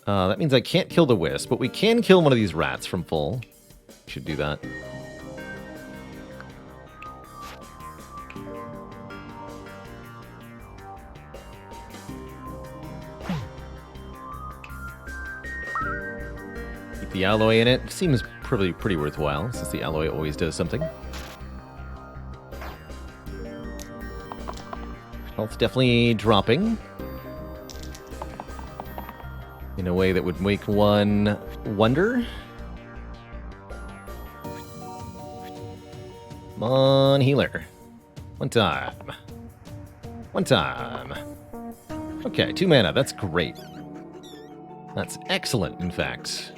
That means I can't kill the wisp, but we can kill one of these rats from full. Should do that. Keep the alloy in it. Seems pretty worthwhile, since the alloy always does something. Health definitely dropping. In a way that would make one wonder. Come on, healer. One time. One time. Okay, 2 mana. That's great. That's excellent, in fact.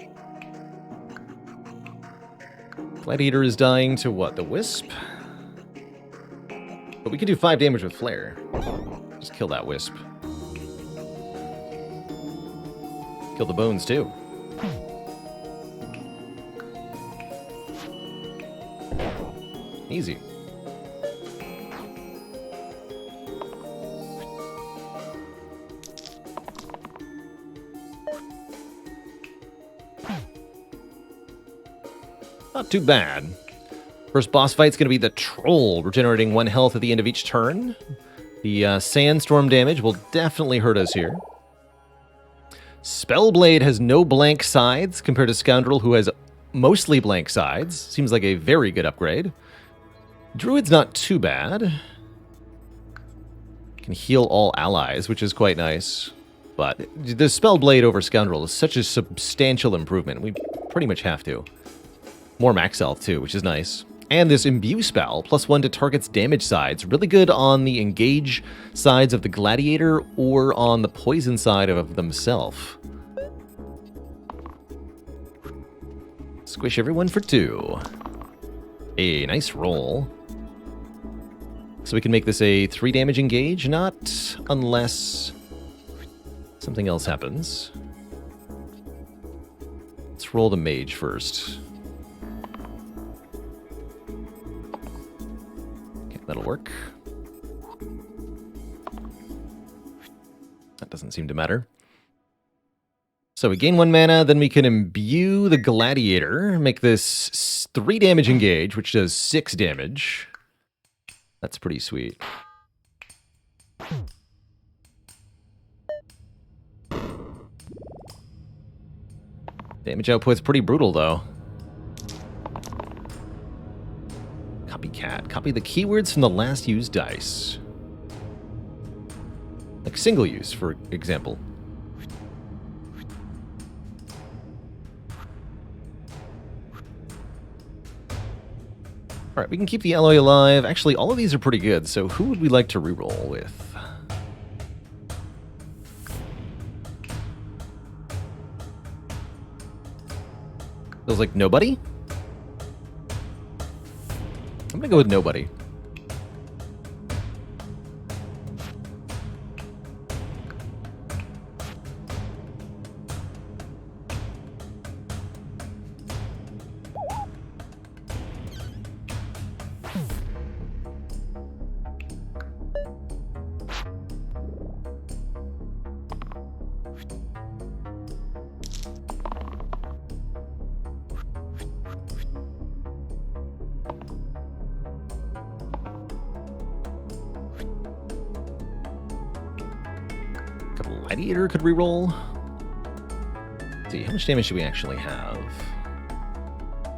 Gladiator is dying to what? The Wisp? But we can do 5 damage with Flare. Just kill that Wisp. Kill the bones, too. Easy. Not too bad. First boss fight's going to be the Troll, regenerating 1 health at the end of each turn. The sandstorm damage will definitely hurt us here. Spellblade has no blank sides compared to Scoundrel, who has mostly blank sides. Seems like a very good upgrade. Druid's not too bad. Can heal all allies, which is quite nice. But the Spellblade over Scoundrel is such a substantial improvement. We pretty much have to. More max health, too, which is nice. And this Imbue spell, +1 to target's damage sides. Really good on the engage sides of the Gladiator or on the poison side of themselves. Squish everyone for 2. A nice roll. So we can make this a 3 damage engage, not unless something else happens. Let's roll the mage first. Okay, that'll work. That doesn't seem to matter. So we gain 1 mana, then we can imbue the Gladiator, make this 3 damage engage, which does 6 damage. That's pretty sweet. Damage output's pretty brutal, though. Copycat. Copy the keywords from the last used dice. Like single use, for example. Alright, we can keep the alloy alive. Actually, all of these are pretty good, so who would we like to reroll with? Feels like nobody? I'm gonna go with nobody. Gladiator could reroll. Let's see, how much damage do we actually have?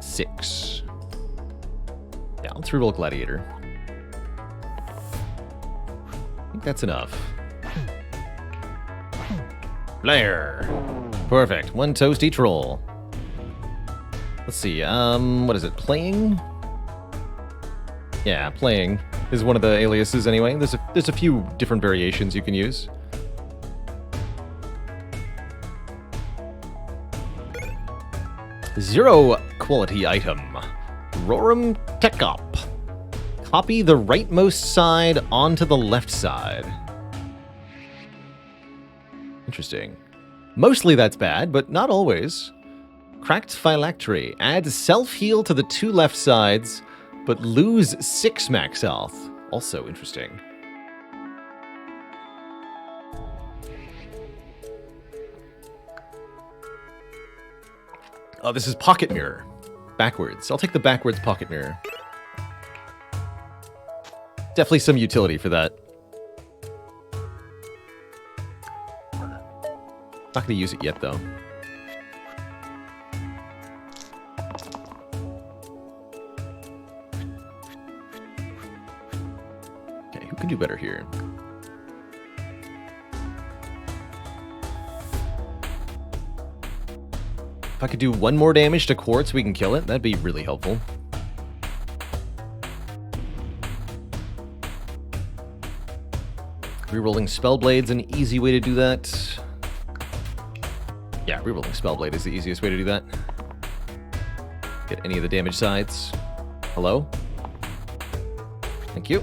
6. Yeah, let's reroll Gladiator. I think that's enough. Flare! Perfect. 1 toast each roll. Let's see, what is it? Playing? Yeah, playing is one of the aliases anyway. There's a few different variations you can use. Zero quality item. Rorum Tekop. Copy the rightmost side onto the left side. Interesting. Mostly that's bad, but not always. Cracked Phylactery. Add self-heal to the 2 left sides, but lose 6 max health. Also interesting. Oh, this is Pocket Mirror. Backwards. I'll take the backwards Pocket Mirror. Definitely some utility for that. Not going to use it yet, though. Okay, who can do better here? If I could do 1 more damage to Quartz, we can kill it. That'd be really helpful. Rerolling Spellblade's an easy way to do that. Yeah, rerolling Spellblade is the easiest way to do that. Get any of the damage sides. Hello? Thank you.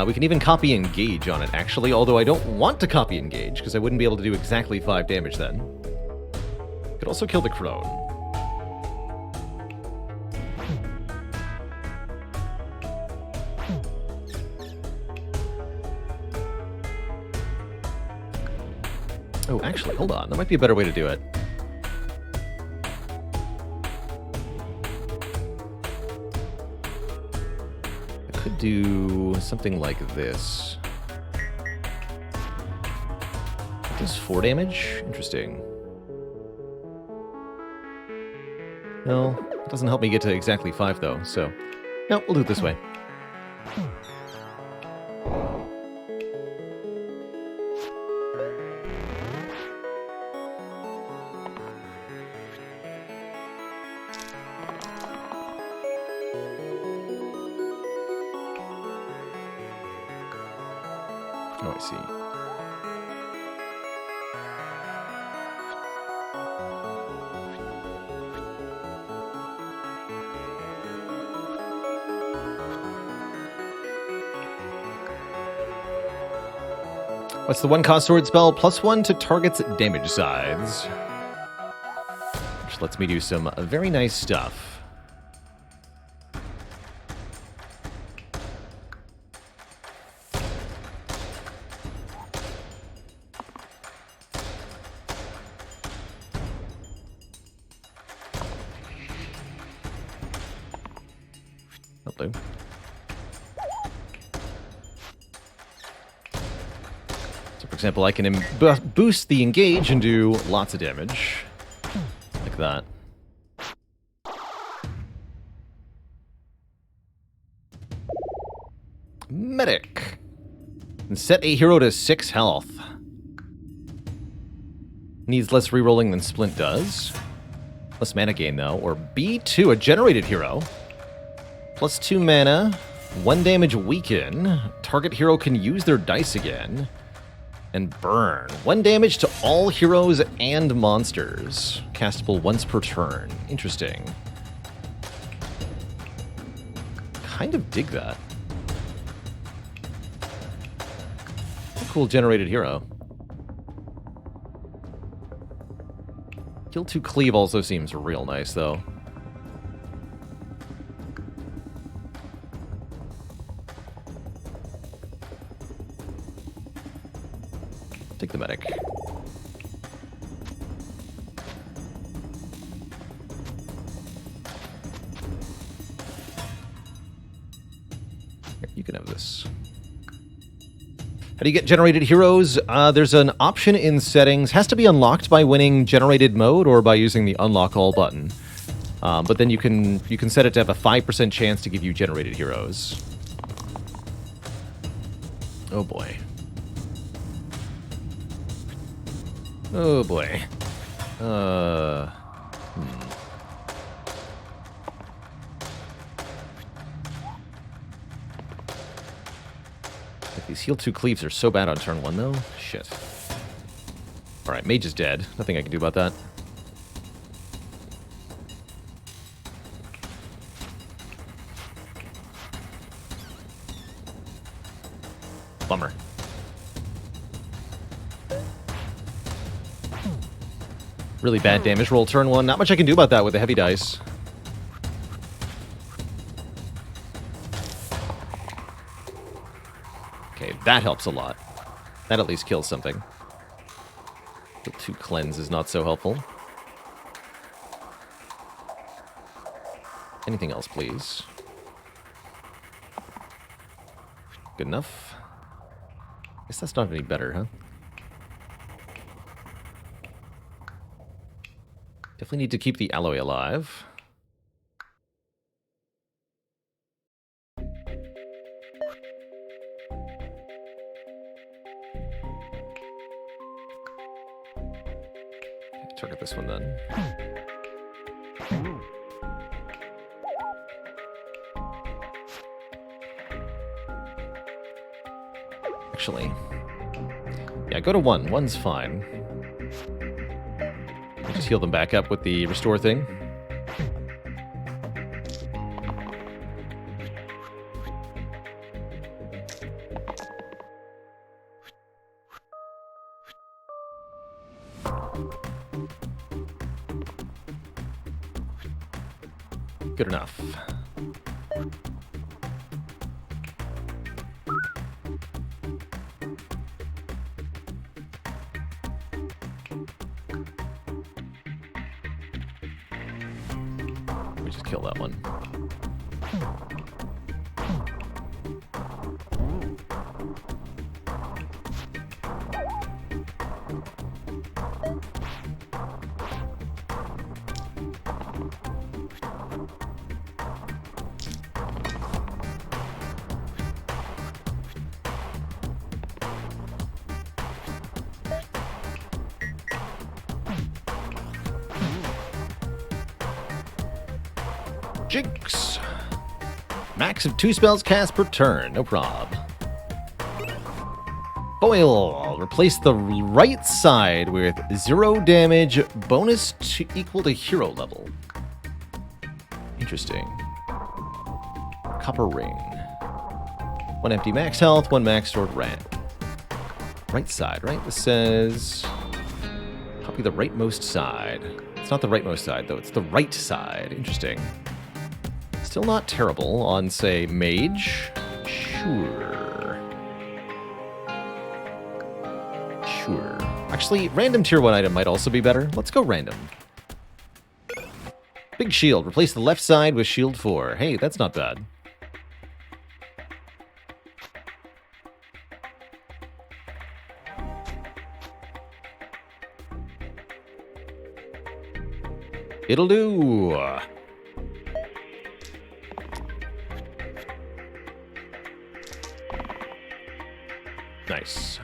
We can even copy Engage on it, actually, although I don't want to copy Engage, because I wouldn't be able to do exactly 5 damage then. Could also kill the Crone. Oh, actually, hold on. There might be a better way to do it. Do something like this. It does 4 damage? Interesting. No, it doesn't help me get to exactly 5 though, so... No, we'll do it this way. Oh, I see. What's the 1-cost sword spell? +1 to target's damage sides. Which lets me do some very nice stuff. Hello. So, for example, I can boost the engage and do lots of damage. Like that. Medic. And set a hero to 6 health. Needs less rerolling than Splint does. Less mana gain, though. Or B2, a generated hero. +2 mana, 1 damage weaken. Target hero can use their dice again. And burn. 1 damage to all heroes and monsters. Castable once per turn. Interesting. Kind of dig that. A cool generated hero. Kill 2 cleave also seems real nice, though. Take the medic. Here, you can have this. How do you get generated heroes? There's an option in settings. Has to be unlocked by winning generated mode or by using the unlock all button. But then you can set it to have a 5% chance to give you generated heroes. Oh boy. Oh boy. Like these heal 2 cleaves are so bad on turn 1 though. Shit. Alright, mage is dead. Nothing I can do about that. Bummer. Really bad damage roll turn 1. Not much I can do about that with the heavy dice. Okay, that helps a lot. That at least kills something. The 2 cleanse is not so helpful. Anything else, please? Good enough. Guess that's not any better, huh? Definitely need to keep the alloy alive. Target this one then. Actually, yeah, go to 1. 1's fine. Just heal them back up with the restore thing. Good enough. We just kill that one. Jinx! Max of 2 spells cast per turn, no prob. Boil! Replace the right side with 0 damage, bonus equal to hero level. Interesting. Copper ring. 1 empty max health, 1 max stored right side, right? This says copy the rightmost side. It's not the rightmost side, though. It's the right side. Interesting. Still not terrible on, say, mage. Sure. Sure. Actually, random tier 1 item might also be better. Let's go random. Big shield. Replace the left side with shield 4. Hey, that's not bad. It'll do. Nice.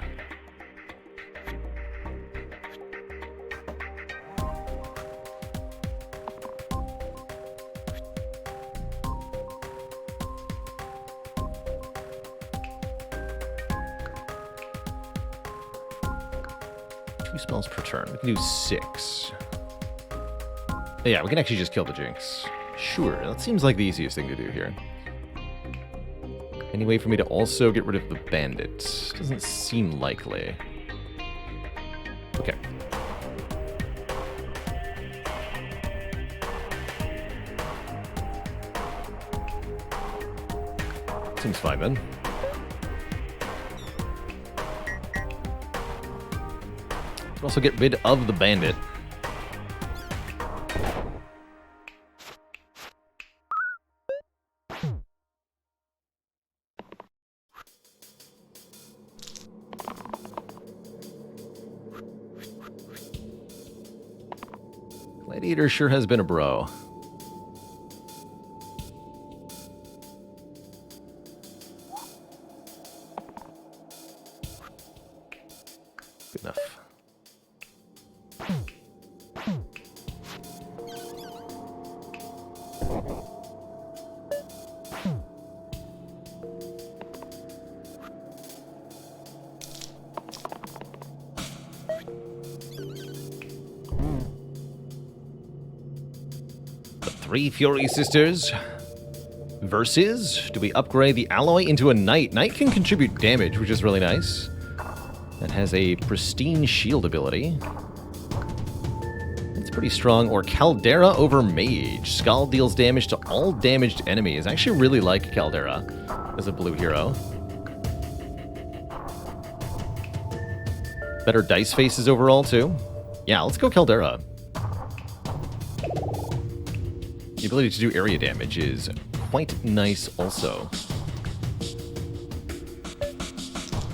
Two spells per turn. We can do 6. Yeah, we can actually just kill the Jinx. Sure, that seems like the easiest thing to do here. Any way for me to also get rid of the bandit? Doesn't seem likely. Okay. Seems fine then. Can also get rid of the bandit. Gladiator sure has been a bro. Good enough. Three Fury Sisters versus, do we upgrade the alloy into a Knight? Knight can contribute damage, which is really nice. That has a pristine shield ability. It's pretty strong. Or Caldera over Mage. Skull deals damage to all damaged enemies. I actually really like Caldera as a blue hero. Better dice faces overall, too. Yeah, let's go Caldera. The ability to do area damage is quite nice also.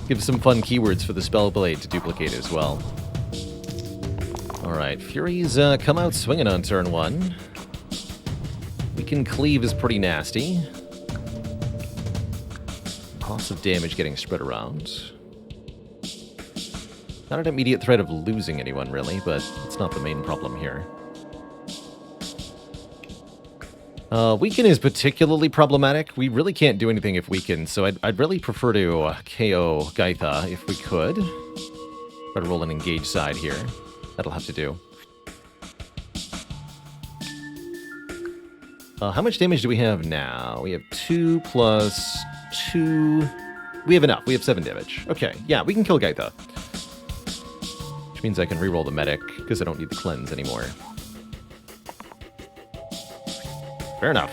Gives some fun keywords for the spell blade to duplicate as well. Alright, Furies come out swinging on turn 1. Weaken Cleave is pretty nasty. Lots of damage getting spread around. Not an immediate threat of losing anyone, really, but it's not the main problem here. Weaken is particularly problematic. We really can't do anything if Weaken, so I'd really prefer to KO Gaitha if we could. Try to roll an engage side here. That'll have to do. How much damage do we have now? We have 2 plus 2... We have enough. We have 7 damage. Okay, yeah, we can kill Gaitha. Which means I can reroll the medic, because I don't need the cleanse anymore. Fair enough.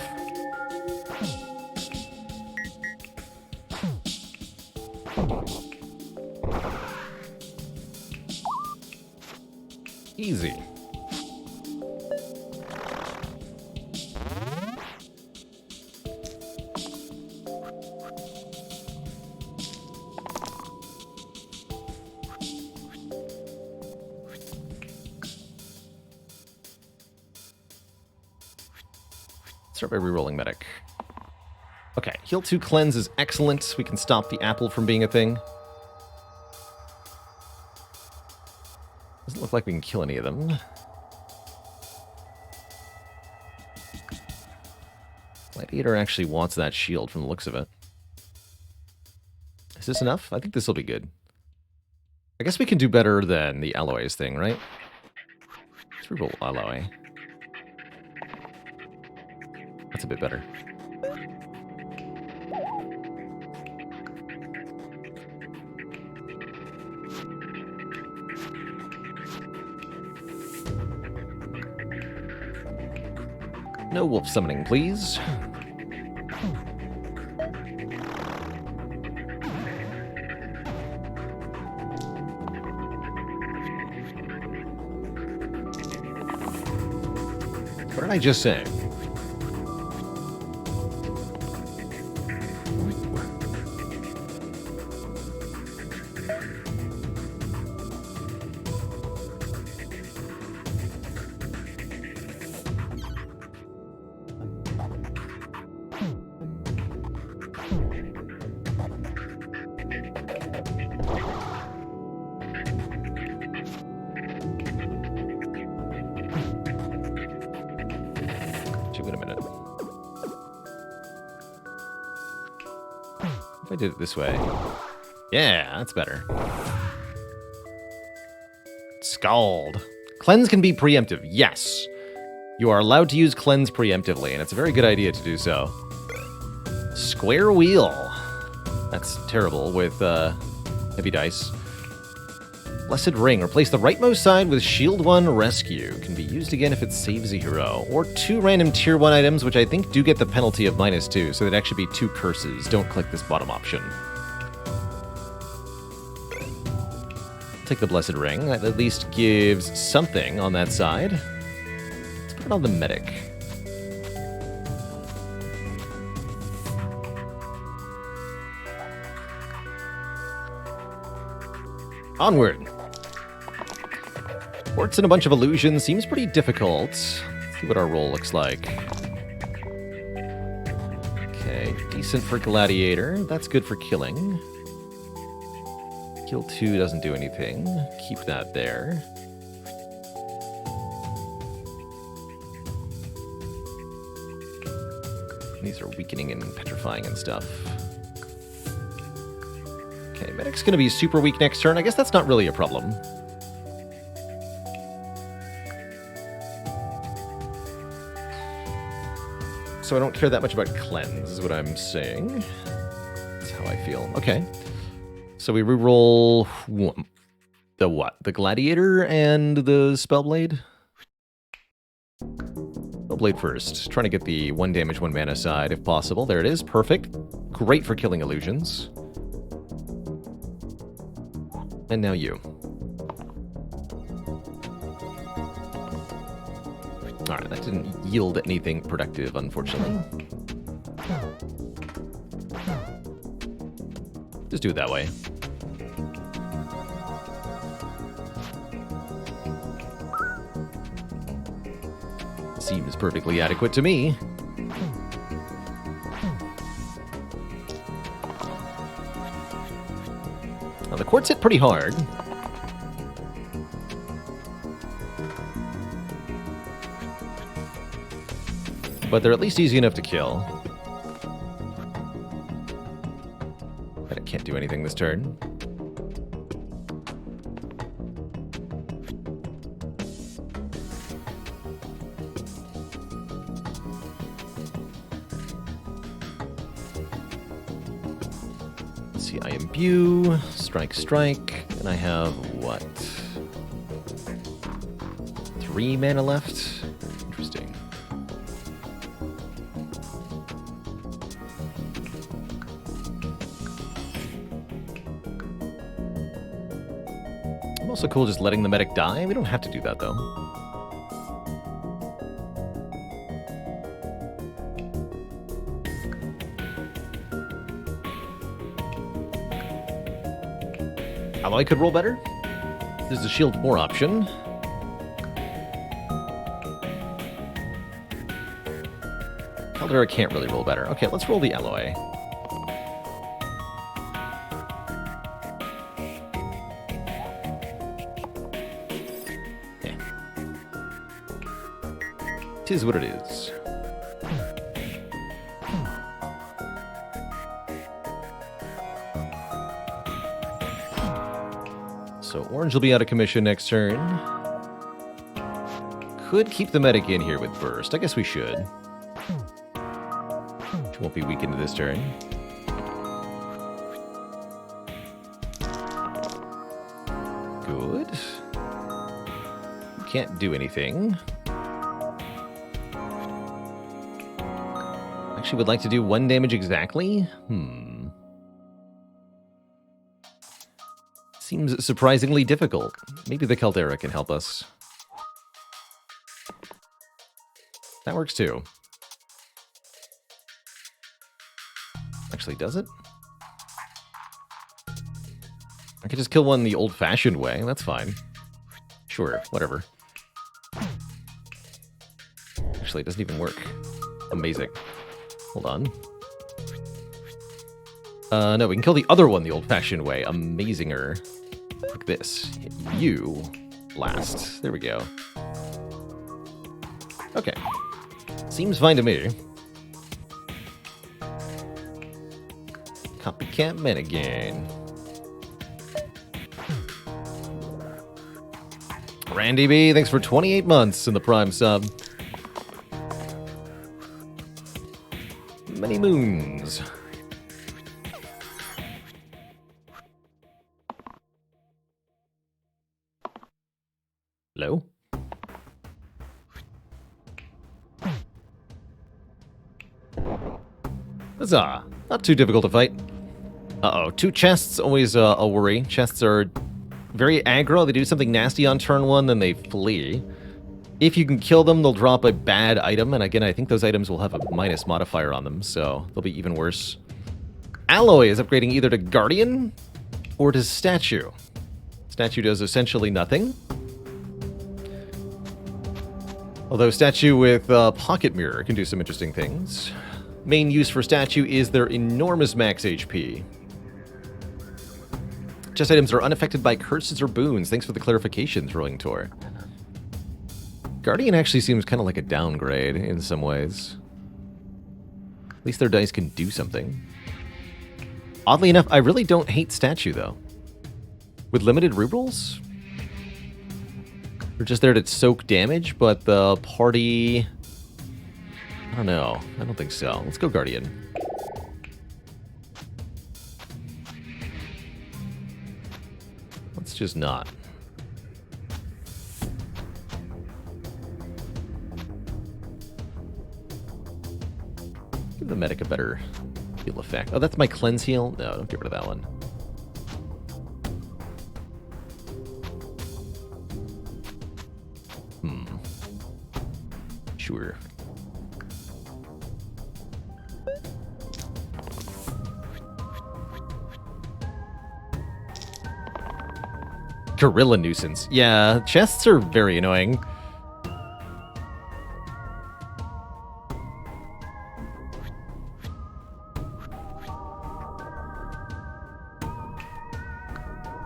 Easy. Start by rerolling medic. Okay, heal 2 cleanse is excellent. We can stop the apple from being a thing. Doesn't look like we can kill any of them. Gladiator actually wants that shield from the looks of it. Is this enough? I think this will be good. I guess we can do better than the alloys thing, right? Let's reroll alloy. That's a bit better. No wolf summoning, please. What did I just say? Wait a minute. If I did it this way. Yeah, that's better. Scald. Cleanse can be preemptive. Yes. You are allowed to use cleanse preemptively, and it's a very good idea to do so. Square wheel. That's terrible with heavy dice. Blessed Ring. Replace the rightmost side with Shield 1 Rescue. Can be used again if it saves a hero. Or 2 random Tier 1 items, which I think do get the penalty of -2, so it'd actually be 2 curses. Don't click this bottom option. Take the Blessed Ring. That at least gives something on that side. Let's put it on the Medic. Onward. Quartz and a bunch of illusions seems pretty difficult. Let's see what our roll looks like. Okay, decent for Gladiator. That's good for killing. Kill 2 doesn't do anything. Keep that there. These are weakening and petrifying and stuff. Okay, Medic's going to be super weak next turn. I guess that's not really a problem. So I don't care that much about cleanse, is what I'm saying. That's how I feel. Okay. So we reroll the what? The Gladiator and the Spellblade? Spellblade first. Trying to get the 1 damage, 1 mana side if possible. There it is. Perfect. Great for killing illusions. And now you. Alright, that didn't yield anything productive, unfortunately. Just do it that way. Seems perfectly adequate to me. Now, the quartz hit pretty hard. But they're at least easy enough to kill. But it can't do anything this turn. Let's see, I imbue, strike, and I have what? 3 mana left? Interesting. Also cool just letting the medic die. We don't have to do that, though. Alloy could roll better. There's a shield more option. Caldera can't really roll better. Okay, let's roll the alloy. Tis what it is. So orange will be out of commission next turn. Could keep the medic in here with burst. I guess we should. She won't be weakened this turn. Good. Can't do anything. actually would like to do 1 damage exactly. Seems surprisingly difficult. Maybe the Caldera can help us. That works too. Actually, does it? I could just kill one the old-fashioned way. That's fine. Sure, whatever. Actually, it doesn't even work. Amazing. Hold on. No, we can kill the other one the old-fashioned way. Amazinger. Like this. You last. There we go. Okay. Seems fine to me. Copycat men again. Randy B, thanks for 28 months in the Prime sub. Many moons. Hello? Huzzah! Not too difficult to fight. Uh-oh, 2 chests, always a worry. Chests are very aggro. They do something nasty on turn 1, then they flee. If you can kill them, they'll drop a bad item, and again, I think those items will have a minus modifier on them, so they'll be even worse. Alloy is upgrading either to Guardian or to Statue. Statue does essentially nothing. Although Statue with Pocket Mirror can do some interesting things. Main use for Statue is their enormous max HP. Chest items are unaffected by curses or boons. Thanks for the clarification, Throwing Tour. Guardian actually seems kind of like a downgrade in some ways. At least their dice can do something. Oddly enough, I really don't hate Statue, though. With limited rerolls? They're just there to soak damage, but the party... I don't know. I don't think so. Let's go Guardian. Let's just not. Give the medic a better heal effect. Oh, that's my cleanse heal? No, don't get rid of that one. Sure. Gorilla nuisance. Yeah, chests are very annoying.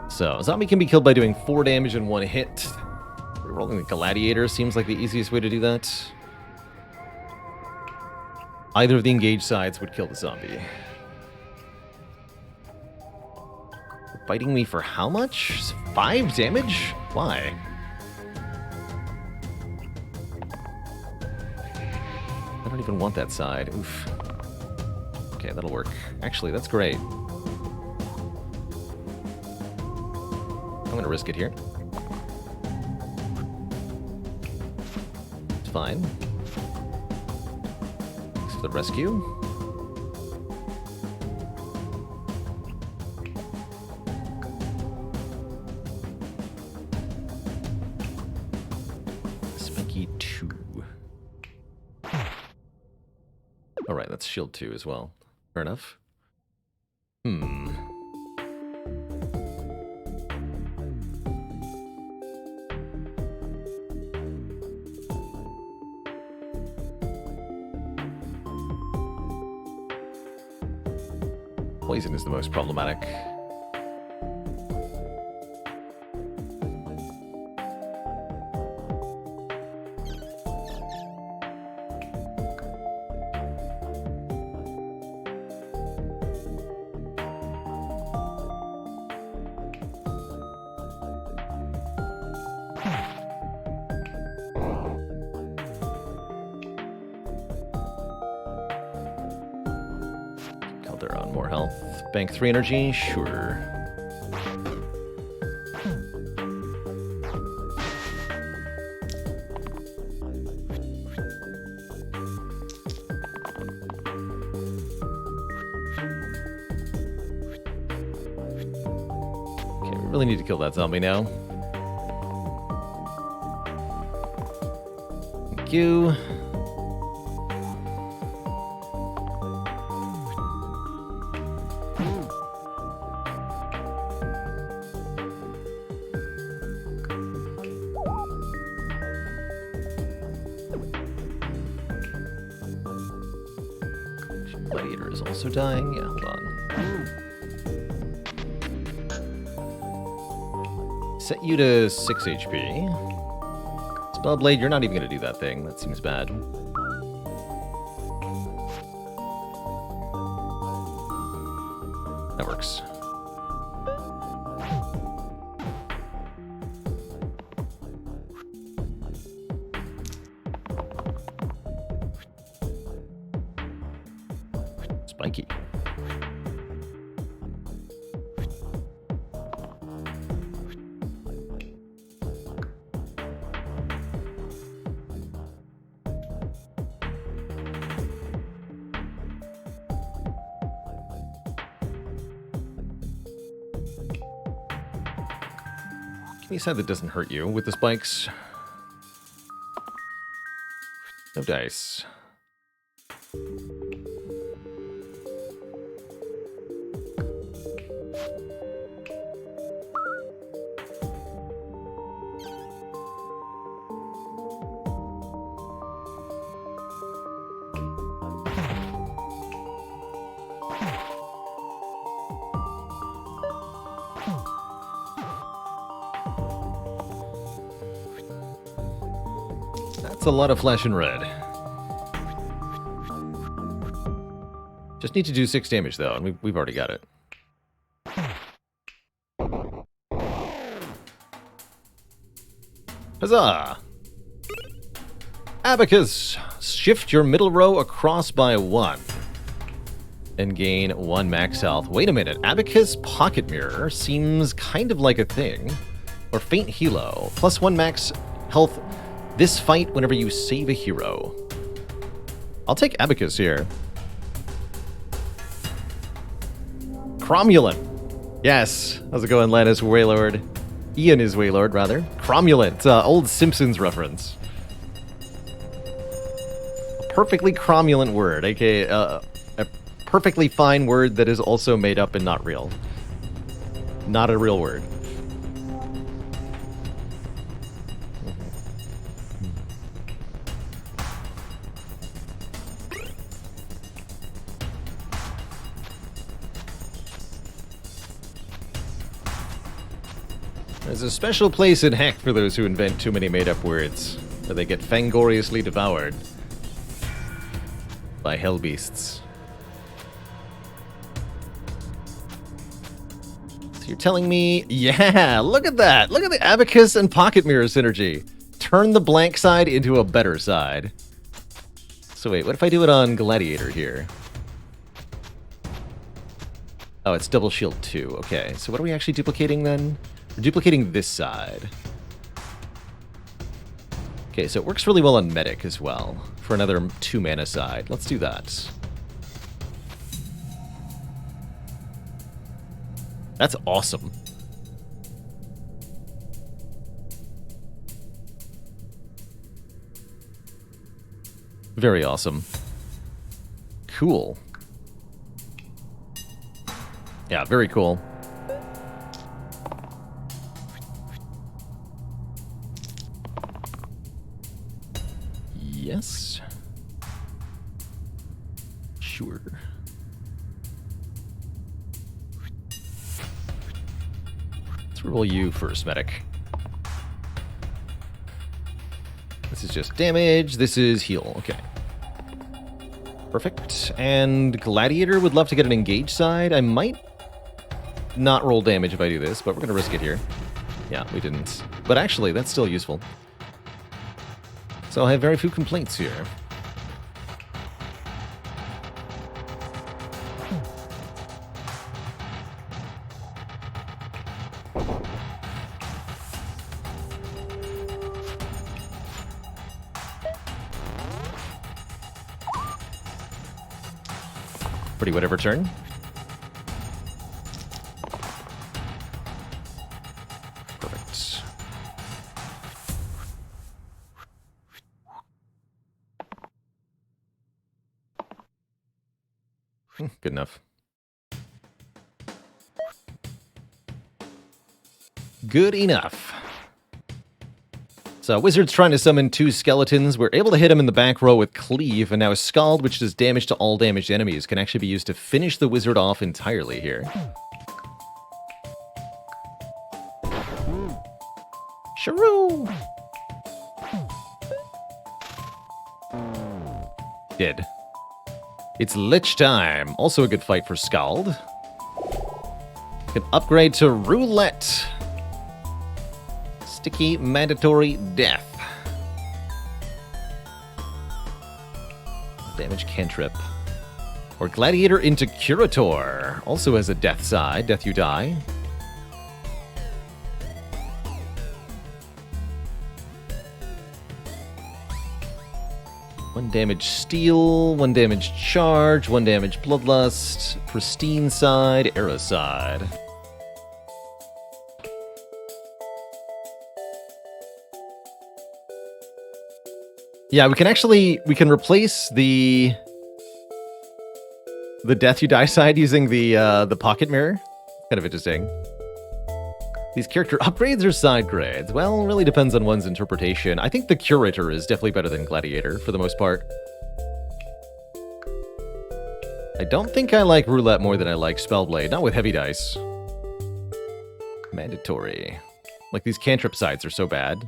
So, zombie can be killed by doing 4 damage in 1 hit. Rolling the Gladiator seems like the easiest way to do that. Either of the engaged sides would kill the zombie. Fighting me for how much? 5 damage? Why? I don't even want that side. Oof. Okay, that'll work. Actually, that's great. I'm gonna risk it here. It's fine. Thanks for the rescue. Spiky 2. Alright, that's shield 2 as well. Fair enough. Poison is the most problematic. They're on more health. Bank 3 energy? Sure. Really need to kill that zombie now. Thank you. Gladiator is also dying. Yeah, hold on. Set you to 6 HP. Spellblade, you're not even going to do that thing. That seems bad. That works. Spiky. Give me a side that doesn't hurt you with the spikes. No dice. That's a lot of flesh and red. Just need to do 6 damage though, and we've already got it. Huzzah! Abacus! Shift your middle row across by 1. And gain 1 max health. Wait a minute, Abacus Pocket Mirror seems kind of like a thing. Or Faint Helo. Plus 1 max health this fight whenever you save a hero. I'll take Abacus here. Cromulent. Yes. How's it going, Lannis Waylord? Ian is Waylord, rather. Cromulent. Old Simpsons reference. A perfectly cromulent word, aka a perfectly fine word that is also made up and not real. Not a real word. There's a special place in Heck for those who invent too many made-up words, where they get fangoriously devoured by hell beasts. So you're telling me, yeah, look at that! Look at the Abacus and Pocket Mirror synergy. Turn the blank side into a better side. So wait, what if I do it on Gladiator here? Oh, it's double shield 2. Okay, so what are we actually duplicating then? We're duplicating this side. Okay, so it works really well on Medic as well, for another 2 mana side. Let's do that. That's awesome. Very awesome. Cool. Yeah, very cool. Yes. Sure. Let's roll you first, Medic. This is just damage. This is heal. Okay. Perfect. And Gladiator would love to get an engage side. I might not roll damage if I do this, but we're going to risk it here. Yeah, we didn't. But actually, that's still useful. So I have very few complaints here. Pretty whatever turn. Good enough. Good enough. So, Wizard's trying to summon 2 skeletons. We're able to hit him in the back row with Cleave, and now Scald, which does damage to all damaged enemies, can actually be used to finish the Wizard off entirely here. Shrew! Dead. It's Lich time. Also a good fight for Scald. Can upgrade to Roulette. Sticky mandatory death. Damage cantrip. Or Gladiator into Curator. Also has a death side. Death you die. One damage steal, 1 damage charge, 1 damage bloodlust, pristine side, arrow side. Yeah, we can replace the death you die side using the pocket mirror. Kind of interesting. These character upgrades or side grades? Well, it really depends on one's interpretation. I think the Curator is definitely better than Gladiator for the most part. I don't think I like Roulette more than I like Spellblade, not with heavy dice. Mandatory. Like, these cantrip sides are so bad.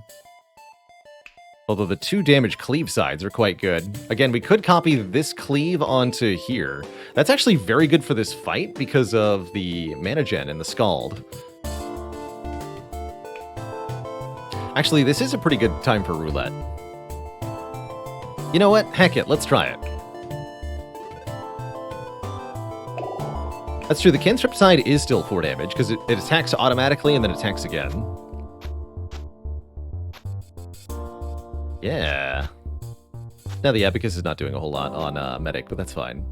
Although the 2 damage cleave sides are quite good. Again, we could copy this cleave onto here. That's actually very good for this fight because of the mana gen and the Scald. Actually, this is a pretty good time for Roulette. You know what? Heck it, let's try it. That's true, the cantrip side is still 4 damage, because it attacks automatically and then attacks again. Yeah. Now the Abacus is not doing a whole lot on Medic, but that's fine.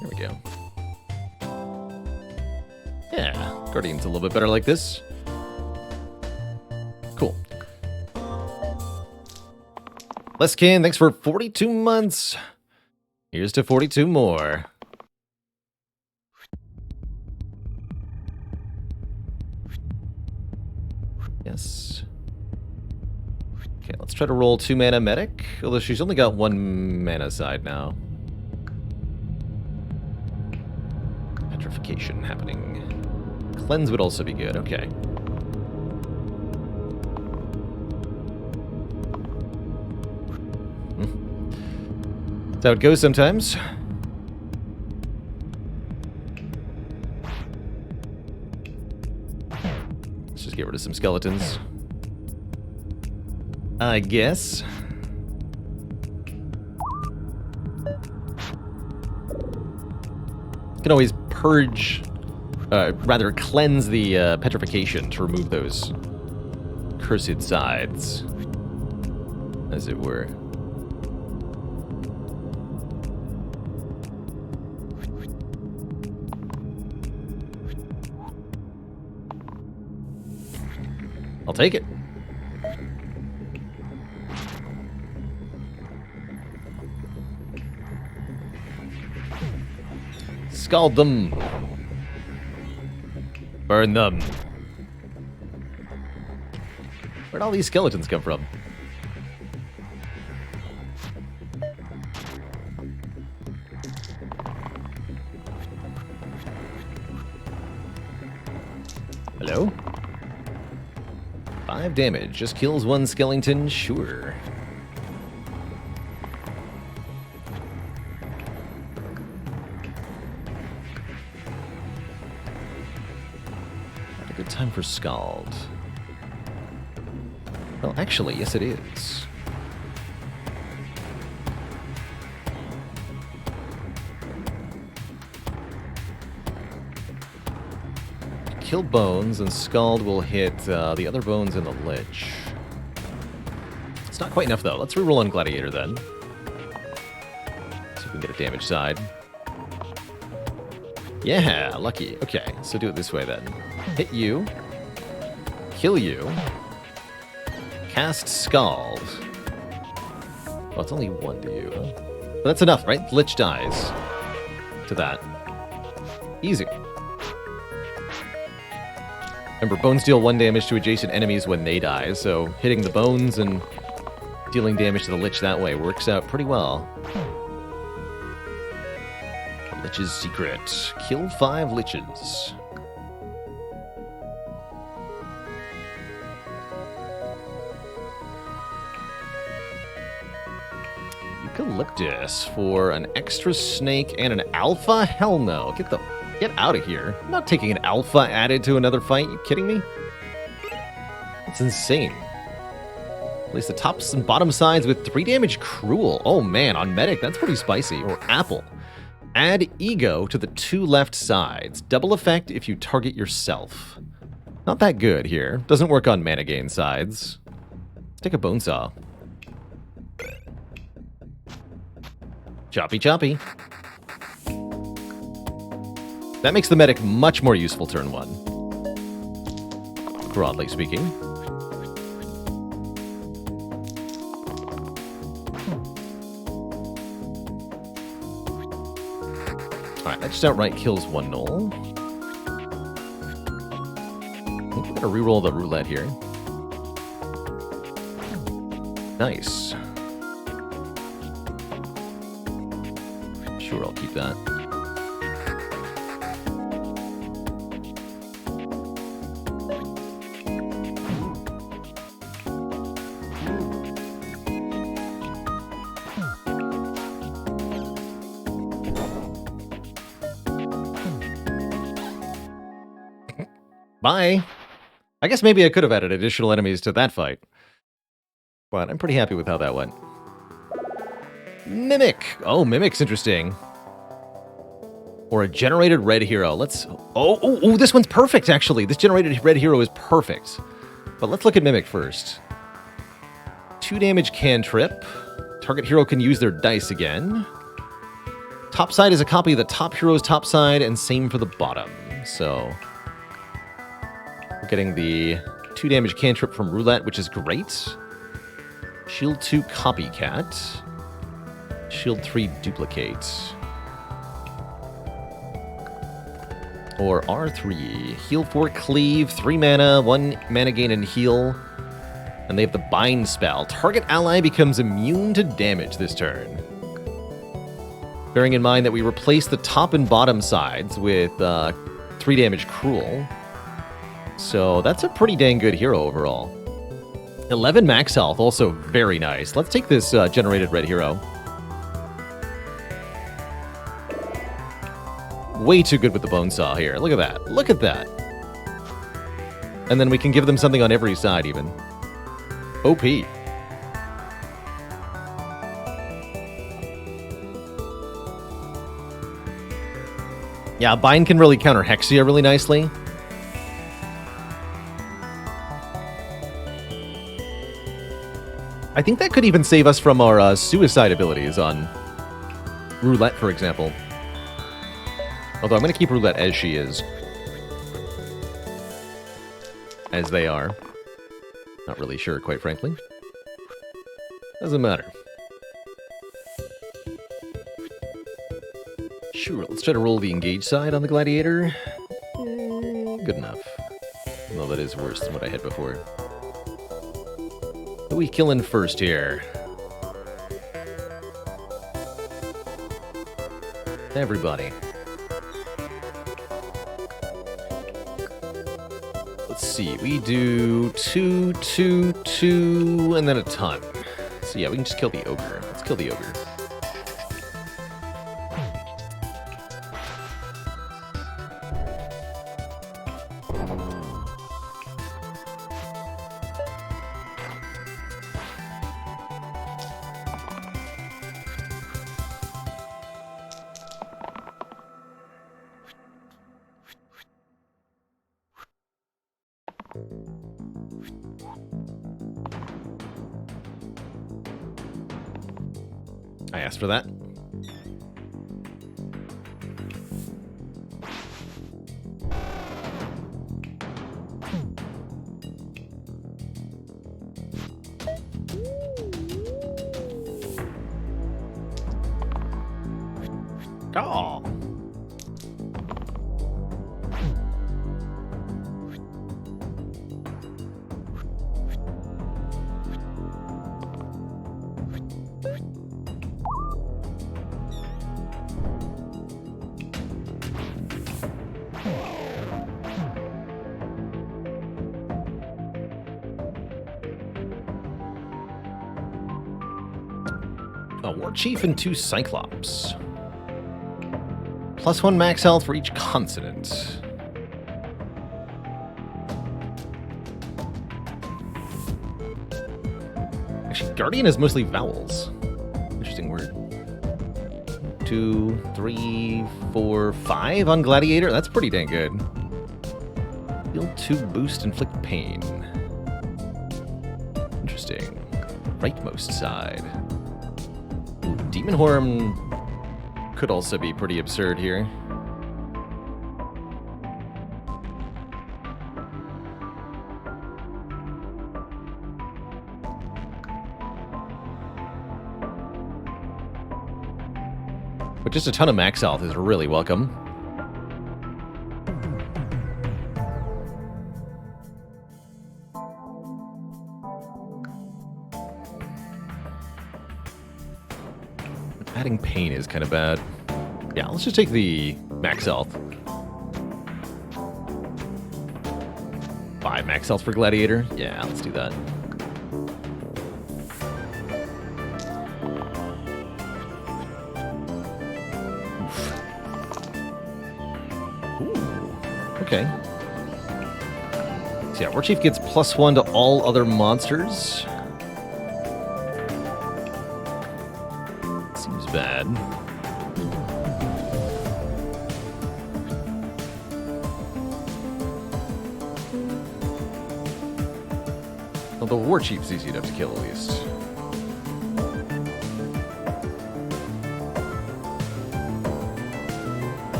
There we go. Yeah, Guardian's a little bit better like this. Cool. Leskin, thanks for 42 months. Here's to 42 more. Yes. Okay, let's try to roll 2 mana Medic, although she's only got 1 mana side now. Petrification happening. Cleanse would also be good, okay. That's how it goes sometimes. Let's just get rid of some skeletons. I guess. Can always purge, rather cleanse the petrification to remove those cursed sides, as it were. I'll take it. Scald them. Burn them. Where'd all these skeletons come from? Hello? 5 damage. Just kills 1 skeleton, sure. Not a good time for Scald. Well, actually, yes it is. Kill Bones, and Scald will hit the other Bones and the Lich. It's not quite enough, though. Let's reroll on Gladiator, then. See if we can get a damage side. Yeah, lucky. Okay, so do it this way, then. hit you, kill you, cast Scald. Oh, it's only 1 to you. But that's enough, right? Lich dies to that. Easy. Remember, bones deal 1 damage to adjacent enemies when they die, so hitting the bones and dealing damage to the Lich that way works out pretty well. Lich's secret. Kill 5 Liches. Eucalyptus for an extra snake and an alpha? Hell no. Get out of here. I'm not taking an alpha added to another fight. You kidding me? That's insane. Place the tops and bottom sides with 3 damage cruel. Oh man, on medic, that's pretty spicy. Or apple. Add ego to the 2 left sides. Double effect if you target yourself. Not that good here. Doesn't work on mana gain sides. Let's take a bone saw. Choppy choppy. That makes the medic much more useful turn 1. Broadly speaking. Alright, that just outright kills 1 gnoll. I think we're gonna reroll the roulette here. Nice. Sure, I'll keep that. Bye. I guess maybe I could have added additional enemies to that fight. But I'm pretty happy with how that went. Mimic! Oh, Mimic's interesting. Or a generated red hero. Let's... Oh, this one's perfect, actually. This generated red hero is perfect. But let's look at Mimic first. 2 damage cantrip. Target hero can use their dice again. Top side is a copy of the top hero's top side, and same for the bottom. So... we're getting the 2 damage cantrip from Roulette, which is great. Shield 2 Copycat. Shield 3 Duplicate. Or R3. Heal 4 Cleave, 3 mana, 1 mana gain and heal. And they have the Bind spell. Target ally becomes immune to damage this turn. Bearing in mind that we replace the top and bottom sides with 3 damage Cruel. So that's a pretty dang good hero overall. 11 max health, also very nice. Let's take this generated red hero. Way too good with the bone saw here. Look at that. Look at that. And then we can give them something on every side even. OP. Yeah, Bind can really counter Hexia really nicely. I think that could even save us from our suicide abilities on Roulette, for example. Although I'm going to keep Roulette as she is. As they are. Not really sure, quite frankly. Doesn't matter. Sure, let's try to roll the engage side on the Gladiator. Good enough. No, that is worse than what I had before. Who are we killing first here? Everybody. Let's see, we do 2, 2, 2, and then a ton. So yeah, we can just kill the ogre. Let's kill the ogre. I asked for that. Oh. A War Chief and 2 Cyclops. +1 max health for each consonant. Actually, Guardian is mostly vowels. Interesting word. 2, 3, 4, 5 on Gladiator. That's pretty dang good. Heal 2 boost inflict pain. Interesting. Rightmost side. Ooh, Demon Horn could also be pretty absurd here. But just a ton of max health is really welcome. Adding pain is kind of bad. Yeah, let's just take the max health. 5 max health for Gladiator. Yeah, let's do that. Okay. So yeah, War Chief gets +1 to all other monsters. Seems bad. Well, the War Chief's easy enough to kill at least.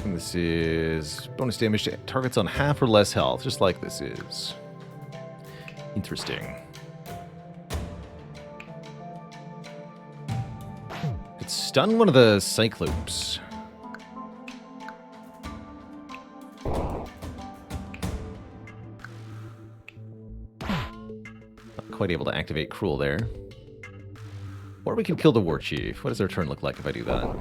And this is bonus damage to targets on half or less health, just like this is. Interesting. Could stun one of the Cyclopes. Not quite able to activate Cruel there. Or we can kill the War Chief. What does their turn look like if I do that?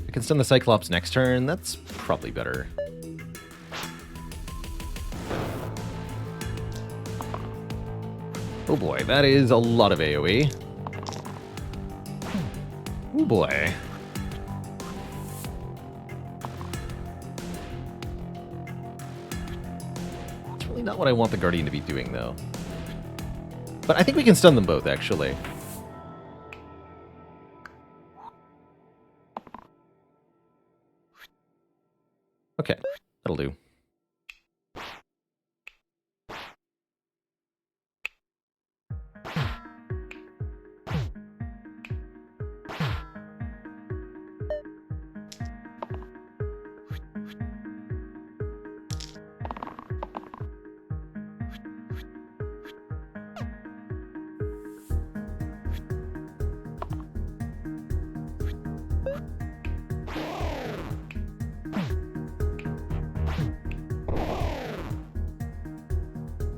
I can stun the Cyclops next turn. That's probably better. Oh boy, that is a lot of AoE. Oh boy. It's really not what I want the Guardian to be doing, though. But I think we can stun them both, actually. Okay, that'll do.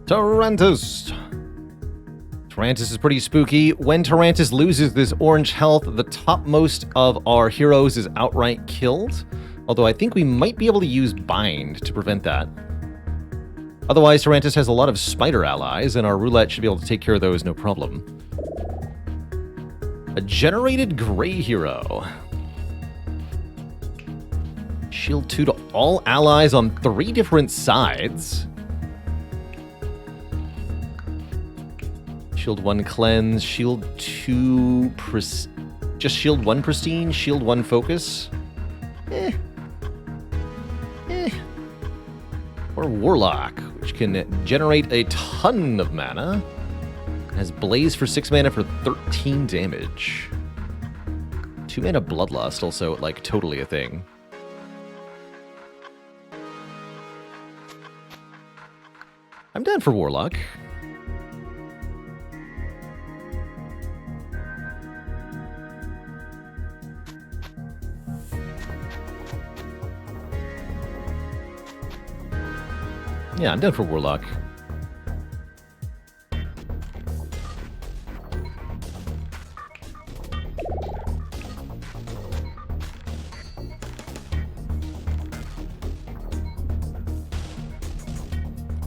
Tarantus. Tarantus is pretty spooky. When Tarantus loses this orange health, the topmost of our heroes is outright killed. Although I think we might be able to use Bind to prevent that. Otherwise, Tarantus has a lot of spider allies, and our roulette should be able to take care of those no problem. A generated gray hero. Shield 2 to all allies on 3 different sides. Shield 1 cleanse, shield 2 just shield 1 pristine, shield 1 focus. Or Warlock, which can generate a ton of mana. Has Blaze for 6 mana for 13 damage. 2 mana Bloodlust, also, like, totally a thing. I'm down for Warlock. Yeah, I'm down for Warlock.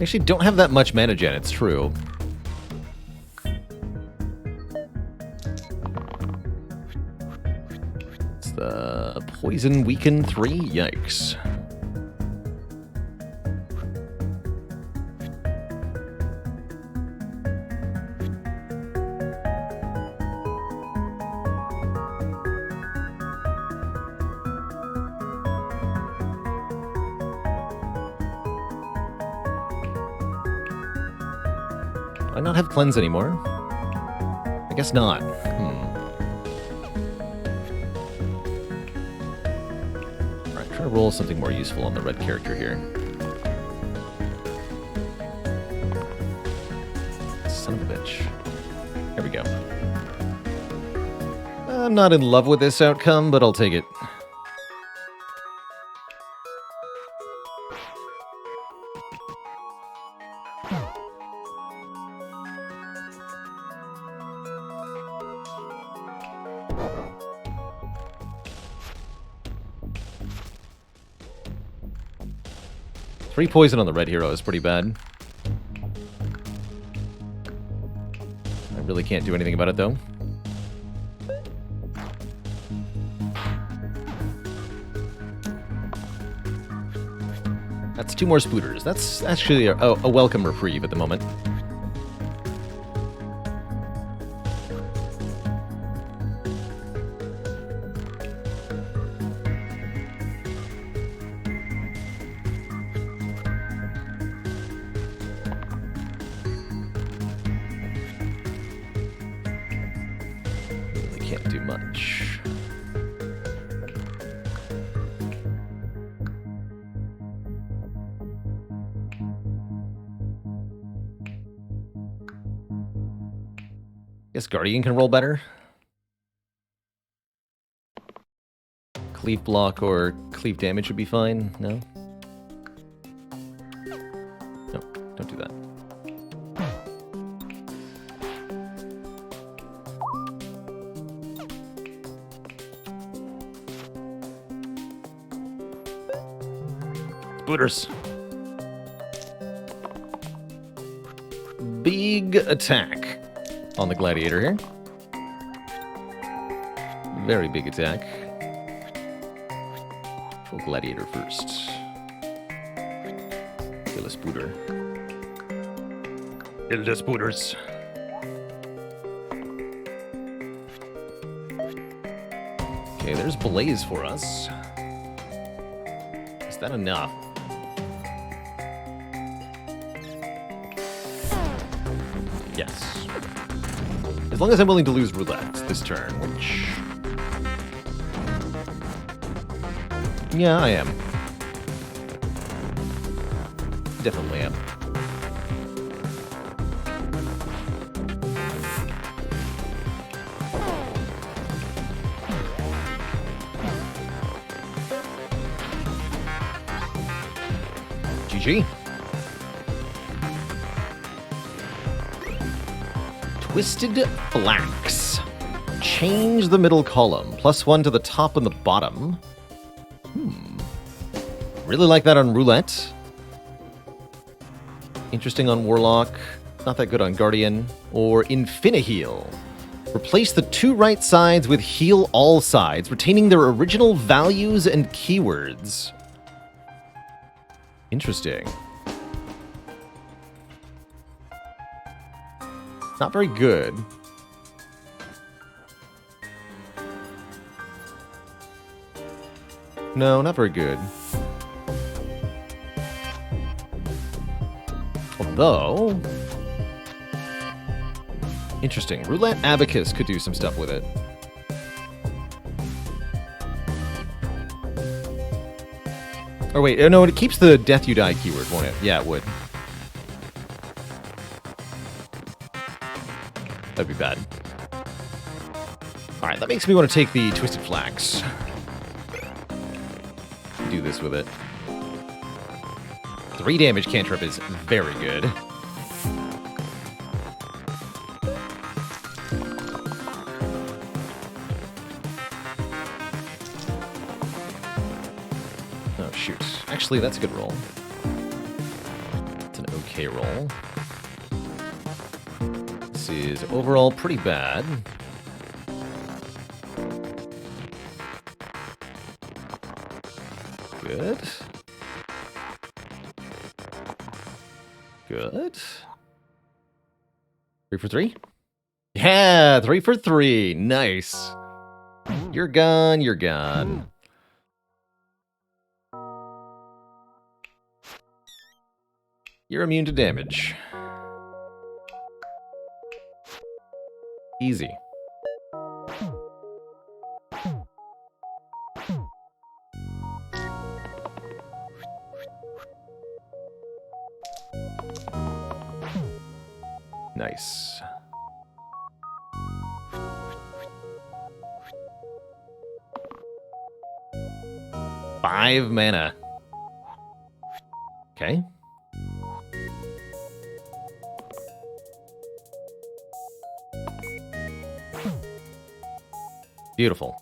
Actually, don't have that much mana gen, it's true. It's the Poison Weaken 3, yikes. Do I not have cleanse anymore? I guess not. Alright, try to roll something more useful on the red character here. Son of a bitch. There we go. I'm not in love with this outcome, but I'll take it. Three poison on the red hero is pretty bad. I really can't do anything about it, though. That's 2 more spooters. That's actually a welcome reprieve at the moment. Can't do much. Guess Guardian can roll better. Cleave block or cleave damage would be fine. No? No, don't do that. Spooters. Big attack on the gladiator here. Very big attack. Full gladiator first. Kill a spooter. Kill the spooters. Okay, there's Blaze for us. Is that enough? Yes. As long as I'm willing to lose roulette this turn, which... yeah, I am. Definitely am. GG. Twisted Flax. Change the middle column. +1 to the top and the bottom. Really like that on Roulette. Interesting on Warlock. Not that good on Guardian. Or Infiniheal. Replace the 2 right sides with heal all sides, retaining their original values and keywords. Interesting. Not very good. No, not very good. Although... Interesting. Roulette Abacus could do some stuff with it. Oh, wait. Oh, no, it keeps the Death You Die keyword, won't it? Yeah, it would. That'd be bad. Alright, that makes me want to take the Twisted Flax. Do this with it. 3 damage cantrip is very good. Oh, shoot. Actually, that's a good roll. It's an okay roll. This is overall pretty bad. Good. Good. 3 for 3? Yeah, 3 for 3. Nice. You're gone, you're gone. You're immune to damage. Easy. Nice. Five mana. Okay. Beautiful.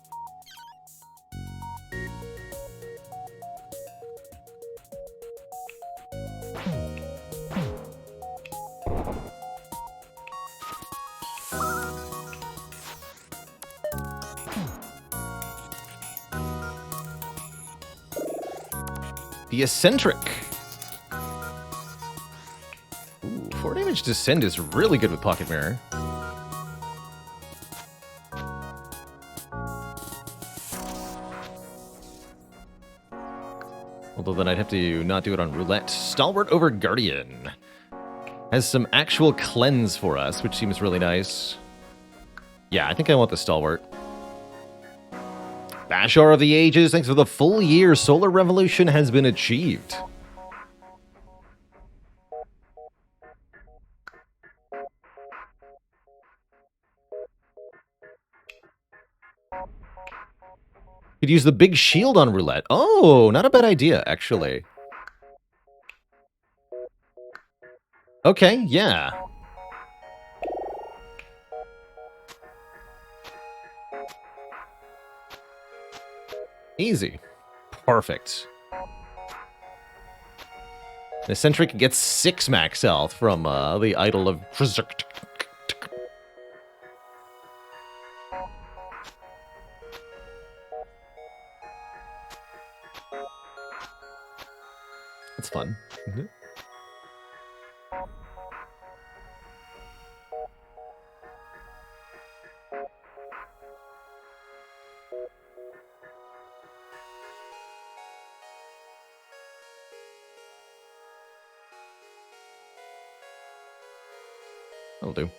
The Eccentric. Ooh, 4 damage Descend is really good with Pocket Mirror. Although then I'd have to not do it on Roulette. Stalwart over Guardian. Has some actual cleanse for us, which seems really nice. Yeah, I think I want the Stalwart. Bashar of the Ages, thanks for the full year. Solar Revolution has been achieved. Could use the big shield on Roulette. Oh, not a bad idea, actually. Okay, yeah. Easy. Perfect. The Eccentric gets 6 max health from the Idol of Berserk. That's fun. Mm-hmm. That'll do.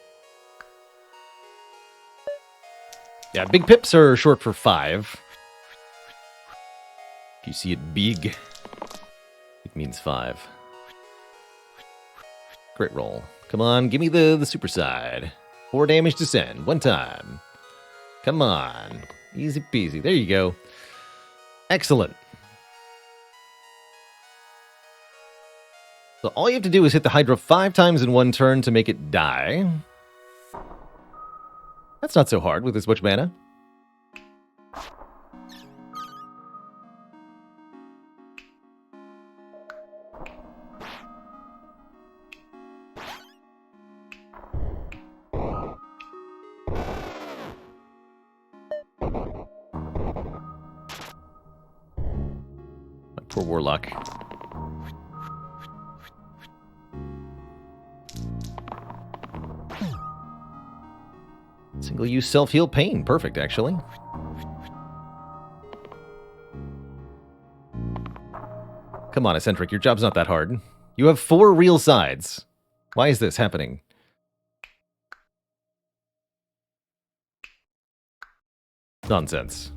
Yeah, big pips are short for 5. If you see it big, it means 5. Great roll. Come on, give me the super side. 4 damage Descend, 1 time. Come on. Easy peasy. There you go. Excellent. So all you have to do is hit the Hydra 5 times in 1 turn to make it die. That's not so hard with this much mana. My poor Warlock. Single-use self-heal pain. Perfect, actually. Come on, Eccentric, your job's not that hard. You have 4 real sides. Why is this happening? Nonsense.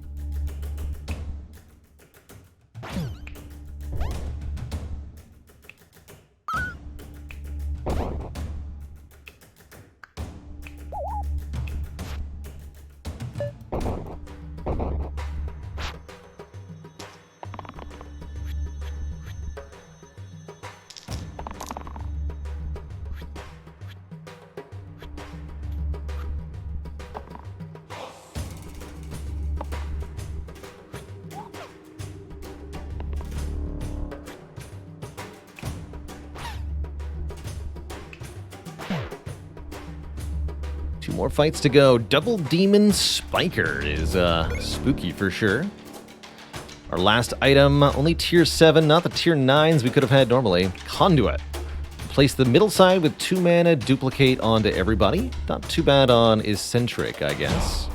Two more fights to go. Double Demon Spiker is spooky for sure. Our last item, only tier 7, not the tier 9s we could have had normally. Conduit. Place the middle side with 2 mana, duplicate onto everybody. Not too bad on Eccentric, I guess.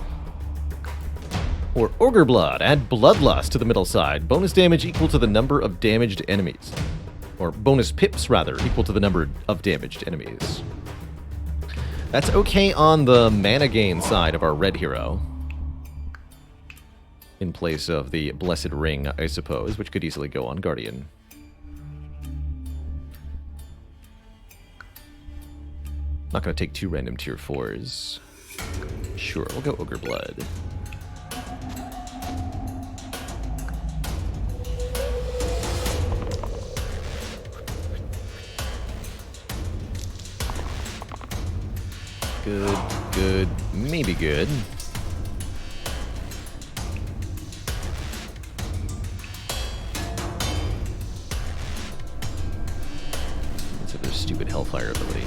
Or Ogre Blood. Add Bloodlust to the middle side. Bonus damage equal to the number of damaged enemies. Or bonus pips, rather, equal to the number of damaged enemies. That's okay on the mana gain side of our red hero. In place of the Blessed Ring, I suppose, which could easily go on Guardian. Not going to take 2 random tier 4s. Sure, we'll go Ogre Blood. Good, good, maybe good. Let's have their stupid Hellfire ability.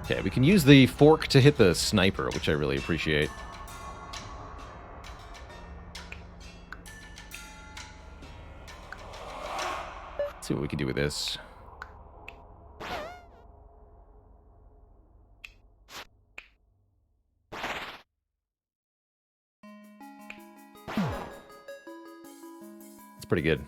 Okay, we can use the fork to hit the sniper, which I really appreciate. Let's see what we can do with this. It's pretty good.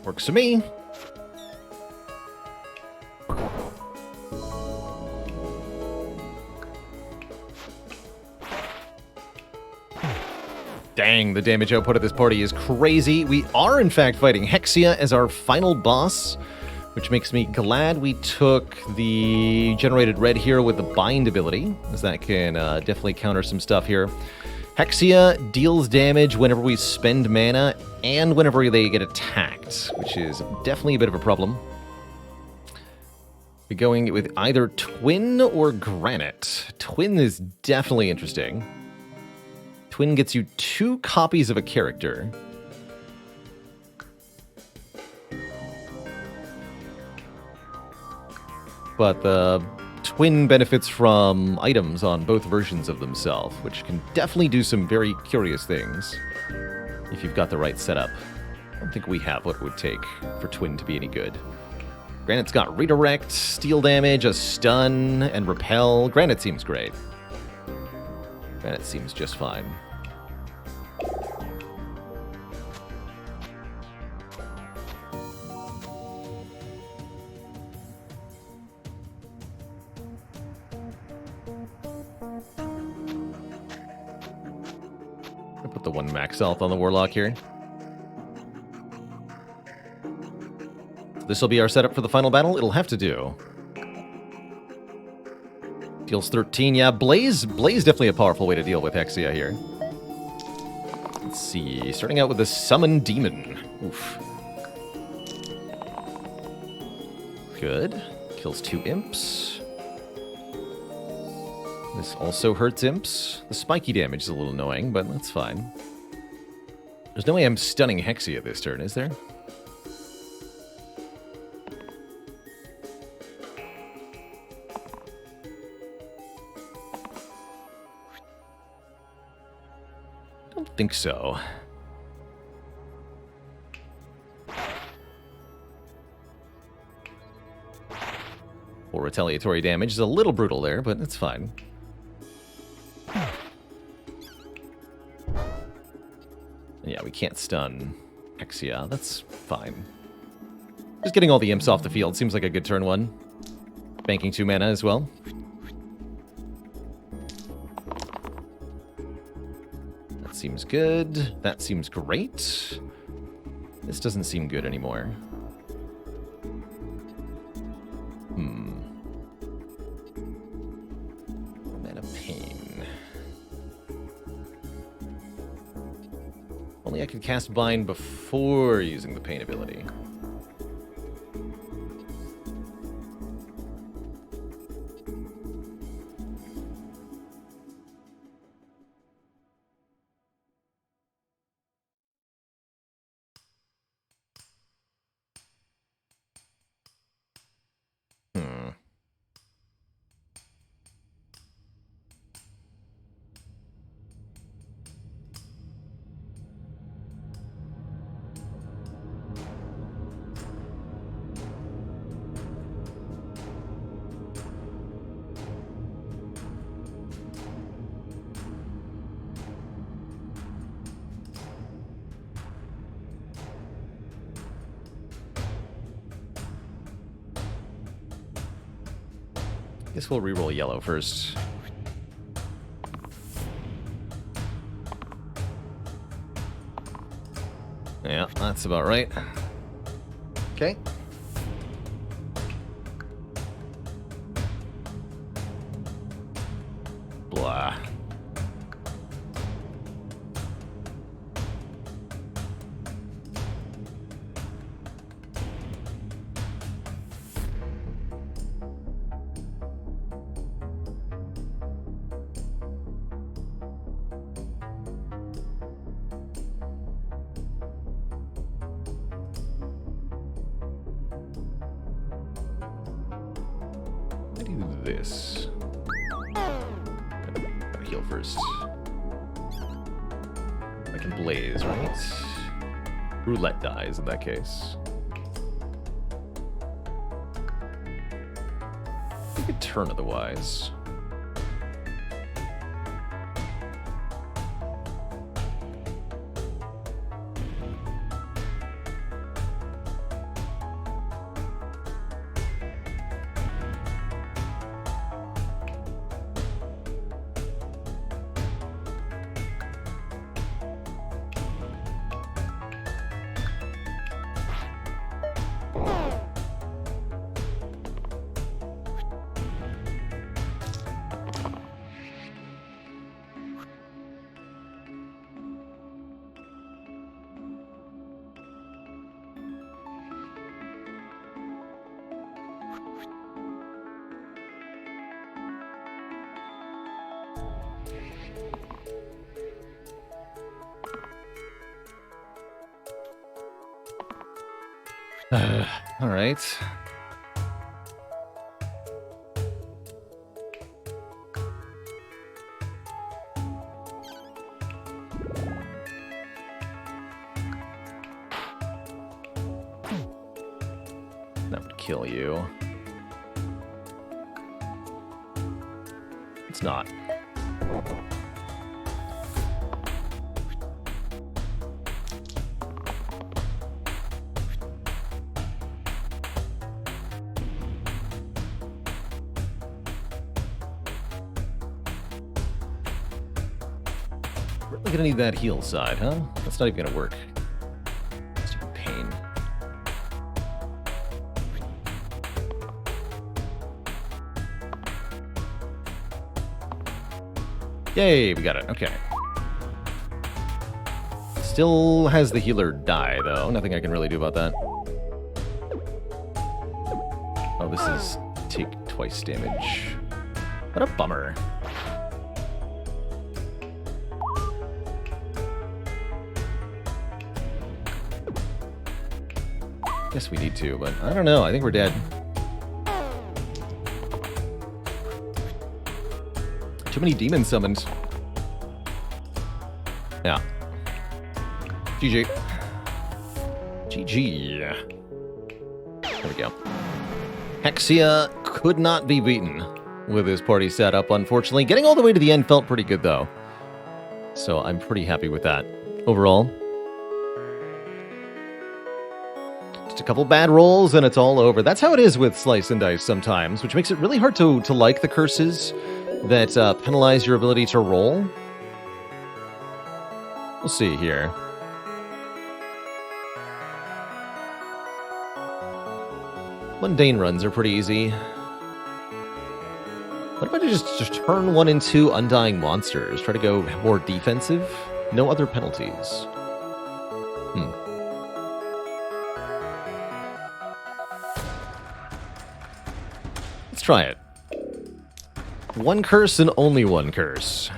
Works for me. Dang, the damage output of this party is crazy. We are, in fact, fighting Hexia as our final boss, which makes me glad we took the generated red hero with the bind ability, as that can definitely counter some stuff here. Hexia deals damage whenever we spend mana and whenever they get attacked, which is definitely a bit of a problem. We're going with either Twin or Granite. Twin is definitely interesting. Twin gets you 2 copies of a character. But the Twin benefits from items on both versions of themselves, which can definitely do some very curious things if you've got the right setup. I don't think we have what it would take for Twin to be any good. Granite's got Redirect, Steal Damage, a Stun, and Repel. Granite seems great. Granite seems just fine. Put the 1 max health on the Warlock here. This will be our setup for the final battle. It'll have to do. Deals 13. Yeah, Blaze definitely a powerful way to deal with Hexia here. Let's see. Starting out with the Summon Demon. Oof. Good. kills 2 imps. This also hurts imps. The spiky damage is a little annoying, but that's fine. There's no way I'm stunning Hexia this turn, is there? I don't think so. Well, retaliatory damage is a little brutal there, but it's fine. Yeah, we can't stun Hexia. That's fine. Just getting all the imps off the field seems like a good turn 1. Banking 2 mana as well. That seems good. That seems great. This doesn't seem good anymore. Mana Pain. Only I could cast Bind before using the Pain ability. Guess we'll reroll yellow first. Yeah, that's about right. Okay. Blah. This. Gotta heal first. I can blaze, right? Roulette dies in that case. I could turn otherwise. All right. That would kill you. It's not. Really gonna need that heal side, huh? That's not even gonna work. Stupid pain. Yay, we got it. Okay. Still has the healer die, though. Nothing I can really do about that. Oh, this is take twice damage. What a bummer. Guess we need to, but I don't know. I think we're dead. Too many demon summons. Yeah. GG. GG. There we go. Hexia could not be beaten with his party setup, unfortunately. Getting all the way to the end felt pretty good, though. So I'm pretty happy with that overall. Just a couple bad rolls and it's all over. That's how it is with Slice and Dice sometimes, which makes it really hard to like the curses that penalize your ability to roll. We'll see here. Mundane runs are pretty easy. What if I just turn 1 and 2 Undying Monsters? Try to go more defensive? No other penalties. Let's try it. 1 curse and only 1 curse.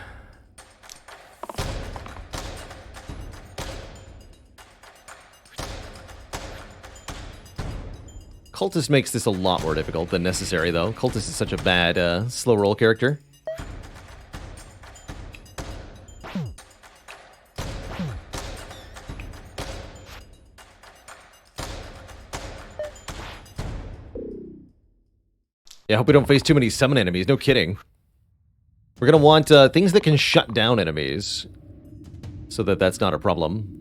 Cultist makes this a lot more difficult than necessary, though. Cultist is such a bad, slow roll character. Yeah, I hope we don't face too many summon enemies. No kidding. We're going to want things that can shut down enemies, so that that's not a problem.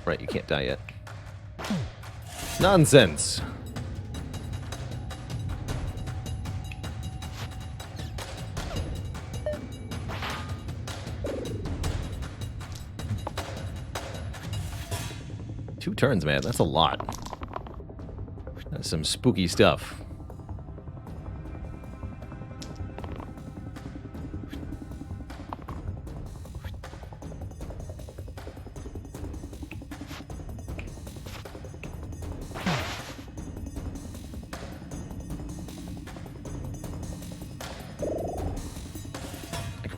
Right, you can't die yet. Nonsense. Two turns, man. That's a lot. That's some spooky stuff.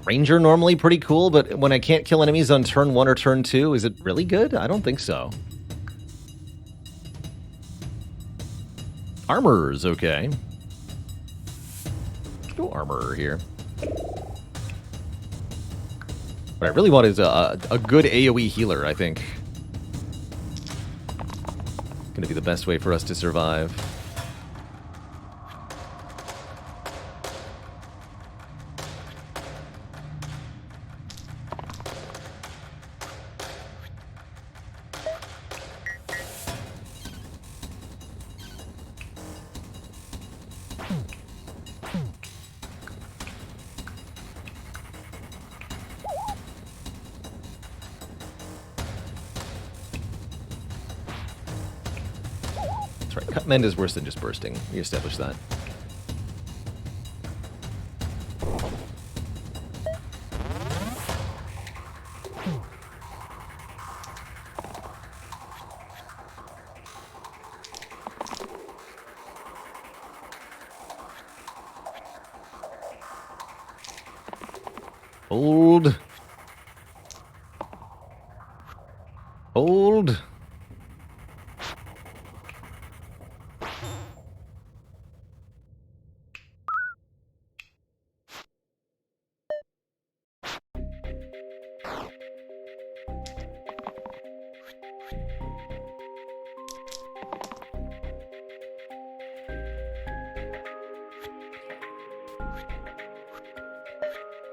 Ranger normally pretty cool, but when I can't kill enemies on turn 1 or turn 2, is it really good? I don't think so. Armorer's okay. Let's go Armorer here. What I really want is a good AoE healer, I think. Gonna be the best way for us to survive. Mend is worse than just bursting. We established that. Hold. Hold.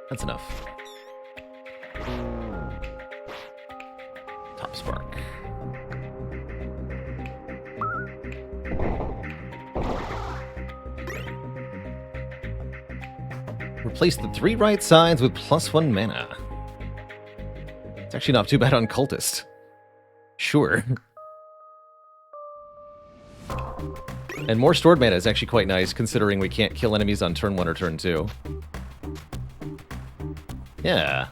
That's enough. Top spark. Replace the 3 right sides with +1 mana. It's actually not too bad on Cultist. Sure. And more stored mana is actually quite nice, considering we can't kill enemies on turn 1 or turn 2. Yeah.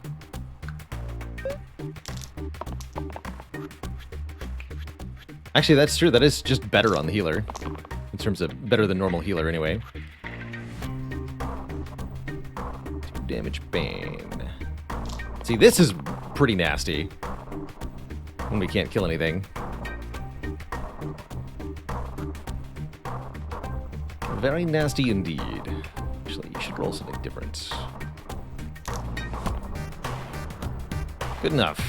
Actually, that's true. That is just better on the healer. In terms of better than normal healer, anyway. 2 damage bane. See, this is pretty nasty. When we can't kill anything. Very nasty indeed. Actually, you should roll something different. Good enough.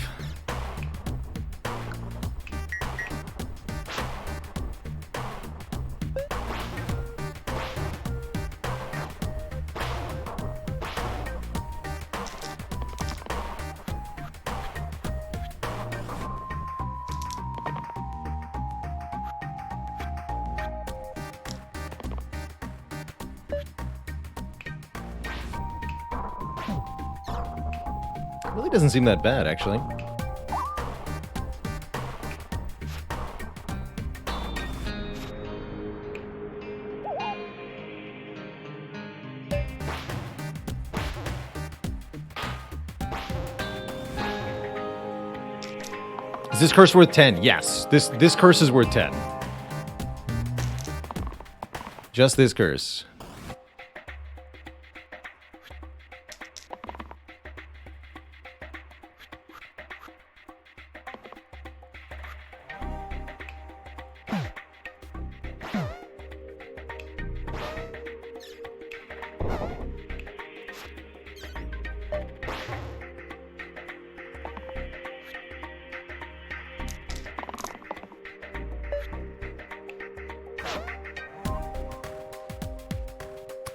Really doesn't seem that bad, actually. Is this curse worth 10? Yes. This curse is worth 10. Just this curse.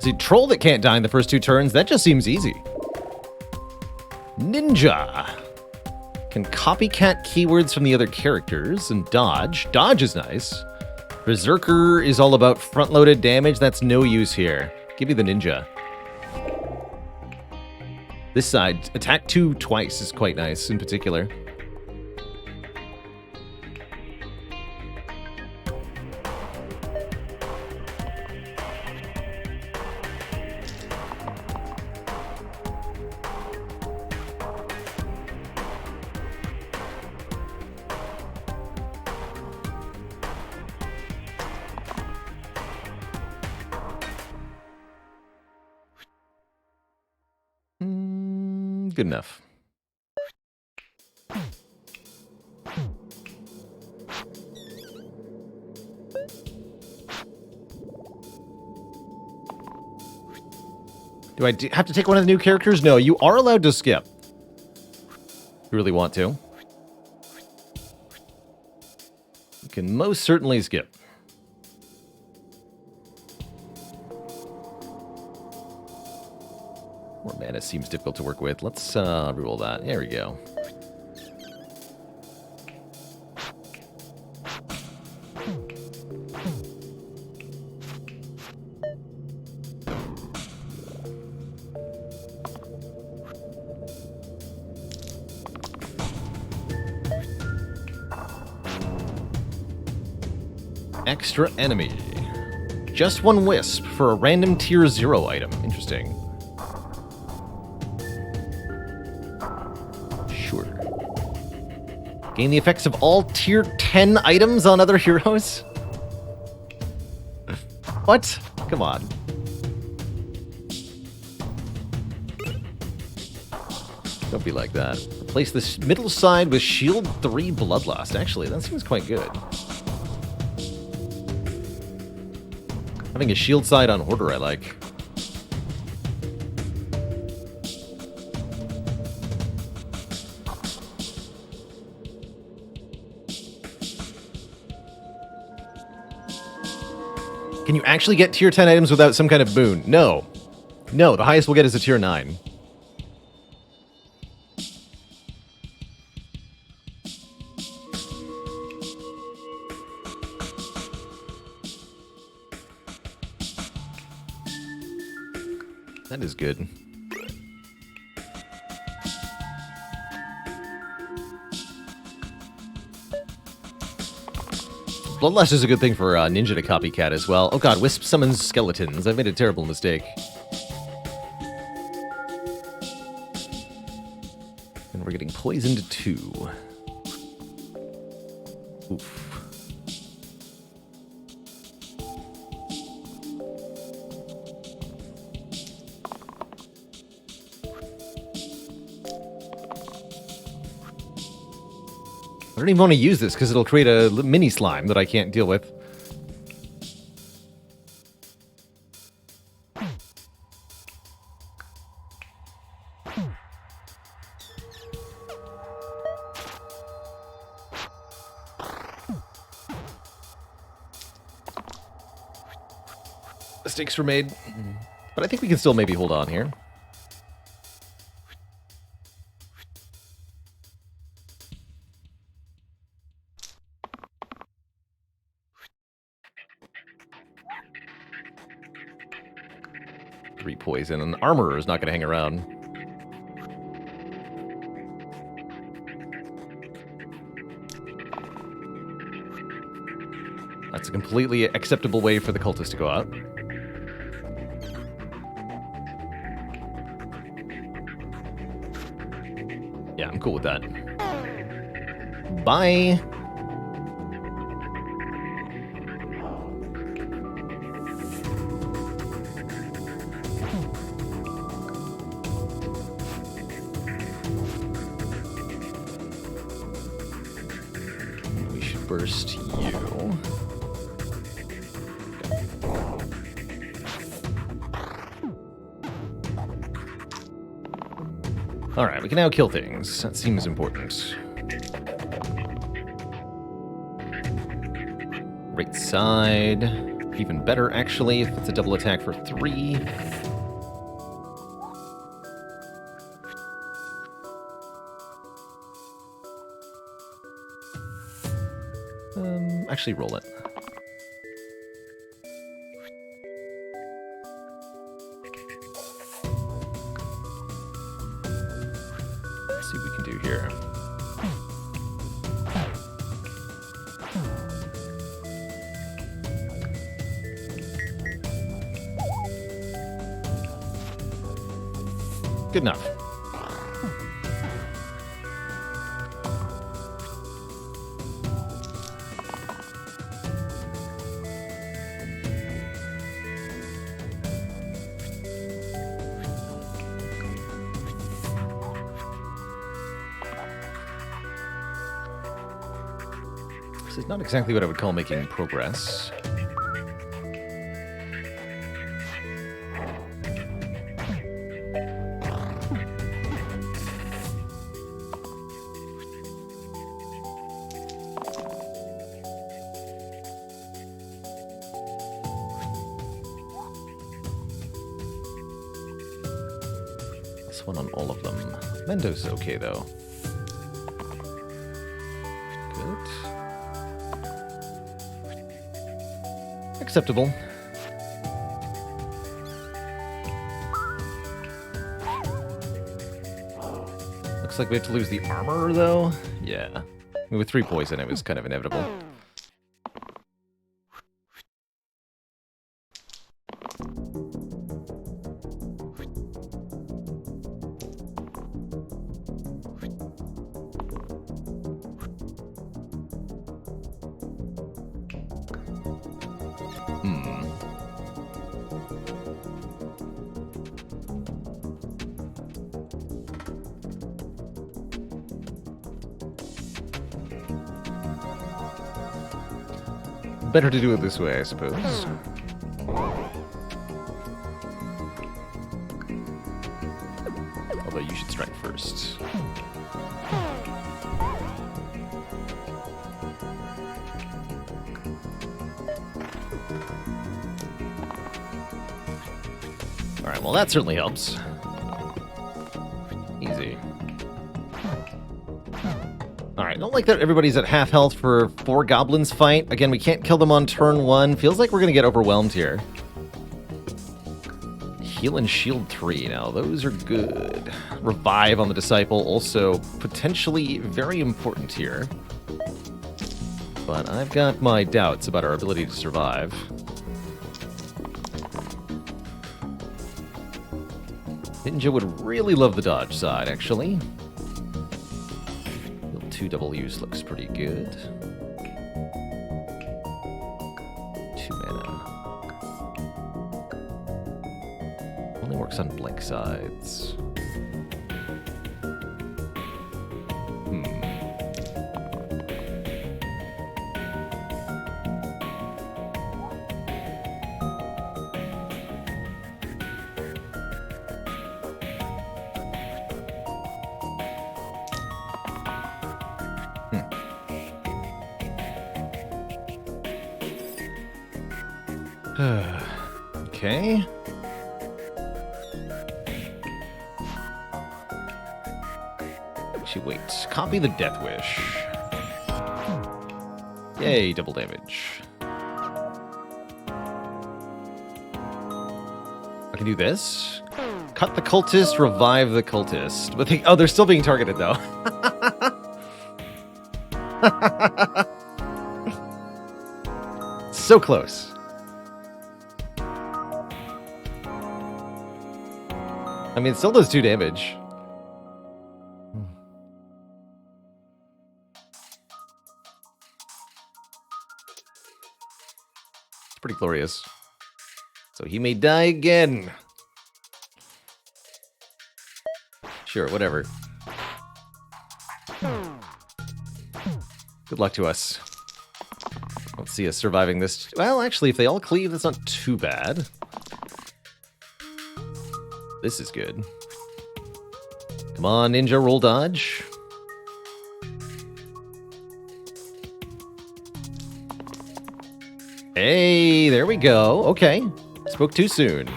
See, troll that can't die in the first 2 turns, that just seems easy. Ninja. Can copycat keywords from the other characters and dodge. Dodge is nice. Berserker is all about front-loaded damage. That's no use here. Give me the ninja. This side, attack 2 twice is quite nice in particular. Good enough. Do I have to take one of the new characters? No, you are allowed to skip. If you really want to. You can most certainly skip. More mana seems difficult to work with. Let's reroll that. There we go. Extra enemy. Just 1 wisp for a random tier 0 item. Interesting. Sure. Gain the effects of all tier 10 items on other heroes? What? Come on. Don't be like that. Replace this middle side with shield 3 bloodlust. Actually, that seems quite good. Having a shield side on order I like. Can you actually get tier 10 items without some kind of boon? No. No, the highest we'll get is a tier 9. That is good. Bloodlust is a good thing for Ninja to copycat as well. Oh god, Wisp summons skeletons. I've made a terrible mistake. And we're getting poisoned too. Oof. I don't even want to use this because it'll create a mini slime that I can't deal with. Mistakes were made, but I think we can still maybe hold on here. Poison, and Armorer is not going to hang around. That's a completely acceptable way for the cultist to go out. Yeah, I'm cool with that. Bye! Burst you. Alright, we can now kill things. That seems important. Right side. Even better, actually, if it's a double attack for 3. Actually roll it. Let's see what we can do here. Good enough. This is not exactly what I would call making progress. This one on all of them. Mendo's okay, though. Acceptable. Looks like we have to lose the armor, though. Yeah. I mean, with 3 poison, it was kind of inevitable. Better to do it this way, I suppose. Although you should strike first. Alright, well that certainly helps. Easy. Alright, don't like that everybody's at half health for 4 goblins fight. Again, we can't kill them on turn 1. Feels like we're gonna get overwhelmed here. Heal and shield 3 now. Those are good. Revive on the Disciple, also potentially very important here. but I've got my doubts about our ability to survive. Ninja would really love the dodge side, actually. 2 double use looks pretty good. 2 mana. Only works on blank sides. Okay. Actually, wait. Copy the Death Wish. Yay, double damage. I can do this. Cut the cultist, revive the cultist. But oh, they're still being targeted, though. So close. I mean, it still does 2 damage. It's pretty glorious. So he may die again. Sure, whatever. Good luck to us. Let's see us surviving this. Well, actually, if they all cleave, that's not too bad. This is good. Come on, ninja, roll dodge. Hey, there we go. Okay. Spoke too soon.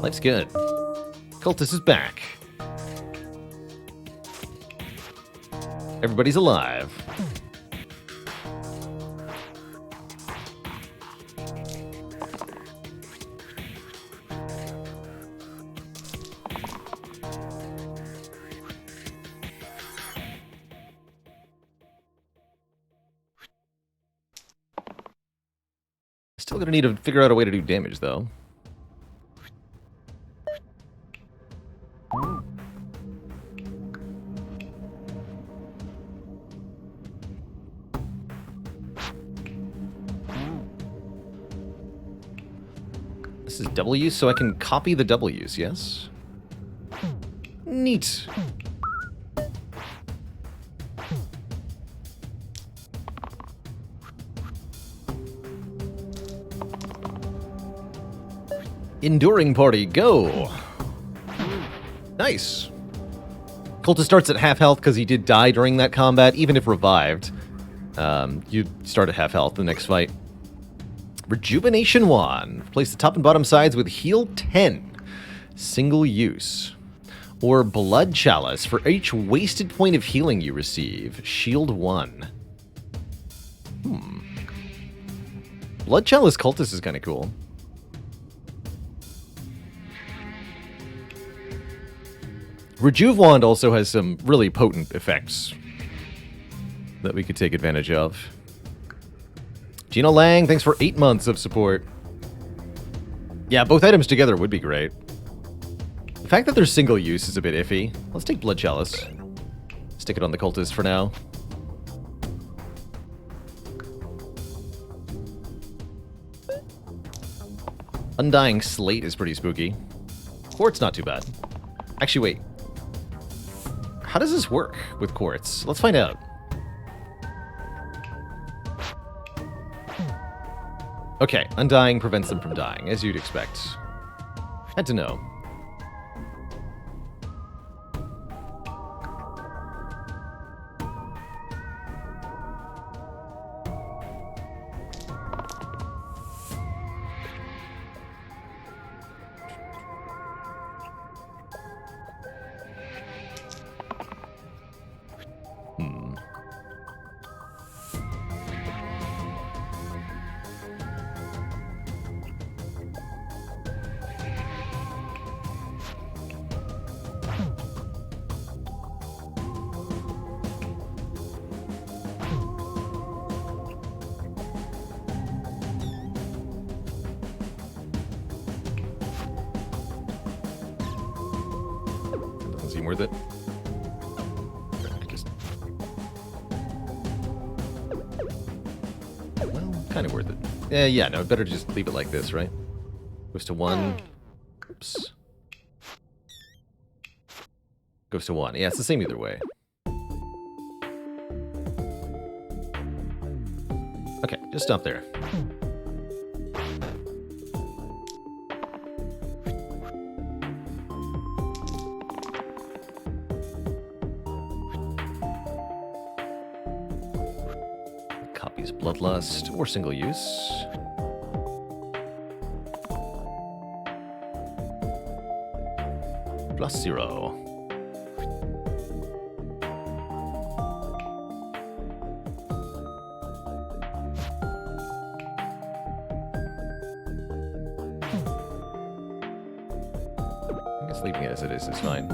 Life's good. Cultist is back. Everybody's alive. Still gonna need to figure out a way to do damage, though. This is W's, so I can copy the W's, yes? Neat. Enduring party, go! Nice! Cultist starts at half health because he did die during that combat, even if revived. You start at half health the next fight. Rejuvenation Wand. Replace the top and bottom sides with Heal 10. Single use. Or Blood Chalice. For each wasted point of healing you receive, Shield 1. Blood Chalice Cultist is kind of cool. Rejuve Wand also has some really potent effects that we could take advantage of. Gina Lang, thanks for 8 months of support. Yeah, both items together would be great. The fact that they're single use is a bit iffy. Let's take Blood Chalice. Stick it on the cultist for now. Undying Slate is pretty spooky. Quartz not too bad. Actually, wait. How does this work with quartz? Let's find out. Okay, Undying prevents them from dying, as you'd expect. Had to know. seem worth it. Well, kind of worth it. Yeah, no, better just leave it like this, right? Goes to 1. Oops. Goes to 1. Yeah, it's the same either way. Okay, just stop there. Copies Bloodlust or single use. +0. I guess leaving it as it is fine.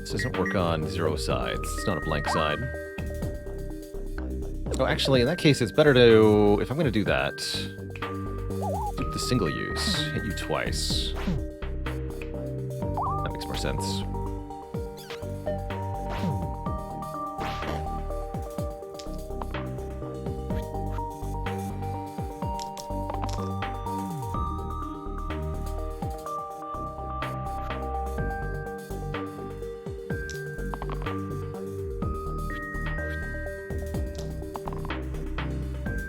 This doesn't work on 0 sides. It's not a blank side. Oh, actually, in that case, it's better to... If I'm going to do that... do the single use. Hit you twice. That makes more sense.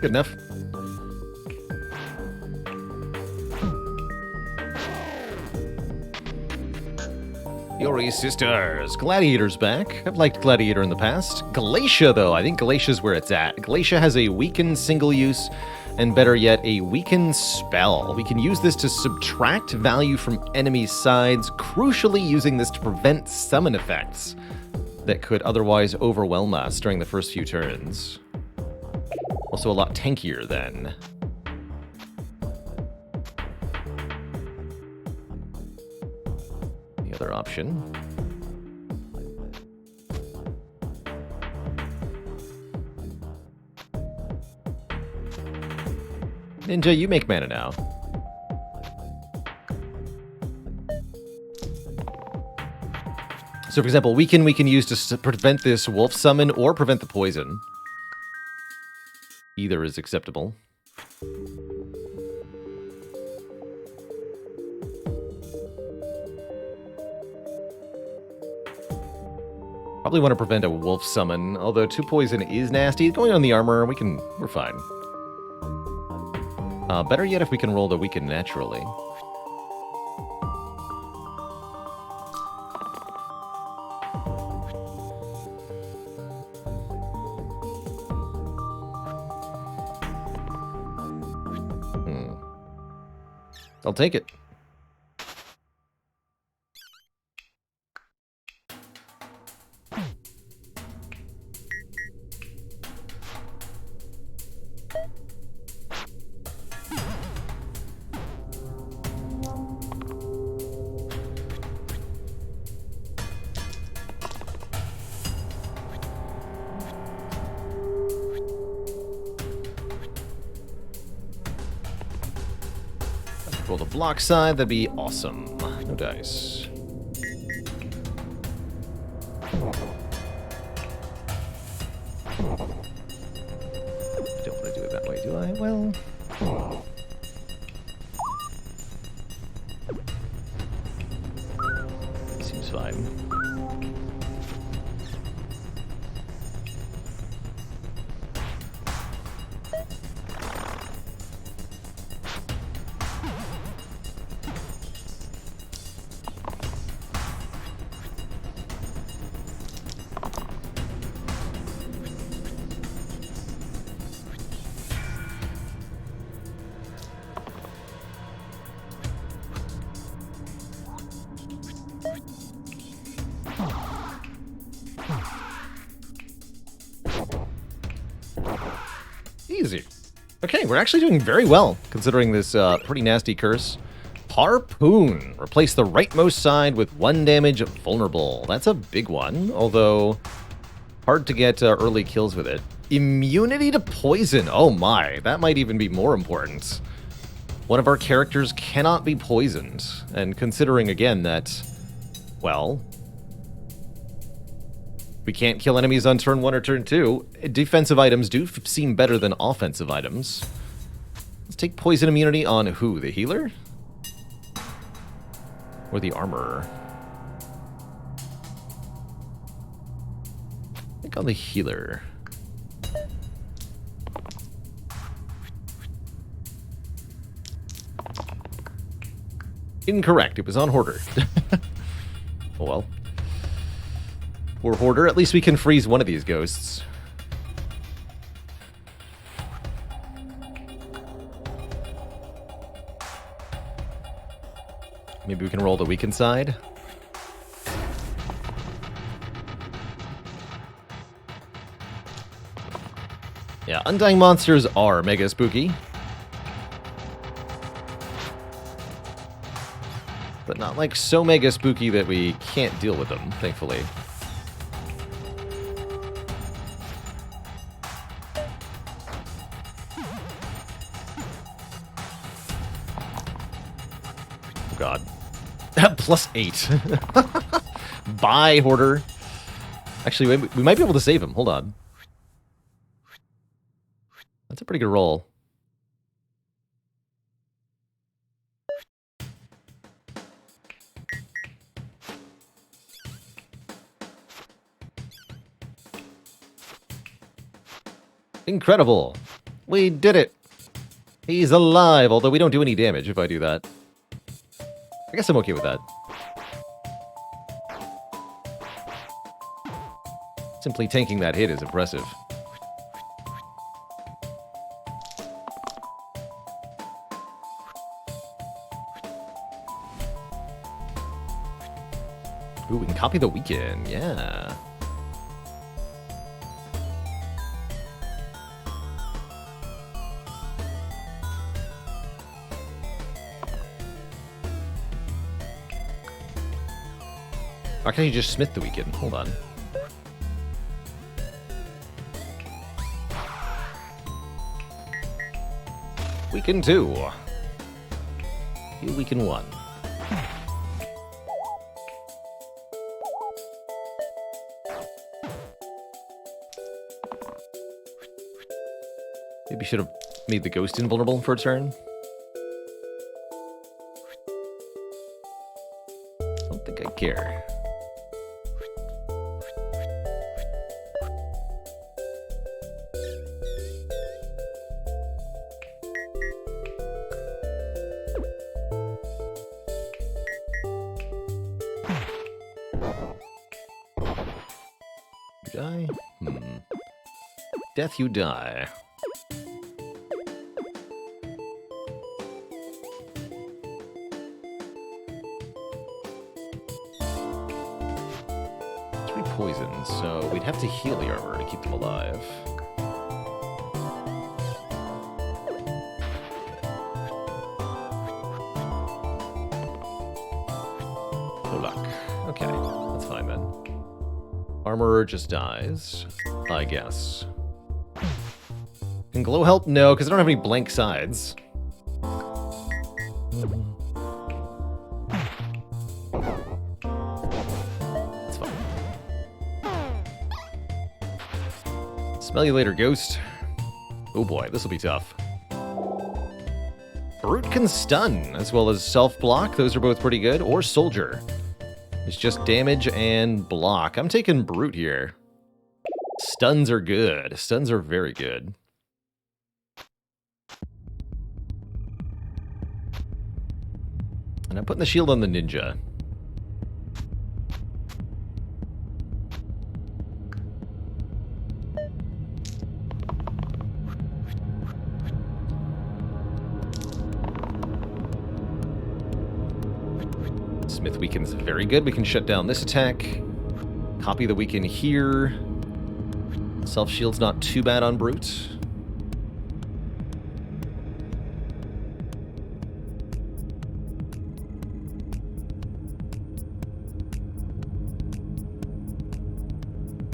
Good enough. Yuri Sisters. Gladiator's back. I've liked Gladiator in the past. Glacia, though. I think Glacia's where it's at. Glacia has a weakened single use, and better yet, a weakened spell. We can use this to subtract value from enemy sides, crucially using this to prevent summon effects that could otherwise overwhelm us during the first few turns. Also a lot tankier then. The other option. Ninja, you make mana now. So for example, we can use to prevent this wolf summon or prevent the poison. Either is acceptable. Probably want to prevent a wolf summon, although 2 poison is nasty. Going on the armor, we're fine. Better yet if we can roll the weaken naturally. I'll take it. Roll the block side, that'd be awesome. No dice. Don't want to do it that way, do I? Well... seems fine. Easy. Okay, we're actually doing very well, considering this pretty nasty curse. Harpoon. Replace the rightmost side with 1 damage vulnerable. That's a big one, although hard to get early kills with it. Immunity to poison. Oh my, that might even be more important. One of our characters cannot be poisoned. And considering, again, that, well, we can't kill enemies on turn 1 or turn 2, defensive items do seem better than offensive items. Let's take poison immunity on who? The healer? Or the armorer? I think on the healer. Incorrect. It was on Hoarder. Oh well. Poor Hoarder. At least we can freeze one of these ghosts. Maybe we can roll the weakened side. Yeah, Undying monsters are mega spooky. But not like so mega spooky that we can't deal with them, thankfully. Oh god. +8. Bye, Hoarder. Actually, we might be able to save him. Hold on. That's a pretty good roll. Incredible. We did it. He's alive, although we don't do any damage if I do that. I guess I'm okay with that. Simply tanking that hit is impressive. Ooh, we can copy the weekend, yeah. Why can't you just smith the weekend? Hold on. Weekend 2. You weekend 1. Maybe should have made the ghost invulnerable for a turn. I don't think I care. You die? Death, you die. Poisons, so we'd have to heal the armor to keep them alive. No luck. Okay, that's fine then. Armorer just dies, I guess. Can glow help? No, because I don't have any blank sides. Smell you later, ghost. Oh boy, this will be tough. Brute can stun, as well as self-block. Those are both pretty good. Or soldier. It's just damage and block. I'm taking Brute here. Stuns are good. Stuns are very good. And I'm putting the shield on the ninja. Smith weaken's very good. We can shut down this attack. Copy the weaken here. Self-shield's not too bad on Brute.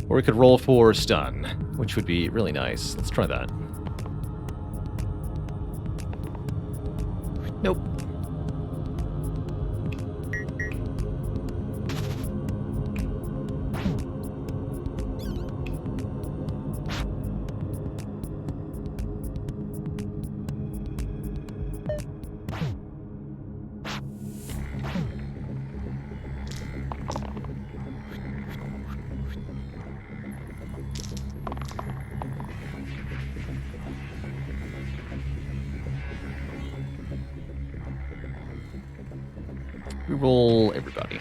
Or we could roll for stun, which would be really nice. Let's try that. Nope. Reroll everybody.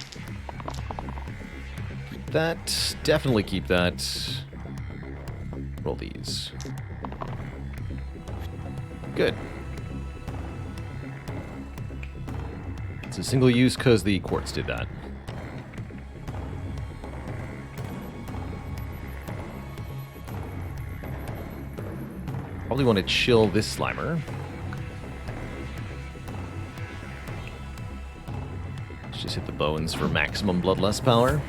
Keep that. Definitely keep that. Roll these. Good. It's a single use because the quartz did that. Probably want to chill this Slimer. Let's just hit the bones for maximum bloodlust power.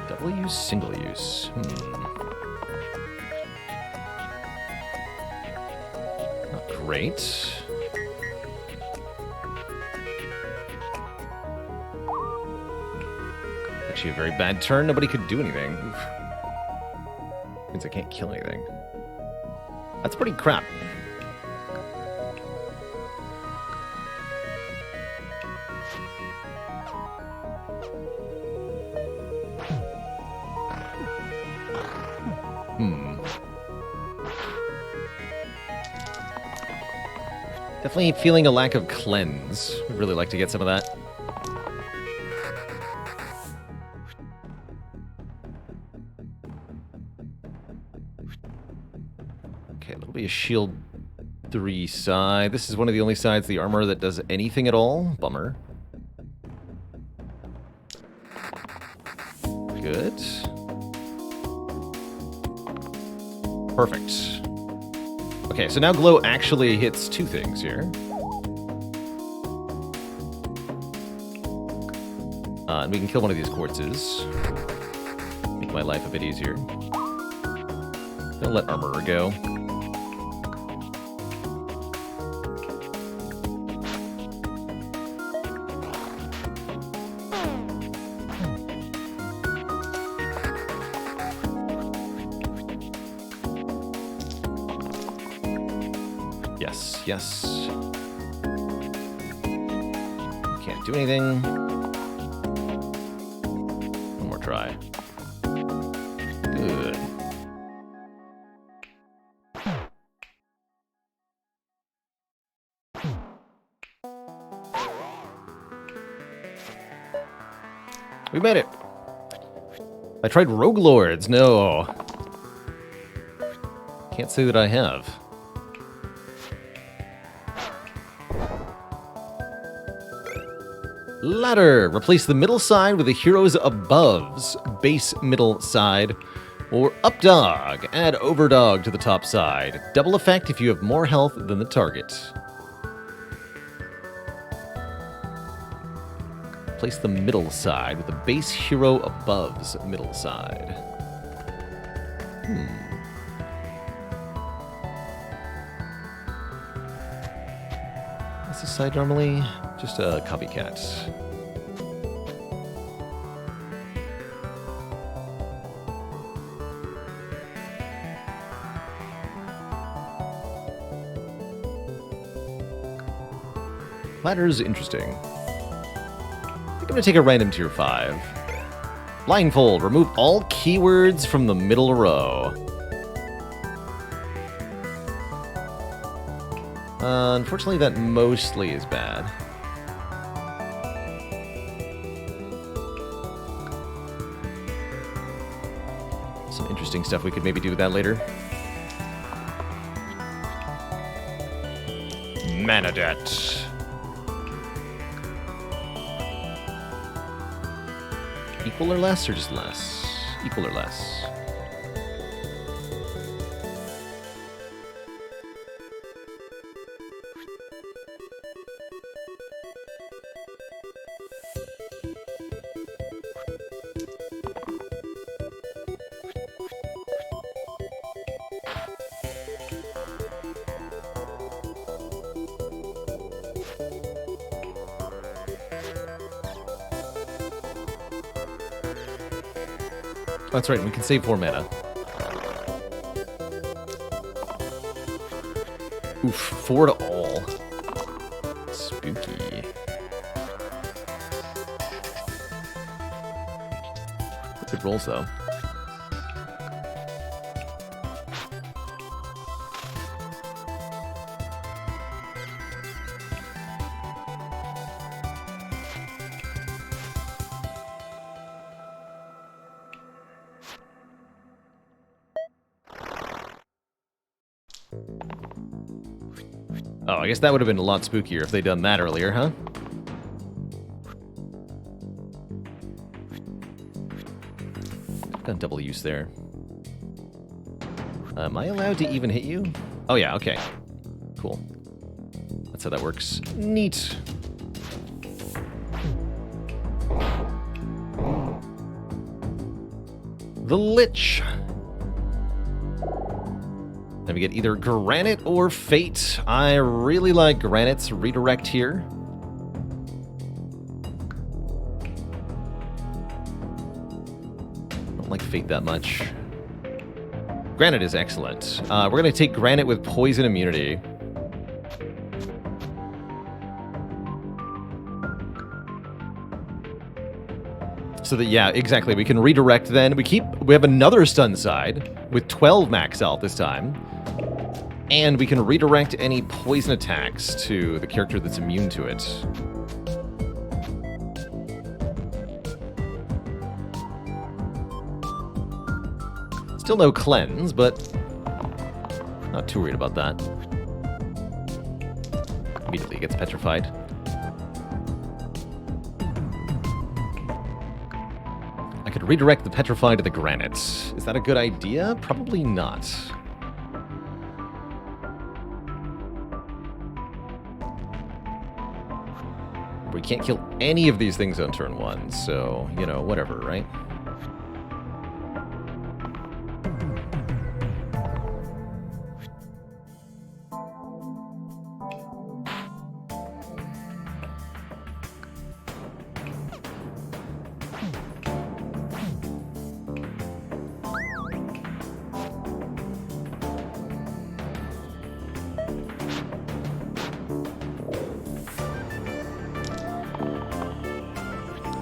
Double use, single use. Not great. Actually, a very bad turn. Nobody could do anything. Oof. Means I can't kill anything. That's pretty crap. Definitely feeling a lack of cleanse. Would really like to get some of that. Okay, that'll be a shield 3 side. This is one of the only sides of the armor that does anything at all. Bummer. Good. Perfect. Okay, so now glow actually hits 2 things here. And we can kill one of these quartzes. Make my life a bit easier. Gonna let armorer go. Yes, yes. Can't do anything. One more try. Good. We made it. I tried Rogue Lords. No. Can't say that I have. Ladder. Replace the middle side with the hero's above's base middle side. Or up dog. Add over dog to the top side. Double effect if you have more health than the target. Replace the middle side with the base hero above's middle side. What's the side normally? Just a copycat. Ladder's interesting. I think I'm gonna take a random tier 5. Blindfold. Remove all keywords from the middle row. Unfortunately, that mostly is bad. Some interesting stuff we could maybe do with that later. Mana debt. Equal or less, or just less? Equal or less? Oh, that's right, we can save 4 mana. Oof, 4 to all. Spooky. Good rolls, though. Oh, I guess that would have been a lot spookier if they'd done that earlier, huh? Got double use there. Am I allowed to even hit you? Oh yeah, okay. Cool. That's how that works. Neat. The Lich. Then we get either Granite or Fate. I really like Granite's redirect here. Don't like Fate that much. Granite is excellent. We're going to take Granite with Poison Immunity. So that, yeah, exactly. We can redirect then. We have another stun side with 12 max health this time. And we can redirect any poison attacks to the character that's immune to it. Still no cleanse, but not too worried about that. Immediately gets petrified. I could redirect the petrified to the granite. Is that a good idea? Probably not. We can't kill any of these things on turn 1, so, you know, whatever, right?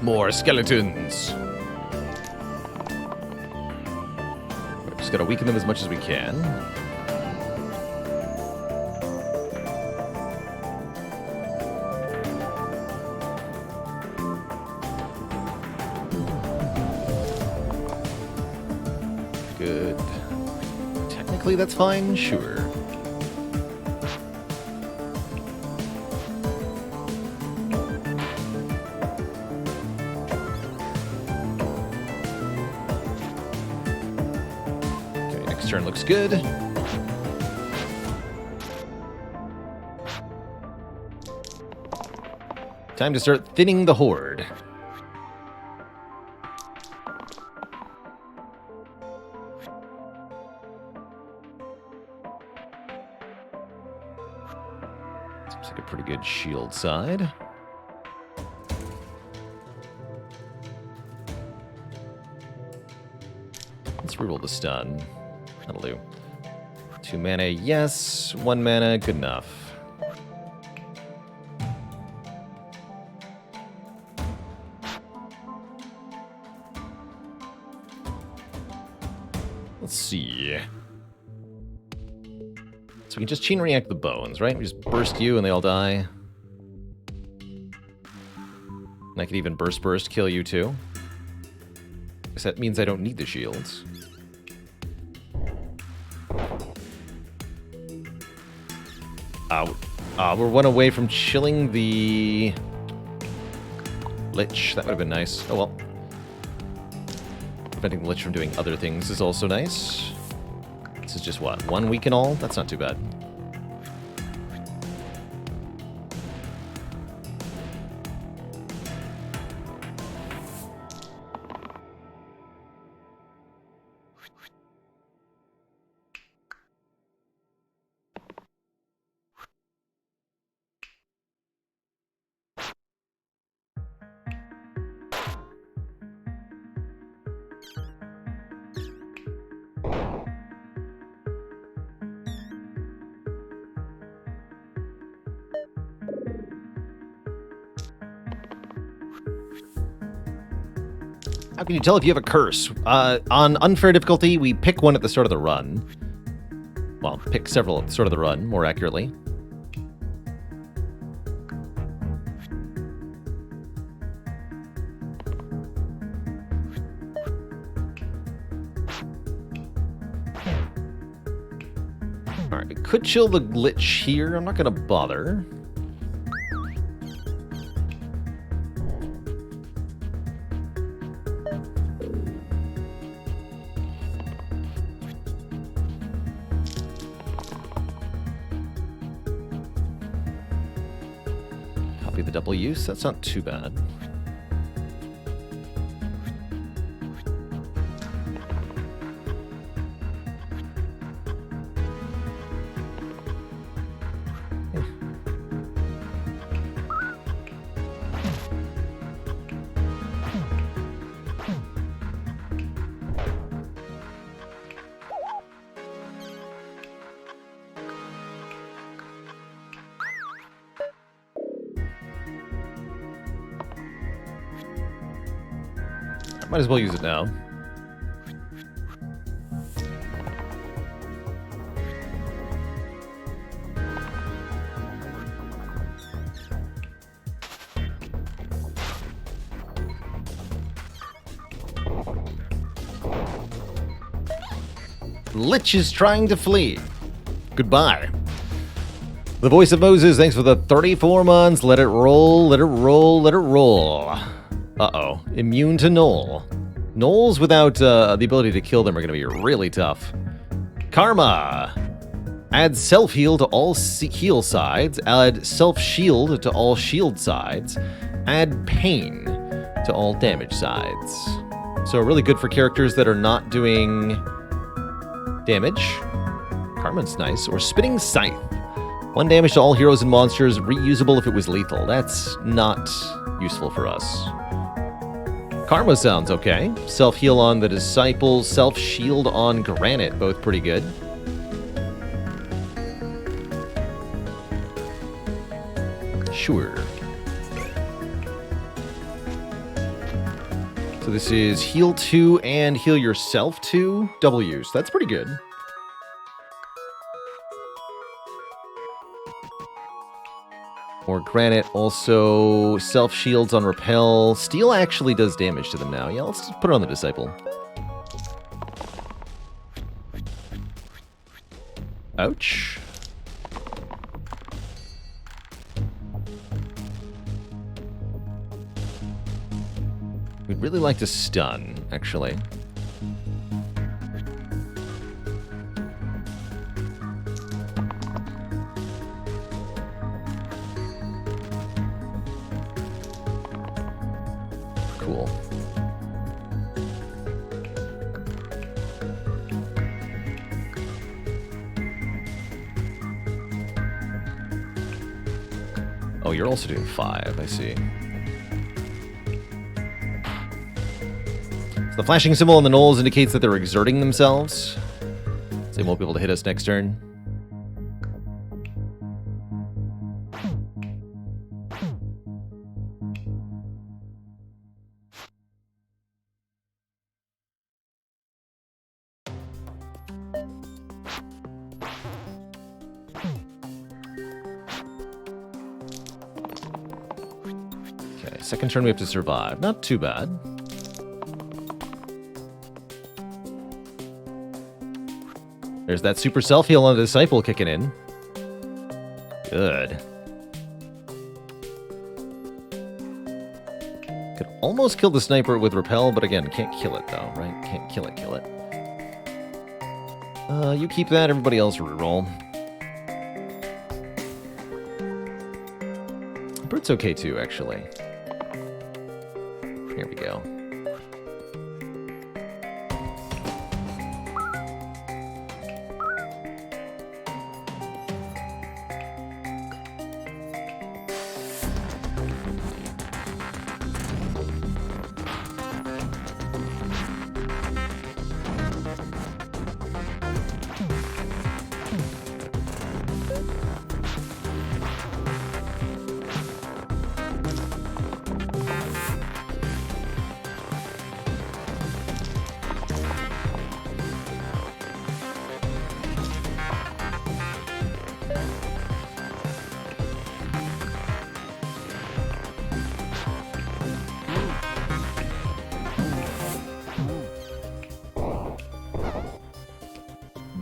More skeletons. We're just gotta weaken them as much as we can. Good. Technically, that's fine. Sure. Turn looks good. Time to start thinning the horde. Seems like a pretty good shield side. Let's reroll the stun. That'll do. 2 mana, yes. 1 mana, good enough. Let's see. So we can just chain react the bones, right? We just burst you and they all die. And I could even burst, kill you too. Guess that means I don't need the shields. Out. We're one away from chilling the Lich. That would have been nice. Oh well. Preventing the Lich from doing other things is also nice. This is just what? 1 week in all? That's not too bad. How can you tell if you have a curse? On unfair difficulty, we pick one at the start of the run. Well, pick several at the start of the run, more accurately. Alright, we could chill the Lich here. I'm not going to bother. The double use, that's not too bad. Might as well use it now. Lich is trying to flee. Goodbye. The voice of Moses, thanks for the 34 months. Let it roll, let it roll, let it roll. Uh-oh. Immune to Null. Gnolls without the ability to kill them are going to be really tough. Karma. Add self-heal to all heal sides. Add self-shield to all shield sides. Add pain to all damage sides. So really good for characters that are not doing damage. Karma's nice. Or Spitting Scythe. 1 damage to all heroes and monsters. Reusable if it was lethal. That's not useful for us. Karma sounds okay. Self-heal on the Disciple, self-shield on Granite, both pretty good. Sure. So this is heal 2 and heal yourself 2. Double use. That's pretty good. More Granite, also self-shields on Repel. Steel actually does damage to them now. Yeah, let's just put it on the Disciple. Ouch. We'd really like to stun, actually. Cool. Oh, you're also doing 5, I see. So the flashing symbol on the gnolls indicates that they're exerting themselves. So they won't be able to hit us next turn. Second turn we have to survive. Not too bad. There's that super self-heal on the Disciple kicking in. Good. Could almost kill the sniper with repel, but again, can't kill it though, right? Can't kill it. You keep that, everybody else reroll. Brute's okay too, actually. Here we go.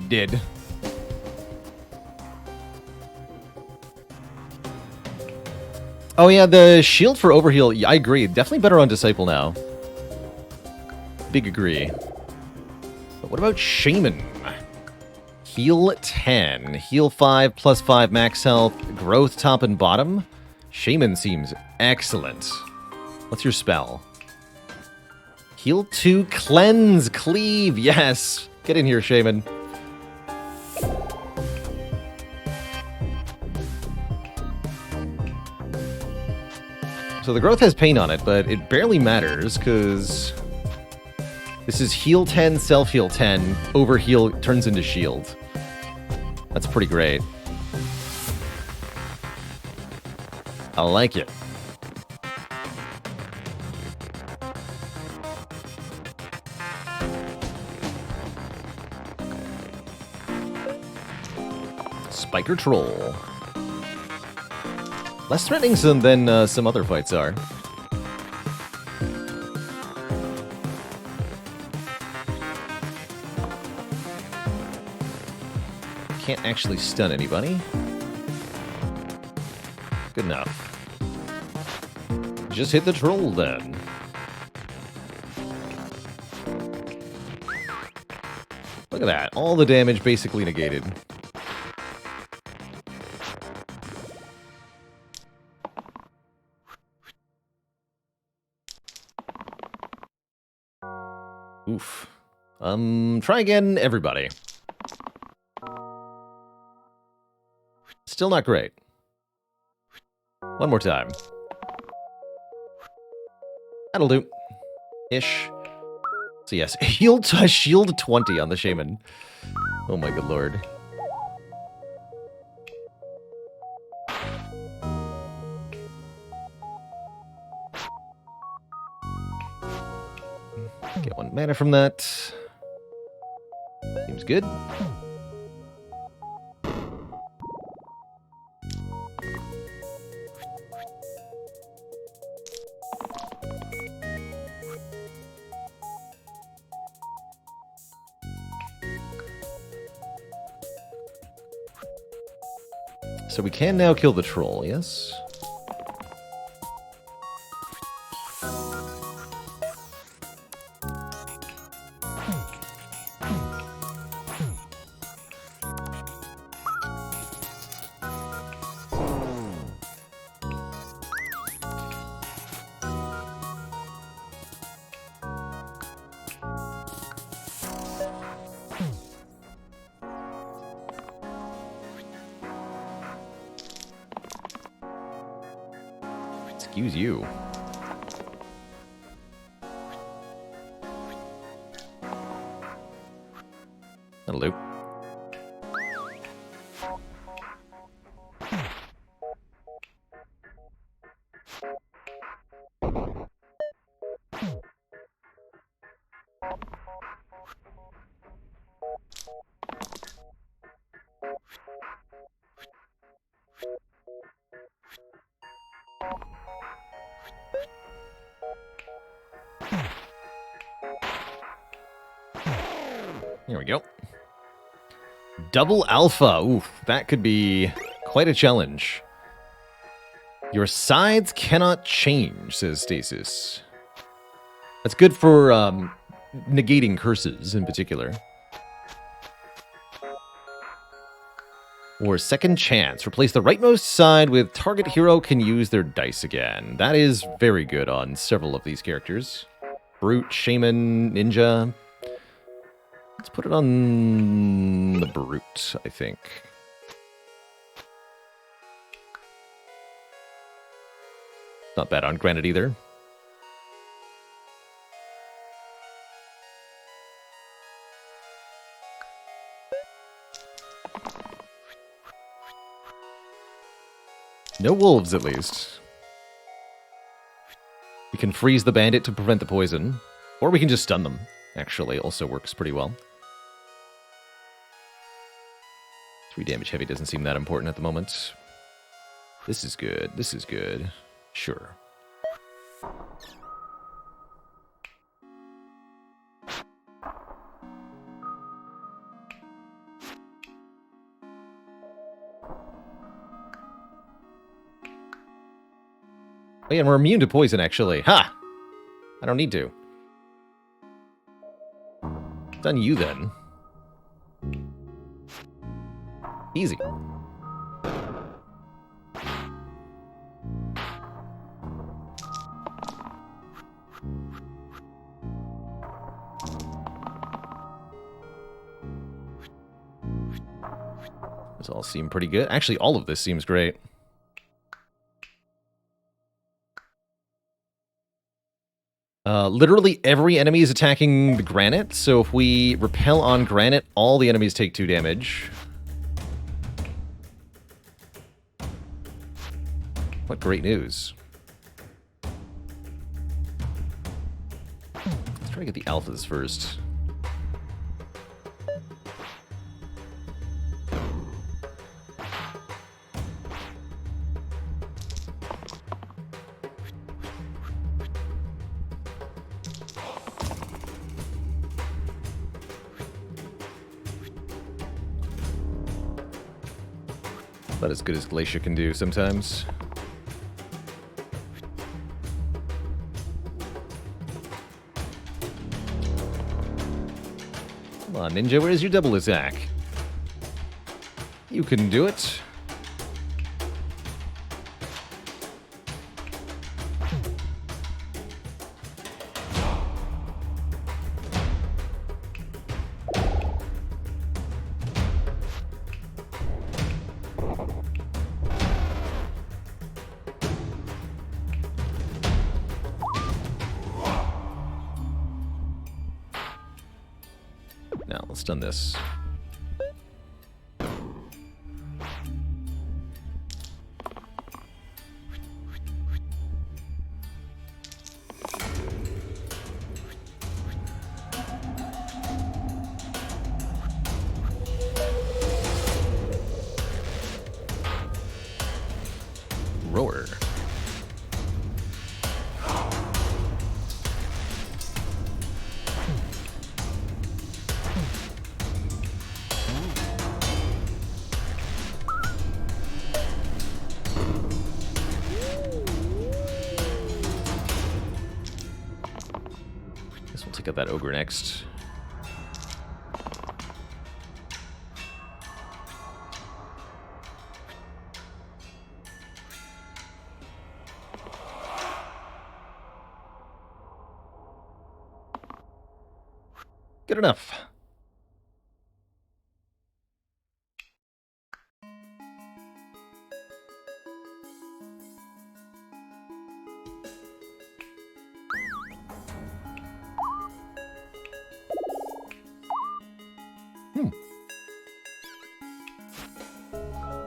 Did. Oh yeah, the shield for overheal, yeah, I agree. Definitely better on Disciple now. Big agree. But what about Shaman? Heal 10. Heal 5, plus 5 max health. Growth top and bottom. Shaman seems excellent. What's your spell? Heal 2, cleanse, cleave. Yes. Get in here, Shaman. So the growth has pain on it, but it barely matters, because this is heal 10, self-heal 10, overheal turns into shield. That's pretty great. I like it. Spiker Troll. Less threatening than some other fights are. Can't actually stun anybody. Good enough. Just hit the troll then. Look at that. All the damage basically negated. Oof. Try again, everybody. Still not great. One more time. That'll do. Ish. So yes, shield 20 on the Shaman. Oh my good lord. Get 1 mana from that. Seems good. So we can now kill the troll, yes? Excuse you. That'll do. Here we go. Double alpha. Oof, that could be Quite a challenge. Your sides cannot change, says Stasis. That's good for negating curses in particular. Or second chance. Replace the rightmost side with target hero can use their dice again. That is very good on several of these characters. Brute, Shaman, Ninja. Let's put it on the Brute, I think. Not bad on Granite either. No wolves, at least. We can freeze the bandit to prevent the poison. Or we can just stun them, actually. Also works pretty well. 3 damage heavy doesn't seem that important at the moment. This is good. This is good. Sure. Oh yeah, and we're immune to poison, actually. Ha! I don't need to. It's on you, then. Easy. This all seem pretty good. Actually, all of this seems great. Literally every enemy is attacking the granite, so if we repel on granite, all the enemies take 2 damage. What great news. Let's try to get the alphas first. About as good as Glacier can do sometimes. Come on, Ninja, where's your double attack? You can do it. Now, let's done this. Roar. Guess we'll take out that ogre next. Good enough.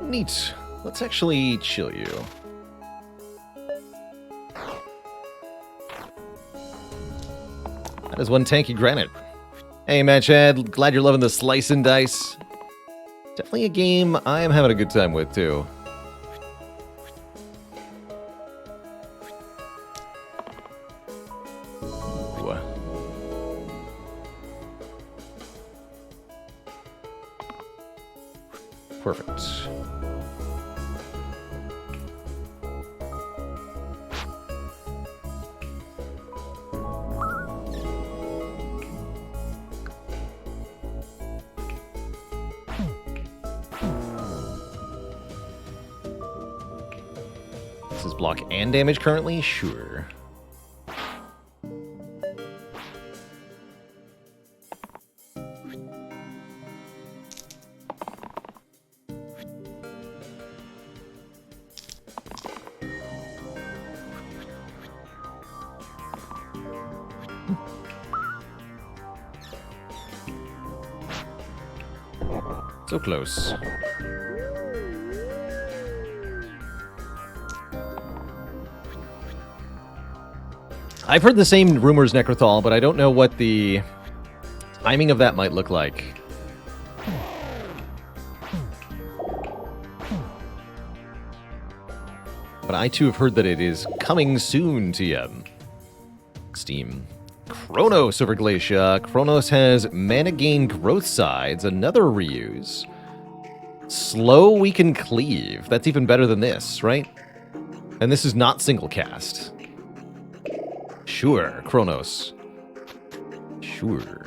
Neat. Let's actually chill you. That is one tanky granite. Hey, man, Chad. Glad you're loving the slice and dice. Definitely a game I am having a good time with, too. Ooh. Perfect. This is block and damage currently? Sure. So close. I've heard the same rumors, Necrothal, but I don't know what the timing of that might look like. But I too have heard that it is coming soon to you. Steam. Chronos over Glacia. Chronos has mana gain growth sides, another reuse. Slow weaken cleave. That's even better than this, right? And this is not single cast. Sure, Chronos. Sure.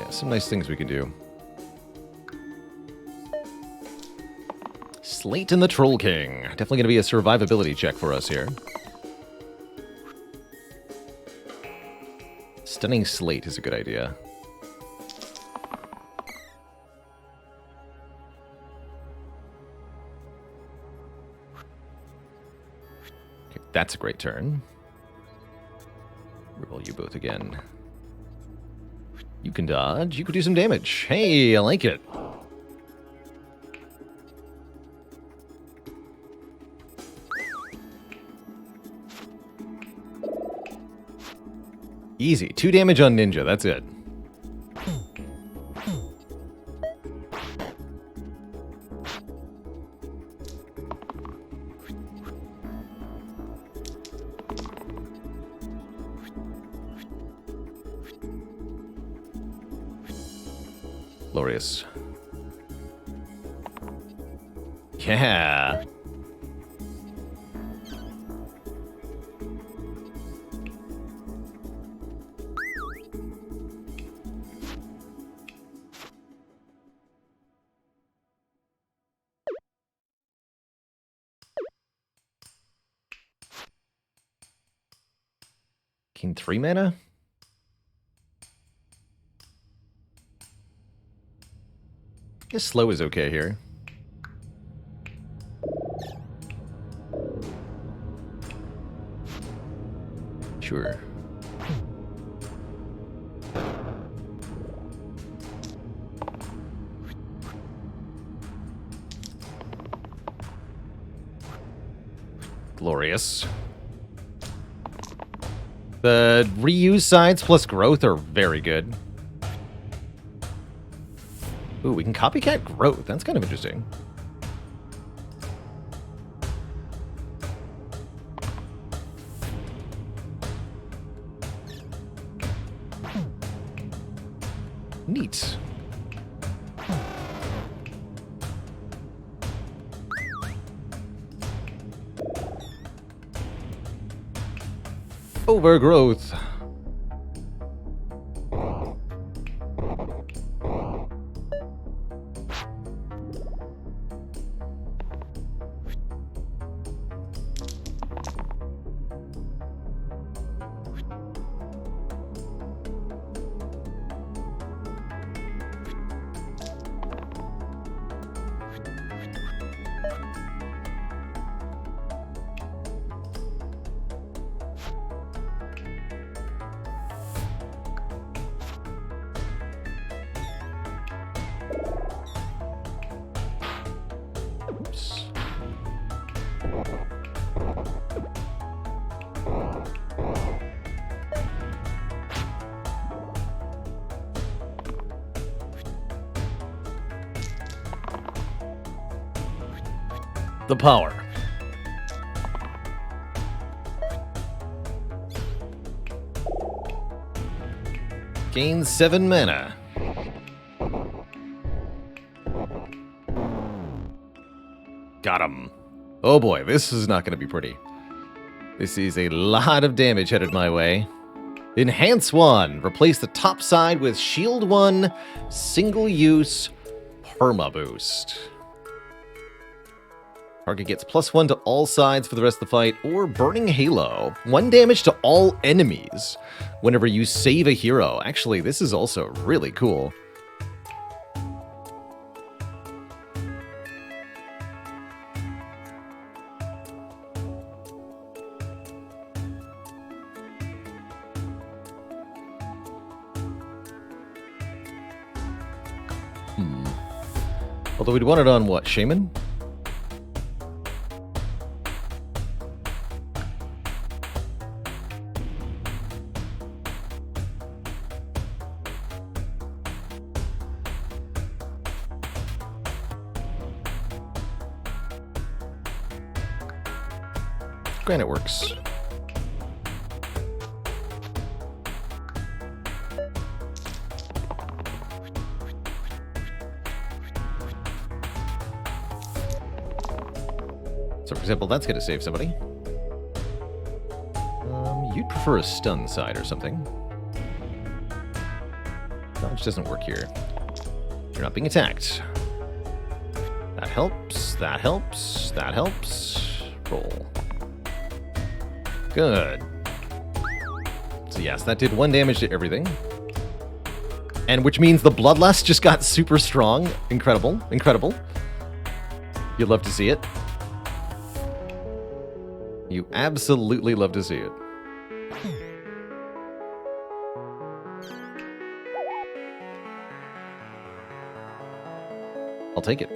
Some nice things we can do. Slate and the Troll King. Definitely going to be a survivability check for us here. Stunning Slate is a good idea. Okay, that's a great turn. Roll you both again. You can dodge. You could do some damage. Hey, I like it. Easy. 2 damage on Ninja. That's it. Glorious. Yeah. King 3 mana? I guess slow is okay here. Sure. Glorious. The reuse sides plus growth are very good. Ooh, we can copycat growth. That's kind of interesting. Neat. Overgrowth. The power. Gain 7 mana. Got him. Oh boy, this is not going to be pretty. This is a lot of damage headed my way. Enhance 1. Replace the top side with Shield 1. Single-use Perma Boost. Target gets +1 to all sides for the rest of the fight, or Burning Halo. 1 damage to all enemies whenever you save a hero. Actually, this is also really cool. Although we'd want it on what, Shaman? Granite works. So, for example, that's going to save somebody. You'd prefer a stun side or something. Dodge doesn't work here. You're not being attacked. That helps, that helps, that helps. Roll. Good. So yes, that did 1 damage to everything. And which means the Bloodlust just got super strong. Incredible, incredible. You'd love to see it. You absolutely love to see it. I'll take it.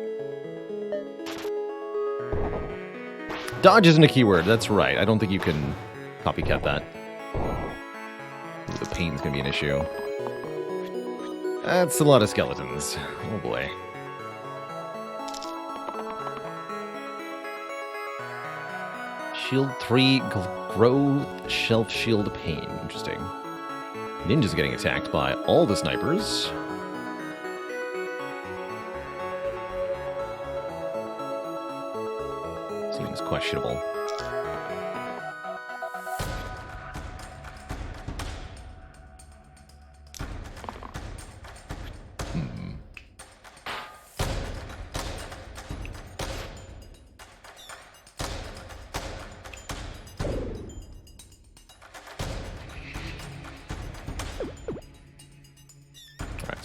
Dodge isn't a keyword, that's right. I don't think you can copycat that. Ooh, the pain's gonna be an issue. That's a lot of skeletons. Oh boy. Shield 3, Growth, Shelf Shield, Pain. Interesting. Ninja's getting attacked by all the snipers. Seems questionable.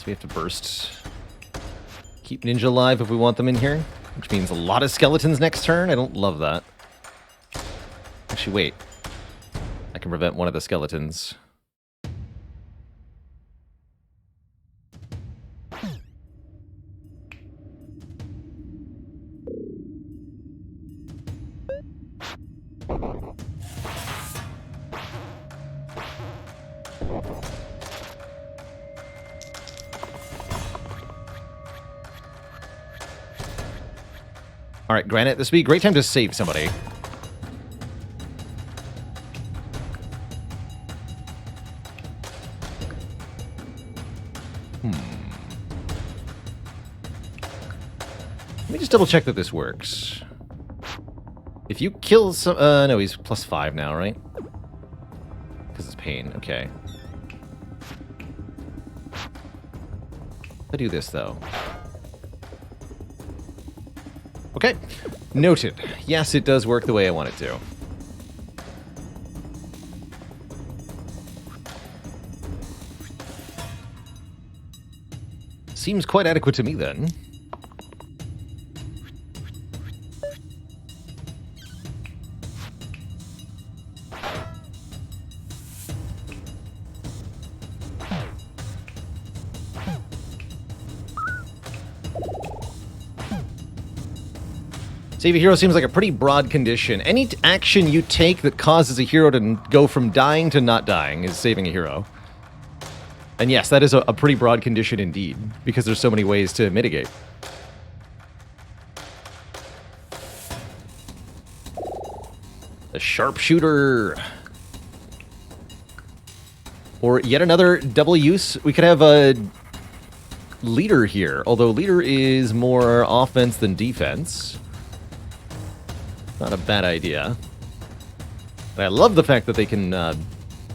We have to burst. Keep Ninja alive if we want them in here, which means a lot of skeletons next turn. I don't love that. Actually, wait. I can prevent one of the skeletons. All right, Granite, this would be a great time to save somebody. Let me just double check that this works. If you kill some... no, he's +5 now, right? Because it's pain, okay. I do this, though. Okay, noted. Yes, it does work the way I want it to. Seems quite adequate to me, then. Save a hero seems like a pretty broad condition. Any action you take that causes a hero to go from dying to not dying is saving a hero. And yes, that is a pretty broad condition indeed, because there's so many ways to mitigate. The Sharpshooter. Or yet another double use. We could have a Leader here, although Leader is more offense than defense. Not a bad idea. And I love the fact that they can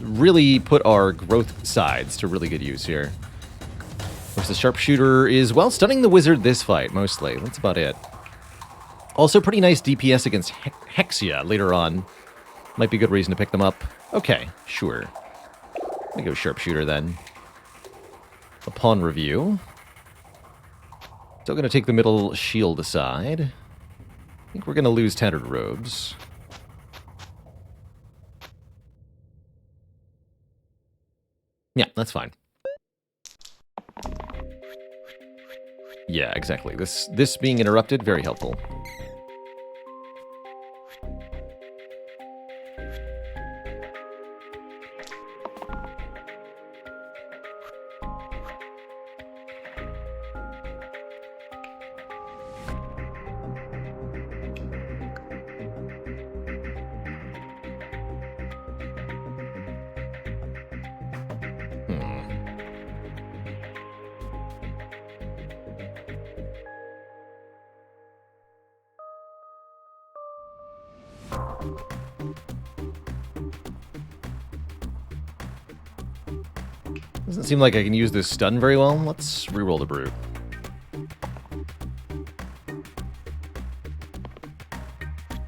really put our growth sides to really good use here. Of course, the sharpshooter is, well, stunning the wizard this fight, mostly. That's about it. Also, pretty nice DPS against Hexia later on. Might be a good reason to pick them up. Okay, sure. Let me go sharpshooter then. Upon review. Still going to take the middle shield aside. I think we're going to lose Tattered Robes. Yeah, that's fine. Yeah, exactly. This being interrupted, very helpful. Doesn't seem like I can use this stun very well. Let's reroll the brute.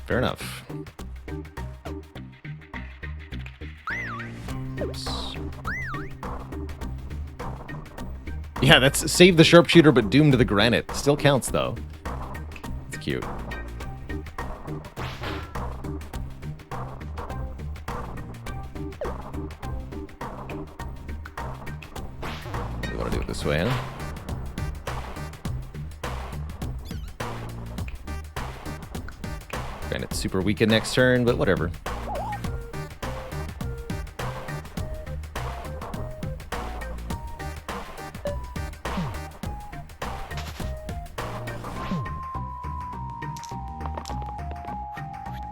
Fair enough. Oops. Yeah, that's save the sharpshooter but doom to the granite. Still counts though. It's cute. This way, huh? Granite's super weakened next turn, but whatever.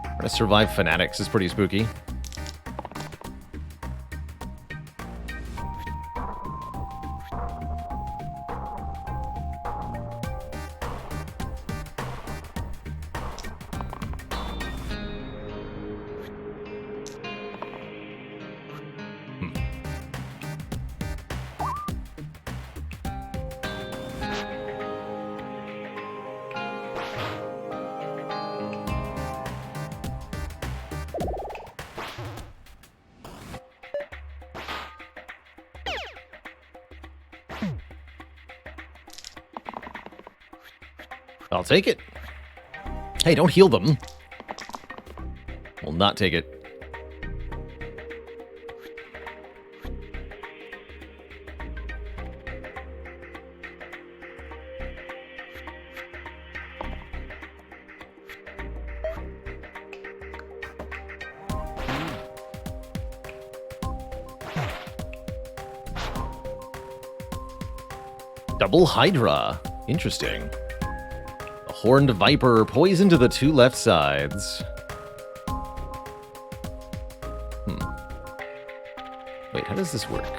Trying to survive Fanatics is pretty spooky. I'll take it. Hey, don't heal them. Will not take it. Double Hydra. Interesting. Horned Viper, poison to the two left sides. Wait, how does this work?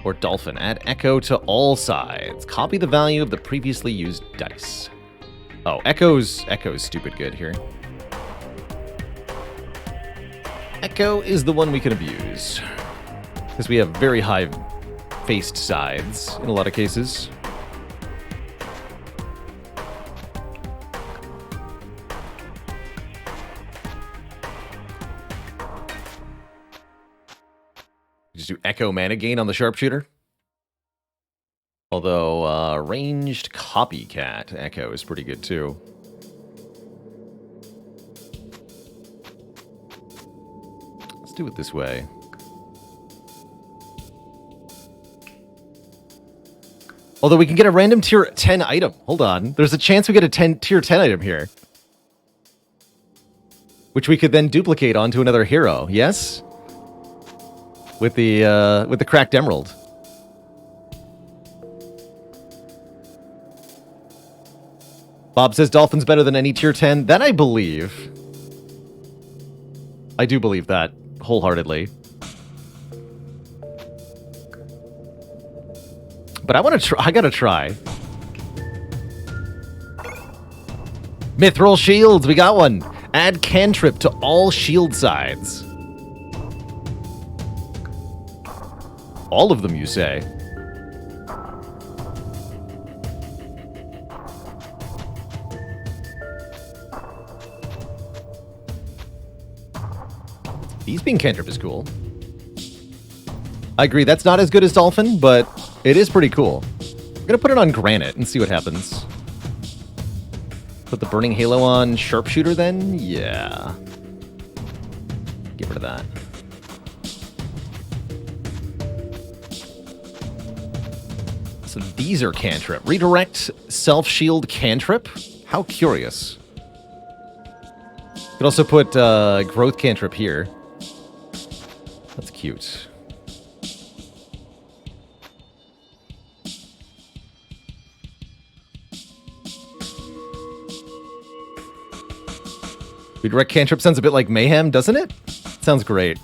Or Dolphin, add Echo to all sides. Copy the value of the previously used dice. Oh, Echo's stupid good here. Echo is the one we can abuse. Because we have very high-faced sides in a lot of cases. Just do Echo mana gain on the sharpshooter. Although, ranged copycat Echo is pretty good too. Let's do it this way. Although we can get a random tier 10 item. Hold on. There's a chance we get a tier 10 item here. Which we could then duplicate onto another hero. Yes? With the cracked emerald. Bob says Dolphin's better than any tier 10. That I believe. I do believe that wholeheartedly. But I want to try. I gotta try. Mithril shields. We got one. Add cantrip to all shield sides. All of them, you say? Beast Beam cantrip is cool. I agree, that's not as good as Dolphin, but it is pretty cool. I'm gonna put it on Granite and see what happens. Put the Burning Halo on Sharpshooter then? Yeah. Get rid of that. So these are cantrip. Redirect, self-shield, cantrip? How curious. You could also put growth cantrip here. That's cute. Redirect cantrip sounds a bit like Mayhem, doesn't it? Sounds great.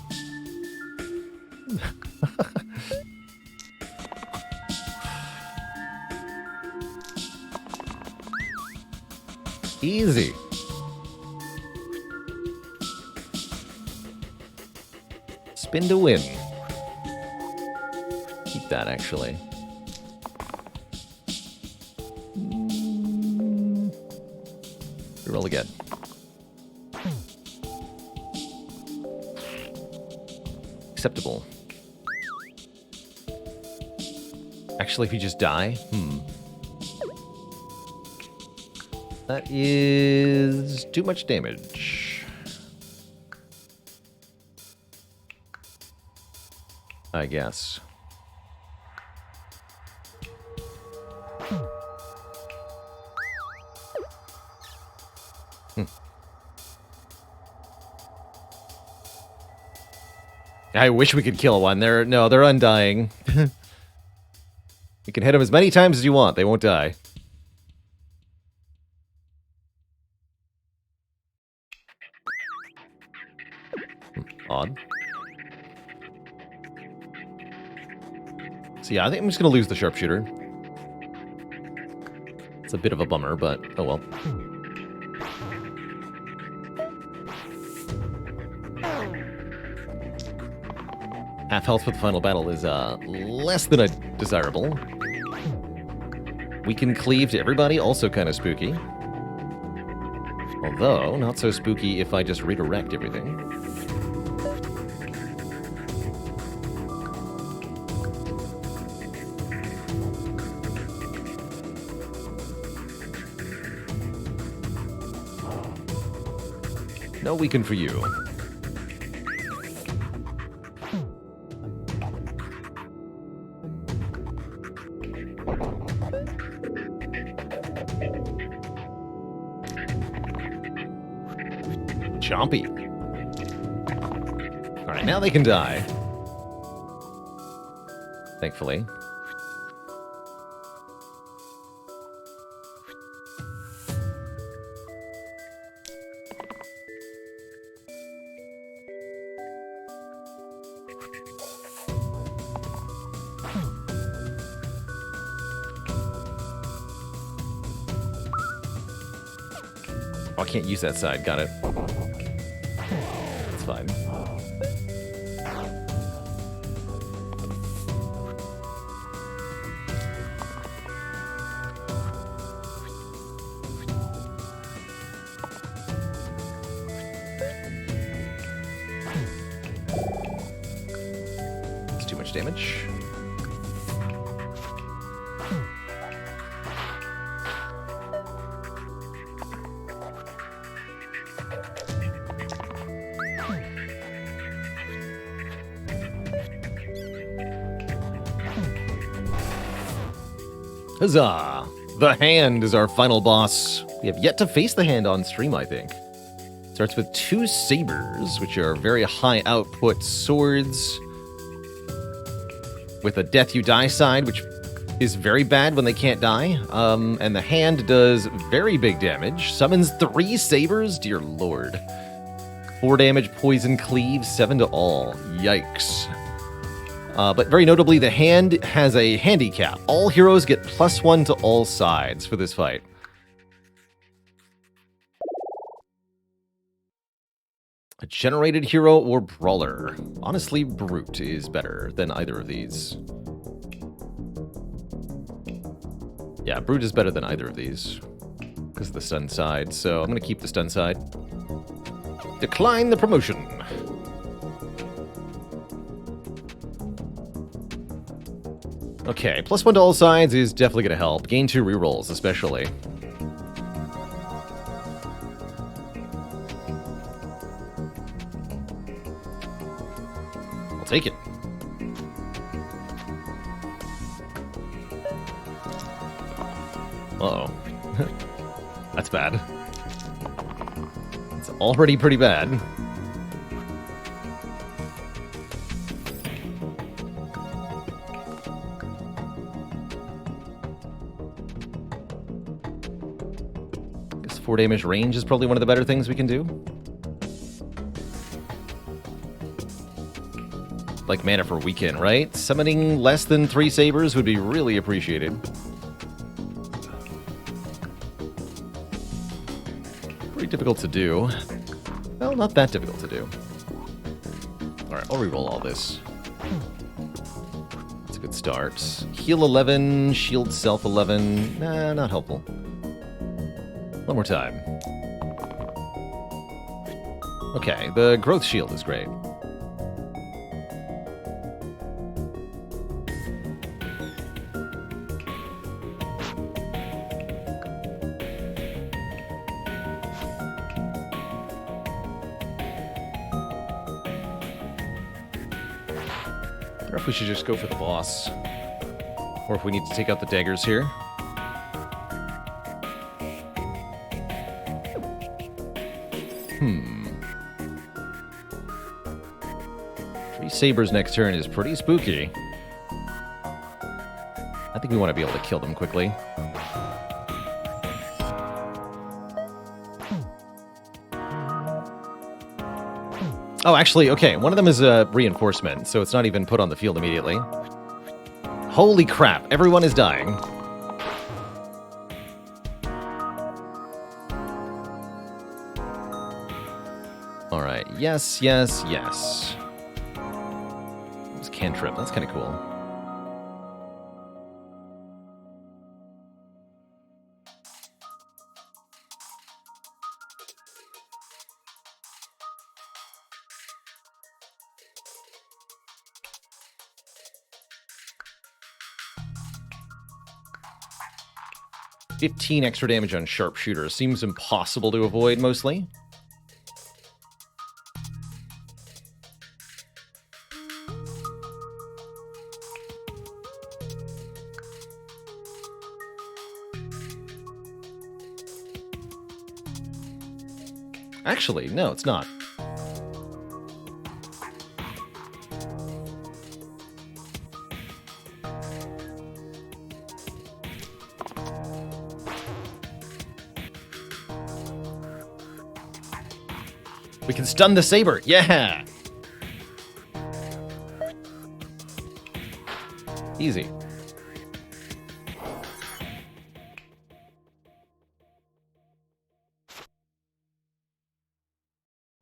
Easy. Spin to win. Keep that, actually. Roll again. Acceptable. Actually, if you just die, that is too much damage. I guess. I wish we could kill one. They're undying. You can hit them as many times as you want. They won't die. Odd. So yeah, I think I'm just going to lose the sharpshooter. It's a bit of a bummer, but oh well. Half health for the final battle is less than a desirable. We can cleave to everybody, also kind of spooky. Although, not so spooky if I just redirect everything. No weaken for you. Chompy. Alright, now they can die. Thankfully. Oh, I can't use that side. Got it. It's fine. It's too much damage. Huzzah! The Hand is our final boss. We have yet to face the Hand on stream, I think. Starts with 2 sabers, which are very high output swords, with a death you die side, which is very bad when they can't die. And the Hand does very big damage. Summons 3 sabers? Dear lord. 4 damage, poison, cleave, 7 to all. Yikes. But very notably, the Hand has a handicap. All heroes get +1 to all sides for this fight. A generated hero or brawler? Honestly, Brute is better than either of these. Yeah, Brute is better than either of these. Because of the stun side, so I'm going to keep the stun side. Decline the promotion. Okay, +1 to all sides is definitely going to help. Gain 2 rerolls, especially. I'll take it. Uh-oh. That's bad. It's already pretty bad. I guess 4 damage range is probably one of the better things we can do. Like mana for weekend, right? Summoning less than 3 sabers would be really appreciated. Pretty difficult to do. Well, not that difficult to do. Alright, I'll reroll all this. That's a good start. Heal 11, shield self 11. Nah, not helpful. One more time. Okay, the growth shield is great. I wonder if we should just go for the boss. Or if we need to take out the daggers here. Three sabers next turn is pretty spooky. I think we want to be able to kill them quickly. Oh, actually, okay. One of them is a reinforcement, so it's not even put on the field immediately. Holy crap, everyone is dying. Alright, yes, yes, yes. It's cantrip, that's kind of cool. $15 extra damage on sharpshooter. Seems impossible to avoid, mostly. Actually, no, it's not. We can stun the saber. Yeah. Easy.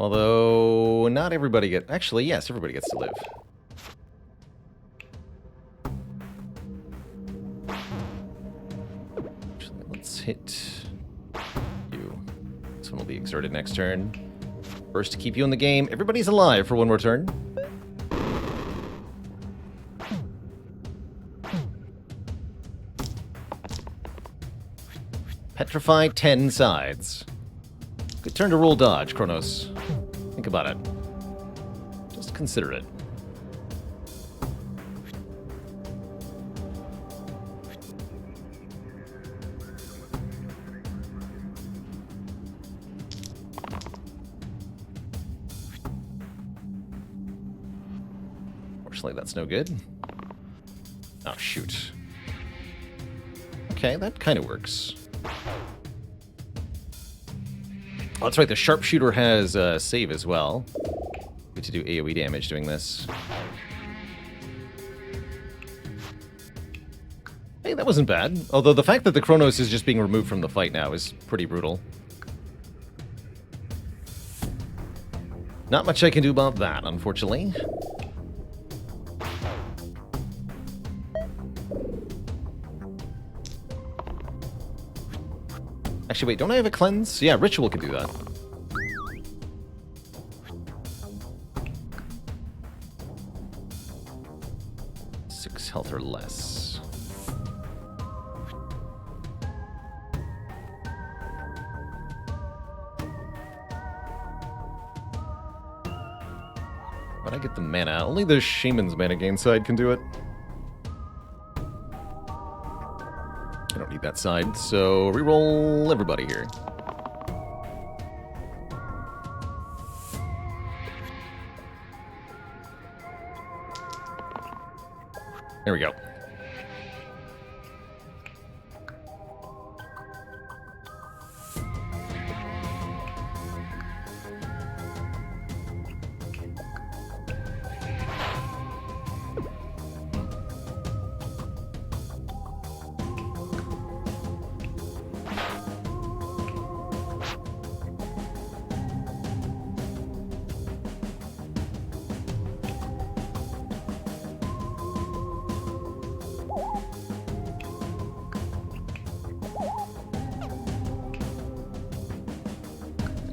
Although, not everybody gets... Actually, yes, everybody gets to live. Actually, let's hit you. This one will be exerted next turn. First to keep you in the game. Everybody's alive for one more turn. Petrify 10 sides. Good turn to roll dodge, Kronos. Think about it. Just consider it. Unfortunately, that's no good. Oh, shoot. Okay, that kind of works. Oh, that's right, the sharpshooter has save as well. Good to do AoE damage doing this. Hey, that wasn't bad. Although the fact that the Kronos is just being removed from the fight now is pretty brutal. Not much I can do about that, unfortunately. Actually, wait, don't I have a cleanse? Yeah, Ritual can do that. Six health or less. But I get the mana. Only the Shaman's mana gain side can do it. I don't need that side, so reroll everybody here. There we go.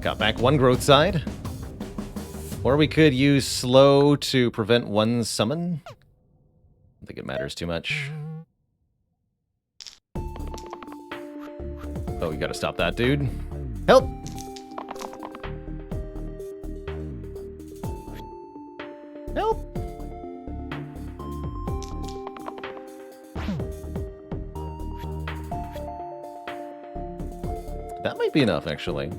Got back one growth side. Or we could use slow to prevent one summon. I don't think it matters too much. Oh, we gotta stop that, dude. Help! Help! That might be enough, actually.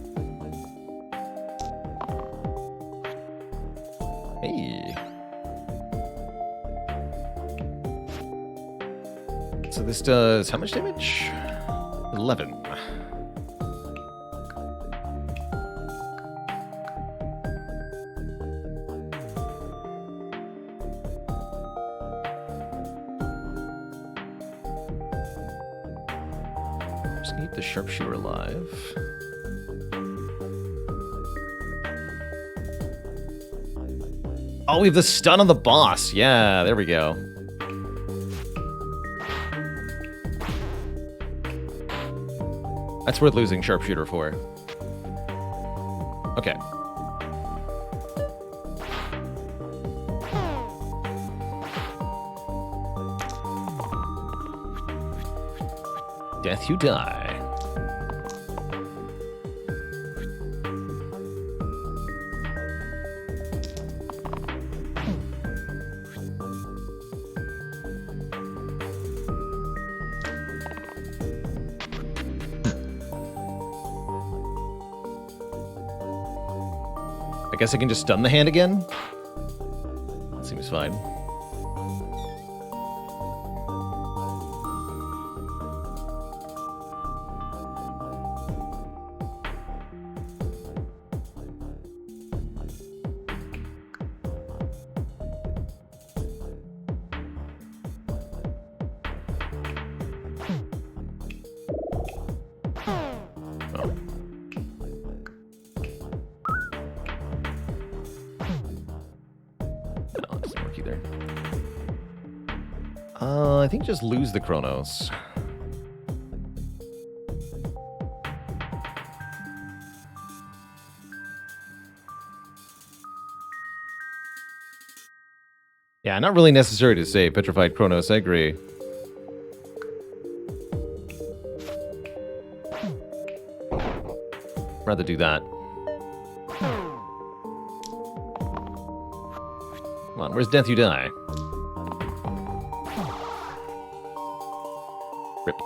Hey. So this does how much damage? 11. Just keep the sharpshooter alive. Oh, we have the stun on the boss. Yeah, there we go. That's worth losing sharpshooter for. Okay. Death you die. I guess I can just stun the hand again? That seems fine. I think just lose the Chronos. Yeah, not really necessary to save Petrified Chronos, I agree. Rather do that. Come on, where's Death You Die? Rip.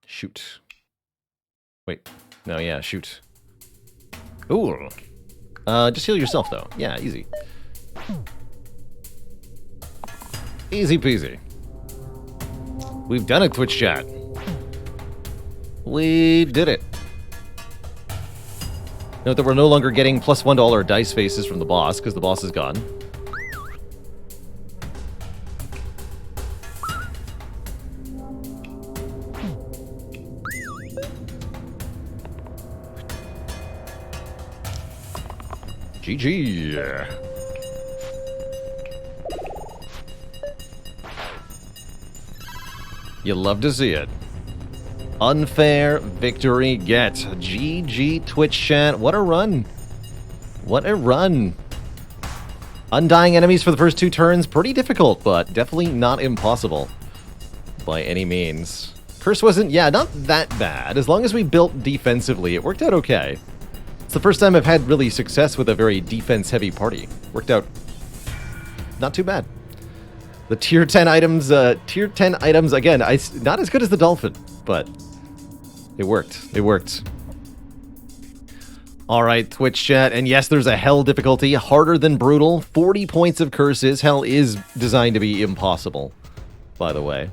Shoot. Wait. No, yeah, shoot. Ooh. Just heal yourself, though. Yeah, easy. Easy peasy. We've done it, Twitch chat. We did it. Note that we're no longer getting plus $1 dice faces from the boss, because the boss is gone. GG. You love to see it. Unfair victory get. GG Twitch chat. What a run. What a run. Undying enemies for the first 2 turns. Pretty difficult, but definitely not impossible. By any means. Curse wasn't, yeah, not that bad. As long as we built defensively, it worked out okay. It's the first time I've had really success with a very defense-heavy party. Worked out not too bad. The tier 10 items, again, not as good as the dolphin, but it worked. It worked. All right, Twitch chat, and yes, there's a hell difficulty, harder than brutal. 40 points of curses. Hell is designed to be impossible, by the way.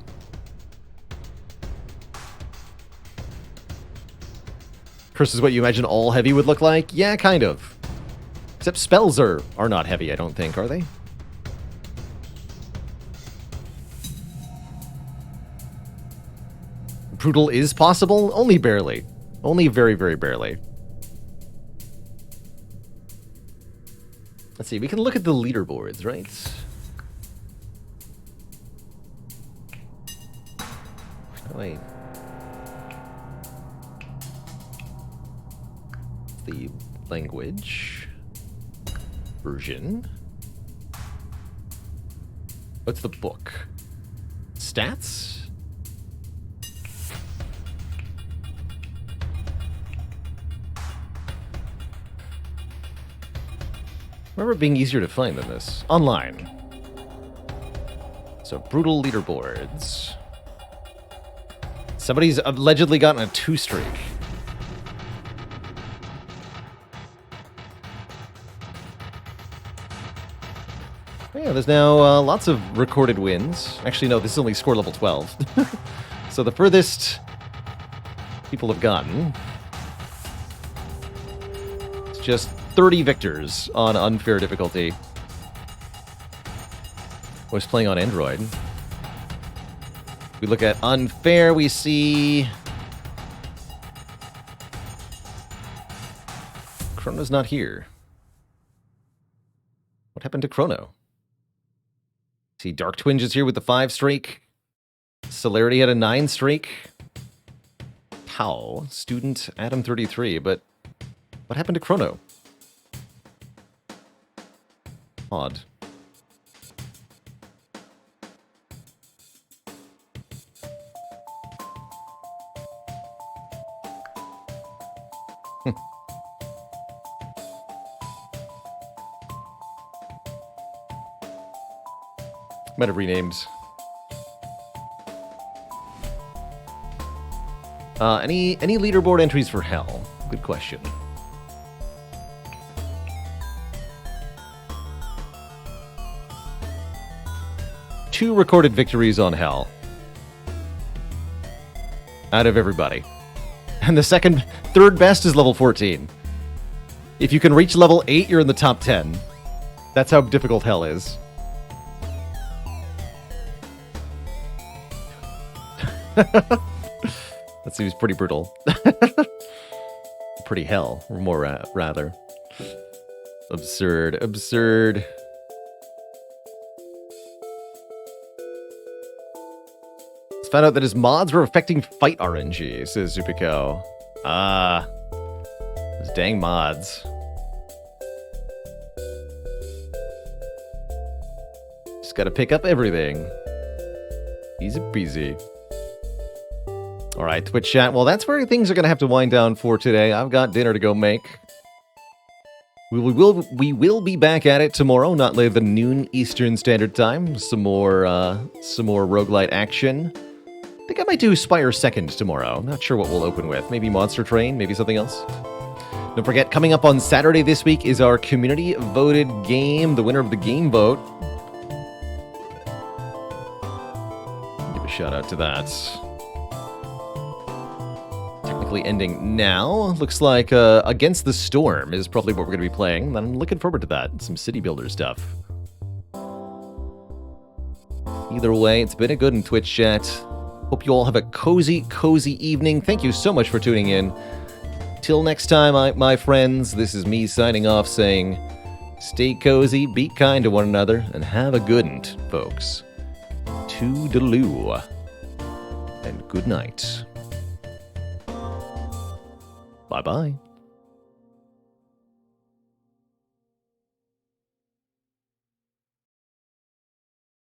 Curse is what you imagine all heavy would look like? Yeah, kind of. Except spells are not heavy, I don't think, are they? Brutal is possible? Only barely. Only very, very barely. Let's see, we can look at the leaderboards, right? Oh, wait. The language version. What's the book? Stats? Remember it being easier to find than this. Online. So, brutal leaderboards. Somebody's allegedly gotten a 2 streak. Yeah, there's now lots of recorded wins. Actually, no, this is only score level 12. So the furthest people have gotten is just 30 victors on unfair difficulty. I was playing on Android. We look at unfair, we see... Chrono's not here. What happened to Chrono? See, Dark Twinge is here with the 5 streak. Celerity had a 9 streak. Tau, student Adam 33, but what happened to Chrono? Odd. Might have renamed. Any leaderboard entries for Hell? Good question. Two recorded victories on Hell. Out of everybody. And the third best is level 14. If you can reach level 8, you're in the top 10. That's how difficult Hell is. That seems pretty brutal. Pretty hell, or more rather. Absurd, absurd. Let's find out that his mods were affecting fight RNG, says Zupiko. Ah, those dang mods. Just gotta pick up everything. Easy peasy. All right, Twitch chat. Well, that's where things are going to have to wind down for today. I've got dinner to go make. We will be back at it tomorrow, not later than noon Eastern Standard Time. Some more roguelite action. I think I might do Spire second tomorrow. Not sure what we'll open with. Maybe Monster Train, maybe something else. Don't forget, coming up on Saturday this week is our community voted game, the winner of the game vote. Give a shout out to that. technically ending now. Looks like Against the Storm is probably what we're going to be playing. I'm looking forward to that. Some city builder stuff. Either way, it's been a good in Twitch chat. Hope you all have a cozy, cozy evening. Thank you so much for tuning in. Till next time, my friends, this is me signing off saying, stay cozy, be kind to one another, and have a good one, folks. Toodaloo. And good night. Bye-bye.